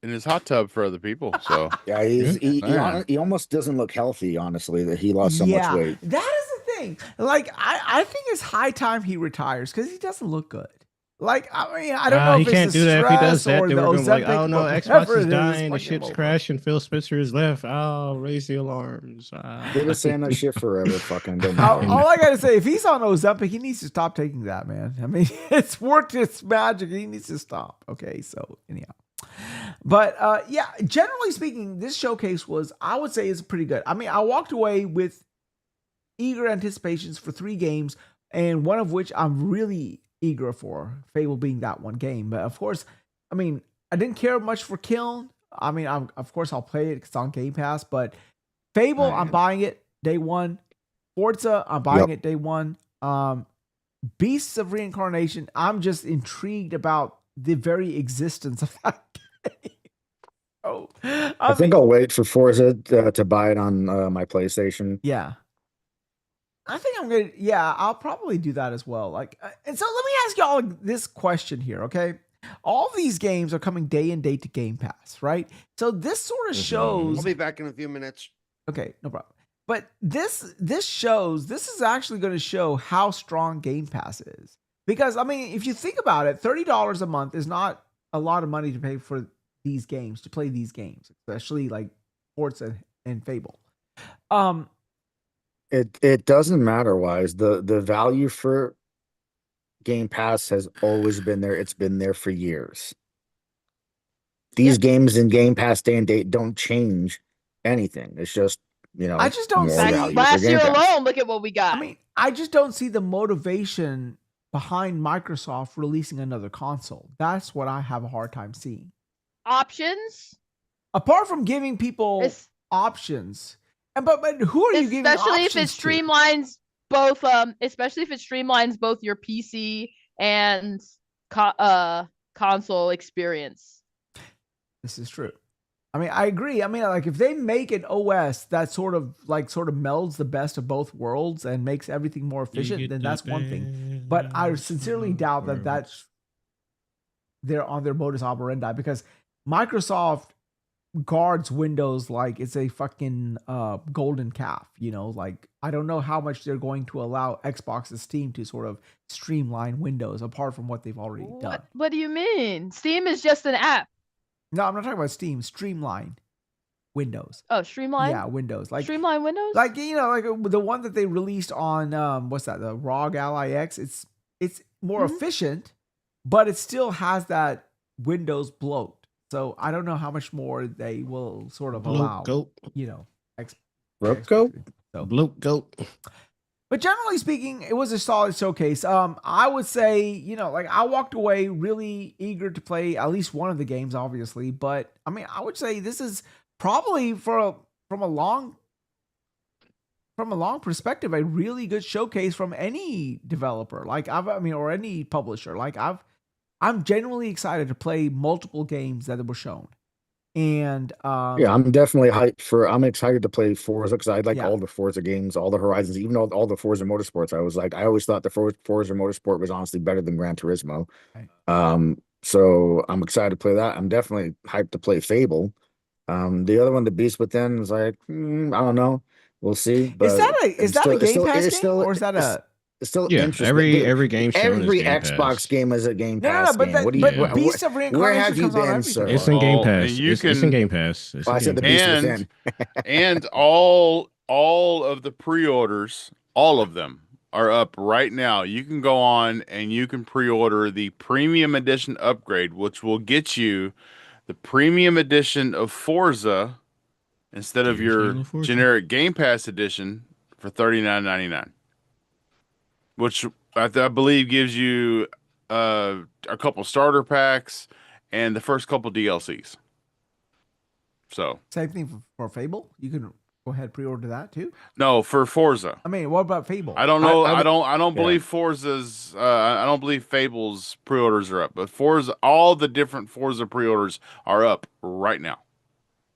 in his hot tub for other people. So Yeah, he almost doesn't look healthy, honestly, that he lost so much weight. That is the thing. Like, I think it's high time he retires because he doesn't look good. Like, I mean, I don't know He if it's can't the do that. If he does stress that, or they the were going to be like, Ozempic, oh no, but Xbox whatever is it dying, the fuck him ship's over. crashing, Phil Spencer is left. Oh, raise the alarms. They've been saying that shit forever. Fucking don't All matter. I gotta say, if he's on Ozempic, he needs to stop taking that, man. I mean, it's worked its magic. He needs to stop. Okay, so anyhow. But yeah, generally speaking, this showcase was, I would say, is pretty good. I mean, I walked away with eager anticipations for 3 games, and one of which I'm really eager for, Fable being that one game. But of course, I mean, I didn't care much for Kiln. I mean, of course, I'll play it because it's on Game Pass, but Fable, I'm buying it day one. Forza, I'm buying it day one. Beasts of Reincarnation, I'm just intrigued about the very existence of that game. Oh, I think I'll wait for Forza to buy it on my PlayStation. Yeah. I think I'm going to, yeah, I'll probably do that as well. Like, and so let me ask y'all this question here, okay? All these games are coming day and date to Game Pass, right? So this sort of shows. I'll be back in a few minutes. Okay, no problem. But this is actually going to show how strong Game Pass is. Because, I mean, if you think about it, $30 a month is not a lot of money to pay for these games, to play these games, especially like Forza and Fable. It doesn't matter, Wise. The value for Game Pass has always been there. It's been there for years. These games in Game Pass day and date don't change anything. It's just I just don't see last year alone. Look at what we got. I mean, I just don't see the motivation behind Microsoft releasing another console. That's what I have a hard time seeing. Options, apart from giving people options, and but who are you giving especially options if it streamlines both especially if it streamlines both your PC and console experience. This is true. I mean, I agree. I mean, like if they make an OS that sort of melds the best of both worlds and makes everything more efficient, then that's one thing. But I sincerely doubt that that's they're on their modus operandi, because Microsoft guards Windows like it's a fucking golden calf, you know. Like I don't know how much they're going to allow Xbox's Steam to sort of streamline Windows apart from what they've already done. What do you mean? Steam is just an app. No, I'm not talking about Steam. Streamline Windows. Oh, Streamline? Yeah, Windows. Like Streamline Windows? Like, you know, like the one that they released on what's that? The ROG Ally X. It's more efficient, but it still has that Windows bloat. So I don't know how much more they will sort of allow. You know, bloat goat. But generally speaking, it was a solid showcase. I would say, you know, like I walked away really eager to play at least one of the games, obviously. But I mean, I would say this is probably from a long perspective, a really good showcase from any developer. Like or any publisher. Like I'm genuinely excited to play multiple games that were shown. And yeah, I'm definitely hyped I'm excited to play Forza because I like all the Forza games, all the Horizons, even all the Forza Motorsports. I always thought the Forza Motorsport was honestly better than Gran Turismo. Right. So I'm excited to play that. I'm definitely hyped to play Fable. The other one, The Beast Within, is like, I don't know. We'll see. But is that a Game Pass game, or is that it's still interesting. Every game shown every is Game Xbox Pass. Game is a Game Pass but game. Beast of Reincarnation where have you comes on been, everything. sir? It's in Game Pass. It's in Game Pass. I said The Beast Within. And all of the pre-orders, all of them are up right now. You can go on and you can pre-order the Premium Edition upgrade, which will get you the Premium Edition of Forza instead of your generic Game Pass edition for $39.99. Which I believe gives you a couple starter packs and the first couple DLCs. So same thing for Fable. You can go ahead and pre-order that too. No, for Forza. I mean, what about Fable? I don't know. I don't believe Forza's. I don't believe Fable's pre-orders are up, but Forza, all the different Forza pre-orders are up right now.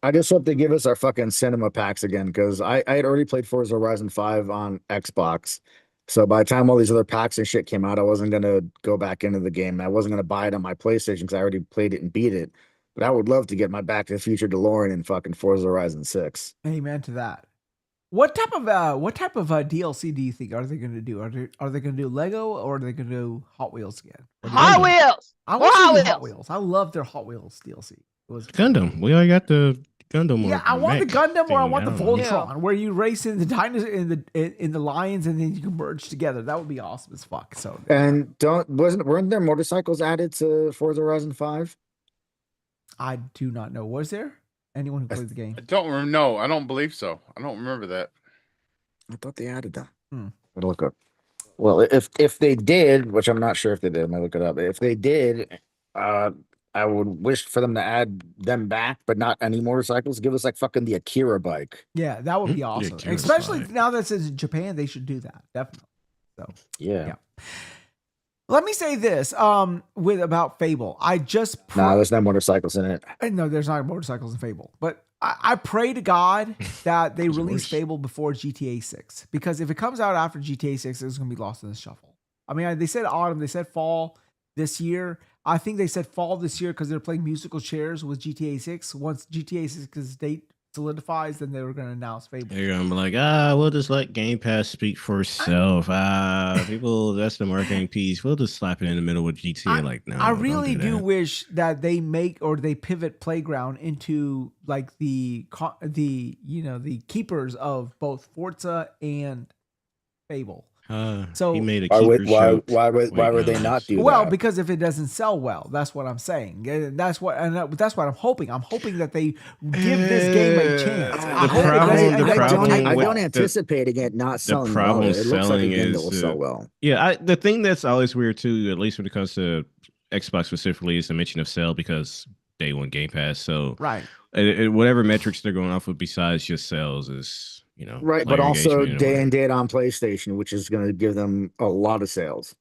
I just hope they give us our fucking cinema packs again, because I had already played Forza Horizon 5 on Xbox. So by the time all these other packs and shit came out, I wasn't going to go back into the game. I wasn't going to buy it on my PlayStation because I already played it and beat it. But I would love to get my Back to the Future DeLorean in fucking Forza Horizon 6. Amen to that. What type of DLC do you think are they going to do? Are they going to do Lego, or are they going to do Hot Wheels again? Hot Wheels. I want to see Hot Wheels. I love their Hot Wheels DLC. It was Gundam. We already got the Gundam. Yeah, I want the Gundam, or I want the Voltron, where you race in the dinosaur in the lions, and then you can merge together. That would be awesome as fuck. So and weren't there motorcycles added to Forza Horizon 5? I do not know. Was there anyone who played the game? I don't remember. No, I don't believe so. I don't remember that. I thought they added that. I'll look up. Well, if they did, which I'm not sure if they did, I might look it up. If they did, I would wish for them to add them back, but not any motorcycles. Give us like fucking the Akira bike. Yeah, that would be awesome. Especially now that it's in Japan, they should do that. Definitely. So yeah. Let me say this about Fable. I just there's no motorcycles in it. No, there's not motorcycles in Fable. But I pray to God that they release Fable before GTA 6. Because if it comes out after GTA 6, it's going to be lost in the shuffle. I mean, they said autumn, they said fall this year. I think they said fall this year because they're playing musical chairs with GTA 6. Once GTA 6's date solidifies, then they were going to announce Fable. They're going to be like, we'll just let Game Pass speak for itself. People, that's the marketing piece. We'll just slap it in the middle with GTA. No, I really do wish that they they pivot Playground into like the keepers of both Forza and Fable. So he made a Why keeper show. why would they not do well, that? because if it doesn't sell well, that's what I'm saying. That's what I'm hoping. I'm hoping that they give this game a chance. I don't anticipate it not selling the problem well. It looks like a selling game that is will sell well. Yeah, the thing that's always weird too, at least when it comes to Xbox specifically, is the mention of sell because day one Game Pass. So right, whatever metrics they're going off of besides just sales is right, but also day and date on PlayStation, which is going to give them a lot of sales.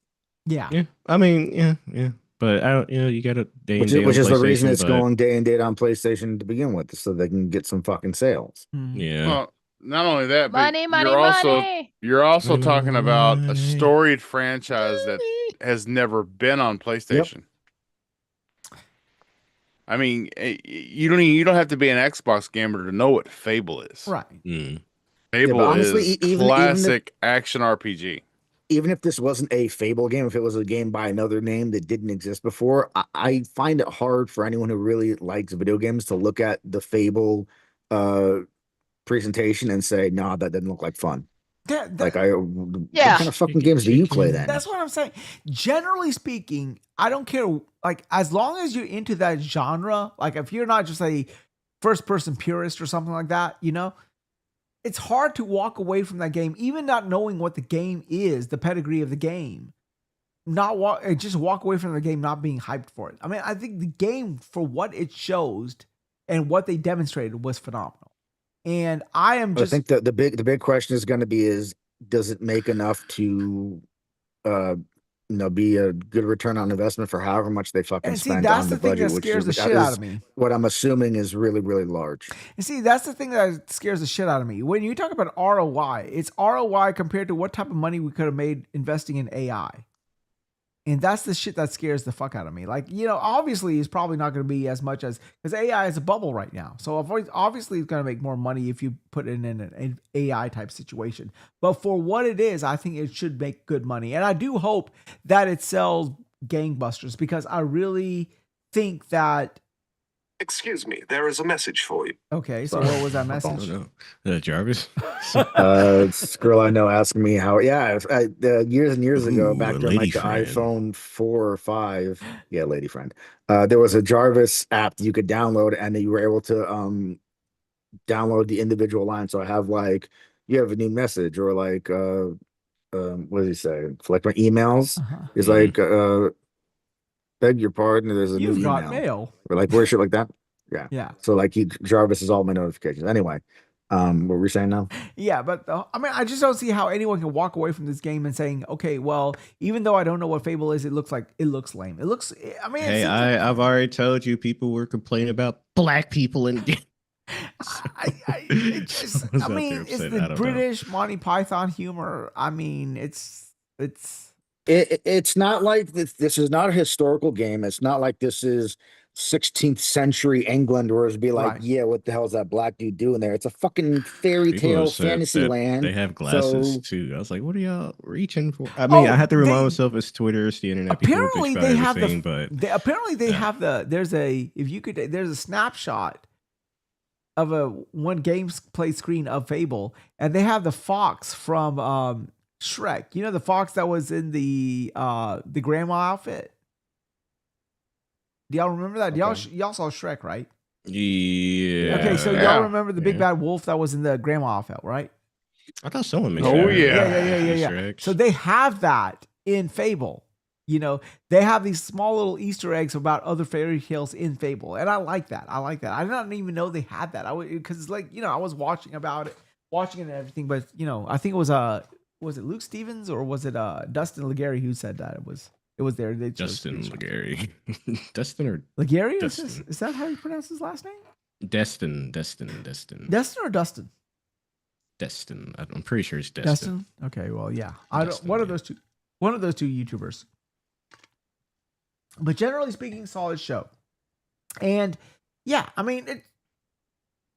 Yeah. I mean, yeah. But I don't, you got a day Which and date, is the reason it's but going day and date on PlayStation to begin with, so they can get some fucking sales. Yeah. Well, not only that, but Money. you're also talking about a storied franchise that has never been on PlayStation. I mean, you don't have to be an Xbox gamer to know what Fable is. Right. Fable honestly, is even classic action RPG. Even if this wasn't a Fable game, if it was a game by another name that didn't exist before, I find it hard for anyone who really likes video games to look at the Fable presentation and say, "No, that doesn't look like fun." What kind of fucking games do you play then? That's what I'm saying. Generally speaking, I don't care. Like, as long as you're into that genre, like if you're not just a first person purist or something like that, it's hard to walk away from that game, even not knowing what the game is, the pedigree of the game. Just walk away from the game not being hyped for it. I mean, I think the game, for what it shows and what they demonstrated, was phenomenal. And I think that the big question is going to be does it make enough to be a good return on investment for however much they fucking spend on the budget, which scares the shit out of me. What I'm assuming is really, really large. And see, that's the thing that scares the shit out of me. When you talk about ROI, it's ROI compared to what type of money we could have made investing in AI. And that's the shit that scares the fuck out of me. Like, obviously it's probably not going to be as much because AI is a bubble right now. So obviously it's going to make more money if you put it in an AI type situation. But for what it is, I think it should make good money. And I do hope that it sells gangbusters, because I really think that. Excuse me, there is a message for you. Okay, so what was that message? Jarvis? This girl I know asking me how, years and years ago, back during like the iPhone 4 or 5, lady friend, there was a Jarvis app that you could download, and you were able to download the individual line. So I have you have a new message, or what does he say? For my emails, is beg your pardon, there's a new email. Got mail. Or weird shit like that. Yeah. So Jarvis is all my notifications. Anyway, what were we saying now? Yeah, but I mean, I just don't see how anyone can walk away from this game and saying, okay, well, even though I don't know what Fable is, it looks lame. It looks. I mean, hey, I've already told you people were complaining about black people and. It's the British Monty Python humor. I mean, it's not like this is not a historical game. It's not like this is 16th century England, where it'd be like, what the hell is that black dude doing there? It's a fucking fairy tale fantasy land. They have glasses too. I was like, what are y'all reaching for? I mean, I have to remind myself it's Twitter, it's the internet. Apparently they have there's a snapshot of one gameplay screen of Fable, and they have the fox from Shrek. The fox that was in the grandma outfit. Do y'all remember that? Okay. Y'all saw Shrek, right? Yeah. Okay, so y'all remember the big bad wolf that was in the grandma outfit, right? I thought someone mentioned. Oh yeah. So they have that in Fable. They have these small little Easter eggs about other fairy tales in Fable, and I like that. I didn't even know they had that. I was watching it and everything, but I think it was it Luke Stevens or was it Dustin Legary who said that it was there? Dustin Legary. Dustin or Legary? Dustin. Is that how you pronounce his last name? Destin. Destin or Dustin? Destin. I'm pretty sure it's Destin. Destin? Okay, well, yeah. One of those two YouTubers. But generally speaking, solid show. And yeah, I mean, it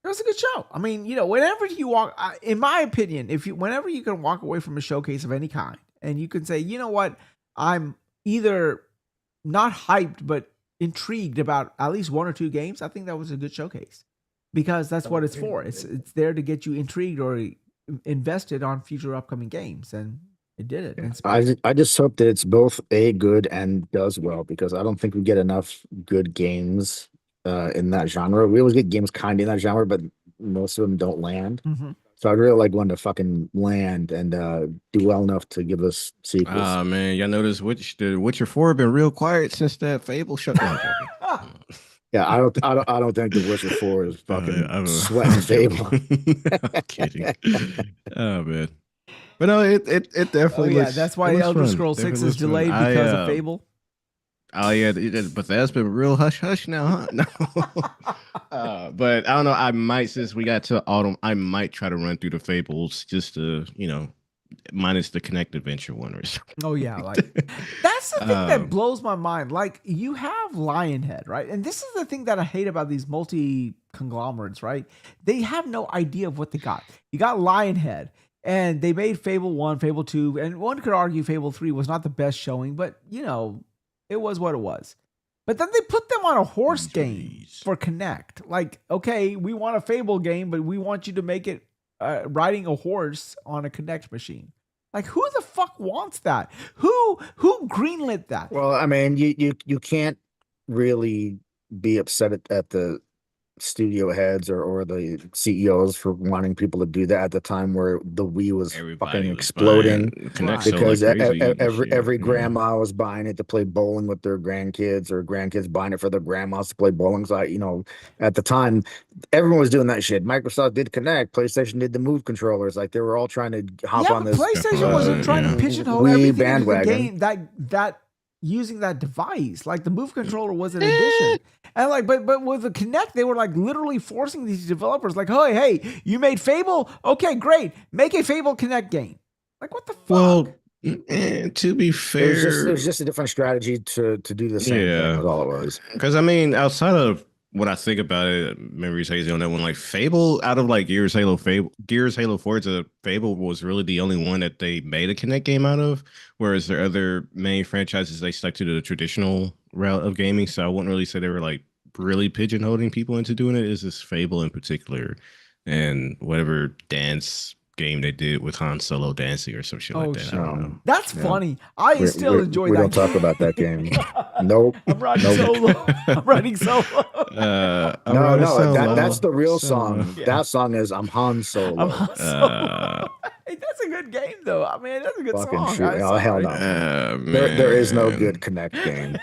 was a good show. I mean, whenever you walk, in my opinion, whenever you can walk away from a showcase of any kind, and you can say, you know what, I'm either not hyped but intrigued about at least one or two games, I think that was a good showcase, because that's what it's for. It's there to get you intrigued or invested on future upcoming games, and It did it. in I spades. I just hope that it's both good and does well, because I don't think we get enough good games in that genre. We always get games kind of in that genre, but most of them don't land. Mhm. So I'd really like one to fucking land and do well enough to give us sequels. Ah man, y'all notice the Witcher 4 been real quiet since that Fable shut down. Yeah, I don't think The Witcher 4 is fucking I'm sweating Fable. I'm kidding. Oh man. But no, it Oh definitely yeah, looks, that's it why looks Elder fun. Scrolls 6 Definitely is looks fun. delayed because of Fable. Oh yeah, but that's been real hush hush now, huh? No. But I don't know. I might, since we got to autumn, I might try to run through the Fables just to, minus the Connect Adventure one or something. Oh yeah, like that's the thing that blows my mind. Like you have Lionhead, right? And this is the thing that I hate about these multi conglomerates, right? They have no idea of what they got. You got Lionhead, and they made Fable 1, Fable 2, and one could argue Fable 3 was not the best showing, but it was what it was. But then they put them on a horse game for Connect. Like, okay, we want a Fable game, but we want you to make it riding a horse on a Connect machine. Like, who the fuck wants that? Who greenlit that? Well, I mean, you can't really be upset at the studio heads or the CEOs for wanting people to do that at the time where the Wii was fucking exploding, because every grandma was buying it to play bowling with their grandkids, or grandkids buying it for their grandmas to play bowling. So at the time, everyone was doing that shit. Microsoft did Connect, PlayStation did the Move controllers. Like, they were all trying to hop on this. PlayStation wasn't trying to pigeonhole Wii everything bandwagon. into the game that using that device. Like, the Move controller was an addition. And like, but with the Kinect, they were like literally forcing these developers, like, hey, you made Fable? Okay, great. Make a Fable Kinect game. Like, what the fuck? Well, to be fair, it was just a different strategy to do the same thing. Was all it was. Because I mean, outside of what I think about it, memories hazy on that one, like Fable, out of like Gears, Halo 4, Fable was really the only one that they made a Kinect game out of. Whereas their other main franchises, they stuck to the traditional route of gaming. So I wouldn't really say they were like really pigeonholing people into doing it. It's just Fable in particular, and whatever dance game they did with Han Solo dancing or some shit like that. I don't know. That's funny. I still enjoy that. We don't talk about that game. Nope. I'm riding solo. I'm riding solo. That's the real song. Yeah. That song is I'm Han Solo. I'm Han Solo. Hey, that's a good game, though. I mean, that's a good song. Oh, hell no. There is no good Connect game.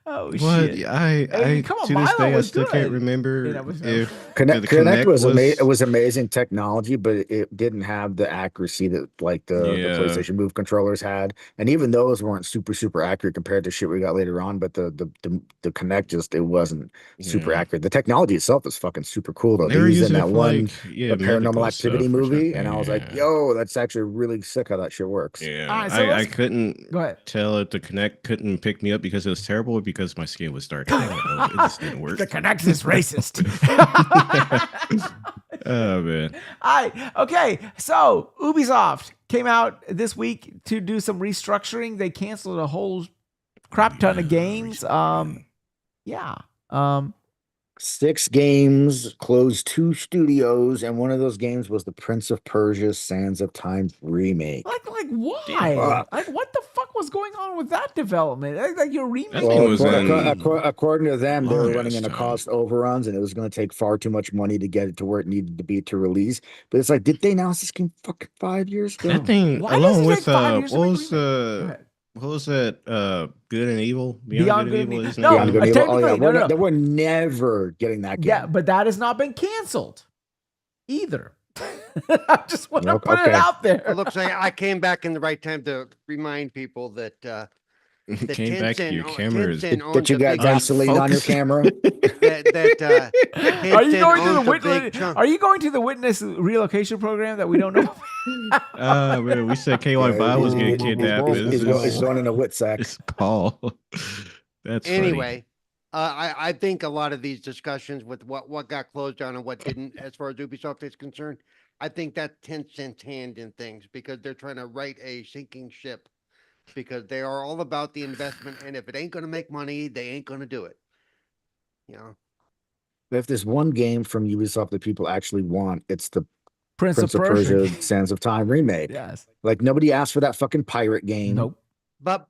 Oh what? Shit! I come on, to this Milo day I was still good. can't remember if Connect was amazing technology, but it didn't have the accuracy that like the PlayStation Move controllers had, and even those weren't super accurate compared to shit we got later on. But the Connect it wasn't super accurate. The technology itself is fucking super cool though. They used in that one Paranormal Activity movie, and I was like, yo, that's actually really sick how that shit works. Yeah, right, so I couldn't go ahead. tell if the Connect couldn't pick me up because it was terrible, or because my skin was dark. It just didn't work. The Connect is racist. Oh man. Okay, so Ubisoft came out this week to do some restructuring. They canceled a whole crap ton of games. 6 games, closed 2 studios, and one of those games was the Prince of Persia: Sands of Time remake. Like why? Like, what the fuck was going on with that development? Like your remake. According to them, they were running into cost overruns, and it was going to take far too much money to get it to where it needed to be to release. But it's like, did they announce this game fucking 5 years ago? That thing, along with what was that? Good and Evil? Beyond Good and Evil? Beyond Good and Evil. Oh, yeah. They were never getting that game. Yeah, but that has not been canceled either. I just want to put it out there. It looks like I came back in the right time to remind people that came back to your cameras. That you got Vaseline on your camera. Are you going to the witness? Are you going to the witness relocation program that we don't know? Man, we said KY5 was getting kidnapped. He's going in a wit sack. It's Paul. That's anyway. I think a lot of these discussions with what got closed down and what didn't, as far as Ubisoft is concerned, I think that Tencent's hand in things, because they're trying to right a sinking ship, because they are all about the investment, and if it ain't going to make money, they ain't going to do it. If there's one game from Ubisoft that people actually want, it's the Prince of Persia: Persia. Sands of Time remake. Yes. Like nobody asked for that fucking pirate game. Nope. But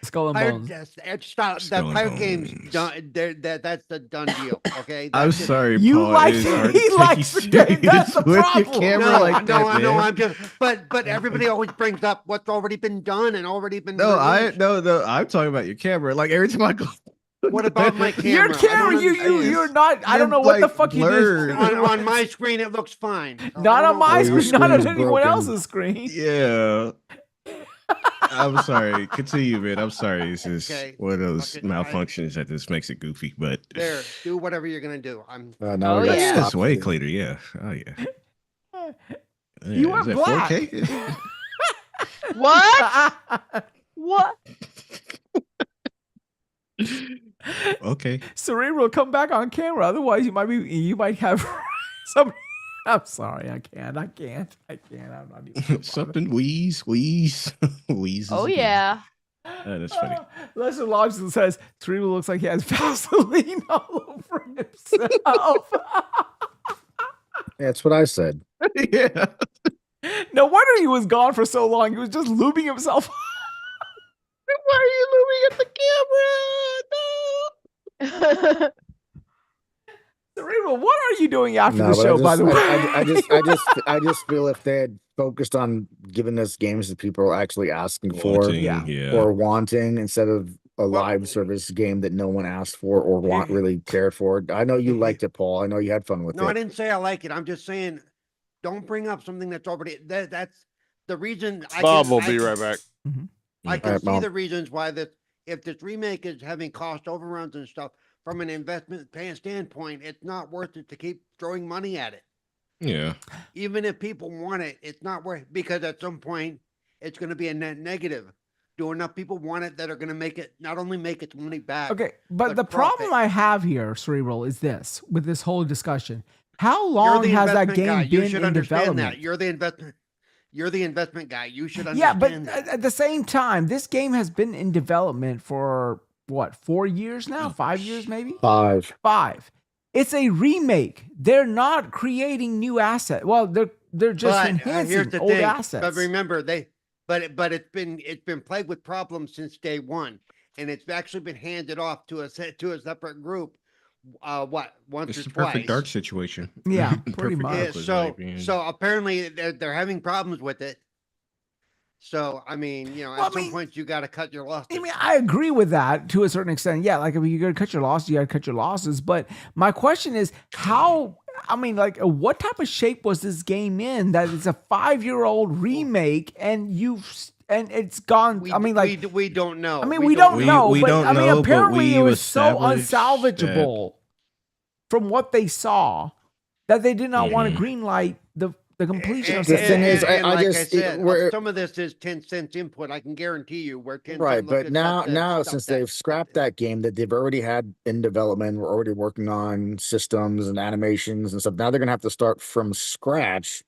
Skull and Pirate, Bones. stop. Skull That and pirate game's Bones. done. That's a done deal. Okay. I'm That's just- sorry, You Paul. like it is it. hard He to take likes you the game. That's serious the with your problem. camera No, like no, that, I know. man. I'm just, but everybody always brings up what's already been done and already been. No, released. no. I'm talking about your camera. Like every time I go. What about my camera? Your I don't camera, understand. you're not. I don't know what the fuck you did. On my screen, it looks fine. So Not I on don't my know. your screen, not on screen's anyone broken. else's screen. Yeah. I'm sorry. Continue, man. I'm sorry. This is Okay. one of those Fuck it. malfunctions that just makes it goofy. But There, do whatever you're gonna do. I'm. Now Oh, we got yeah. that's stock way footage. cleaner. Yeah. Oh yeah. You Yeah, went is that black. 4K? What? What? Okay. Cerebral, come back on camera. Otherwise, you might have some. I'm sorry, I can't. I'm not even. Something Wize. Wize. Oh yeah. That's funny. Lester Lobson says Cerebral looks like he has Vaseline all over himself. That's what I said. Yeah. No wonder he was gone for so long. He was just lubing himself. Why are you looking at the camera? No. Cerebral, what are you doing after No, the but show? By the way, I just feel if they had focused on giving us games that people are actually asking for Wanting, or wanting instead of a live service game that no one asked for or really cared for. I know you liked it, Paul. I know you had fun with No, I it. didn't say I like it. I'm just saying, don't bring up something that's already. That's the reason. Bob will be right back. I can Alright, see Bob. the reasons why if this remake is having cost overruns and stuff, from an investment standpoint, it's not worth it to keep throwing money at it. Yeah. Even if people want it, it's not worth, because at some point it's going to be a net negative. Do enough people want it that are going to make it, not only make its money back? okay, but the profit. problem I have here, Cerebral, is this with this whole discussion. How long has that investment guy. game You been should in understand development? that. You're the investment. You're the investment guy. You should Yeah, understand but that. at the same time, this game has been in development for what, 4 years now? 5 years, maybe? 5. 5. It's a remake. They're not creating new assets. Well, they're just But enhancing here's the old thing. assets. But remember, but it's been plagued with problems since day one, and it's actually been handed off to a separate group. Once It's or the twice. perfect dark situation. Yeah, pretty Perfect much. dark Yeah, was so like being- so apparently they're having problems with it. So I mean, at some point you got to cut your losses. I mean, I agree with that to a certain extent. Yeah, like if you're gonna cut your losses, you gotta cut your losses. But my question is, how? I mean, like, what type of shape was this game in? That it's a 5-year-old remake, and it's gone. I mean, like, we don't know. I mean, we don't know. we but don't I mean, know, but apparently we it was so established unsalvageable from what they saw that they did not want to Mm-hmm. greenlight the completion of The it. thing is, and I like just- I said, we're- some of this is 10 cents input. I can guarantee you, where 10 Right, cents looked but at now stuff that- since stuff that- they've scrapped that game that they've already had in development, we're already working on systems and animations and stuff. Now they're gonna have to start from scratch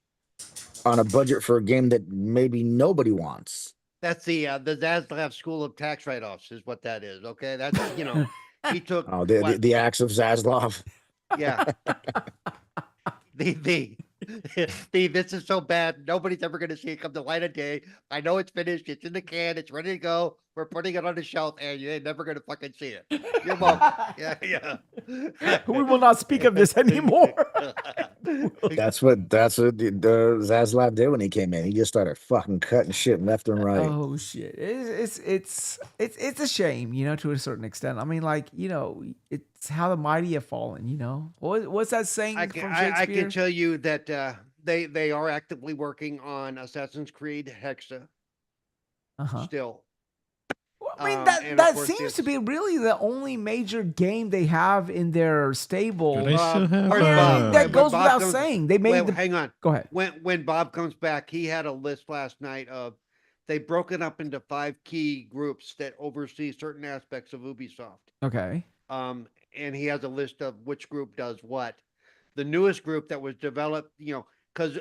on a budget for a game that maybe nobody wants. That's the Zaslav School of Tax Write-Offs is what that is. Okay, that's he took Oh, the acts of Zaslav. yeah. This is so bad. Nobody's ever going to see it come to light of day. I know it's finished. It's in the can. It's ready to go. We're putting it on the shelf, and you ain't never going to fucking see it. You're welcome. Yeah. We will not speak of this anymore. That's what the Zaslav did when he came in. He just started fucking cutting shit left and right. Oh shit! It's a shame, to a certain extent. I mean, like, it's how the mighty have fallen. What's that saying from Shakespeare? I can tell you that they are actively working on Assassin's Creed Hexa still. I mean, and of that course seems it's- to be really the only major game they have in their stable. Do they still have, Where's Bob? That When goes Bob without comes- saying. They made Wait, the. hang on. Go ahead. When Bob comes back, he had a list last night of they've broken up into 5 key groups that oversee certain aspects of Ubisoft. Okay. And he has a list of which group does what. The newest group that was developed, because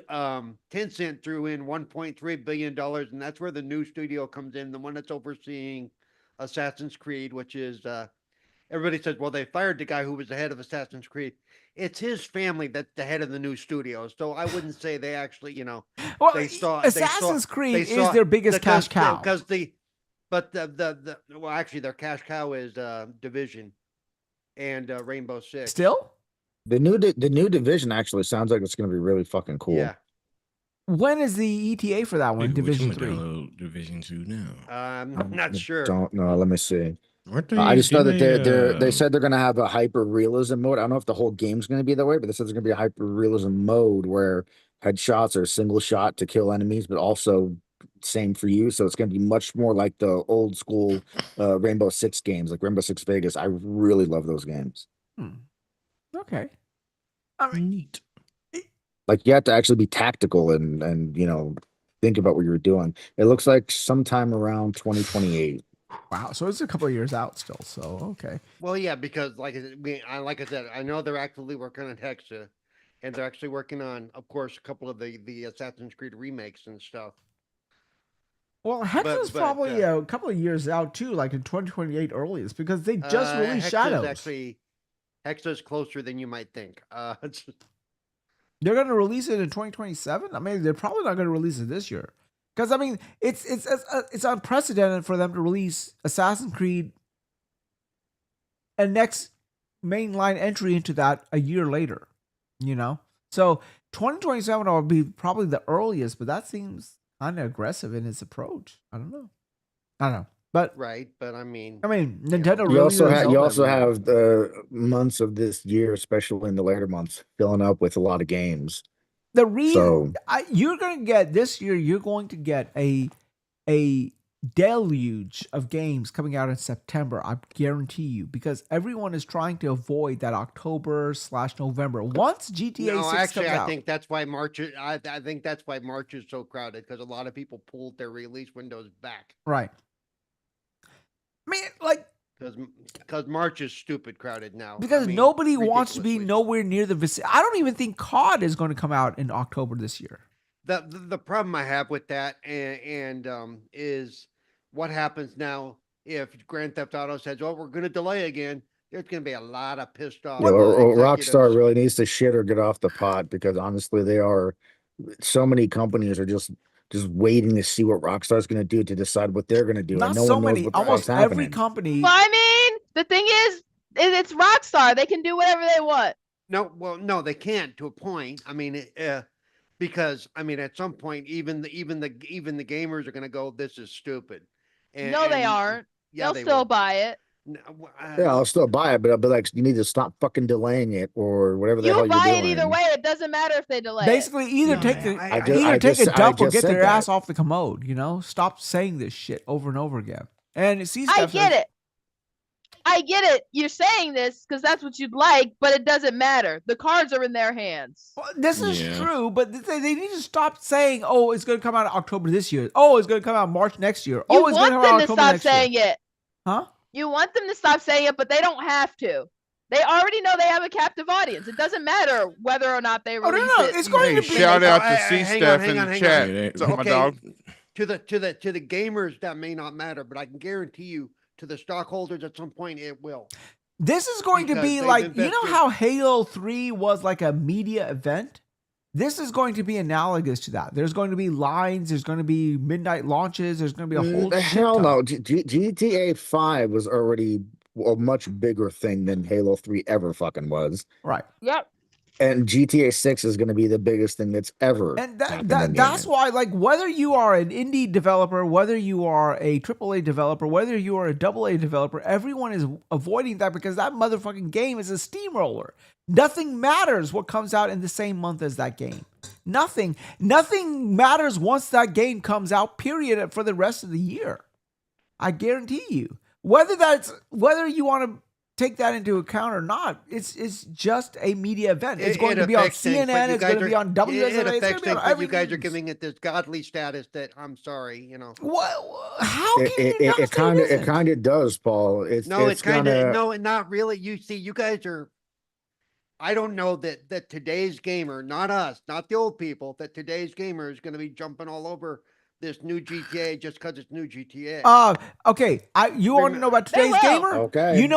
Tencent threw in $1.3 billion, and that's where the new studio comes in, the one that's overseeing Assassin's Creed, which is everybody says, well, they fired the guy who was the head of Assassin's Creed. it's his family that's the head of the new studio. So I wouldn't say they actually, you know, Well, they saw Assassin's Creed they saw is their biggest cash cow. because well, actually, their cash cow is Division and Rainbow Six. Still, the new Division actually sounds like it's going to be really fucking cool. Yeah. when is the ETA for that one? Nigga, Division what you 3. gonna download Division 2 now. I'm not sure. Don't know. Let me see. Aren't they, I just know that didn't they said they're going to have a hyper realism mode. I don't know if the whole game's going to be that way, but they said there's going to be a hyper realism mode where headshots are a single shot to kill enemies, but also same for you. So it's going to be much more like the old school Rainbow Six games, like Rainbow Six Vegas. I really love those games. Okay. I mean, neat. Like you have to actually be tactical and you know think about what you're doing. It looks like sometime around 2028. Wow, so it's a couple of years out still. So okay. Well, yeah, because like I said, I know they're actively working on Hexa, and they're actually working on, of course, a couple of the Assassin's Creed remakes and stuff. Well, Hexa's probably a couple of years out too, like in 2028 earliest, because they just released Shadows. Hexa's closer than you might think. They're going to release it in 2027. I mean, they're probably not going to release it this year, because I mean, it's unprecedented for them to release Assassin's Creed, a next mainline entry into that a year later. You know, so 2027 will be probably the earliest, but that seems kind of aggressive in its approach. I don't know, but right. But I mean, Nintendo. You also have the months of this year, especially in the later months, filling up with a lot of games. The reason you're going to get this year, you're going to get a deluge of games coming out in September. I guarantee you, because everyone is trying to avoid that October/November. Once GTA 6 comes out, I think that's why March. I think that's why March is so crowded, because a lot of people pulled their release windows back. Right. I mean, like, because March is stupid crowded now. Because nobody wants to be nowhere near the vicinity. I don't even think COD is going to come out in October this year. The problem I have with that and is what happens now if Grand Theft Auto says, "Oh, we're going to delay again." There's going to be a lot of pissed off. Yeah, Rockstar really needs to shit or get off the pot, because honestly, so many companies are just waiting to see what Rockstar's going to do to decide what they're going to do. Not and no so one knows many. what the Almost fuck's every happening. company. Well, I mean, the thing is, it's Rockstar. They can do whatever they want. No, they can't to a point. I mean, because I mean, at some point, even the gamers are going to go, "This is stupid." No, they aren't. Yeah, They'll still buy it. Yeah, I'll still buy it, but I'll be like, you need to stop fucking delaying it or whatever the hell You you're buy doing. it either way. It doesn't matter if they delay. Basically, either take a dump or get their ass off the commode. You know, stop saying this shit over and over again. And I get it. I get it. You're saying this because that's what you'd like, but it doesn't matter. The cards are in their hands. Well, this is true, but they need to stop saying, "Oh, it's going to come out in October this year." "Oh, it's going to come out March next year." "Oh, it's going to come out October next year." You want them to stop saying it. Huh? You want them to stop saying it, but they don't have to. They already know they have a captive audience. It doesn't matter whether or not they release it. It's going to be. Shout out to C-Steph in the chat. What's up, my dog? To the gamers, that may not matter, but I can guarantee you, to the stockholders, at some point, it will. This is going to be like, you know how Halo 3 was like a media event? This is going to be analogous to that. There's going to be lines. There's going to be midnight launches. There's going to be a whole hell no. GTA 5 was already a much bigger thing than Halo 3 ever fucking was. Right. Yep. And GTA 6 is going to be the biggest thing that's ever. And that's why, like, whether you are an indie developer, whether you are a AAA developer, whether you are a AA developer, everyone is avoiding that because that motherfucking game is a steamroller. Nothing matters what comes out in the same month as that game. Nothing matters once that game comes out, period, for the rest of the year. I guarantee you. Whether you want to take that into account or not, it's just a media event. It's going to be on CNN. It's going to be on WSNA. It's going to be on everything. You guys are giving it this godly status that I'm sorry, you know. What? How can it kind of does, Paul. It's kind of not really. You see, you guys are. I don't know that today's gamer, not us, not the old people, that today's gamer is going to be jumping all over this new GTA just because it's new GTA. Okay. You want to know about today's gamer? Okay. You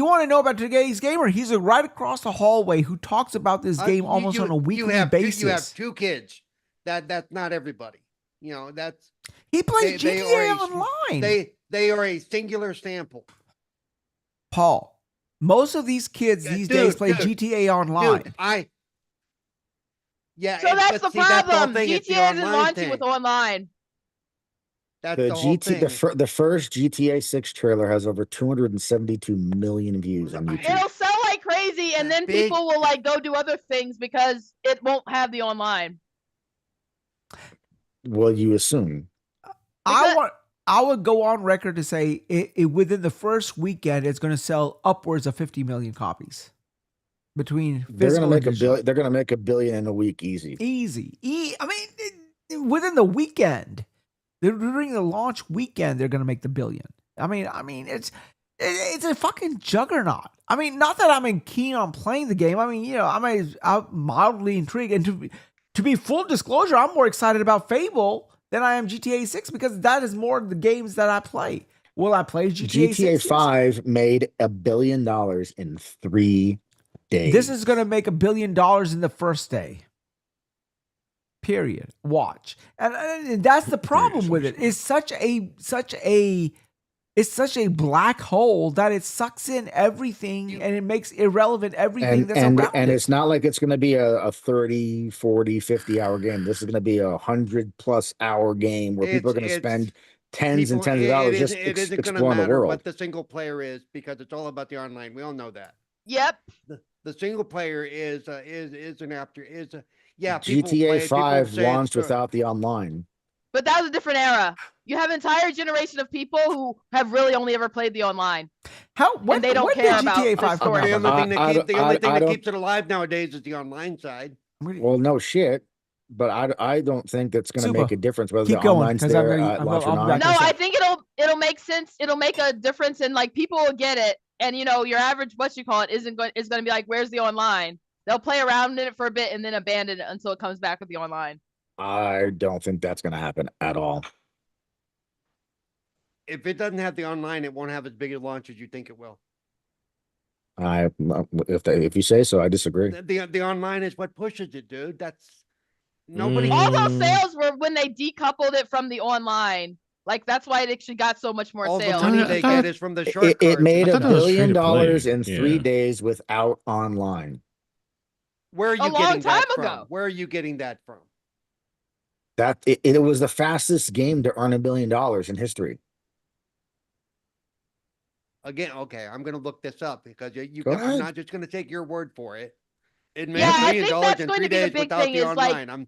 want to know about today's gamer? He's right across the hallway who talks about this game almost on a weekly basis. You have two kids. That's not everybody. You know, that's he plays GTA Online. They are a singular sample. Paul, most of these kids these days play GTA Online. So that's the problem. GTA isn't launching thing. with online. That's the whole thing. The first GTA 6 trailer has over 272 million views on YouTube. It'll sell like crazy, and then people will like go do other things because it won't have the online. Well, you assume. I would go on record to say it within the first weekend, it's going to sell upwards of 50 million copies. Between they're going to make $1 billion. They're going to make $1 billion in a week, easy. I mean, within the weekend, during the launch weekend, they're going to make the $1 billion. I mean, it's a fucking juggernaut. I mean, not that I'm keen on playing the game. I mean, you know, I'm mildly intrigued. And to be full disclosure, I'm more excited about Fable than I am GTA 6 because that is more the games that I play. Will I play GTA 6? GTA 5 made $1 billion in 3 days. This is going to make $1 billion in the first day. Period. Watch. And that's the problem with it. It's such a black hole that it sucks in everything and it makes irrelevant everything that's around it. And it's not like it's going to be a 30, 40, 50-hour game. This is going to be 100+ hour game where people are going to spend tens and tens of dollars just exploring the world. What the single player is because it's all about the online. We all know that. Yep. The single player is GTA 5 launched without the online. But that was a different era. You have an entire generation of people who have really only ever played the online. And they don't care about GTA 5 the story. The only thing that keeps it alive nowadays is the online side. Well, no shit. But I don't think that's going to make a difference whether the online's there at launch or not. No, I think it'll make sense. It'll make a difference, and like people will get it. And you know, your average is going to be like, where's the online? They'll play around in it for a bit and then abandon it until it comes back with the online. I don't think that's going to happen at all. If it doesn't have the online, it won't have as big a launch as you think it will. If you say so, I disagree. The online is what pushes it, dude. That's nobody. All those sales were when they decoupled it from the online. Like that's why it actually got so much more all sales. The money they get is from the short It made $1 billion in Yeah. 3 days without online. Where are you getting that from? Where are you getting that from? That it was the fastest game to earn $1 billion in history. Again, okay, I'm going to look this up because I'm not just going to take your word for it. It made Yeah, I $1 think million that's in going 3 to be the days big without thing. the Is online. like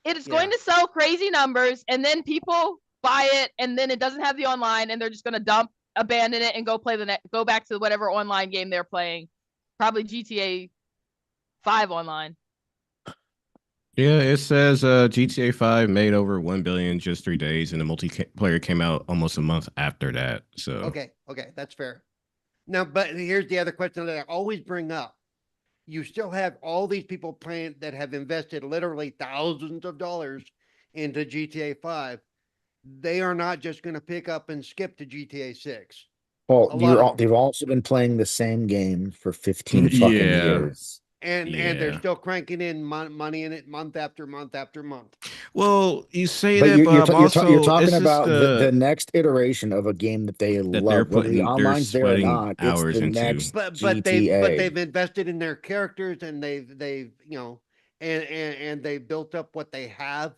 it's going to sell crazy numbers, and then people buy it, and then it doesn't have the online, and they're just going to abandon it, and go back to whatever online game they're playing. Probably GTA 5 online. Yeah, it says GTA 5 made over 1 billion just 3 days, and the multiplayer came out almost a month after that. So Okay, that's fair. Now, but here's the other question that I always bring up. You still have all these people playing that have invested literally thousands of dollars into GTA 5. They are not just going to pick up and skip to GTA 6. Well, they've also been playing the same game for 15 fucking years. And they're still cranking in money in it month after month after month. Well, you say But that, you're talking about the next iteration of a game that they love. Whether the online's there or not, it's the next GTA. But they've invested in their characters, and they've and they built up what they have.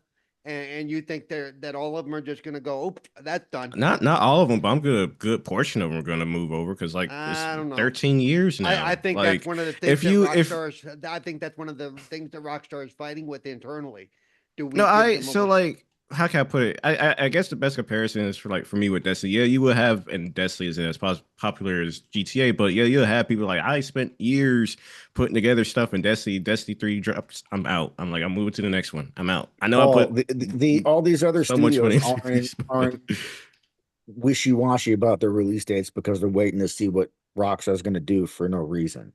And you think that all of them are just going to go, oh, that's done. Not all of them, but I'm good portion of them are going to move over because like I don't know. 13 years now. I think that's one of the things Rockstar's. I think that's one of the things that Rockstar is fighting with internally. How can I put it? I guess the best comparison is for me with Destiny. Yeah, you will have, and Destiny isn't as popular as GTA, but yeah, you'll have people like, I spent years putting together stuff in Destiny. Destiny 3 drops, I'm out. I'm moving to the next one. I'm out. I know I put all these other so much money studios aren't wishy-washy about their release dates because they're waiting to see what Rockstar's going to do for no reason.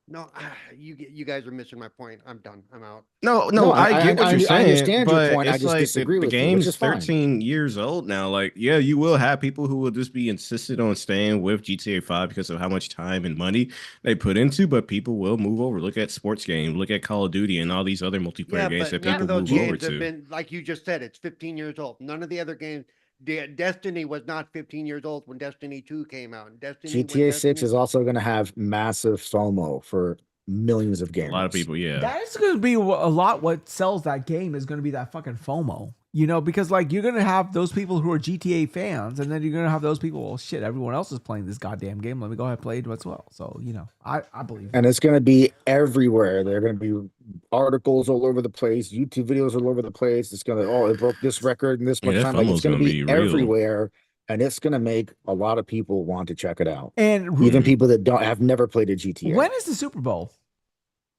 No, you guys are missing my point. I'm done. I'm out. No, I get what you're saying. I understand your but point. I it's just like disagree the with you, which game's is fine. 13 years old now. Like, yeah, you will have people who will just be insistent on staying with GTA 5 because of how much time and money they put into, but people will move over. Look at sports games, look at Call of Duty and all these other multiplayer games that none people of those move over games have to. been, like you just said, it's 15 years old. None of the other games. Destiny was not 15 years old when Destiny 2 came out. And GTA 6 is also going to have massive FOMO for millions of gamers. A lot of people, yeah. That is going to be a lot. What sells that game is going to be that fucking FOMO, because like you're going to have those people who are GTA fans, and then you're going to have those people. Well, shit, everyone else is playing this goddamn game. Let me go ahead and play it as well. So I believe. And it's going to be everywhere. There are going to be articles all over the place, YouTube videos all over the place. It's going to it broke this record in this much time. Like, it's going to be everywhere. And it's going to make a lot of people want to check it out. And even people that have never played a GTA. When is the Super Bowl?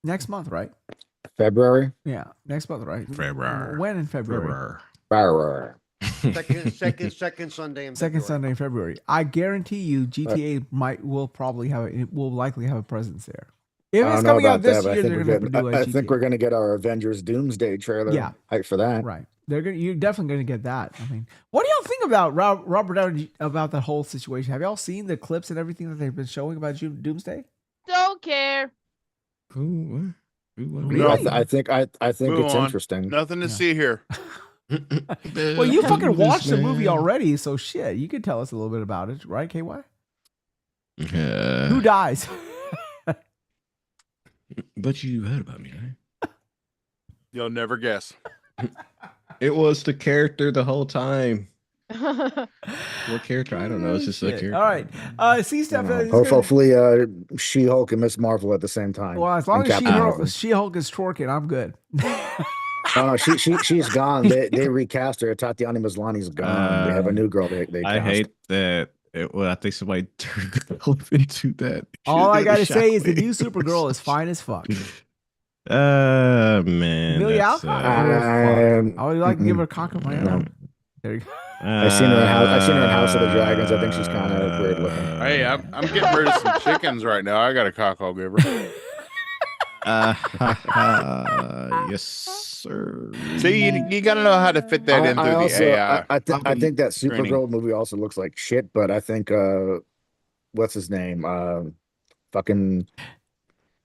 Next month, right? February? Yeah, next month, right? February. When in February? February. Second Sunday in February. Second Sunday in February. I guarantee you GTA will likely have a presence there. If it's coming out this year, they're going to do a GTA. I think we're going to get our Avengers Doomsday trailer. Yeah. Hype for that. Right. You're definitely going to get that. I mean, what do y'all think about Robert Downey, about that whole situation? Have y'all seen the clips and everything that they've been showing about Doomsday? Don't care. Really? I think it's interesting. Nothing to see here. Well, you fucking watched the movie already, so shit, you could tell us a little bit about it, right, KY? Who dies? But you heard about me, right? You'll never guess. It was the character the whole time. What character? I don't know. It's just a character. All right. See, Steph. Hopefully, She-Hulk and Miss Marvel at the same time. Well, as long as She-Hulk is twerking, I'm good. No, she's gone. They recast her. Tatiana Maslany's gone. They have a new girl. They I cast. hate that. I think somebody turned the clip into that. All I gotta say is the new Supergirl is fine as fuck. Man. Millie Alcott. I would like to give her a cock of my own. There you go. I've seen her in House of the Dragons. I think she's kind of weird looking. Hey, I'm getting rid of some chickens right now. I got a cock I'll give her. Yes, sir. See, you got to know how to fit that in through the AI. I think that Supergirl movie also looks like shit, but I think what's his name? Fucking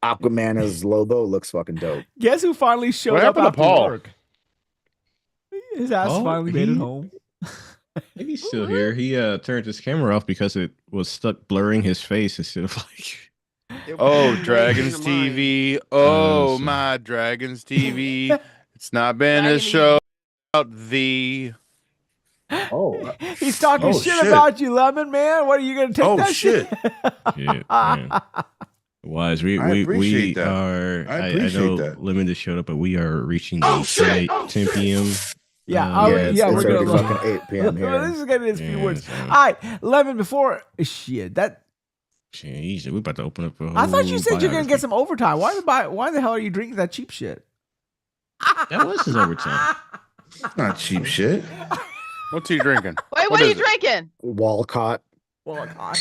Aquaman as Lobo looks fucking dope. Guess who finally showed up after work? His ass finally made it home. Maybe he's still here. He turned his camera off because it was stuck blurring his face instead of like. Oh, Dragons TV. Oh, my Dragons TV. It's not been a show about the. Oh, he's talking shit about you, Lemon Man. What are you gonna take that shit? Shit, man. Wize, we appreciate that. are. I I appreciate know that. Lemon just showed up, but we are reaching the 10 p.m. Yeah, it's we're already gonna fucking 8 p.m. here. This is getting his few words. All right, Lemon. Before shit, Jeez, we're about to open up. I thought you said you're gonna get some overtime. Why the hell are you drinking that cheap shit? That was his overtime. It's not cheap shit. What's he drinking? Wait, what are you drinking? Walcott. Walcott.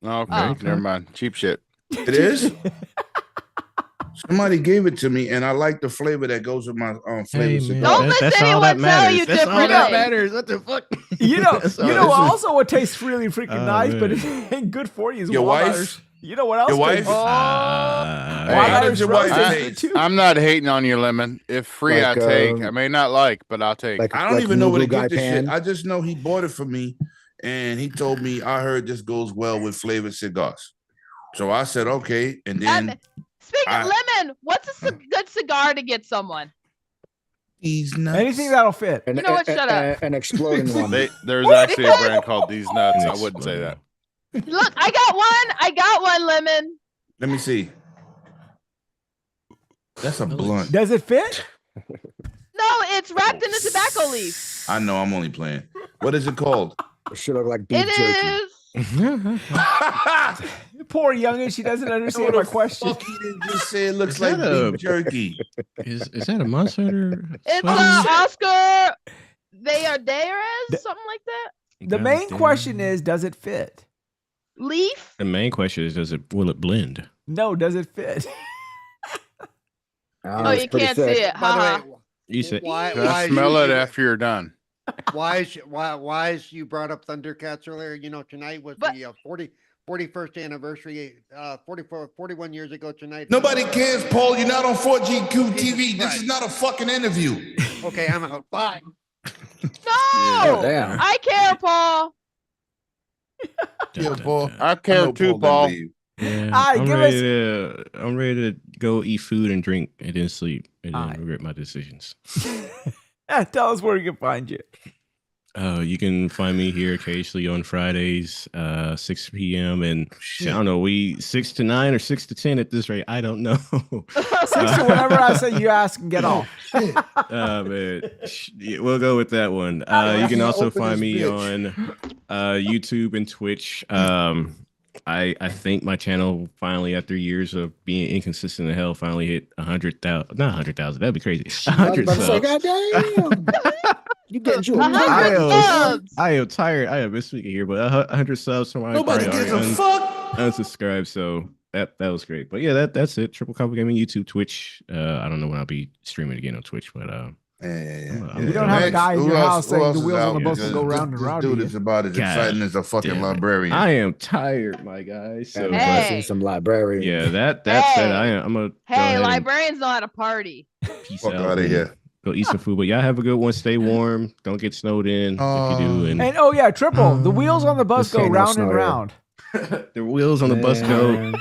Okay, never mind. Cheap shit. It is. Somebody gave it to me, and I like the flavor that goes with my flavor cigar. Don't let anyone tell you That's all that differently. matters. What the fuck? You know, also what tastes really freaking nice, but it ain't good for you is Your Wild wife? Irish. You know what else? Your wife? tastes- Hey, Wild how Irish does your roast wife tastes taste? good too. I'm not hating on you, Lemon. If free, Like, I take. I may not like, but I'll take. I don't even know where to Noodle get this Guy shit. Pan. I just know he bought it for me, and he told me I heard this goes well with flavored cigars. So I said okay, and then Speaking of Lemon, what's a good cigar to get someone? these nuts. Anything that'll fit. You know what? Shut up. An exploding one. There's actually a brand called These Nuts. I wouldn't say that. Look, I got one, Lemon. Let me see. That's a blunt. Does it fit? No, it's wrapped in a tobacco leaf. I know. I'm only playing. What is it called? It should look like beef It jerky. is. Poor youngin, she doesn't understand my question. Fuck, he didn't just say it looks Is like that beef jerky. Is that a monster? It's Oscar. They are Dares, something like that. The main question is, does it fit? Leaf. The main question is, will it blend? No, does it fit? Oh, you can't see it. By the Haha. way, You said Just smell it after you're done. Wise, you brought up Thundercats earlier. You know, tonight was the 41st anniversary, 41 years ago tonight. Nobody cares, Paul. You're not on 4GQ TV. This is not a fucking interview. Okay, I'm out. Bye. No, damn. I care, Paul. Yeah, Paul. I care too, Paul. Yeah, Alright, I'm ready to go eat food and drink and then sleep and then regret my decisions. Tell us where we can find you. You can find me here occasionally on Fridays, 6 p.m. and I don't know, we 6 to 9 or 6 to 10 at this rate. I don't know. 6 to whatever I say you ask and get off. Man, we'll go with that one. You can also find me on YouTube and Twitch. I think my channel finally, after years of being inconsistent in hell, finally hit 100,000. Not 100,000. That'd be crazy. 100 subs. Goddamn. You getting you I am tired. I am misspeaking here, but 100 subs from my Nobody gives a fuck. unsubscribed. So that was great. But yeah, that's it. Triple Copper Gaming, YouTube, Twitch. I don't know when I'll be streaming again on Twitch, but You don't have a guy in your house saying the wheels on the bus will go round and round. This dude is about as exciting as a fucking librarian. I am tired, my guy. So Hey. some librarian. yeah, that said, I'm gonna go Hey, ahead and librarians know how to party. peace Fuck out out of and here. Go eat some food. But y'all have a good one. Stay warm. Don't get snowed in if you do. And And oh yeah, triple. The wheels on the bus This go ain't no round snow and here. round. the wheels on the bus go. The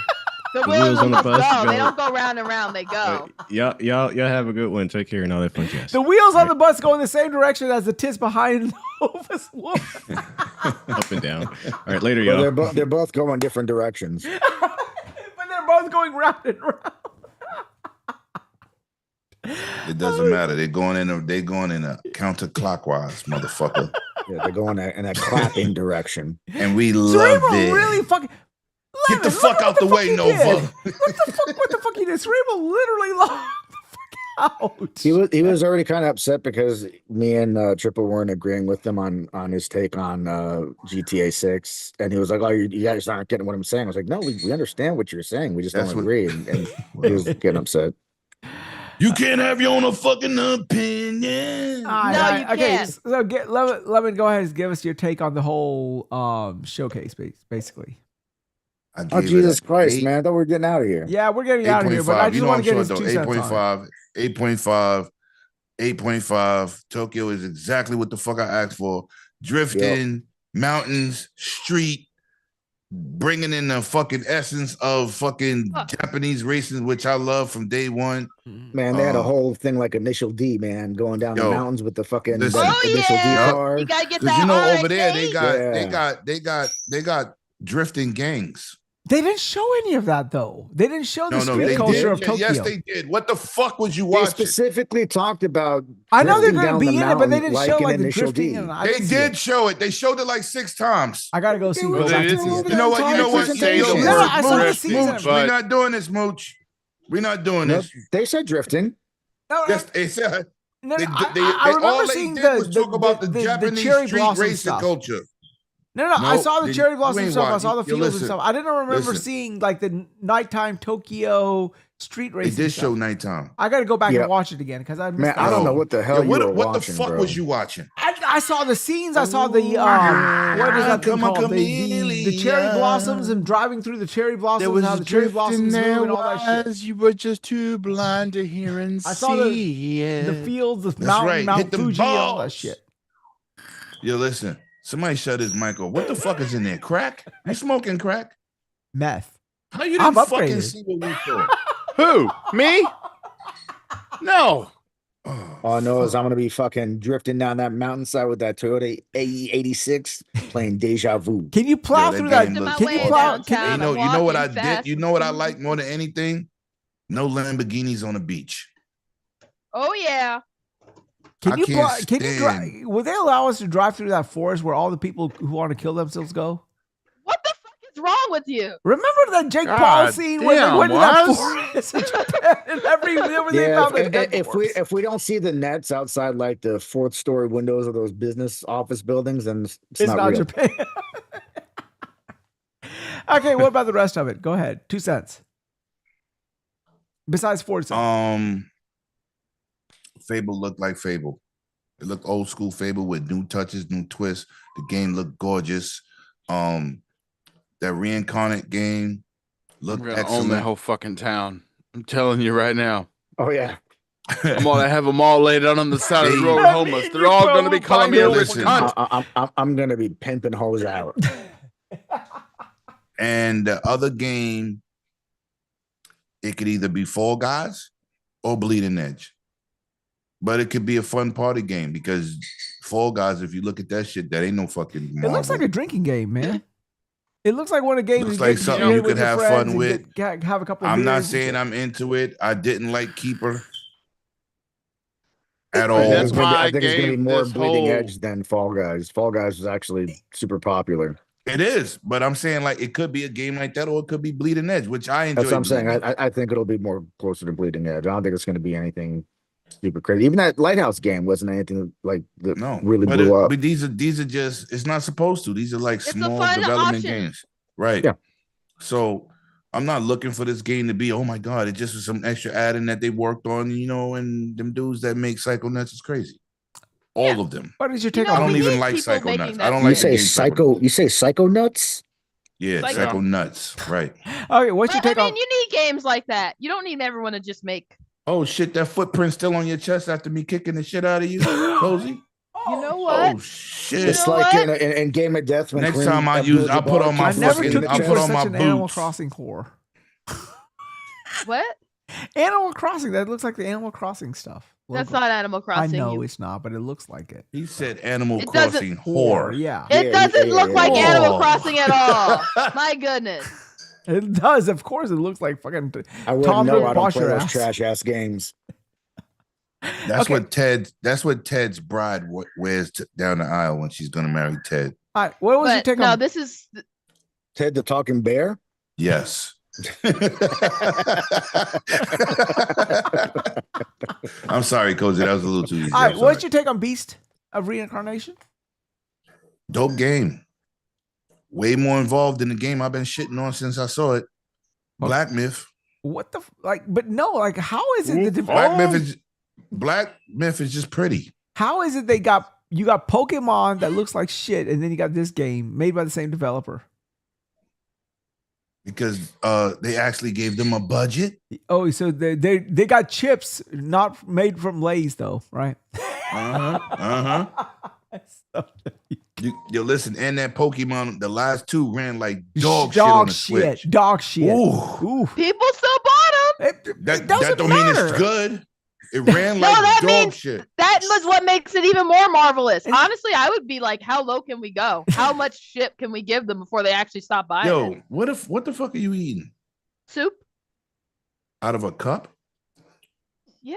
The wheels wheels on the bus go. go. They don't go round and round. They go. Y'all have a good one. Take care and all that fun jazz. The wheels on the bus go in the same direction as the tits behind Nova's woman. Up and down. All right, later, Well, y'all. they're both going different directions. But they're both going round and round. It doesn't matter. They're going in a counterclockwise, motherfucker. Yeah, they're going in a clapping direction. And we love Cerebral it. really fucking. Get the Lemon, fuck look out what the way, fuck he Nova. did. What the fuck he did? Cerebral literally locked the fuck out. He was already kind of upset because me and Triple weren't agreeing with him on his take on GTA 6, and he was like, "Oh, you guys aren't getting what I'm saying." I was like, "No, we understand what you're saying. We just That's don't what- agree." And he was getting upset. You can't have your own fucking opinion. you okay, can't. so Lemon, go ahead and give us your take on the whole showcase, basically. I Oh, gave Jesus it a Christ, 8. man! I thought we were getting out of here. Yeah, we're getting out of here, but I just want to get his 2 cents on it. 8.5. 8.5. Tokyo is exactly what the fuck I asked for. Drifting, mountains, street, bringing in the fucking essence of fucking Japanese racing, which I love from day one. Man, they had a whole thing like Initial D, man, going down the Yo, mountains with the fucking listen. Initial D car. You gotta get Because that. you know RX-8. over there they got drifting gangs. They didn't show any of that though. They didn't show the street they culture did. of Tokyo. Yes, they did. What the fuck was you They watching? specifically talked about. I know they're drifting going to down be the in it, but they mountain didn't show an like the Initial drifting. D. And I They didn't see did it. show it. They showed it like 6 times. I gotta go see. were Go back there to see all it. the You know what? You know what? Say Yo, the No, word I saw the Mooch, season. Mooch, we're not doing this, Mooch. We're not doing Nope, this. they said drifting. No, Yes, they said. no, They, I they, remember all they seeing did the was talk about the Japanese cherry street blossom racing stuff. culture. No, I Nope, saw the they- cherry you blossom ain't stuff. I watching. saw the Yo, fields listen, and stuff. I didn't remember listen. seeing like the nighttime Tokyo street They racing did stuff. show nighttime. I got to go back Yeah. and watch it again because I missed Man, it. I don't know what the hell Yo, you were what watching, the fuck bro. was you watching? I saw the scenes. I saw the what is that thing Come on, called? The cherry chameleon. blossoms and driving through the cherry blossoms. There was and how a the cherry drift in blossoms there, move and all that shit. Wize. You were just too blind to hear and I saw the see fields, the That's mountain, right. Mount Hit them Fuji, all that balls. shit. Yo, listen. Somebody shut his mic off. What the fuck is in there? Crack? You smoking crack? Meth. How you I'm didn't fucking upgraded. see what we saw? Who? Me? No. All I know is I'm gonna be fucking drifting down that mountainside with that Toyota AE86 playing Deja Vu. Can you plow Yo, through that that? game looks Can you awesome. plow? Downtown. You I'm know what I walking did? fast You know what I like more than anything? No Lamborghinis on the beach. Oh yeah. Can I you can't plow? Can you drive? stand- Will they allow us to drive through that forest where all the people who want to kill themselves go? What the fuck is wrong with you? Remember that Jake Paul God scene where they damn, went to that Wize. forest in Japan and where they Yeah, found the dead corpse? if we don't see the nets outside like the 4th story windows of those business office buildings, then it's It's not not real. Japan. Okay, what about the rest of it? Go ahead. 2 cents. Besides Forza. Fable looked like Fable. It looked old school Fable with new touches, new twists. The game looked gorgeous. That reincarnate game looked We're gonna excellent. own that whole fucking town. I'm telling you right now. Oh yeah. I'm gonna have them all laid out on the side of the road homeless. They're all gonna be calling me a rich cunt. I'm gonna be pimping hoes out. And the other game, it could either be Fall Guys or Bleeding Edge. But it could be a fun party game because Fall Guys, if you look at that shit, that ain't no fucking Marvel. It looks like a drinking game, man. It looks like one of the games. Looks like something you could have fun with. Have a couple. I'm not saying I'm into it. I didn't like Keeper at all. I think it's gonna be more Bleeding Edge than Fall Guys. Fall Guys is actually super popular. It is, but I'm saying like it could be a game like that, or it could be Bleeding Edge, which I enjoy. That's what I'm saying. I think it'll be more closer to Bleeding Edge. I don't think it's going to be anything super crazy. Even that Lighthouse game wasn't anything like that really blew up. But these are just. It's not supposed to. These are like small development games, right? Yeah. So I'm not looking for this game to be. Oh my god! It just was some extra add-in that they worked on, and them dudes that make Psychonauts is crazy. All of them. What is your take I on? don't even like Psychonauts. I don't like. You say Psychonauts? Yeah, Psychonauts. Right. Okay, what's your take on? You need games like that. You don't need everyone to just make. Oh shit! That footprint still on your chest after me kicking the shit out of you, Cozy. You know what? Oh shit! It's like in Game of Death. When next time I'll put on my fucking. I'll put on my boots. Animal Crossing whore. What? Animal Crossing. That looks like the Animal Crossing stuff. That's not Animal Crossing. I know it's not, but it looks like it. He said Animal Crossing whore. Yeah. It doesn't look like Animal Crossing at all. My goodness. It does. Of course, it looks like fucking I wouldn't know. I don't play those trash ass games. That's what Ted's bride wears down the aisle when she's gonna marry Ted. All right. What was your take on? No, this is Ted the Talking Bear. Yes. I'm sorry, Cozy. That was a little too easy. All right, what's your take on Beast of Reincarnation? Dope game. Way more involved in the game I've been shitting on since I saw it. Black Myth. What the but no, like how is it the Black Myth is just pretty. How is it you got Pokemon that looks like shit, and then you got this game made by the same developer? Because they actually gave them a budget. Oh, so they got chips not made from Lay's though, right? You listen, and that Pokemon, the last two ran like dog shit on the Switch. Dog shit. Ooh. People still bought them. That don't mean it's good. It ran like dog shit. That was what makes it even more marvelous. Honestly, I would be like, how low can we go? How much shit can we give them before they actually stop buying it? What the fuck are you eating? Soup. Out of a cup? Yeah.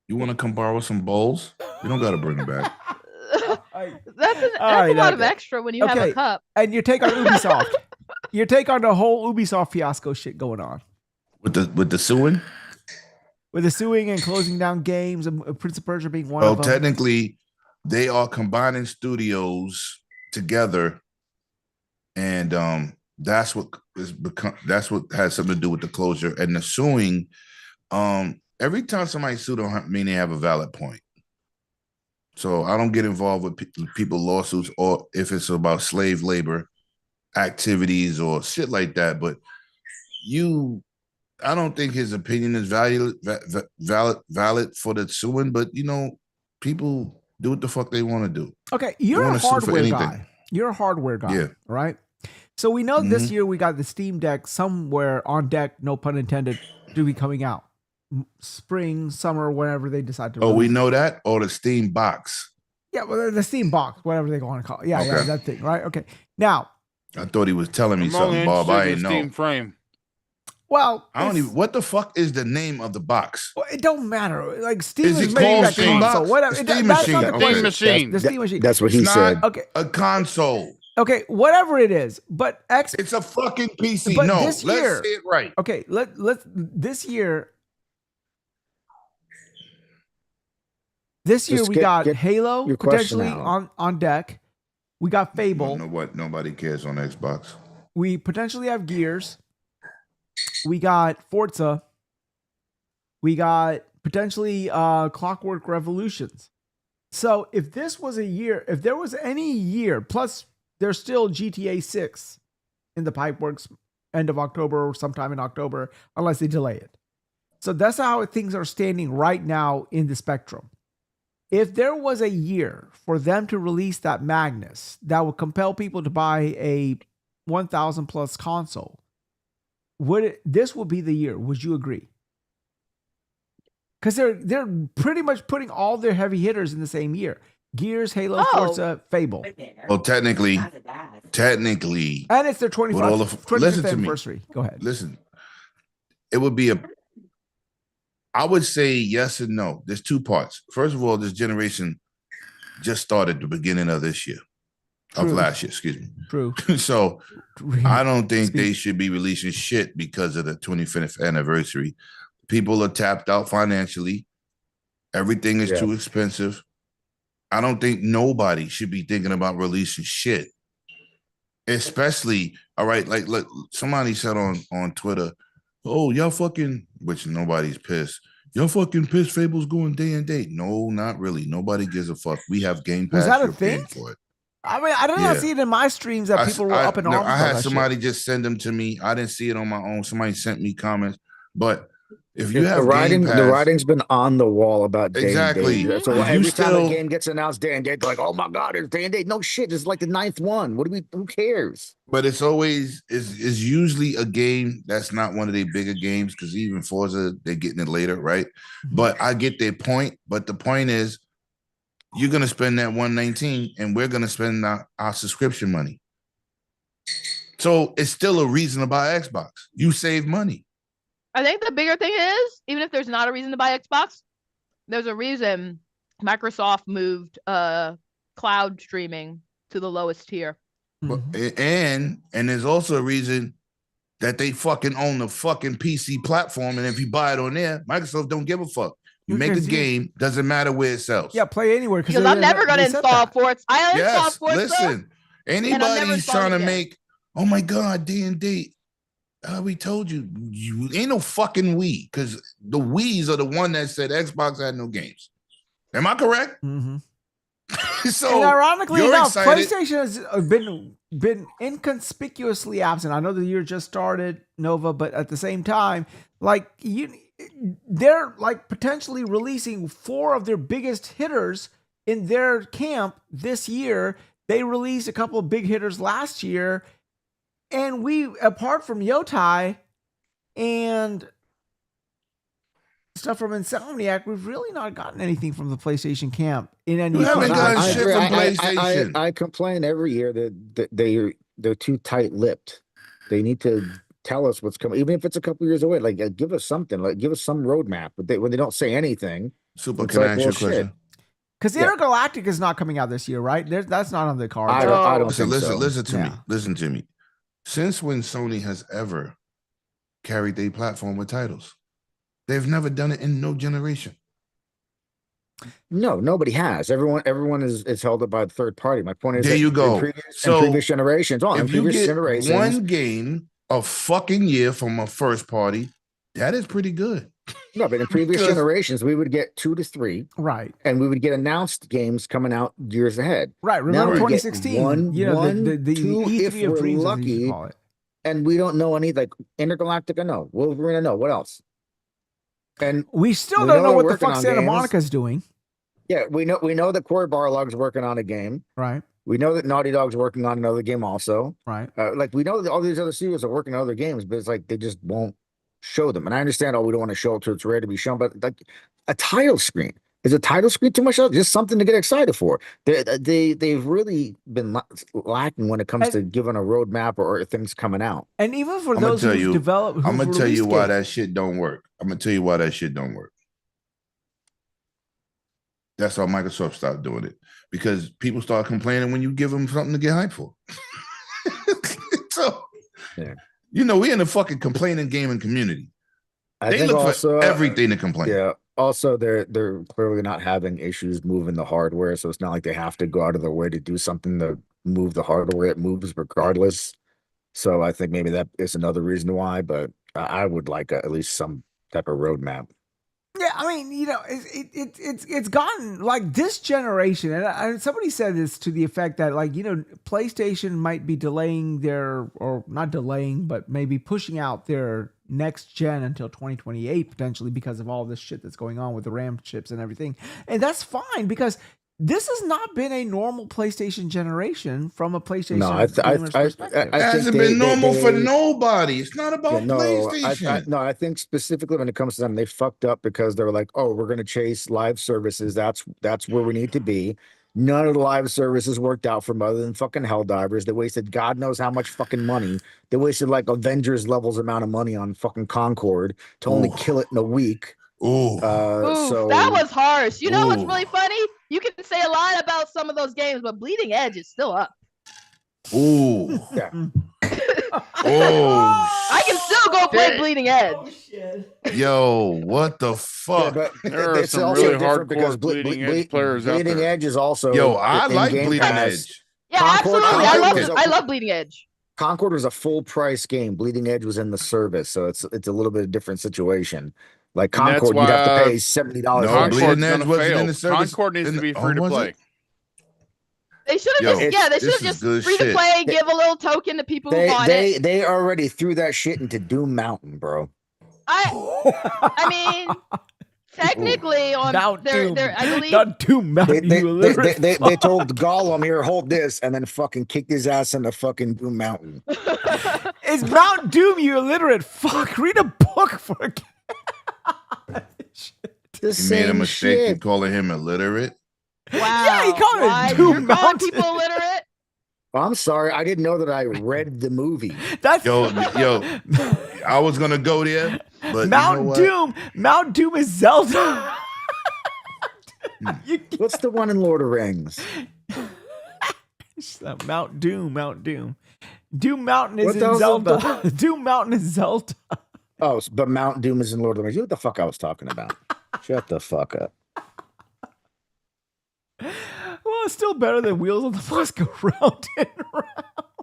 You want to come borrow some bowls? You don't got to bring it back. That's a lot of extra when you have a cup. And your take on Ubisoft. Your take on the whole Ubisoft fiasco shit going on. With the suing? With the suing and closing down games, and Prince of Persia being one of them. Well, technically, they are combining studios together, and that's what has something to do with the closure and the suing. Every time somebody sue, don't mean they have a valid point. So I don't get involved with people lawsuits, or if it's about slave labor activities or shit like that. But I don't think his opinion is valid for the suing, but people do what the fuck they want to do. Okay, you're a hardware guy. You're a hardware guy, yeah. Right? So we know this year we got the Steam Deck somewhere on deck, no pun intended, to be coming out. Spring, summer, whenever they decide to. Oh, we know that? Or the Steam box? Yeah, well, the Steam box, whatever they want to call it. Yeah, yeah, that thing, right? Okay. Now, I thought he was telling me something, Bob. I ain't know. Steam frame. Well, I don't even. What the fuck is the name of the box? Well, it don't matter. Like Steam is making that Steam console. box? Whatever. Steam machine. Steam machine. The Steam machine. That's what he said. Okay. A console. Okay, whatever it is, but it's a fucking PC. But no, let's say it right. Okay, let's this year. This year we got Halo potentially on deck. We got Fable. You know what? Nobody cares on Xbox. We potentially have Gears. We got Forza. We got potentially Clockwork Revolutions. So if this was a year, if there was any year, plus there's still GTA 6 in the pipeworks end of October or sometime in October, unless they delay it. So that's how things are standing right now in the spectrum. If there was a year for them to release that Magnus that would compel people to buy a 1,000 plus console, this would be the year? Would you agree? Because they're pretty much putting all their heavy hitters in the same year: Gears, Halo, Forza, Fable. Well, technically, and it's their 25th anniversary. Go ahead. Listen, it would be I would say yes and no. There's two parts. First of all, this generation just started the beginning of this year, of last year, excuse me. True. So I don't think they should be releasing shit because of the 25th anniversary. People are tapped out financially. Everything is too expensive. I don't think nobody should be thinking about releasing shit. Especially, all right, like somebody said on Twitter, oh, y'all fucking, which nobody's pissed. Y'all fucking pissed Fable's going day and date. No, not really. Nobody gives a fuck. We have Game Pass. Was that a thing? For it. I mean, I did not see it in my streams that people were up in arms. I had somebody just send them to me. I didn't see it on my own. Somebody sent me comments. But if you have the writing's been on the wall about day exactly. and date. So every time a game gets announced day and date, they're like, oh my God, it's day and date. No shit, it's like the 9th one. Who cares? But it's always is usually a game that's not one of their bigger games, because even Forza, they're getting it later, right? But I get their point. But the point is, you're gonna spend that $119 and we're gonna spend our subscription money. So it's still a reason to buy Xbox. You save money. I think the bigger thing is, even if there's not a reason to buy Xbox, there's a reason Microsoft moved cloud streaming to the lowest tier. And there's also a reason that they fucking own the fucking PC platform, and if you buy it on there, Microsoft don't give a fuck. You make a game, doesn't matter where it sells. Yeah, play anywhere. Because I'm never going to install Forza. I uninstalled Forza. Listen, anybody's trying to make, oh my God, day and date. We told you, you ain't no fucking Wii, because the Wii's are the one that said Xbox had no games. Am I correct? Mm-hmm. So, and ironically enough, excited. PlayStation has been inconspicuously absent. I know the year just started, Nova, but at the same time, like they're like potentially releasing 4 of their biggest hitters in their camp this year. They released a couple of big hitters last year. And we, apart from Yotai and stuff from Insomniac, we've really not gotten anything from the PlayStation camp in any. We haven't gotten shit from PlayStation. I complain every year that they're too tight-lipped. They need to tell us what's coming, even if it's a couple years away. Like, give us something. Like, give us some roadmap. But when they don't say anything, Super, can I ask you a question? Because the Intergalactic is not coming out this year, right? That's not on the card. I don't think so. Listen to me. Listen to me. Since when Sony has ever carried their platform with titles? They've never done it in no generation. No, nobody has. Everyone is held up by the third party. My point is, there you go. In previous generations, if you get one game a fucking year from a first party, that is pretty good. No, but in previous generations, we would get 2 to 3, right? And we would get announced games coming out years ahead, right? Remember 2016? One, the two, E3 if of we're dreams, lucky, call it. And we don't know any, like Intergalactic. I know Wolverine. I know what else. And we still don't know what the fuck Santa Monica's doing. Yeah, we know that Cory Barlog's working on a game, right? We know that Naughty Dog's working on another game also, right? Like we know that all these other studios are working on other games, but it's like they just won't show them. And I understand, we don't want to show it till it's ready to be shown, but like a title screen. Is a title screen too much? Just something to get excited for. They've really been lacking when it comes to giving a roadmap or things coming out. And even for those who develop, I'm gonna tell you why that shit don't work. I'm gonna tell you why that shit don't work. That's how Microsoft stopped doing it, because people start complaining when you give them something to get hyped for. So, you know, we're in the fucking complaining gaming community. They look for everything to complain. Yeah. Also, they're clearly not having issues moving the hardware, so it's not like they have to go out of their way to do something to move the hardware. It moves regardless. So I think maybe that is another reason why. But I would like at least some type of roadmap. Yeah, I mean, it's gotten like this generation, and somebody said this to the effect that like PlayStation might be delaying or not delaying, but maybe pushing out their next gen until 2028 potentially because of all this shit that's going on with the RAM chips and everything, and that's fine because this has not been a normal PlayStation generation from a PlayStation gamer's perspective. It hasn't been normal for nobody. It's not about PlayStation. I think specifically when it comes to them, they fucked up because they were like, oh, we're going to chase live services. That's where we need to be. None of the live services worked out for them other than fucking Helldivers. They wasted God knows how much fucking money. They wasted like Avengers levels amount of money on fucking Concord to only kill it in a week. Ooh, that was harsh. You know what's really funny? You can say a lot about some of those games, but Bleeding Edge is still up. Ooh. Yeah. I can still go play Bleeding Edge. Yo, what the fuck? Yeah, but there are some really hardcore Bleeding Edge players out there. Bleeding Edge is also I like Bleeding Edge. Yeah, Concord, absolutely. I love Bleeding Edge. Concord was a full price game. Bleeding Edge was in the service, so it's a little bit of a different situation. Like Concord, you'd have to pay $70. No, Bleeding Edge wasn't in the service. Concord needs to be free to play. They should have just free to play, give a little token to people who bought it. They already threw that shit into Doom Mountain, bro. I mean, technically on their I believe not Doom Mountain. They told Gollum, here, hold this, and then fucking kicked his ass into fucking Doom Mountain. It's Mount Doom, you illiterate fuck. Read a book for a You made a mistake in calling him illiterate. Wow. Yeah, he called it Doom You're calling people illiterate? I'm sorry, I didn't know that I read the movie. That's yo, I was gonna go there, but Mount Doom. Mount Doom is Zelda. What's the one in Lord of the Rings? Mount Doom. Doom Mountain is in Zelda. Doom Mountain is Zelda. Oh, but Mount Doom is in Lord of the Rings. You know what the fuck I was talking about? Shut the fuck up. Well, it's still better than Wheels on the Bus go round and round.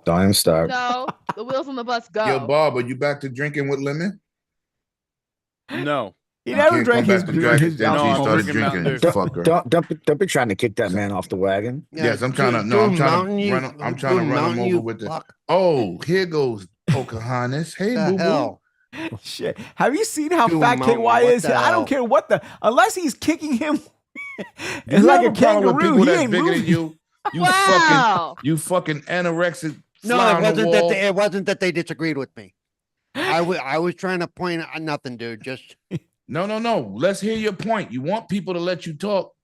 Don't even start. No, the wheels on the bus go. Yo, Bob, are you back to drinking with lemon? No. He never drank his alcohol. Started drinking, fucker. Don't be trying to kick that man off the wagon. Yes, I'm trying to. No, I'm trying to run him over with the. Oh, here goes Pocahontas. Hey, boo boo. Shit. Have you seen how fat KY is? I don't care what unless he's kicking him like a kangaroo, he ain't moving. You fucking anorexic. No, it wasn't that they disagreed with me. I was trying to point out nothing, dude. Just no. Let's hear your point. You want people to let you talk,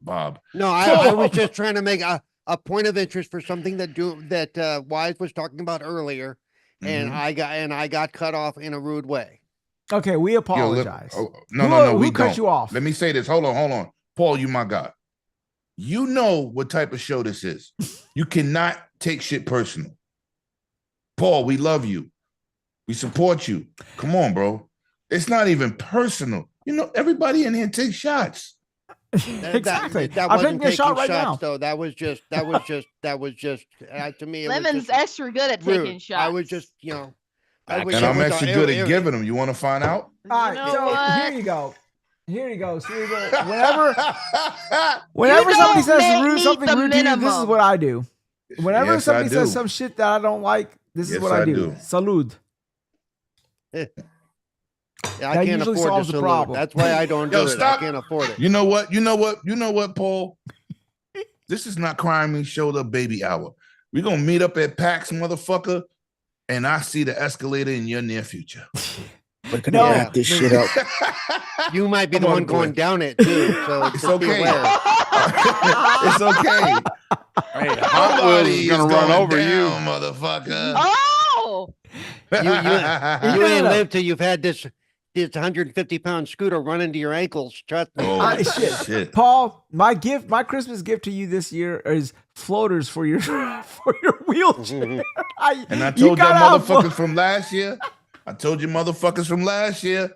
Bob. No, I was just trying to make a point of interest for something that Wize was talking about earlier. And I got cut off in a rude way. Okay, we apologize. No, we cut don't. you off. Let me say this. Hold on. Paul, you my God. You know what type of show this is. You cannot take shit personal. Paul, we love you. We support you. Come on, bro. It's not even personal. You know, everybody in here takes shots. Exactly. That I'm wasn't taking a shot right shots, now. though. That was just to me. Lemon's extra good at taking shots. I was just, and I'm actually good at giving them. You want to find out? All right, so here you go. Whenever somebody says something rude to you, this is what I do. Whenever somebody says some shit that I don't like, this is what I do. Salud. I can't afford the problem. That's why I don't do it. I can't afford it. You know what, Paul? This is not Crime Me Shoulder Baby Hour. We're gonna meet up at PAX, motherfucker, and I see the escalator in your near future. We're gonna wrap this shit up. You might be the one going down it too. So it's okay. It's okay. Hey, Hot Wheels is gonna run over you, motherfucker. Oh, you ain't lived till you've had this 150-pound scooter run into your ankles. Trust me. Oh, shit. Paul, my Christmas gift to you this year is floaters for your wheelchair. And I told you motherfuckers from last year.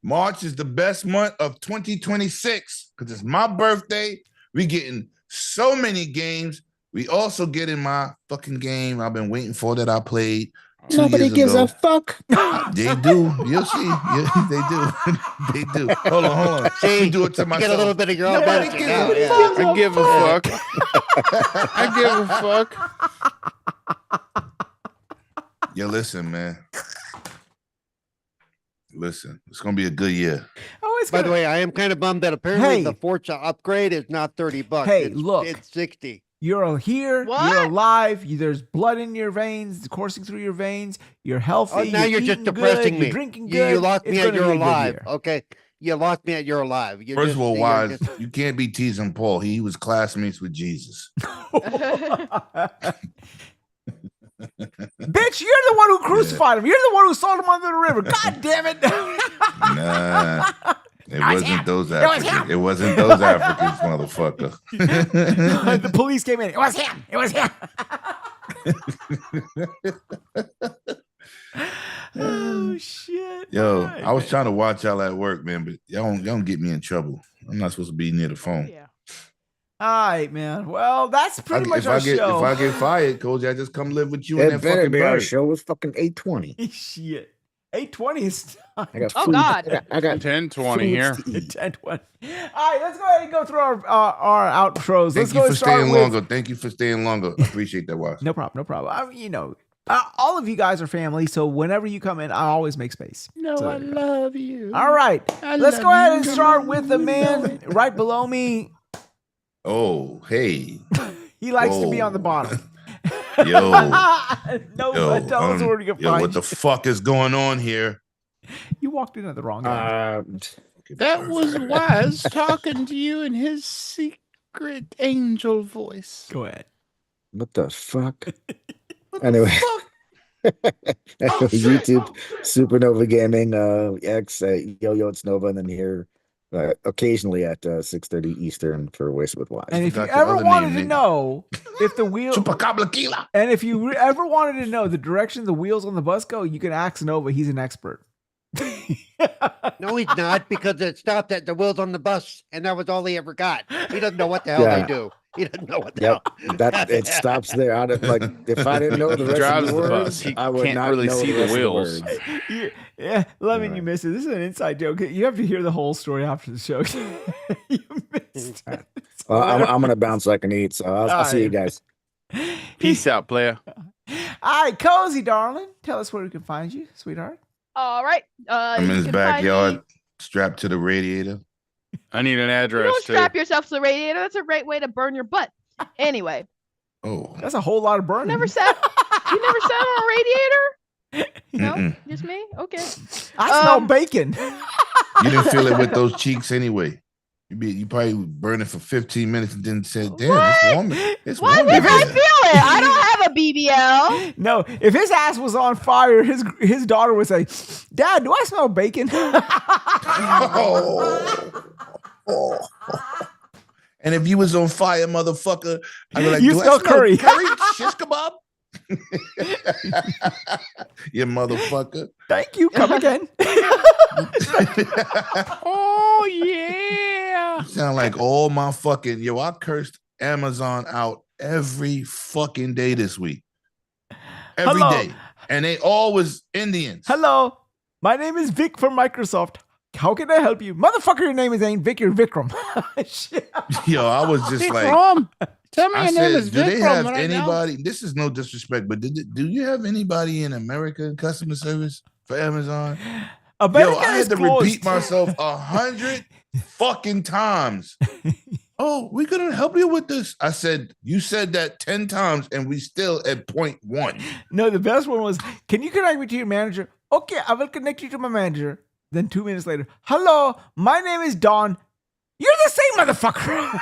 March is the best month of 2026 because it's my birthday. We getting so many games. We also getting my fucking game I've been waiting for that I played. Nobody gives a fuck. They do. You'll see. Yeah, they do. They do. Hold on. See, Let me do it to myself. Get a little bit of your own medicine now. Yeah. I give a fuck. I give a fuck. Yo, listen, man. Listen, it's gonna be a good year. By the way, I am kind of bummed that apparently the Forza upgrade is not $30. Hey, look. It's 60. You're here. What? You're alive. There's blood in your veins. It's coursing through your veins. You're healthy. Oh, now you're just eating depressing good, me. You're drinking You good. locked me It's at gonna you're be a good alive. year. Okay. You locked me at you're alive. You First just- of all, you're Wize, just- you can't be teasing Paul. He was classmates with Jesus. Bitch, you're the one who crucified him. You're the one who sold him under the river. God damn it. Nah, it wasn't those was Africans. him. It wasn't those Africans, motherfucker. The police came in. It was him. It was him. Oh shit. Yo, Right, I was man. trying to watch y'all at work, man, but y'all don't get me in trouble. I'm not supposed to be near the phone. Yeah. All right, man. Well, that's pretty much our show. If I get fired, Koji, I just come live with you in It that better fucking be our bird. show was fucking 8:20. Shit. 8:20 is I got Oh, food. God. I got 10:20 here. 10:20. All right, let's go ahead and go through our outros. Thank Let's you go for and start staying with- longer. Thank you for staying longer. I appreciate that, Wize. No problem. No problem. I mean, all of you guys are family, so whenever you come in, I always make space. No, So I there you go. love you. All right, I let's love go ahead you. and start with the man right below me. Oh, hey. He likes to be Whoa. on the bottom. Yo. No, Yo, tell us where we can find what the fuck is going on here? you. walked in at the wrong guy. That was Wize talking to you in his secret angel voice. Go ahead. What the fuck? Anyway. YouTube, Supernova Gaming, X, Yo-Yo, it's Nova, and then here occasionally at 6:30 Eastern for Waste with Wize. And if you Forgot your ever other wanted name, to nigga. know if the wheel, Chupacabla. and if you ever wanted to know the direction the wheels on the bus go, you can ask Nova. He's an expert. No, he's not, because it stopped at the wheels on the bus, and that was all he ever got. He doesn't know what the hell Yeah. they do. He doesn't know what the Yep, hell. that it stops there. If I didn't know the He rest drives of the the words, bus. He I would can't not really know see the rest of wheels. words. Lemon, you missed it. This is an inside joke. You have to hear the whole story after the show. You missed it. Well, I'm gonna bounce so I can eat. So I'll see you guys. Peace out, player. All right, Cozy, darling. Tell us where we can find you, sweetheart. All right. I'm in you his can find me- backyard, strapped to the radiator. I need an You address don't too. strap yourself to the radiator. That's a great way to burn your butt. Anyway, Oh, That's a whole lot of burning. you never sat on a radiator? No, Mm-mm. just me. Okay. I smell bacon. You didn't feel it with those cheeks anyway. You probably burned it for 15 minutes and then said, "Damn, it's warm. It's Why warm." would in I here." feel it? I don't have a BBL. No, if his ass was on fire, his daughter would say, "Dad, do I smell bacon?" Oh. And if you was on fire, motherfucker, I'd be like, You "Do smell I smell curry." curry? Shish kebab?" You motherfucker. Thank you. Come again. Oh yeah. Sound like all my fucking I cursed Amazon out every fucking day this week. Every Hello. day. And they all was Indians. Hello, my name is Vic from Microsoft. How can I help you, motherfucker? Your name ain't Vic. You're Vikram. Shit. Yo, I was just like, Tell me I your said, name is do they Vikram have right now. anybody? This is no disrespect, but do you have anybody in America in customer service for Amazon? America Yo, I is had to closed. repeat myself 100 fucking times. Oh, we couldn't help you with this. I said, you said that 10 times and we still at point 1. No, the best one was, can you connect me to your manager? Okay, I will connect you to my manager. Then 2 minutes later, hello, my name is Don. You're the same motherfucker.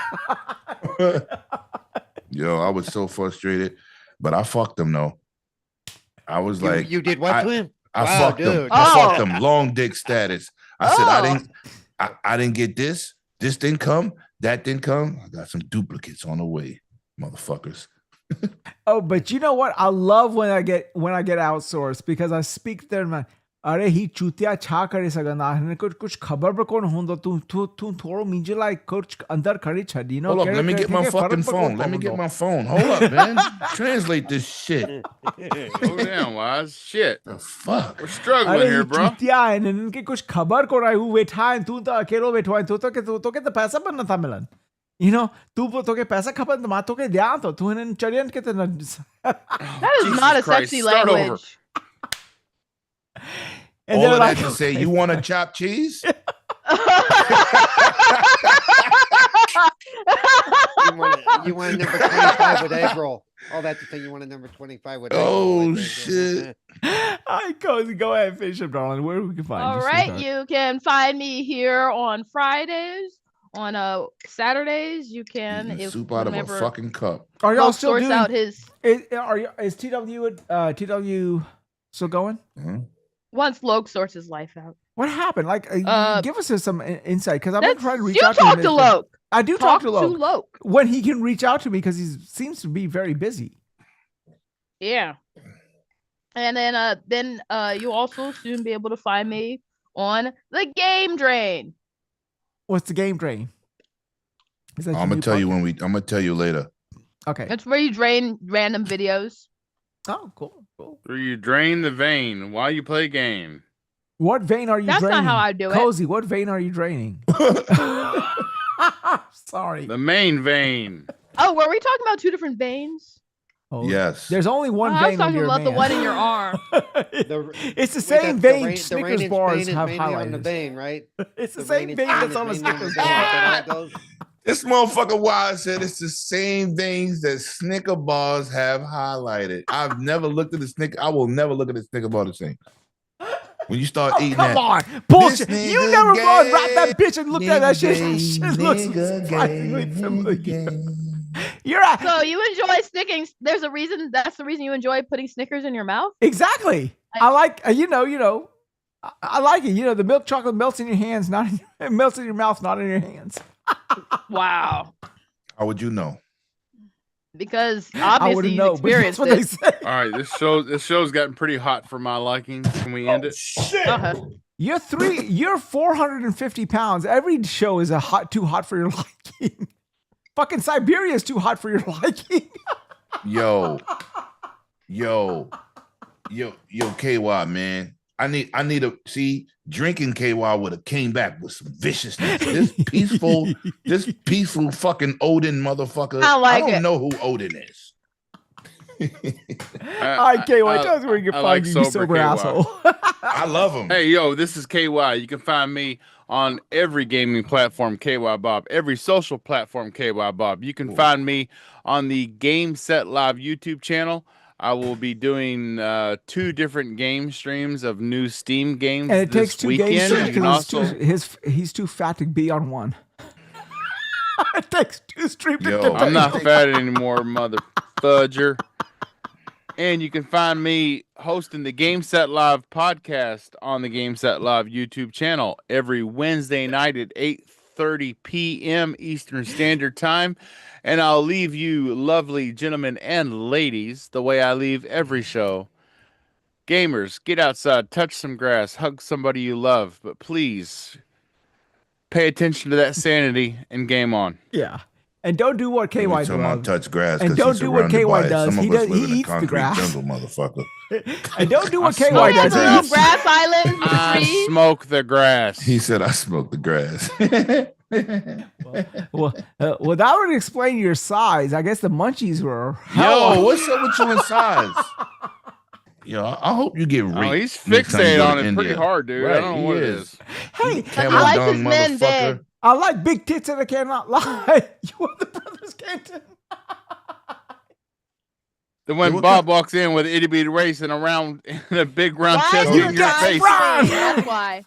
Yo, I was so frustrated, but I fucked them though. I was like, You did what to him? I Wow, fucked them. dude. I fucked them. Long dick status. I said, I didn't get this. This didn't come. That didn't come. I got some duplicates on the way, motherfuckers. Oh, but you know what? I love when I get outsourced because I speak to them. अरे ही चूतिया छा करे सघंदा हिन कुछ खबर पर कोन हूंदो तू थोड़ो मुंहिंजे लाइ कुछ अंदर खड़ी छॾ you know Hold up, let me get my fucking phone. Let me get my phone. Hold up, man. Translate this shit. Slow down, Wize. Shit. The fuck? We're struggling अरे here, bro. चूतिया आहिनि हिननि खे कुछ खबर कोन आहे हू वेठा आहिनि तू त अकेलो वेठो आहीं तोखे त पैसा बि नथा मिलनि you know तोखे पैसा खपनि त मां तोखे ॾियां थो तू हिननि चढ़ियनि खे त न That is not a sexy language. And all they're of like, that to say, you want a chopped cheese? You want a number 25 with egg roll. All that to say you want a number 25 with egg roll. Oh, shit. All right, Cozy, go ahead and finish up, darling. Where we can find All you? right, sweetheart? you can find me here on Fridays. On Saturdays, you can. Eating If soup out of a whenever fucking cup. Are y'all Will still source doing? out his Is TW still going? once Loke sorts his life out. What happened? Like, give us some insight because I've been trying to reach you out to talk him. to Loke. I do Talk talk to to Loke. when he can reach out to me because he seems to be very busy. Yeah. And then you'll also soon be able to find me on the Game Drain. What's the game drain? Is that your I'm gonna new tell you podcast? I'm gonna tell you later. Okay. That's where you drain random videos. Oh, cool. Where you drain the vein while you play game. What vein are you That's not draining? how I do it. Cozy, what vein are you draining? Sorry. The main vein. Oh, were we talking about two different veins? Oh, Yes. There's only one I was vein on talking your about the man. one in your arm. It's the same vein Snickers bars have on the highlighted. vein, right? It's the same vein that's on the Snickers bar. This motherfucker Wize said it's the same veins that Snicker bars have highlighted. I've never looked at the Snicker. I will never look at the Snicker bar the same. When you start eating Come that, on, bullshit! this You nigga never gone gay, wrap that bitch and looked at that shit. nigga Shit gay, looks nigga surprisingly gay, familiar. You're at So you enjoy snicking. There's a reason. That's the reason you enjoy putting Snickers in your mouth. exactly. I like you know. I like it. You know, the milk chocolate melts in your hands, not in it melts in your mouth, not in your hands. Wow. how would you know? Because I obviously wouldn't you've know, but that's experienced what they it. say. All right, this show's gotten pretty hot for my liking. Can we end it? Uh-huh. You're 450 pounds. Every show is too hot for your liking. Fucking Siberia is too hot for your liking. Yo, KY, man. I need to see drinking KY would have came back with some viciousness. This peaceful fucking Odin motherfucker. I don't it. know who Odin is. All right, KY, tell us where you can I find like you, you sober sober KY. asshole. I love him. Hey, yo, this is KY. You can find me on every gaming platform, KY Bob, every social platform, KY Bob. You can find me on the Game Set Live YouTube channel. I will be doing 2 different game streams of new Steam games And it this takes 2 weekend. games You can also he's too fat to be on one. It takes 2 streams to Yo, get I'm that. not fat anymore, mother fudger. And you can find me hosting the Game Set Live podcast on the Game Set Live YouTube channel every Wednesday night at 8:30 p.m. Eastern Standard Time. And I'll leave you, lovely gentlemen and ladies, the way I leave every show. Gamers, get outside, touch some grass, hug somebody you love, but please pay attention to that sanity and game on. Yeah. And don't do what KY Talking about does. touch grass, And 'cause don't he's do what surrounded by KY does. some He of us does. live He in a eats the concrete grass. jungle, motherfucker. And don't do what KY smoke He has does. a He little eats- grass island with I trees. smoke the grass. He said, "I smoke the grass." Well, that would explain your size. I guess the munchies were. Yo, what's up with you in size? Yo, I hope you get raped. Oh, he's next time you fixated go on to it pretty India. hard, dude. Right, I don't know he what it is. is. Hey, Camel I like dung his men motherfucker. big. I like big tits and I cannot lie. You are the brothers Canton. Then when what Bob walks in with itty bitty racing around in a big round Why chest is in your your guy face. fried? That's why.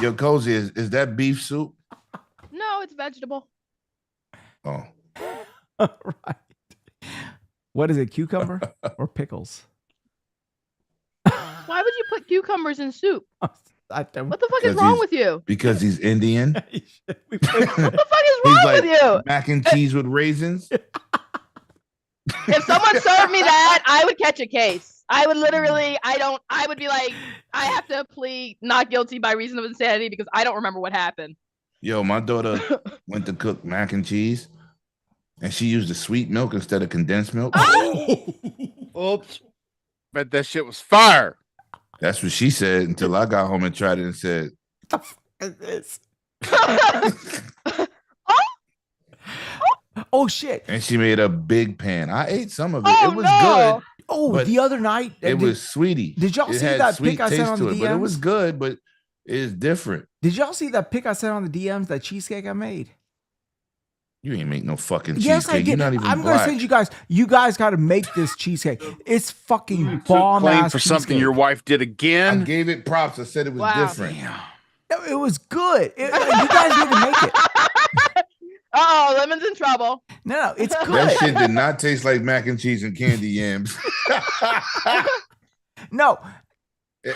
Yo, Cozy, is that beef soup? No, it's vegetable. Oh, All right. What is it? Cucumber or pickles? Why would you put cucumbers in soup? I don't. What the fuck is Because wrong he's- with you? because he's Indian. What the fuck is He's wrong like with you? mac and cheese with raisins. If someone served me that, I would catch a case. I would literally, I would be like, I have to plead not guilty by reason of insanity because I don't remember what happened. Yo, my daughter went to cook mac and cheese, and she used the sweet milk instead of condensed milk. Oops. Bet that shit was fire. That's what she said until I got home and tried it and said, "What the fuck is this?" Oh shit! And she made a big pan. I ate some of it. It was good. Oh, the other night it was sweetie. Did y'all it see had that sweet pic I sent taste on to the it, DMs? But it was good, but it's different. Did y'all see that pic I sent on the DMs? That cheesecake I made. You ain't make no fucking Yes, cheesecake. I did. You're not even I'm black. gonna send you guys. You guys got to make this cheesecake. It's fucking bomb Claim ass for something your wife did again. I gave it props. I said it was different. It was good. You guys need to make it. Oh, Lemon's in trouble. No, it's good. That shit did not taste like mac and cheese and candy yams. No, it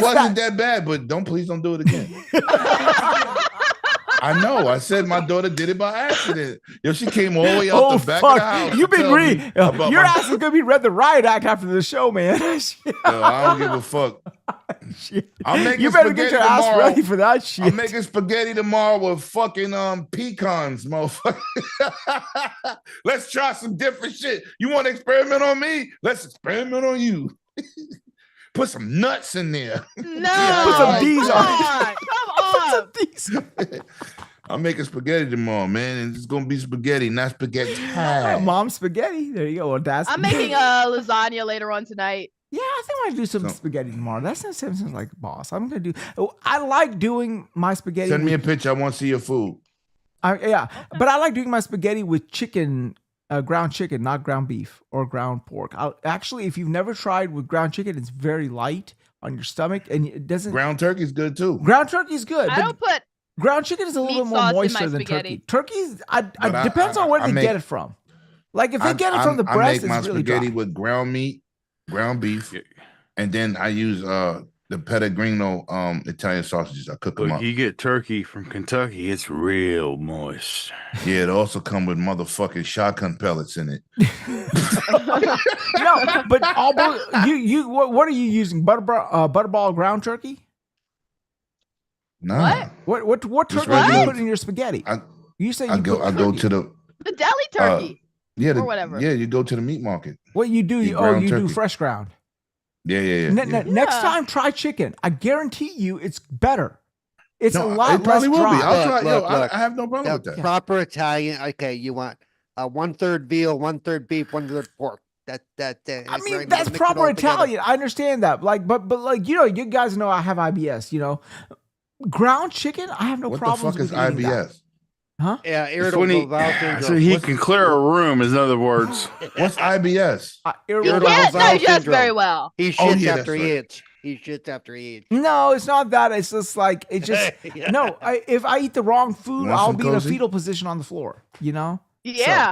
wasn't that bad, but please don't do it again. I know. I said my daughter did it by accident. Yo, she came all the way out the back of the house. You've been reading. about Your my- ass is gonna be read the riot act after the show, man. Yo, I don't give a fuck. I'm making You better spaghetti get your ass tomorrow. ready for that shit. I'm making spaghetti tomorrow with fucking pecans, motherfucker. Let's try some different shit. You want to experiment on me? Let's experiment on you. Put some nuts in there. No, Put some D's on it. Come on. I'm making spaghetti tomorrow, man, and it's gonna be spaghetti, not spaghetti. Mom spaghetti. There you go. Well, that's I'm making a lasagna later on tonight. Yeah, I think I'm gonna do some spaghetti tomorrow. That sounds like boss. I'm gonna do. I like doing my spaghetti. Send me a picture. I want to see your food. Yeah, but I like doing my spaghetti with chicken, ground chicken, not ground beef or ground pork. Actually, if you've never tried with ground chicken, it's very light on your stomach, and it doesn't. Ground turkey's good too. Ground turkey's good. I don't put ground chicken is a little bit meat more sauce in moisture my than spaghetti. turkey. Turkey's depends on where they get it from. Like if they get it from the breast, I make my it's really spaghetti dry. with ground meat, ground beef, and then I use the Pellegrino Italian sausages. I cook them up. You get turkey from Kentucky, it's real moist. Yeah, it also come with motherfucking shotgun pellets in it. No, but what are you using? Butterball ground turkey? Nah. What Just turkey do you regular- put in your spaghetti? You say I you go put to the deli turkey. or whatever. Yeah, you go to the meat market. What you do? Eat You ground do turkey. fresh ground. Yeah. Next time, try chicken. I guarantee you, it's better. It's a lot it probably less will be. dry. I'll try. Look, Yo, look. I have no problem with that. Proper Italian. Okay, you want 1/3 veal, 1/3 beef, 1/3 pork. That. I mean, that's proper Italian. I understand that. But like you guys know I have IBS. Ground chicken. I have no What the problems fuck is with eating that. IBS? Huh? Yeah, It's irritable when he, bowel syndrome. so he can clear a room, in other words. What's IBS? Irritable can't bowel digest syndrome. very well. He shits Oh, yeah, after that's he right. eats. He shits after he eats. No, it's not that. It's just like it just Yeah. no. If I eat the wrong food, You want I'll some be in a cozy? fetal position on the floor. Yeah. So,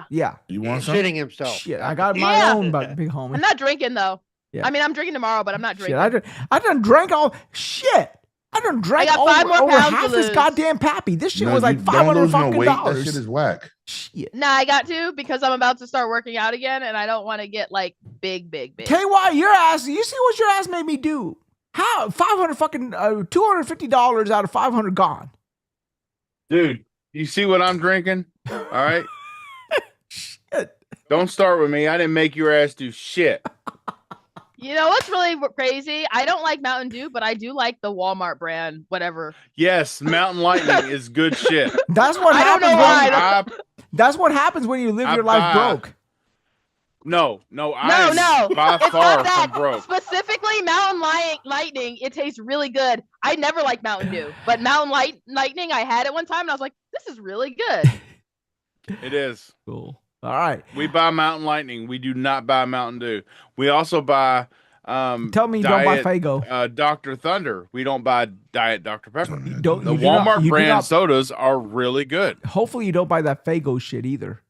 yeah. You want some? Shitting himself. Shit, I got my Yeah. own big homie. I'm not drinking though. Yeah. I mean, I'm drinking tomorrow, but I'm not Shit, drinking. I done drank all shit. I done drank got 5 more over pounds to half this lose. goddamn pappy. This shit No, was like you don't $500 lose no fucking weight. That dollars. shit is whack. Shit. Nah, I got to because I'm about to start working out again, and I don't want to get like big. KY, your ass. You see what your ass made me do? How $250 out of 500 gone. Dude, you see what I'm drinking? All right. Shit. Don't start with me. I didn't make your ass do shit. You know what's really crazy? I don't like Mountain Dew, but I do like the Walmart brand, whatever. Yes, Mountain Lightning is good shit. That's what I don't happens. know why. That's what happens when you live your life broke. No, No, I'm by it's far not that. from broke. Specifically, Mountain Lightning, it tastes really good. I never liked Mountain Dew, but Mountain Lightning, I had it one time, and I was like, this is really good. It is. Cool. All right. We buy Mountain Lightning. We do not buy Mountain Dew. We also buy Tell me you don't buy Faygo. Dr. Thunder. We don't buy Diet Dr. Pepper. You The do not- Walmart you do brand not- sodas are really good. Hopefully you don't buy that Faygo shit either.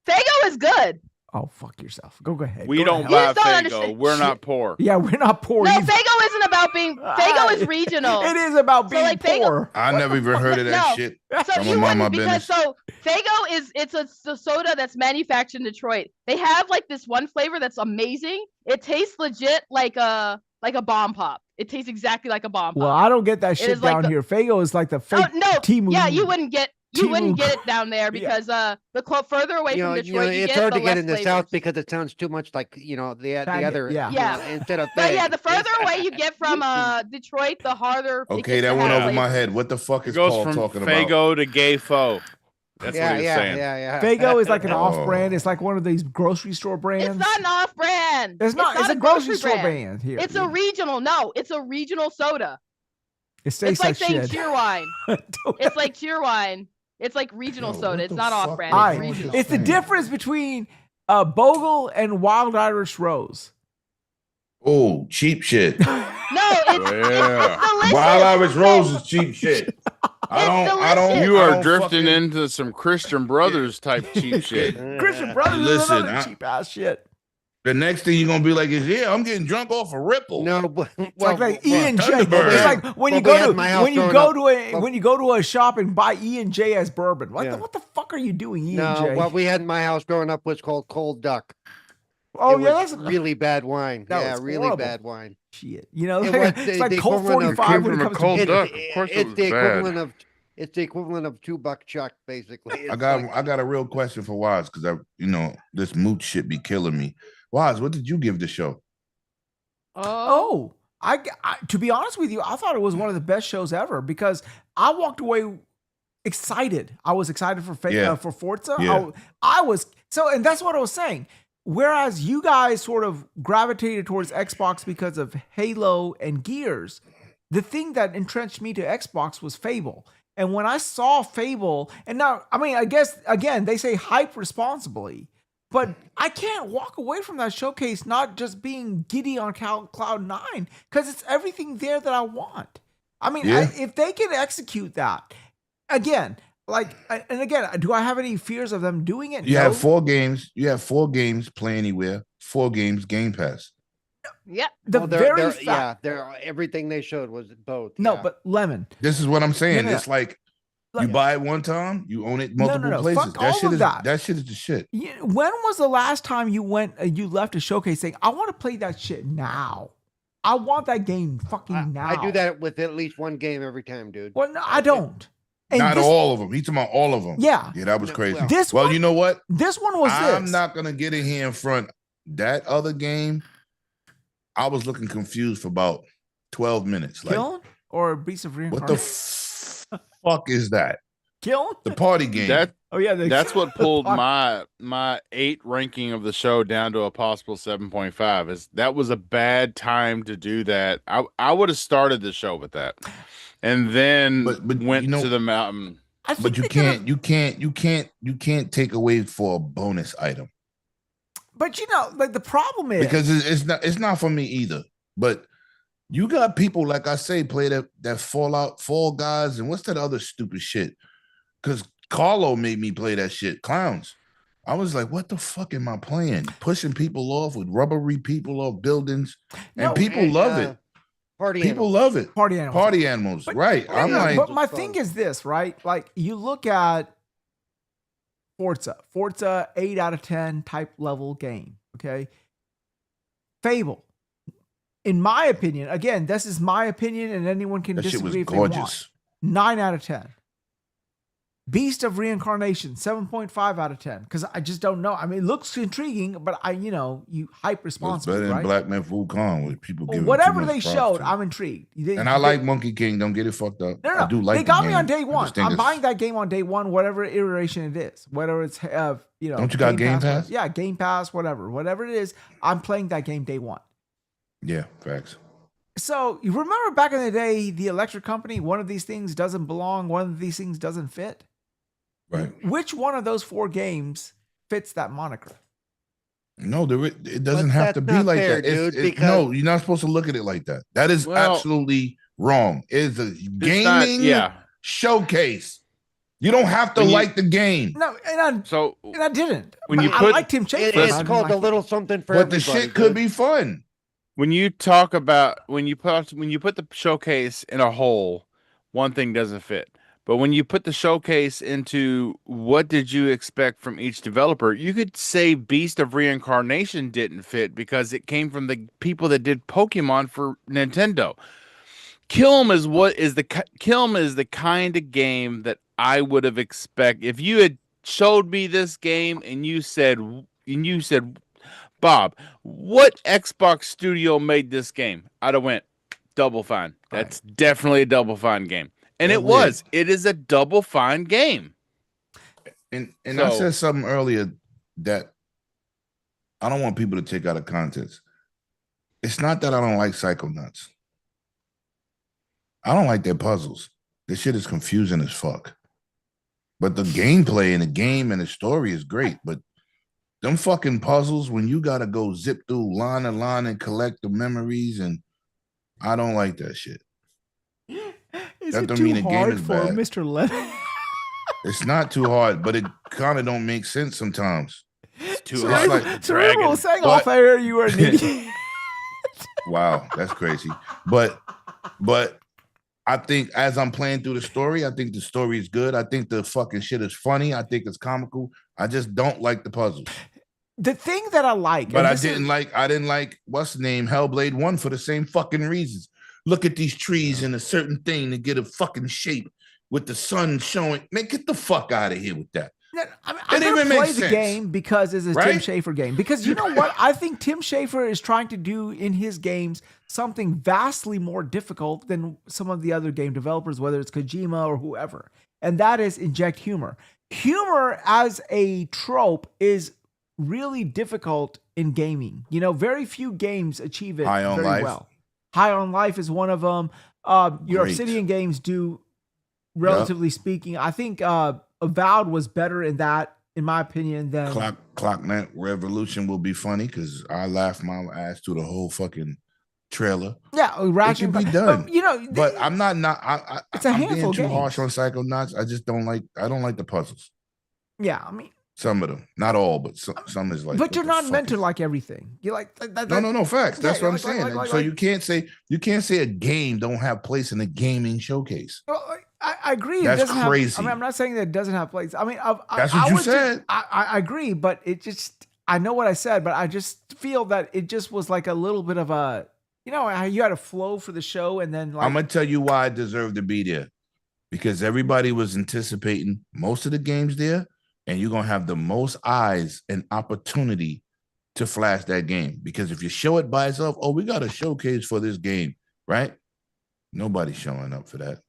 Faygo is good. Oh, fuck yourself. Go ahead. We Go don't ahead. buy You just don't Fago. understand. We're not poor. Yeah, we're not poor No, either. Fago isn't about being. Fago is regional. It is about being like, Faygo- poor. I never even heard of that shit. So Someone you mind my wouldn't because business. Fago it's a soda that's manufactured in Detroit. They have like this one flavor that's amazing. It tastes legit like a bomb pop. It tastes exactly like a bomb pop. Well, I don't get that It shit is like down the- here. Fago is like the fake Temu. Yeah, you wouldn't get Temu- it down there because the further away from Detroit you it's get, hard the to get less in the flavors. South because it sounds too much like the Faggot, other yeah. instead of But fag. yeah, the further away you get from Detroit, the harder. it Okay, gets that to went have over my flavors. head. What the fuck It is goes Paul from talking about? Fago to gay foe. That's what he was saying. Yeah. Fago is like an Oh. off-brand. It's like one of these grocery store brands. It's not an off-brand. It's not. It's a grocery store brand here. It's a regional. No, it's a regional soda. It It's tastes like like saying shit. cheer wine. It's like cheer wine. It's like regional soda. It's not off-brand. All It's right. regional. It's the difference between Bogle and Wild Irish Rose. Oh, cheap shit. No, it's delicious. Wild Irish Rose is cheap shit. I don't. You are don't drifting fucking- into some Christian Brothers type cheap shit. Christian Brothers Listen, is another cheap ass shit. The next thing you're gonna be like is, yeah, I'm getting drunk off a Ripple. No, but It's like E and J. Thunderbird. It's like when you Well, we go had to my house when you growing go up. to a when you go to a shop and buy E and J as bourbon. What Yeah. what the fuck are you doing, E and no, J? what we had in my house growing up was called Cold Duck. Oh It yeah, was that's really bad wine. That Yeah, was really horrible. bad wine. shit. You know, It like, was it's the- like the Colt equivalent of- 45 when it Came comes from a to Cold Duck. It- Of course, it it's was the bad. equivalent of it's the equivalent of $2 chuck, basically. I got a real question for Wize because this moot shit be killing me. Wize, what did you give the show? Oh, I to be honest with you, I thought it was one of the best shows ever because I walked away excited. I was excited for Yeah. for Forza. Yeah. I was so, and that's what I was saying. Whereas you guys sort of gravitated towards Xbox because of Halo and Gears, the thing that entrenched me to Xbox was Fable. And when I saw Fable, and now, I mean, I guess, again, they say hype responsibly, but I can't walk away from that showcase not just being giddy on cloud nine, because it's everything there that I want. I mean, Yeah. if they can execute that, again, and again, do I have any fears of them doing it? You No. have 4 games. You have 4 games play anywhere. 4 games Game Pass. Yep. The very fact. Everything they showed was both. No, yeah. but Lemon. This is what I'm saying. No, no, It's like you Like- buy it one time, you own it multiple no. places. Fuck all of that. That shit is the shit. When was the last time you went, you left a showcase saying, I want to play that shit now? I want that game fucking now. I do that with at least one game every time, dude. Well, no, I don't. And Not this- all of them. He's talking about all of them. Yeah. Yeah, that was crazy. This well, one- you know what? This one was I'm this. not gonna get in here in front. That other game, I was looking confused for about 12 minutes. Like, Killing or Beast of what Reincarnation? the fuck is that? Killing? The party game. Oh yeah, That's what pulled my 8 ranking of the show down to a possible 7.5. Is that was a bad time to do that. I would have started the show with that, and then went to the mountain. But you can't take away for a bonus item. But like the problem is Because it's not for me either. But you got people, like I say, play that Fall Guys, and what's that other stupid shit? Because Carlo made me play that shit. Clowns. I was like, what the fuck am I playing? Pushing people off with rubbery people off buildings. And people love it. People love it. Party animals. Party animals. Right. I'm like, but my thing is this, right? Like you look at Forza 8 out of 10 type level game. Okay. Fable. In my opinion, again, this is my opinion, and anyone can that shit was disagree if they want. gorgeous. 9 out of 10. Beast of Reincarnation, 7.5 out of 10. Because I just don't know. I mean, it looks intriguing, but you hype It's responsibly, better than right? Black Man Vulcan with people giving Whatever too much they props showed, to. I'm intrigued. And I like Monkey King. Don't get it fucked up. No, I do like they the got me game. on day I one. just think I'm it's- buying that game on day one, whatever iteration it is. Whether it's Don't you got Game Pass? Yeah, Game Pass, whatever it is. I'm playing that game day one. Yeah, facts. So you remember back in the day, the electric company, one of these things doesn't belong, one of these things doesn't fit. Right. Which one of those 4 games fits that moniker? No, it doesn't But have to that's be not like fair, that. dude, No, because- you're not supposed to look at it like that. That is Well, absolutely wrong. It's a gaming yeah. showcase. You don't have to like the game. No, and I didn't. When you I put, liked Tim Schafer. It's called a little something for but everybody. the shit could be fun. When you talk about when you put the showcase in a hole, one thing doesn't fit. But when you put the showcase into what did you expect from each developer, you could say Beast of Reincarnation didn't fit because it came from the people that did Pokemon for Nintendo. Kilm is the kind of game that I would have expected. If you had showed me this game and you said, Bob, what Xbox studio made this game? I'd have went Double Fine. That's definitely a Double Fine game. And it was. It is a Double Fine game. And I said something earlier that I don't want people to take out of context. It's not that I don't like Psychonauts. I don't like their puzzles. This shit is confusing as fuck. But the gameplay and the game and the story is great. But them fucking puzzles, when you gotta go zip through line to line and collect the memories, and I don't like that shit. Is that it don't too mean the game hard is for bad. Mr. Levin? It's not too hard, but it kind of don't make sense sometimes. It's too Cerebral, hard. Cerebral saying off air you are an idiot. Wow, that's crazy. But I think as I'm playing through the story, I think the story is good. I think the fucking shit is funny. I think it's comical. I just don't like the puzzles. The thing that I like, But I didn't like what's the name, Hellblade 1 for the same fucking reasons. Look at these trees and a certain thing to get a fucking shape with the sun showing. Man, get the fuck out of here with that. I'm going to play the game because it's a Tim Schafer game. Because you know what? I think Tim Schafer is trying to do in his games something vastly more difficult than some of the other game developers, whether it's Kojima or whoever. And that is inject humor. Humor as a trope is really difficult in gaming. You know, very few games achieve it very well. High on Life is one of them. Your Obsidian games do, relatively speaking. I think Avowed was better in that, in my opinion, than Clocknet Revolution will be funny because I laughed my ass to the whole fucking trailer. Yeah, it can be done. You know, but I'm not. It's a handful being of too games. harsh on Psychonauts. I just don't like. I don't like the puzzles. Yeah, I mean, some of them, not all, but some is like. But you're not meant to like everything. You like that. No, facts. That's what I'm saying. So you can't say a game don't have place in a gaming showcase. Well, I agree. That's it doesn't crazy. Have, I mean, I'm not saying that it doesn't have place. I mean, that's what you said. I agree, but it just, I know what I said, but I just feel that it just was like a little bit of a, you know, how you had a flow for the show, and then like, I'm gonna tell you why I deserve to be there, because everybody was anticipating most of the games there, and you're gonna have the most eyes and opportunity to flash that game. Because if you show it by itself, oh, we got a showcase for this game, right? Nobody's showing up for that.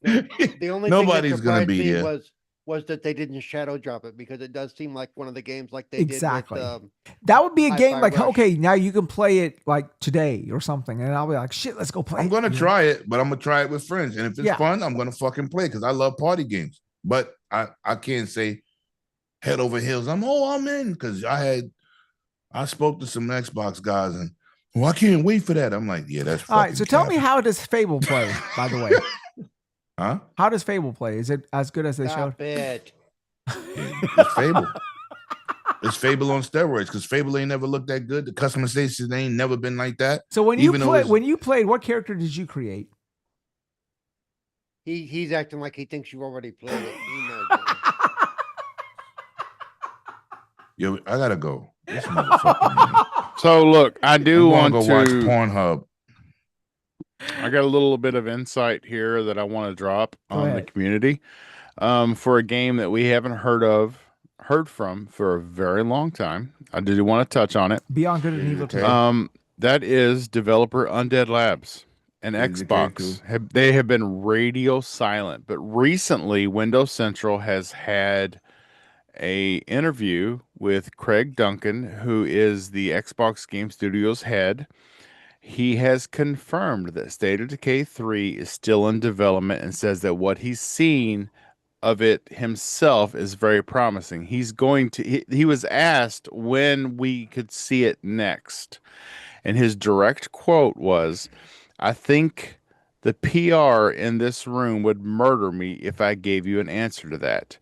The only Nobody's thing that gonna surprised be me here. was that they didn't shadow drop it, because it does seem like one of the games like they exactly. did with, that would be a game Hi-Fi like, Rush. okay, now you can play it like today or something, and I'll be like, shit, let's go play. I'm gonna try it, but I'm gonna try it with friends, and if it's Yeah. fun, I'm gonna fucking play because I love party games. But I can't say head over heels. I'm in, because I spoke to some Xbox guys and I can't wait for that. I'm like, yeah, that's All right. So tell me, how does Fable play? By the way, huh? How does Fable play? Is it as good as they showed? It. It's Fable. It's Fable on steroids, because Fable ain't never looked that good. The customization ain't never been like that. So when you Even played, what character did you create? He's acting like he thinks you already played it. He knows it. Yo, I gotta go. This motherfucker. So look, I do want go to watch Pornhub. I got a little bit of insight here that I want to drop on the community for a game that we haven't heard from for a very long time. I do want to touch on it. Beyond Good and Evil 2. That is developer Undead Labs and Xbox. They have been radio silent, but recently Windows Central has had a interview with Craig Duncan, who is the Xbox Game Studios head. He has confirmed that State of Decay 3 is still in development and says that what he's seen of it himself is very promising. He was asked when we could see it next, and his direct quote was, I think The PR in this room would murder me if I gave you an answer to that.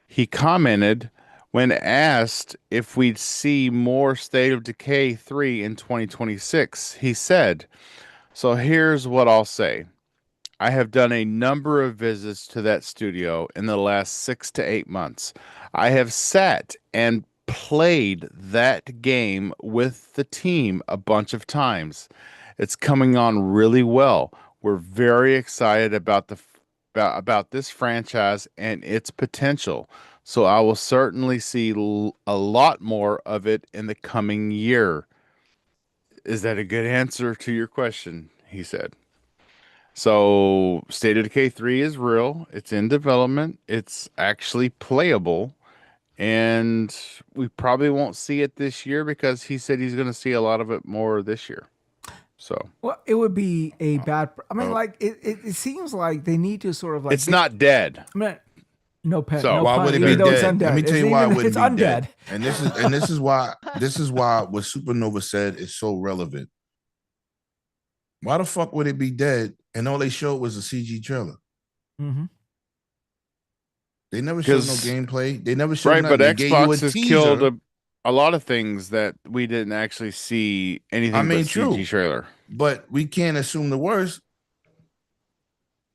He commented when asked if we'd see more State of Decay 3 in 2026. He said, "So here's what I'll say. I have done a number of visits to that studio in the last 6 to 8 months. I have sat and played that game with the team a bunch of times. It's coming on really well. We're very excited about about this franchise and its potential. So I will certainly see a lot more of it in the coming year." Is that a good answer to your question? He said. So, State of Decay 3 is real. It's in development. It's actually playable. And we probably won't see it this year because he said he's going to see a lot of it more this year. So, well, it would be a bad. I mean, like it seems like they need to sort of like. It's not dead. I mean, no pet. So, no why pun, would it even be though it's dead? undead. Let me tell you why it wouldn't it's be undead. dead. And this is why what Supernova said is so relevant. Why the fuck would it be dead? And all they showed was a CG trailer. Mm-hmm. They never showed no gameplay. They never showed right, nothing. but They gave you Xbox a has teaser. killed a lot of things that we didn't actually see anything but CG trailer. But we can't assume the worst.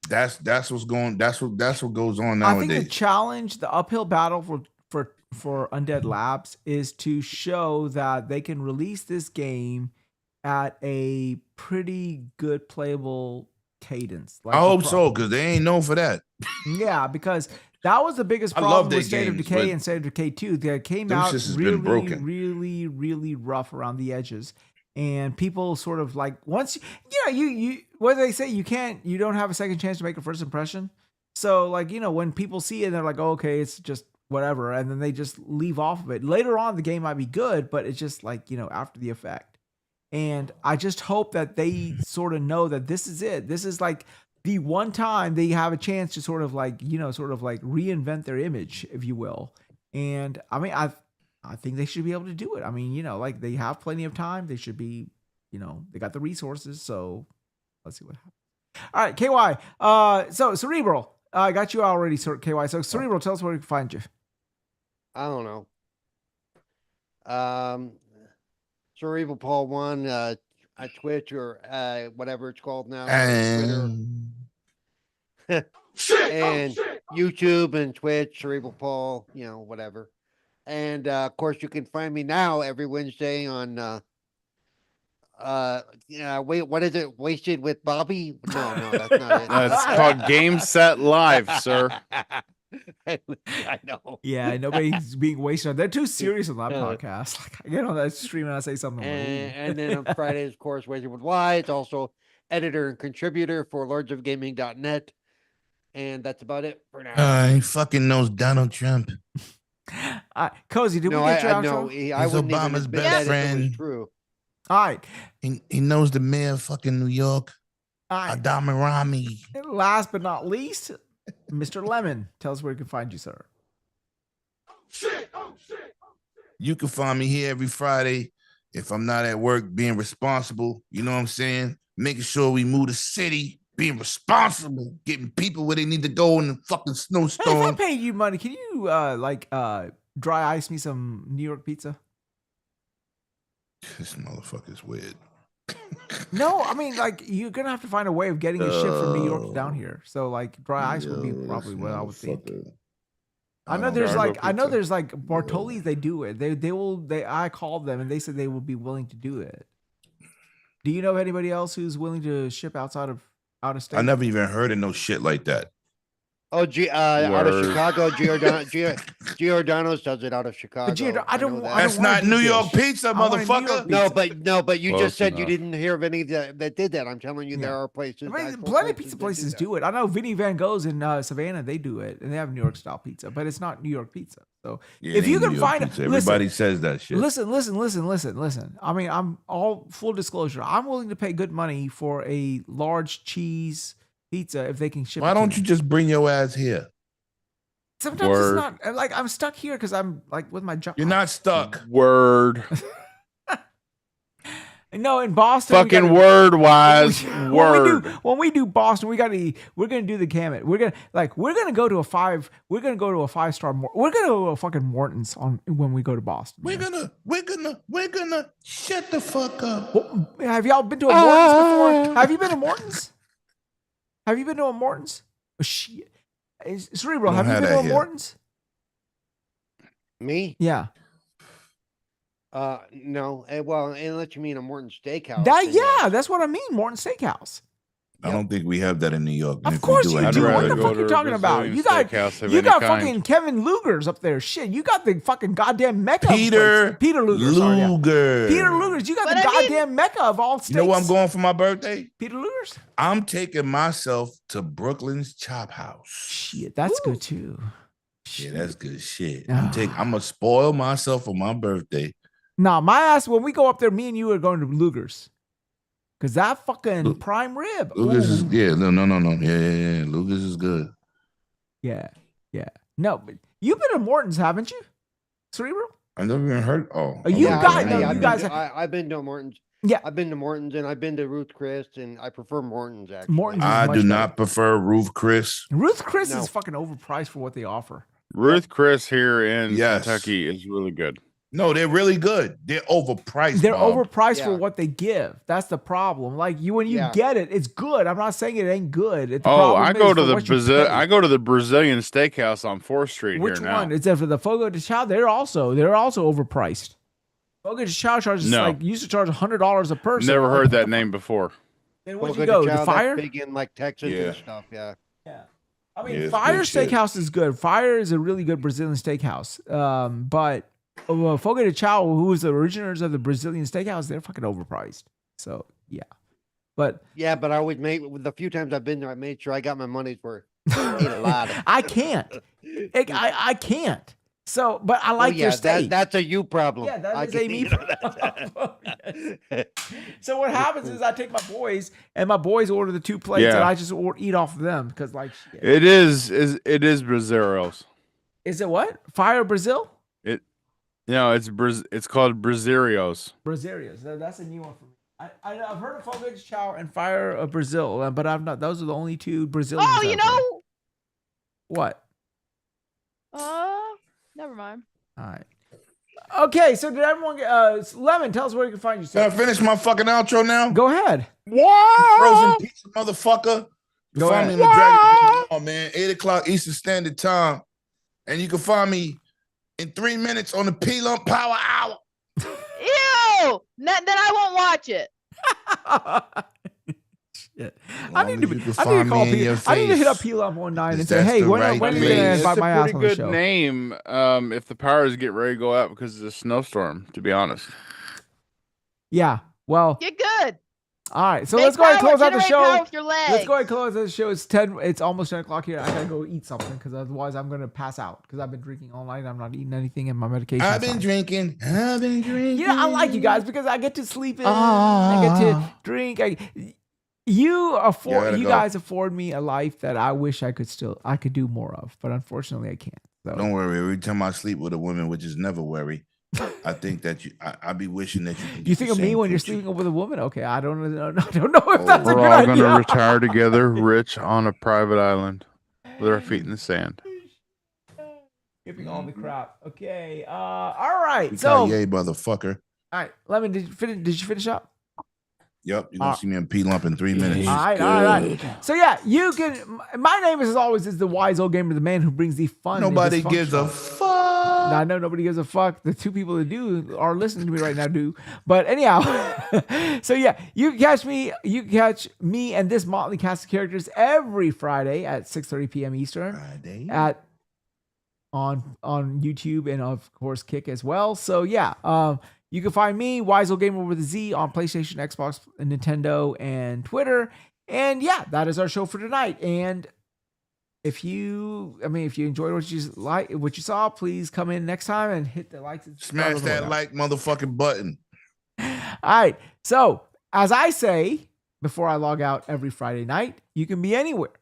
That's what's going. That's what goes on nowadays. I think the challenge, the uphill battle for Undead Labs is to show that they can release this game at a pretty good playable cadence. I hope so, because they ain't known for that. Yeah, because that was the biggest I love problem their with State of games, Decay but and State of Decay 2. They came them out shits has been really, broken. really, really rough around the edges. And people sort of like, once, you what do they say? You don't have a second chance to make a first impression. So like, when people see it, they're like, oh, okay, it's just whatever. And then they just leave off of it. Later on, the game might be good, but it's just like, after the effect. And I just hope that they sort of know that this is it. This is like the one time they have a chance to sort of like, reinvent their image, if you will. And I mean, I think they should be able to do it. I mean, like they have plenty of time. They should be, they got the resources. So let's see what happens. All right, KY. So Cerebral, I got you already, KY. So Cerebral, tell us where we can find you. I don't know. Cerebral Paul 1 at Twitch or whatever it's called now. Twitter. And YouTube and Twitch, Cerebral Paul, whatever. And of course you can find me now every Wednesday on wait, what is it? Wasted with Bobby? No, that's not it. It's called Game Set Live, sir. I know. Yeah, nobody's being wasted. They're too serious on that podcast. Like I get on that stream and I say something. And then on Fridays, of course, Wasted with Wize. Also editor and contributor for lordsofgaming.net. And that's about it for now. He fucking knows Donald Trump. Cozy, did we get your outro? He's Obama's best friend. True. All right. He knows the mayor of fucking New York. Adama Rami. And last but not least, Mr. Lemon. Tell us where you can find you, sir. You can find me here every Friday if I'm not at work, being responsible. You know what I'm saying? Making sure we move the city, being responsible, getting people where they need to go in the fucking snowstorm. Hey, if I paid you money, can you dry ice me some New York pizza? This motherfucker's weird. No, I mean, like, you're gonna have to find a way of getting a ship from New York down here. So, like, dry ice would be probably what I would think. I know there's like Bartoli's. They do it. I called them and they said they would be willing to do it. Do you know of anybody else who's willing to ship out of state? I never even heard of no shit like that. Oh, out of Chicago, Giordano's does it out of Chicago. That's not New York pizza, motherfucker. No, but you just said you didn't hear of any that did that. I'm telling you, there are places. I mean, plenty of pizza places do it. I know Vinny Van Gogh's in Savannah. They do it, and they have New York style pizza, but it's not New York pizza. So if you can find it, everybody says that shit. Listen. I mean, I'm all full disclosure. I'm willing to pay good money for a large cheese pizza if they can ship. Why don't you just bring your ass here? Sometimes it's not like I'm stuck here because I'm like with my job. You're not stuck. Word. No, in Boston. Fucking word wise. Word. When we do Boston, we're gonna do the gamut. We're gonna go to a 5-star. We're gonna go to a fucking Morton's when we go to Boston. We're gonna shut the fuck up. Well, have y'all been to a Morton's before? Have you been to Morton's? Have you been to a Morton's? Oh, shit. Cerebral, have you been to a Morton's? Me? Yeah. No. Well, unless you mean a Morton Steakhouse. That's what I mean. Morton Steakhouse. I don't think we have that in New York. Of course you do. What the fuck are you talking about? You got fucking Kevin Luger's up there. Shit, you got the fucking goddamn mecca. Peter Luger. Sorry, yeah. Peter Luger's. You got But the I goddamn mecca of all states. You know where I'm going for my birthday? Peter Luger's. I'm taking myself to Brooklyn's Chop House. Shit, that's good too. Yeah, that's good shit. I'm gonna spoil myself for my birthday. Nah, my ass. When we go up there, me and you are going to Luger's. Cause that fucking prime rib. Luger's is no. Yeah. Luger's is good. Yeah. No, but you've been to Morton's, haven't you, Cerebral? I've never even heard. I've been to Morton's. Yeah, I've been to Morton's and I've been to Ruth Chris, and I prefer Morton's actually. Morton's. I do not prefer Ruth Chris. Ruth Chris is fucking overpriced for what they offer. Ruth Chris here in Kentucky is really good. No, they're really good. They're overpriced. They're overpriced for what they give. That's the problem. Like when you get it, it's good. I'm not saying it ain't good. I go to the Brazilian steakhouse on 4th Street. Which here now. one? It's for the Fogo de Chao. They're also overpriced. Fogo de Chao charges used to charge $100 a person. Never heard that name before. Then where'd you go? The Fire? Big in like Texas and stuff. Yeah. I mean, Fire Steakhouse is good. Fire is a really good Brazilian steakhouse. But Fogo de Chao, who is the originators of the Brazilian steakhouse, they're fucking overpriced. So but I always with the few times I've been there, I made sure I got my money's worth. I ate a lot. I can't. I can't. So, but I like your steak. That's a you problem. Yeah, that is a me problem. So what happens is I take my boys, and my boys order the 2 plates, and I just eat off of them because like shit. It is Brasileiros. Is it what? Fire Brazil? It's called Brasileiros. Brasileiros. That's a new one for me. I've heard of Fogo de Chao and Fire of Brazil, but I've not. Those are the only 2 Brazilians. Oh, you know what? Never mind. All right. Okay, so did everyone get Lemon, tell us where you can find you. Can I finish my fucking outro now? Go ahead. Frozen pizza, motherfucker. Go find ahead. me in the Dragon Ball, man. 8:00 Eastern Standard Time. And you can find me in 3 minutes on the P-Lump Power Hour. Ew! Then I won't watch it. Shit. I need to hit up P-Lump one night and say, hey, when are you going to invite my ass on the show? It's a pretty good name if the powers get ready to go out because of the snowstorm, to be honest. Yeah, well. Get good. All right, so let's go ahead and close out the show. Let's go ahead and close out the show. It's almost 10 o'clock here. I gotta go eat something because otherwise I'm gonna pass out because I've been drinking all night. I'm not eating anything, and my medication. I've been drinking. Yeah, I like you guys because I get to sleep in. I get to drink. You guys afford me a life that I wish I could do more of, but unfortunately I can't. So. Don't worry. Every time I sleep with a woman, which is never worry, I think that I be wishing that you can. You think of me when you're sleeping with a woman? Okay, I don't know if that's a good idea. We're all gonna retire together, rich on a private island, with our feet in the sand. Skipping all the crap. Okay. All right. So, yay, motherfucker. All right, Lemon. Did you finish up? Yep, you're gonna see me in P-Lump in 3 minutes. All right. So yeah, you can. My name is, as always, is the wise old gamer, the man who brings the fun. Nobody gives a fuck. I know nobody gives a fuck. The 2 people that do are listening to me right now do. But anyhow, so yeah, you can catch me. You can catch me and this motley cast of characters every Friday at 6:30 p.m. Eastern on YouTube and of course Kick as well. So yeah. You can find me, Wise Old Gamer with a Z, on PlayStation, Xbox, Nintendo, and Twitter. And yeah, that is our show for tonight. And if you enjoyed what you saw, please come in next time and hit the likes. Smash that like motherfucking button. All right. So as I say before I log out every Friday night, you can be anywhere,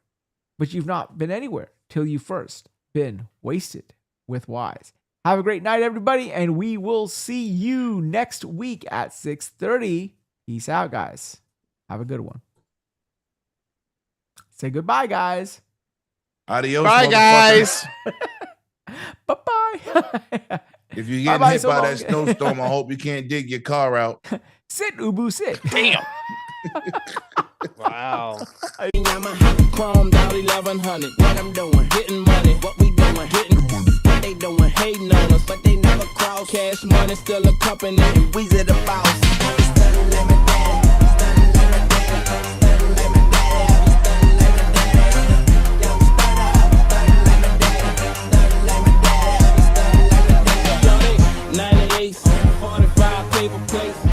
but you've not been anywhere till you first been wasted with Wise. Have a great night, everybody, and we will see you next week at 6:30 Peace out, guys. Have a good one. Say goodbye, guys. Adios, Bye, motherfucker. guys. Bye-bye. If you get Bye-bye hit so by long. that snowstorm, I hope you can't dig your car out. Sit, Ubu, sit. Damn. Wow. I'm a chrome down 1100. What I'm doing, hitting money. What we doing, hitting. What they doing, hating on us, but they never cross. Cash money still a company, and Wize the boss.